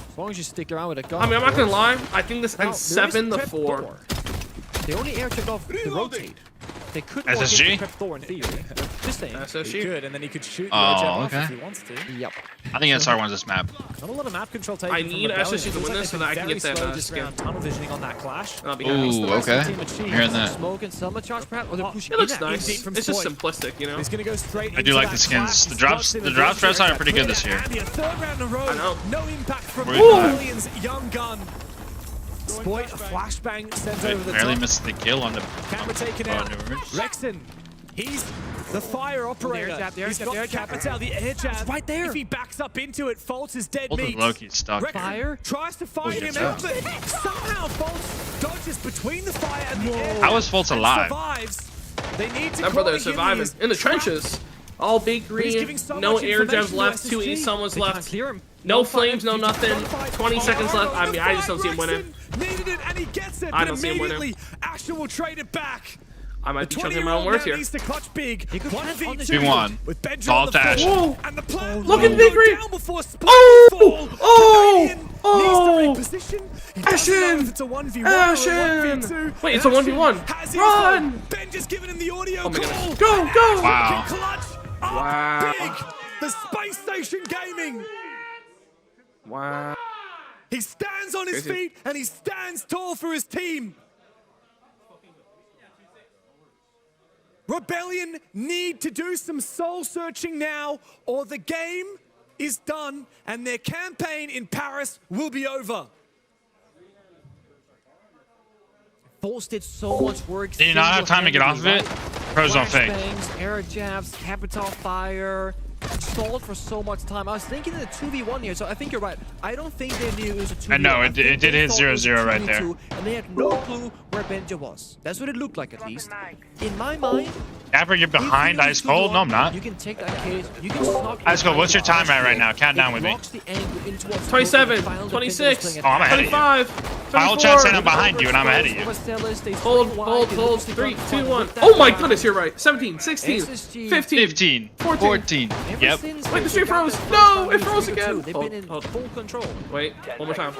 As long as you stick around with a gun. I mean, I'm not gonna lie. I think this ends 7-4. They only air checked off the rotate. They could SSG? prep Thor in theory. Just saying. SSG. He could, and then he could shoot the Oh, jab off okay. if he wants to. Yep. I think SR wins this map. Not a lot of map control taken I from need Rebellion. SSG to It feels win like this so they've that I can been get that very slow just skin. around tunnel visioning on that clash. I'll be Ooh, honest. The rest of okay. the team achieved. I'm hearing that. Smoke and some charge perhaps, or they're pushing It looks in that. nice. deep from It's just Spoit. simplistic, you know? He's gonna go straight I do into like that the skins. clash. The drops for us are pretty good this year. Andy, a third round in a row. I know. No impact from Where you at? Rebellion's young gun. Spoit, a flashbang sent I over the barely top. missed the kill on the Camera taken out. Rexon, he's the fire operator. He's got Capital, the air jab. right there. If he backs up into it, Fultz is dead Both meat. of Loki's stuck. Rexon Fire. tries to find Holy him shit. out, but somehow Fultz dodges between the fire and the air. How was Fultz and alive? Survives. They need to That call brother the is surviving. Gillies. In the trenches. All big But he's green. giving so No much air jabs information left. to 2 SSG. E summons They can't left. clear him. No flames, no nothing. 20 seconds left. I mean, I just don't see him winning. Needed it and he gets it, I but don't see him winning. immediately Asher will trade it back. I might be The chucking my own 20-year-old words now here. needs to clutch big. He could plant on the 1v2 V1. with Benja All on the dash. floor. Whoa. And the plan Look will at Big go Green. down before Spoit Oh. fall. Oh. Canadian Oh. needs to reposition. He doesn't know Ashen. if it's a 1v1 or a 1v2. Wait, it's a 1v1. Has his Run. phone. Benja's giving him the audio Oh my call. goodness. Go, go. Wow. Can clutch up Wow. big. The Space Station Gaming. Wow. He stands on his Crazy. feet and he stands tall for his team. Rebellion need to do some soul searching now, or the game is done and their campaign in Paris will be over. Fultz did so much work. Did he not have time to get off of it? Pros don't fake. Flashbangs, air jabs, capital fire. Stalled for so much time. I was thinking in the 2v1 here, so I think you're right. I don't think they knew it was a 2v1. I know, I it think did they hit thought it was 0-0 a right there. 2v2, and they had no clue where Benja was. That's what it looked like, at least. In my mind, Gapper, you're behind Ice Cold? No, I'm not. you can take that case. You can stop. Ice Cold, what's your time at right now? Count down with me. 27, 26, Oh, I'm ahead of you. 25, My whole chat saying 24. I'm behind you and I'm ahead of you. Hold. 3, 2, 1. Oh my goodness, you're right. 17, 16, 15, 15, 14. Yep. Wait, the stream froze. No, it froze again. They've been in full control. Wait, one more time.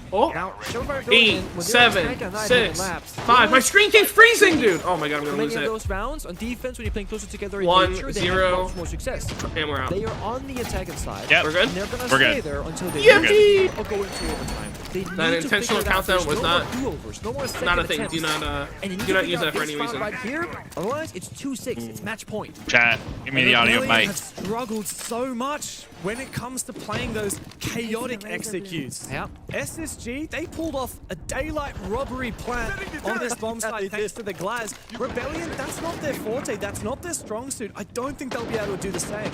Oh, Now, Showfire 8, 7, 6, 5. My screen keeps freezing, dude. Oh my god, I'm gonna Many lose of it. those rounds on defense, when you're playing closer together, 1, nature, they 0. have much more success. And we're out. They are on the attacking side. Yep. We're good? And they're gonna We're stay good. there until they Yippee! or go into overtime. They need That to intentional figure it out. countdown There's was no not- more do-overs, no more second Not a thing. attempts. Do not And you need do to not figure use out that for this any round reason. right here. Otherwise, it's 2-6. It's match point. Chat, give me the audio Rebellion mic. have struggled so much when it comes to playing those chaotic executes. Yeah. SSG, they pulled off a daylight robbery plan on this bomb site thanks to the glass. Rebellion, that's not their forte. That's not their strong suit. I don't think they'll be able to do the same.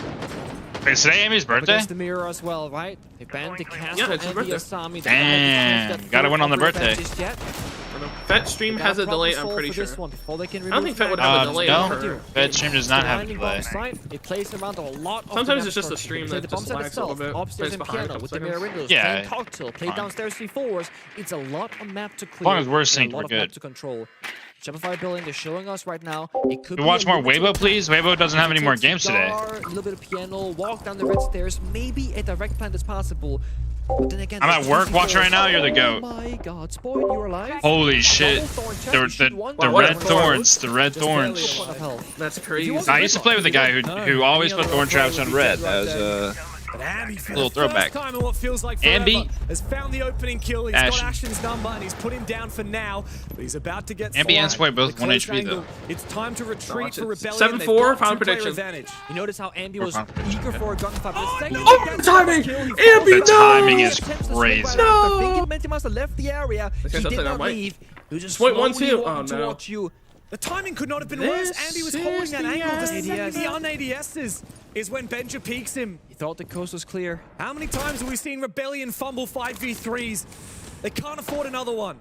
Wait, is today Amy's birthday? Against the mirror as well, right? They banned the castle Yeah, it's her and the birthday. Asami. Damn, gotta win on the birthday. Fett stream has a delay, I'm pretty sure. I I don't think Fett would have a delay no. for... Fed stream does not have a delay. It plays around a lot of Sometimes it's just a stream play that the bomb just set lags a little itself, bit. upstairs Plays and behind a piano couple with the mirror seconds. windows, Yeah. playing cocktail, play Fine. downstairs C4s. It's a lot of map to clear. long as we're and synced, a lot we're of map good. to control. Shopify building, they're showing us right now. It could We be watch a more limited Weibo, please. Weibo doesn't have any more Take games today. cigar, a little bit of piano, walk down the red stairs. Maybe a direct plan is possible. But then again, I'm at work watching right now. You're the Oh goat. my God, Spoit, you're alive. Holy shit. The red thorns. The red Just barely thorns. a point of health. That's crazy. I used to play with a guy who always put thorn traps on red. That was But Ambi, for Little the first throwback. time in what feels like forever, Ambi. has found the opening kill. He's Ash. got Ashen's number and he's put him down for now. But he's about to get Ambi and flagged. Spoit both The 1 close HP angle. though. It's time to retreat Watch for it. Rebellion. 7-4, They've got final two-player prediction. advantage. You notice how Ambi Or was confidence, eager okay. for a gunfight. But the second Oh, he gets timing! the kill, he Ambi, falls. The timing He is attempts to slip crazy. right No! after. Thinking Mentimaster left the area. This He guy's did upside not down, Mike. leave. He was just Spoit slowly 1-2. walking Oh, no. towards you. The timing could not have been worse. Andy was holding that angle. The second he un-ADSs is when Benja peeks him. He thought the coast was clear. How many times have we seen Rebellion fumble 5v3s? They can't afford another one.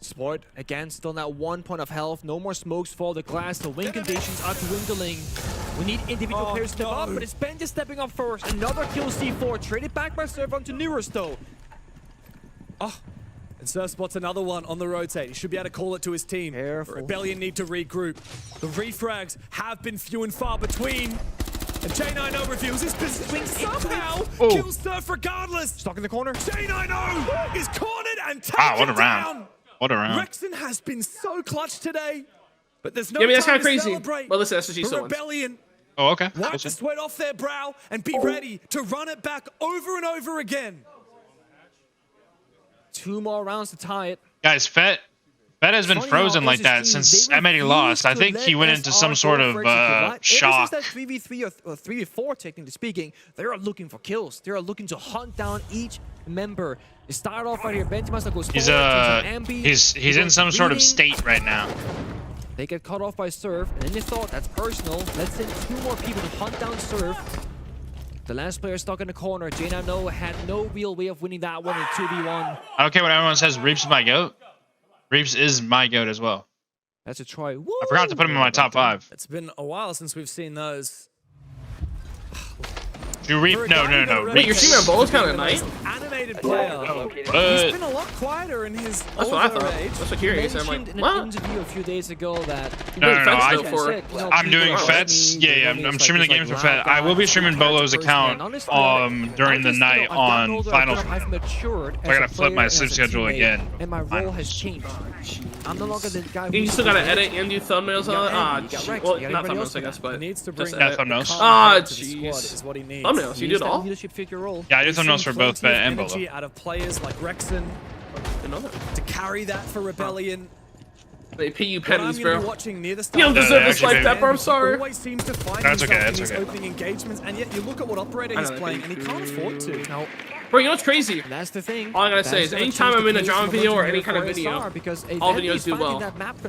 Spoit again, still not 1 point of health. No more smokes fall the glass. The win conditions are dwindling. We need individual players to step up, but it's Benja stepping up first. Another kill C4. Traded back by Serve onto Neurus though. Oh, and Surf spots another one on the rotate. He should be able to call it to his team. Careful. Rebellion need to regroup. The refrags have been few and far between. And J90 reveals his position somehow kills Surf regardless. Stuck in the corner. J90 is cornered and taken Wow, what a round. down. What a round. Rexon has been so clutch today. But there's no Yeah, I mean, that's time kind of to crazy. celebrate. Well, listen, SSG The still wins. Rebellion Oh, okay. wipe the sweat off their brow and be ready to run it back over and over again. 2 more rounds to tie it. Guys, Fett has been frozen like that since M80 lost. I think he went into some sort of shock. Ever since that 3v3 or 3v4, technically speaking, they are looking for kills. They are looking to hunt down each member. They start off right here. Benzema goes He's in some sort of state right now. They get cut off by Surf, and then they thought, that's personal. Let's send 2 more people to hunt down Surf. The last player stuck in the corner. J9 had no real way of winning that one in 2v1. I don't care what everyone says. Reaps is my GOAT. Reaps is my GOAT as well. That's a try. Woo! I forgot to put him in my top 5. It's been a while since we've seen those. Do Reap? No. Wait, you're streaming on Bowls kind of night? Animated player. He's been a lot quieter in his That's what I thought. That's what curious. I'm like, in what? an interview a few days ago that No. I'm doing Fett's. Yeah. I'm streaming the games for Fett. I will be streaming Bolo's account during the night on Finals. I gotta flip my sleep schedule again. And my role has changed. I'm no longer the guy. You still gotta edit and do thumbnails on it? Well, not thumbnails, I guess, but needs to bring thumbnails. Jeez. Thumbnails, you do it all? Yeah, I do thumbnails for both Fett and Bolo. Out of players like Rexon to carry that for Rebellion. They pay you pennies, bro. Watching near the You don't deserve this life, Pepper. I'm sorry. Always seems to find That's okay. in his opening engagements, and yet you look at what operator he's playing, and he can't afford to. No. Bro, you know what's crazy? That's the thing. All I gotta say is, anytime I'm in a drama video or any kind of video, all videos do well.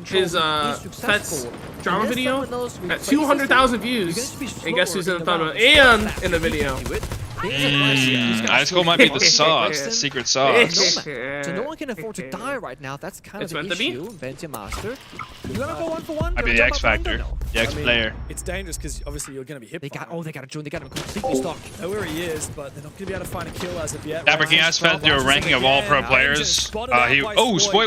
His Fett's drama video at 200,000 views, and guess who's in the thumbnail and in the video? Ice Cold might be the sauce, the secret sauce. So no one can afford to die right now. That's kind of the issue. Benji Master. You gonna go 1 for 1? Might be the X Factor. The X player. It's dangerous because obviously you're gonna be hit. They got to join. They got him completely stuck. Know where he is, but they're not gonna be able to find a kill as of yet. Dapper, can you ask Fett through a ranking of all pro players? Spoit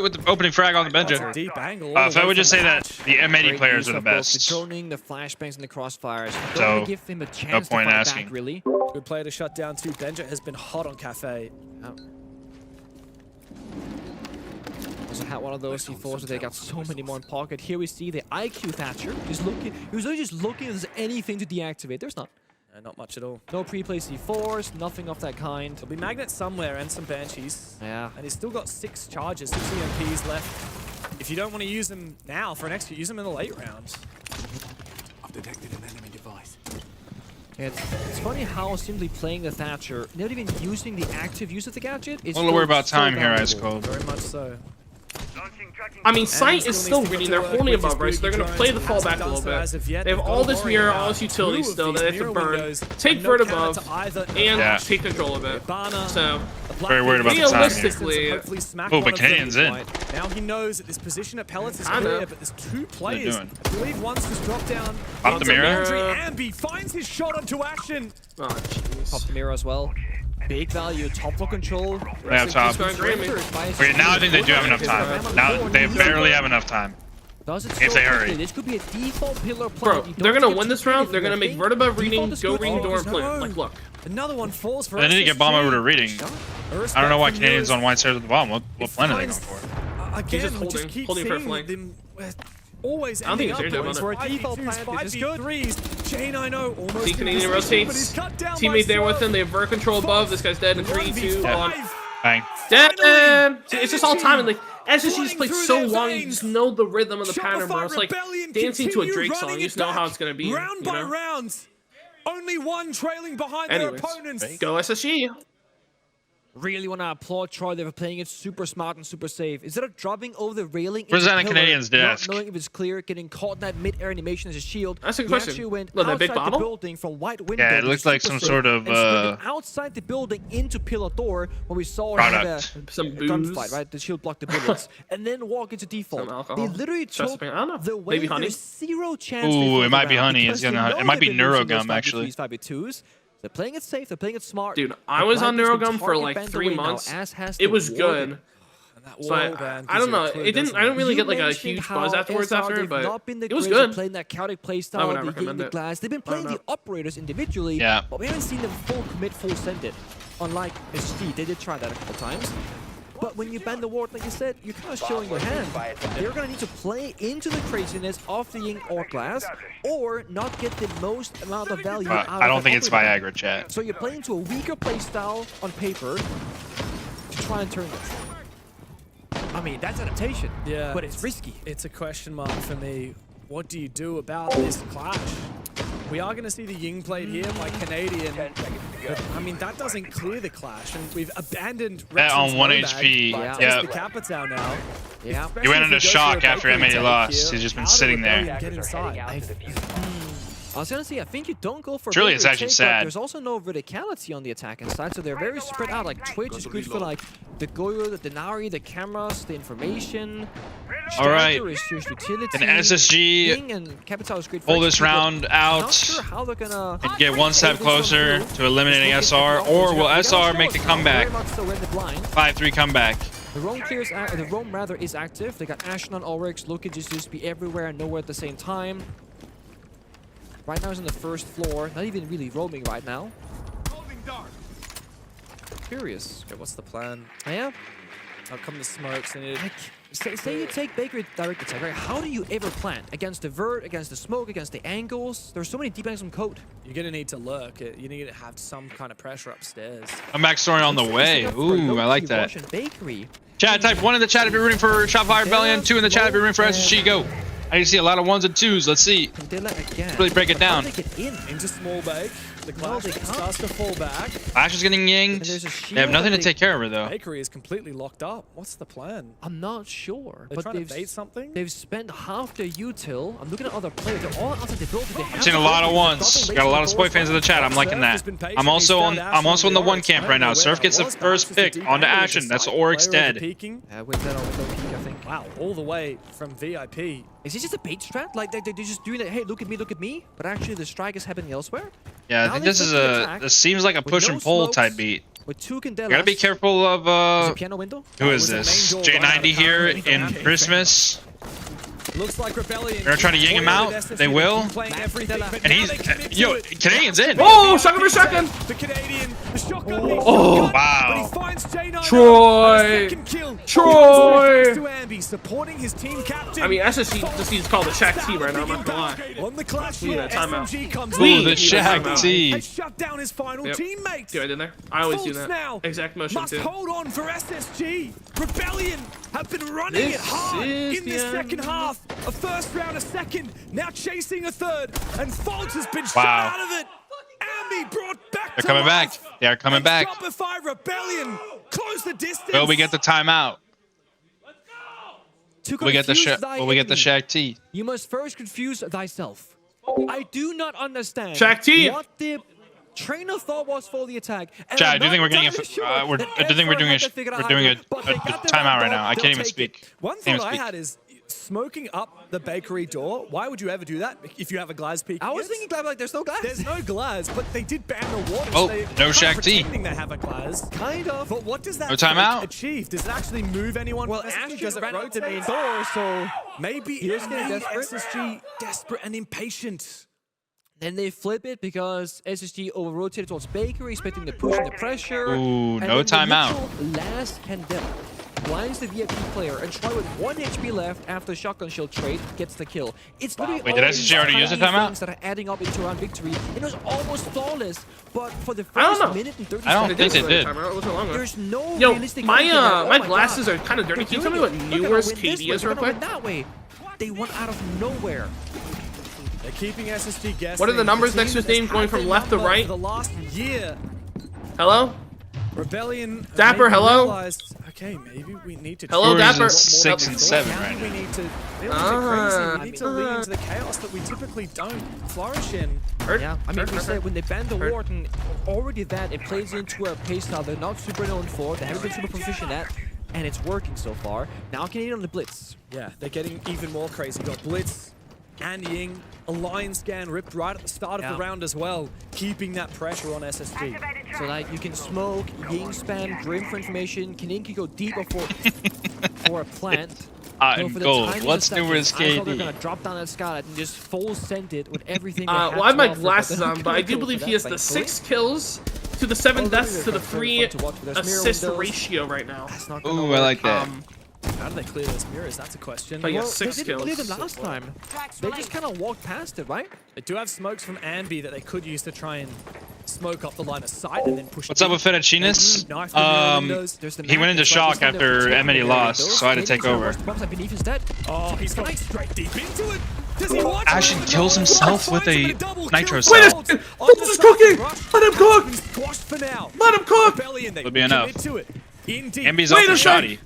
with the opening frag on the bench. Fett would just say that the M80 players are the best. The droning, the flashbangs, and the crossfires. So, give him a chance no point to fight asking. back, really. Good player to shut down too. Benja has been hot on Cafe. Also had one of those C4s, so they got so many more in pocket. Here we see the IQ Thatcher. He's looking. He was literally just looking if there's anything to deactivate. There's not. Not much at all. No pre-play C4s, nothing of that kind. There'll be magnets somewhere and some Banshees. Yeah. And he's still got 6 charges, 6 EMPs left. If you don't want to use them now for an extra, use them in the late rounds. I've detected an enemy device. It's funny how simply playing the Thatcher, not even using the active use of the gadget, is A little worried about time here, Ice Cold. Very much so. I mean, Sight is still reading. They're holding above, right? So they're going to play the fallback a little bit. They have all this mirror, all this utility still that they have to burn. Take Vert above and take control of it. So, very worried about the time realistically, oh, but Canadian's in. Now he knows that this position at Pellets is clear, but there's 2 players. I believe one's just dropped down. Pop the mirror. Ambi finds his shot onto Ashen. Oh, jeez. Pop the mirror as well. Big value, top floor control. Yeah, top. Okay, now I think they do have enough time. Now they barely have enough time. If they hurry. This could be a default pillar play. Bro, they're gonna win this round. They're gonna make Vertibus reading, go reading door and plant. Like, look. Another one falls for They need to get bomb over to reading. I don't know why Canadians on white stairs at the bottom. What plan are they going for? Again, He's just holding for a flank. Always I don't think he's doing it. for a default plan. This is good. J9 almost. See, Canadian rotates. Teammate there with him. They have Vert control above. This guy's dead in 3, 2, 1. Bang. Dead! It's just all timing. Like, SSG's played so long, you just know the rhythm of the pattern, bro. It's like dancing to a Drake song. You just know how it's gonna be. Round by round. Only one trailing behind their opponents. Go SSG. Really want to applaud Troy. They were playing it super smart and super safe. Instead of dropping over the railing, Presenting Canadian's desk. not knowing if it's clear, getting caught in that mid-air animation as a shield. That's a he question. actually went Look, that outside big bottle? the building from white window. Yeah, it looked like some sort of outside the building into pillar door when we saw some a gunfight, right? The shield blocked the bullets, and then walk into default. They literally took the way there's 0 chance. Ooh, it might be honey. It might be Neurogum actually. 5v2s. They're playing it safe. They're playing it smart. Dude, I was on Neurogum for like 3 months. It was good. But I don't know. It didn't. I didn't really get like a huge buzz afterwards after it, but it was good. Playing that chaotic play style, I would recommend it. They've been playing the operators individually, but we haven't seen them full commit, full send it. Unlike SSG, they did try that a couple times. But when you ban the ward, like you said, you're kind of showing your hand. They're going to need to play into the craziness of the Ying or Glass, or not get the most amount of value out of I don't think it's Viagra, Viagra, chat. So you're playing into a weaker playstyle on paper to try and turn this. I mean, that's adaptation, but it's risky. It's a question mark for me. What do you do about this clash? We are going to see the Ying played here by Canadian. But, I mean, that doesn't clear the clash, and we've abandoned On 1 HP. Yeah. The Capitao now. Yeah. He went into shock after M80 lost. He's just been sitting there. Get inside. I was gonna say, I think you don't go for Truly, it's actually sad. There's also no verticality on the attacking side, so they're very spread out. Like Twitch is good for like the Goyo, the Denari, the cameras, the information. All right. Is just utility. And SSG and Capitao is great for pull this round out not sure how they're gonna and get one step closer to eliminating SR, or will SR make the comeback? 5-3 comeback. The roam clears, the roam rather is active. They got Ashen on Ulrich. Loki just be everywhere and nowhere at the same time. Right now he's on the first floor, not even really roaming right now. Curious. Okay, what's the plan? Yeah. Out come the smokes and say you take Bakery direct attack, right? How do you ever plan against the vert, against the smoke, against the angles? There's so many deep angles on code. You're gonna need to lurk. You need to have some kind of pressure upstairs. I'm backstory on the way. Ooh, I like that. Bakery. Chat, type 1 in the chat if you're rooting for Shopify Rebellion, 2 in the chat if you're rooting for SSG. Go. I need to see a lot of 1s and 2s. Let's see. Really break it down. Into small bake. The Clash starts to fall back. Clash is getting yinged. They have nothing to take care of her though. Bakery is completely locked up. What's the plan? I'm not sure. They're trying to bait something? They've spent half their util. I'm looking at other players. They're all outside the building. I've seen a lot of 1s. Got a lot of Spoit fans in the chat. I'm liking that. I'm also on the 1 camp right now. Surf gets the first pick onto Ashen. That's Oryx dead. With that on the peak, I think. Wow, all the way from VIP. Is this just a bait strat? Like they're just doing that, hey, look at me, but actually the strike is happening elsewhere? Yeah, I think this seems like a push and pull type beat. With 2 Candelas. You gotta be careful of piano window? Who is this? J90 here in Christmas. Looks like Rebellion. They're trying to ying him out. They will. And he's Canadian's in. Oh, second for second. The Canadian, the shotgun. Oh, wow. But he finds J9. Troy. Troy. To Ambi, supporting his team captain. I mean, SSG just needs to call the Shaq T right now. I'm not gonna lie. On the clutch floor, SMG comes in. The Shaq T. Shut down his final teammate. See what I did there? I always do that. Now exact motion must too. Hold on for SSG. Rebellion have been running it hard in this second half. A first round, a second, now chasing a third, and Fault has been shot out of it. Ambi brought back. They're coming back. They are coming back. Shopify Rebellion close the distance. Will we get the timeout? Will we get the Shaq T? You must first confuse thyself. I do not understand Shaq T. what the train of thought was for the attack. Chad, I do think we're getting we're doing a timeout right now. I can't even speak. One thought I had is smoking up the bakery door. Why would you ever do that if you have a glass peek? I was thinking glass, like there's no glass. There's no glass, but they did ban the water. Oh, so no Shaq T. They have a glass. Kind of. But what does that no timeout achieve? Does it actually move anyone? Well, Ash just ran out the main door, so maybe SSG desperate and impatient. Then they flip it because SSG over-rotated towards Bakery, expecting the push and the pressure. Ooh, no timeout. Last Candela blinds the VIP player, and Troy with 1 HP left after shotgun shield trade gets the kill. It's literally wait, did SSG already use a timeout? That are adding up into round victory. It was almost flawless, but for the first minute and 30 seconds, I don't think they did. There's no Yo, realistic my glasses are kind of dirty. Can you tell me what Newer's KD is real quick? That way, they went out of nowhere. They're keeping SSG guessing. What are the numbers next to his name going from left to right? The last year. Hello? Rebellion. Dapper, hello? Realized, okay, maybe we need to. Hello, Dapper. 6 and 7 right now. We need to. We need to lean into the chaos that we typically don't flourish in. Yeah, I mean, we said when they banned the Warden, already that it plays into a playstyle they're not super known for. They haven't been super proficient at, and it's working so far. Now Canadian on the Blitz. Yeah, they're getting even more crazy. Got Blitz and Ying. A line scan ripped right at the start of the round as well, keeping that pressure on SSG. So like you can smoke, Ying spam, Grim for information, Canadian can go deeper for a plant. Gold. What's new with KD? They're gonna drop down that skylight and just full send it with everything. Well, I have my glasses on, but I do believe he has the 6 kills to the 7 deaths to the 3 assist ratio right now. Ooh, I like that. How do they clear those mirrors? That's a question. Oh, yeah, Well, 6 they didn't kills. clear them last time. They just kind of walked past it, right? They do have smokes from Ambi that they could use to try and smoke up the line of sight and then push. What's up with Fettuccinis? He went into shock after Emity lost, so I had to take over. Oh, he's going straight deep into it. Does he watch? Ashen kills himself with a nitro Wait cell. a second! Fultz is cooking! Let him cook! Squashed for now. Let him cook! Would be enough. Indeed. Ambi's also shoddy.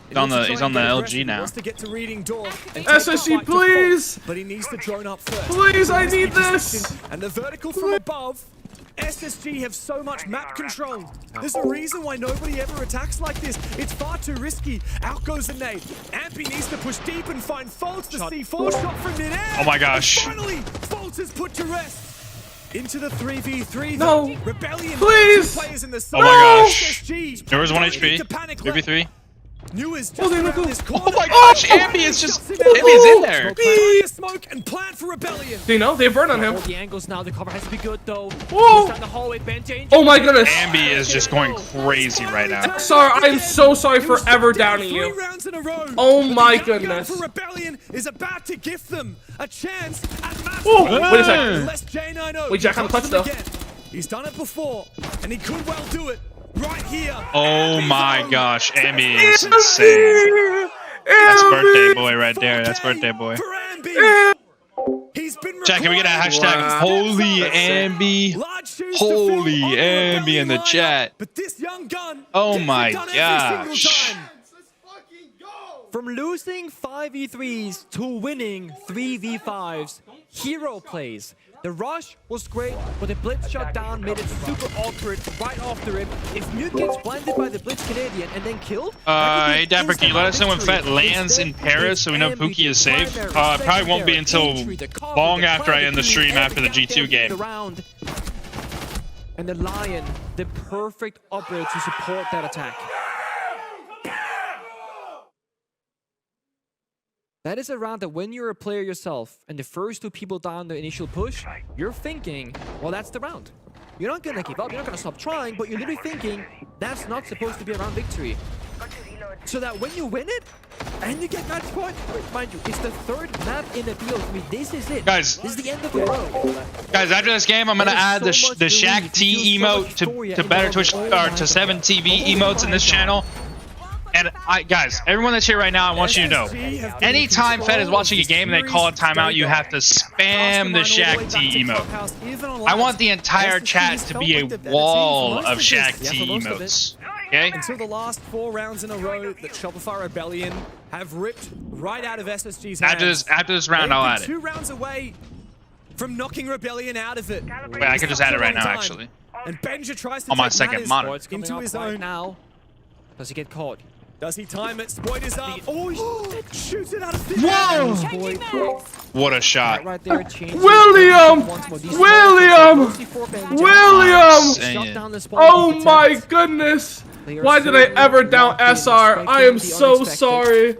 He's on the LG now. Wants to get to reading door. SSG, please! But he needs to drone up first. Please, I need this! And the vertical from above. SSG have so much map control. There's a reason why nobody ever attacks like this. It's far too risky. Out goes the nade. Ampi needs to push deep and find Fultz. The C4 shot from mid-air. Oh my gosh. And finally, Fultz is put to rest. Into the 3v3. No. Rebellion. Please. Players in the Oh my gosh. SSG. There was 1 HP. 3v3. New is Oh, just around this corner. Oh my gosh, Ambi is just in there. Smoke and plan for Rebellion. Do you know? They burn on him. All the angles now. The cover has to be good though. Whoa. Down the hallway, Ben James. Oh my goodness. Ambi is just going crazy right now. Sorry, I'm so sorry for ever downing 3 you. rounds in a row. Oh my But the young gun goodness. for Rebellion is about to gift them a chance at match. Oh, wait a second. Unless J9O Wait, Jack on the clutch though. again. He's done it before, and he could well do it right here. Oh my gosh, Ambi is insane. That's birthday boy right there. That's birthday boy. For Ambi. He's been Chat, can we get a hashtag Holy Ambi? Holy Ambi in the chat. But this young gun Oh gets it my done every single gosh. time. From losing 5v3s to winning 3v5s, hero plays. The rush was great, but the blitz shot down made it super awkward right after it. If Nuke gets blinded by the blitz Canadian and then killed, Hey Dapper, can you let us know when Fett lands in Paris so we know Pookie is safe? It probably won't be until long after I end the stream after the G2 game. And the Lion, the perfect operator to support that attack. That is a round that when you're a player yourself and the first 2 people down the initial push, you're thinking, well, that's the round. You're not gonna give up, you're not gonna stop trying, but you're literally thinking, that's not supposed to be a round victory. So that when you win it, and you get match point, mind you, it's the 3rd map in the field. I mean, this is it. Guys. This is the end of the road. Guys, after this game, I'm gonna add the Shaq T emote to better Twitch or to 7TV emotes in this channel. And guys, everyone that's here right now, I want you to know, anytime Fett is watching a game and they call a timeout, you have to spam the Shaq T emote. I want the entire chat to be a wall of Shaq T emotes. Okay? Until the last 4 rounds in a row that Shopify Rebellion have ripped right out of SSG's hands. After this round, I'll add it. 2 rounds away from knocking Rebellion out of it. Wait, I could just add it right now, actually. And Benja tries to On my take second matters monitor. into his own. Now, does he get caught? Does he time it? Spoit is up. Oh, he shoots it out of thin Whoa! What a shot. Right there, William! William! William! Dang it. Oh my goodness! Why did I ever down SR? I am so sorry.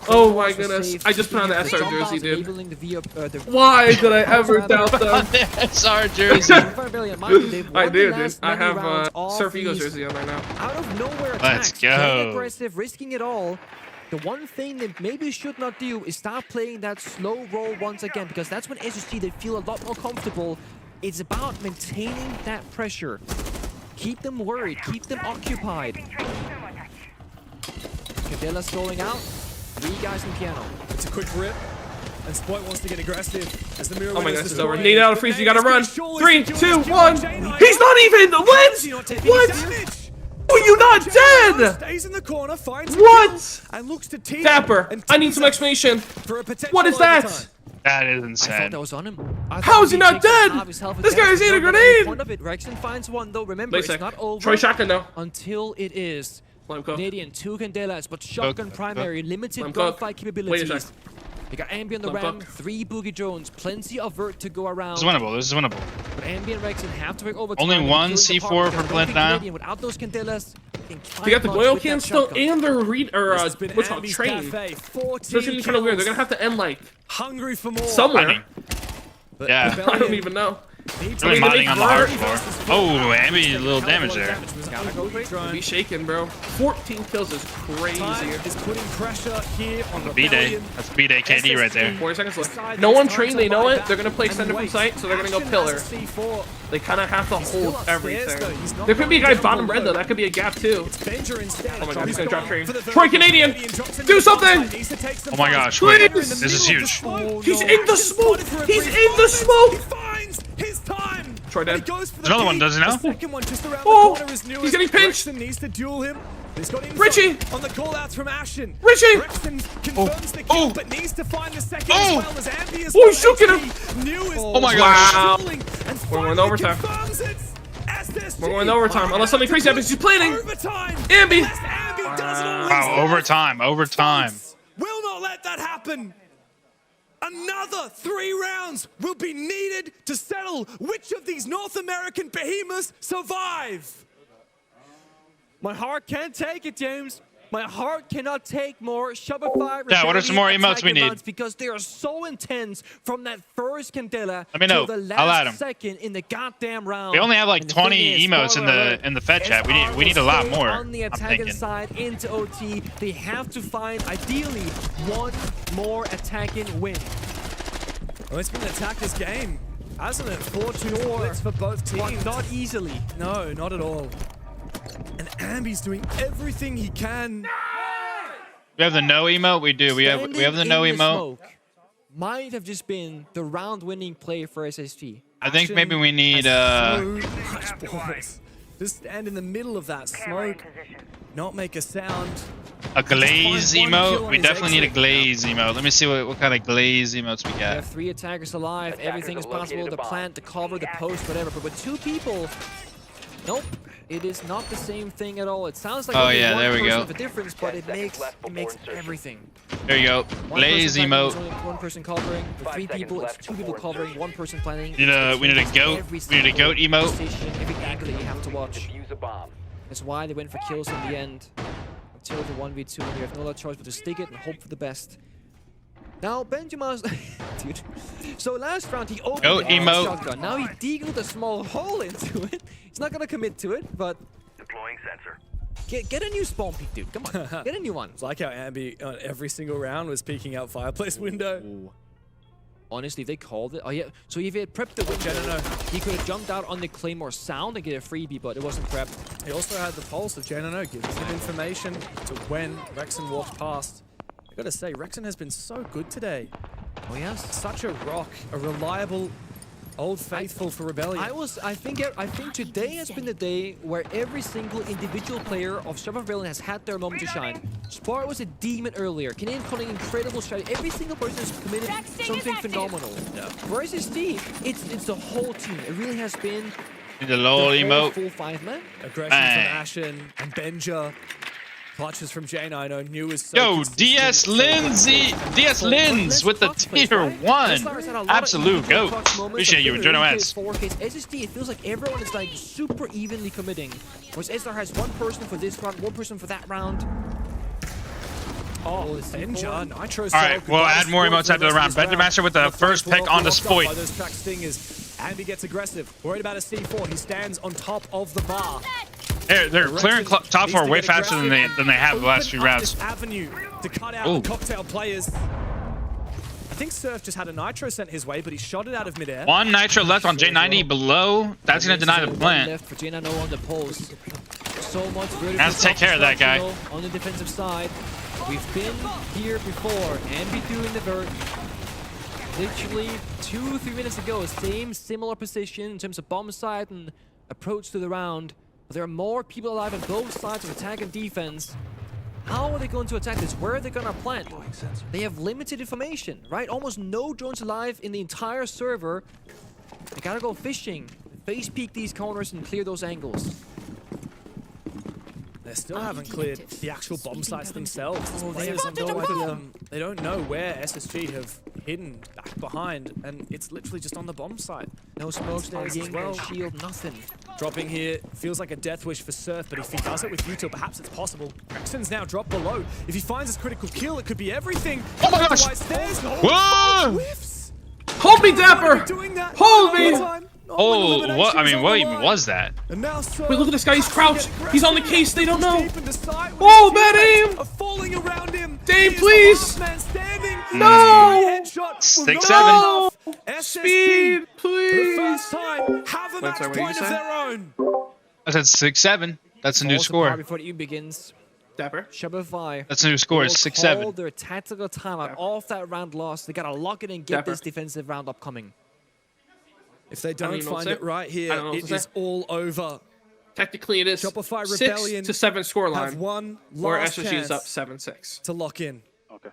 Oh my goodness. I just put on the SR jersey, dude. Why did I ever doubt them? SR jersey. I do, dude. I have Surf Eagles jersey on right now. Out of nowhere Let's attacks, go. playing aggressive, risking it all. The one thing they maybe should not do is start playing that slow roll once again, because that's when SSG they feel a lot more comfortable. It's about maintaining that pressure. Keep them worried, keep them occupied. Cadella's rolling out. 3 guys in piano. It's a quick rip. And Spoit wants to get aggressive as the mirror. Oh my gosh, it's over. Need out of freeze, you gotta run. 3, 2, 1. He's not even. What? What? Are you not dead? Stays in the corner, finds what? And looks to Dapper, I need some explanation. What is that? That is I insane. thought that was on him. How is he not dead? This guy's eating a grenade. One of it, Rexon finds one though. Remember, it's not over. Troy shotgun though. Until it is. Let him cook. Canadian 2 Candelas, but shotgun primary, limited Let him gunfight cook. capabilities. Wait a sec. They got Ambi on the Let him ram, cook. 3 Boogie drones, plenty of vert to go around. This is winnable. This is winnable. But Ambi and Rexon have to work over. Only one C4 for Blend now. Without those Candelas, They got the oil can still and their read or what's called train. Cafe, So it's gonna be kind of weird. They're gonna have to end like hungry for more. somewhere. I mean, yeah. I don't even know. Really mining on the hard floor. Oh, Ambi, a little damage there. Be shaking, bro. 14 kills is crazy. Is putting pressure here on the B-Day. That's B-Day KD right there. 40 seconds left. No one trained, they know it. They're going to play extended from sight, so they're going to go pillar. They kind of have to hold everything. There could be a guy bottom red, though. That could be a gap, too. Oh my god, he's going to drop train. Troy Canadian! Do something! Oh my gosh, wait. This is huge. He's in the smoke! He's in the smoke! His time. Troy dead. There's another one, does he now? Oh, he's getting pinched. Needs to duel him. He's got Richie on the call outs from Ashen. Richie confirms the kill, but needs to find the second as well as Andy is. Oh, he's shooting him. Oh my gosh. Wow. We're going to overtime. We're going to overtime. Unless something crazy happens, he's planning. Ambi. Wow, overtime. Will not let that happen. Another 3 rounds will be needed to settle which of these North American behemoths survive. My heart can't take it, James. My heart cannot take more Shopify. Yeah, what are some more emotes we need? Because they are so intense from that first Candela Let me know. to the I'll add last 'em. second in the goddamn round. We only have like 20 emotes in the Fett chat. We need a lot more. On the I'm attacking thinking. side into OT, they have to find ideally one more attacking win. Well, it's been an attacker's game, hasn't it? 4-2 splits for both teams. But not easily. No, not at all. And Ambi's doing everything he can. We have the no emote. We do. We have the no emote. Might have just been the round-winning play for SSG. I think maybe we need Just stand in the middle of that smoke, not make a sound. a glaze emote. We definitely need a glaze emote. Let me see what kind of glaze emotes we We got. have 3 attackers alive. Everything is possible. The plant, the cover, the post, whatever. But with 2 people, nope. It is not the same thing at all. It sounds like Oh yeah, there we go. a difference, but it makes everything. There you go. Glaze emote. Only 1 person covering. With 3 people, it's 2 people covering, 1 person planning. We need a goat. We need a goat emote. Every angle that you have to watch. That's why they went for kills in the end. Until the 1v2, and you have no other choice but to stick it and hope for the best. Now, Benjamin's... Dude. So last round, he opened the shotgun. Now he deagled a small hole into it. He's not going to commit to it, but... Deploying sensor. Get a new spawn peek, dude. Come on. Get a new one. It's like how Ambi on every single round was peeking out fireplace window. Ooh. Honestly, if they called it... Oh, yeah. So if he had prepped the window, he could have jumped out on the Claymore sound and get a freebie, but it wasn't prepped. He also had the pulse of Janano, gives him information to when Rexon walked past. I gotta say, Rexon has been so good today. Oh, yes? Such a rock, a reliable old faithful for Rebellion. I think today has been the day where every single individual player of Shopify Rebellion has had their moment to shine. Spoit was a demon earlier. Canadian calling incredible strategy. Every single person has committed something phenomenal. Yeah. For SSG, it's the whole team. It really has been the low emote. Full 5-man. Aggression from Ashen and Benja. Clutches from J9 knew was so Yo, DS Linz with the tier 1. Absolute goat. Appreciate you, Jono S. SSG, it feels like everyone is like super evenly committing. Whereas SR has 1 person for this round, 1 person for that round. Oh, Benja, Nitro. Alright, we'll add more emotes after the round. Benjamaster with the first pick on the Spoit. Ambi gets aggressive. Worried about a C4. He stands on top of the bar. They're clearing top 4 way faster than they have the last few rounds. Avenue to cut out the cocktail players. I think Surf just had a Nitro sent his way, but he shot it out of midair. 1 Nitro left on J90 below. That's going to deny the plant. Left for J90 on the post. So much has to take care of that guy. On the defensive side. We've been here before. Ambi doing the vert. Literally 2-3 minutes ago, similar position in terms of bomb side and approach to the round. But there are more people alive on both sides of attack and defense. How are they going to attack this? Where are they going to plant? They have limited information, right? Almost no drones alive in the entire server. They gotta go fishing, face peek these corners and clear those angles. They still haven't cleared the actual bomb sites themselves. Players have no idea. They don't know where SSG have hidden back behind, and it's literally just on the bomb site. No smokes there, Ying, no shield, nothing. Dropping here feels like a death wish for Surf, but if he does it with Util, perhaps it's possible. Rexon's now dropped below. If he finds his critical kill, it could be everything. Oh my gosh! Whoa! Whiffs. Hold me, Dapper! Hold me! Oh, what? I mean, what even was that? Wait, look at this guy. He's crouched. He's on the case. They don't know. Oh, bad aim. Falling around him. Dave, please. No. 6-7. Speed, please. For the first time, have a match point of their own. I said 6-7. That's a new score. Before the begins. Dapper. Shopify. That's a new score. It's 6-7. Their tactical timeout off that round lost. They gotta lock it and get this defensive round upcoming. If they don't find it right here, it is all over. Technically, it is Shopify Rebellion 6-7 scoreline. have one Or last SSG is up chance 7-6 to lock in. Okay.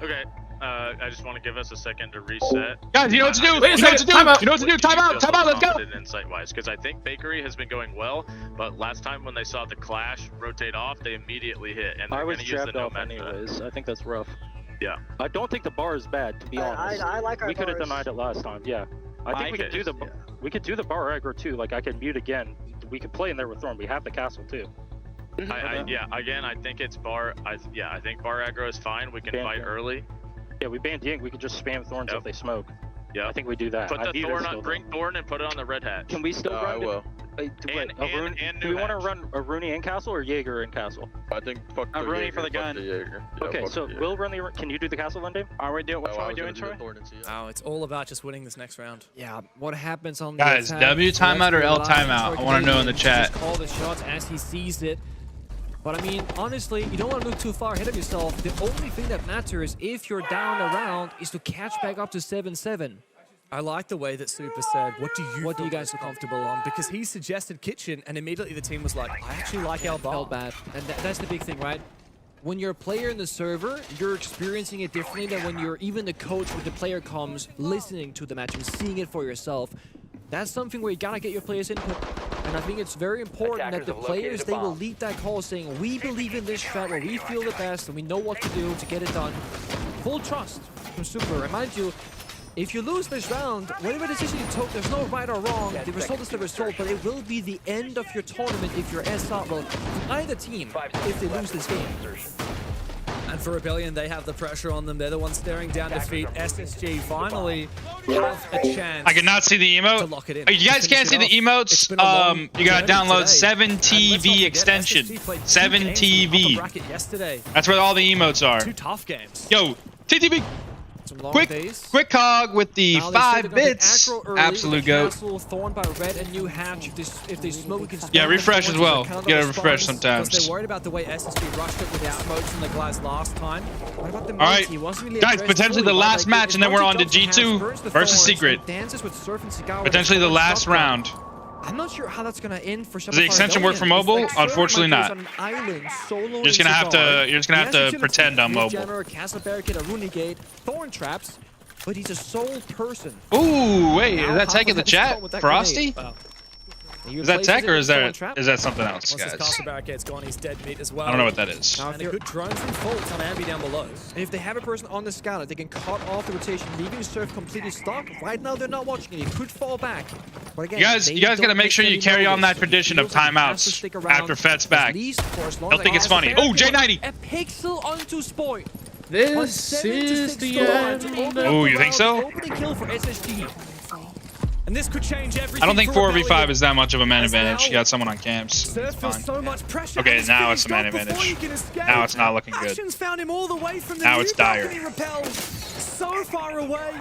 Okay. I just want to give us a second to reset. Guys, you know what to do. Wait a second. Time out. You know what to do. Time out. Time out. Let's go. Insight-wise, because I think Bakery has been going well, but last time when they saw the clash rotate off, they immediately hit, and they're going to use the no anyways. I think that's rough. Yeah. I don't think the bar is bad, to be honest. I like our We could have bars. denied it last time. Yeah. I think we could do the we could do the bar aggro too. Like I could mute again. We could play in there with Thorn. We have the castle too. Yeah. Again, I think it's bar. I think bar aggro is fine. We can fight early. Yeah, we banned Ying. We could just spam Thorns if they smoke. Yeah, I think we do that. Put the Thorn on. Bring Thorn and put it on the red hat. Can we still run? I will. Do we want to run a Rooney in castle or Jaeger in castle? I think fuck the Rooney Jaeger, for the fuck gun. the Jaeger. Yeah, Okay, fuck so the Jaeger. we'll run the. Can you do the castle one, Dave? Are we doing? What Oh, are I we was doing, gonna do Troy? the Thorn and see it. Oh, it's all about just winning this next round. Yeah, what happens on the Guys, attack? W timeout or L timeout? I want to know in the chat. Call the shots as he sees it. But I mean, honestly, you don't want to look too far ahead of yourself. The only thing that matters if you're down a round is to catch back up to 7-7. I like the way that Super said, what do you guys feel comfortable on? Because he suggested kitchen, and immediately the team was like, I actually like our bar. Felt bad. And that's the big thing, right? When you're a player in the server, you're experiencing it differently than when you're even the coach with the player comms, listening to the match and seeing it for yourself. That's something where you gotta get your players' input. And I think it's very important that the players, they will lead that call saying, we believe in this strat where we feel the best and we know what to do to get it done. Full trust from Super. And mind you, if you lose this round, whatever decision you took, there's no right or wrong. The result is the result, but it will be the end of your tournament if you're SR. Well, either team, if they lose this game. And for Rebellion, they have the pressure on them. They're the ones staring down defeat. SSG finally have a chance. I cannot see the emote. You guys can't see the emotes. You gotta download 7TV extension. 7TV. That's where all the emotes are. Two tough games. Yo, TTV. Quick cog with the 5 bits. Absolute goat. Thorn by red and new hatch. If they smoke, we can Yeah, refresh as well. You gotta refresh sometimes. They're worried about the way SSG rushed it with the outmotes in the glass last time. What about the Alright, guys, potentially the last match, and then we're on to G2 versus Secret. Potentially the last round. I'm not sure how that's gonna end for Does the extension work for mobile? Unfortunately not. You're just gonna have to pretend on mobile. Castle barricade, a Rooney gate, Thorn traps, but he's a sole person. Ooh, wait, is that tech in the chat? Frosty? Is that tech or is that something else, Once his guys? castle barricade's gone, he's dead meat as well. I don't know what that is. And a good drone from Fault on Ambi down below. And if they have a person on the scanner, they can cut off the rotation, leaving Surf completely stuck. Right now, they're not watching it. He could fall back. But again, You guys gotta make sure you carry on that tradition of timeouts after Fett's back. They'll think it's funny. Oh, J90! A pixel onto Spoit. This is the end. Oh, you think so? Opening kill for SSG. And this could change everything. I don't think for 4v5 is that much of a man advantage. You got someone on camps. Surf feels so much pressure. Okay, now it's a man advantage. Now it's not looking good. Actions found him all the way from the Now it's dire. Repel so far away.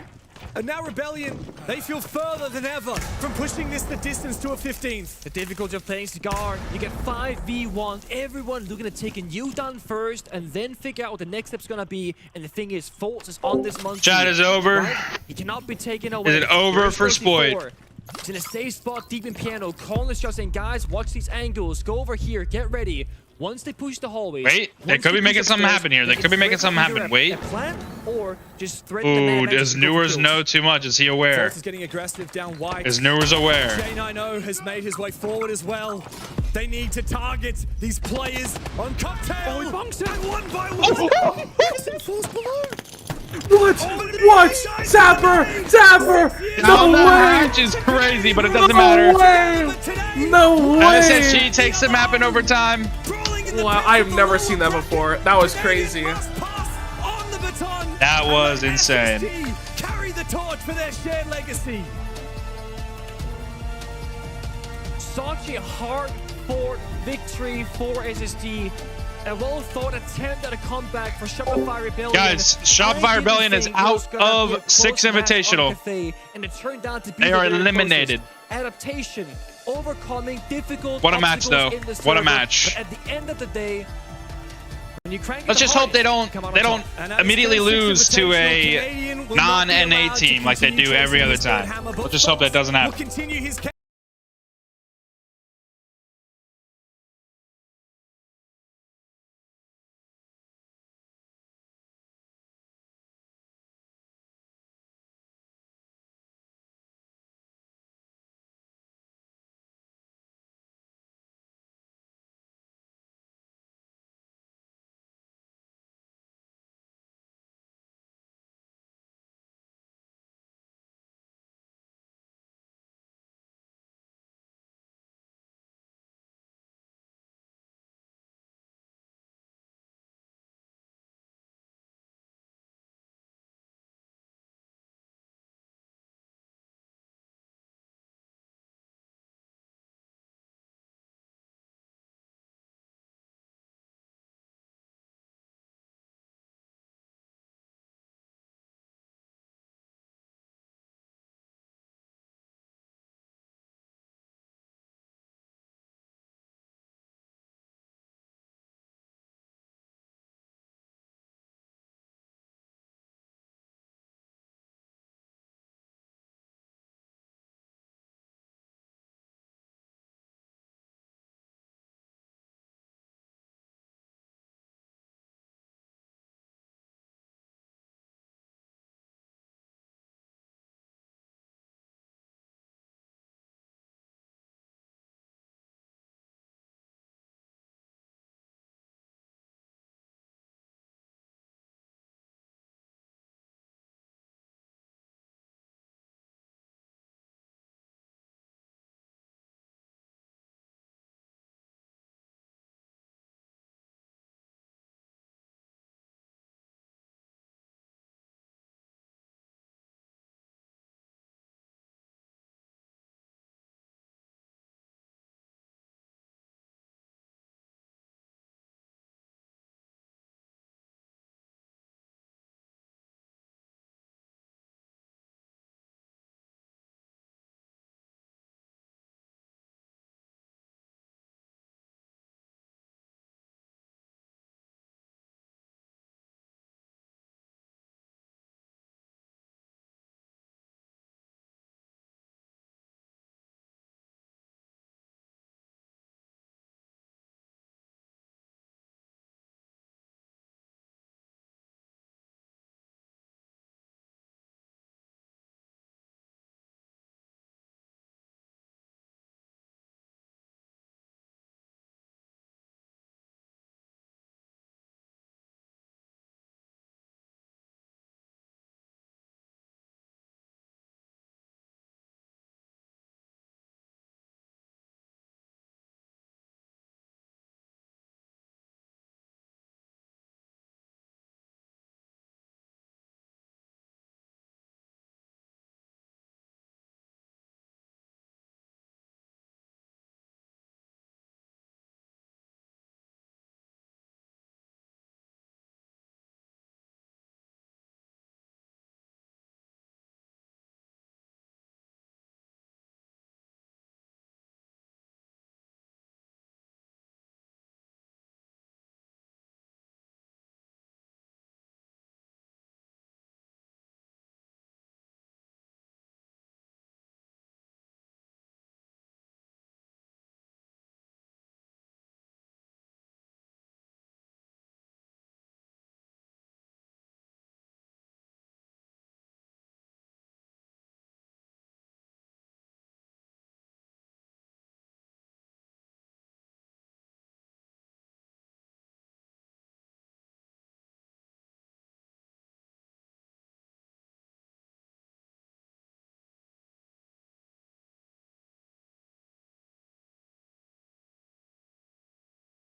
And now Rebellion, they feel further than ever from pushing this the distance to a 15th. The difficulty of playing Cigar, you get 5v1, everyone looking at taking you down first and then figure out what the next step's gonna be. And the thing is, Fultz is on this monkey. Chat is over. Right? He cannot be taken away. Is it over for Spoit? He's in a safe spot deep in piano, calling the shots saying, guys, watch these angles, go over here, get ready. Once they push the hallways. Wait, they could be making something happen here. They could be making something happen. Wait. Ooh, does Newers know too much? Is he aware? Is getting aggressive down wide. Is Newers aware? J90 has made his way forward as well. They need to target these players on cocktail. Oh, he bunks it one by one. Oh, What? Zapper! Zapper! No way! Match is crazy, but it doesn't matter. No way! SSG takes the map in overtime. Wow, I've never seen that before. That was crazy. That was insane. Carry the torch for their shared legacy. such a hard-fought victory for SSG. A well-thought attempt at a comeback for Shopify Rebellion. Guys, Shopify Rebellion is out of 6 Invitational. And it turned out to be they are eliminated. Adaptation, overcoming difficult. What a match, though. What a match. But at the end of the day, when you crank let's just hope they don't immediately lose to a non-NA team like they do every other time. Let's just hope that doesn't happen.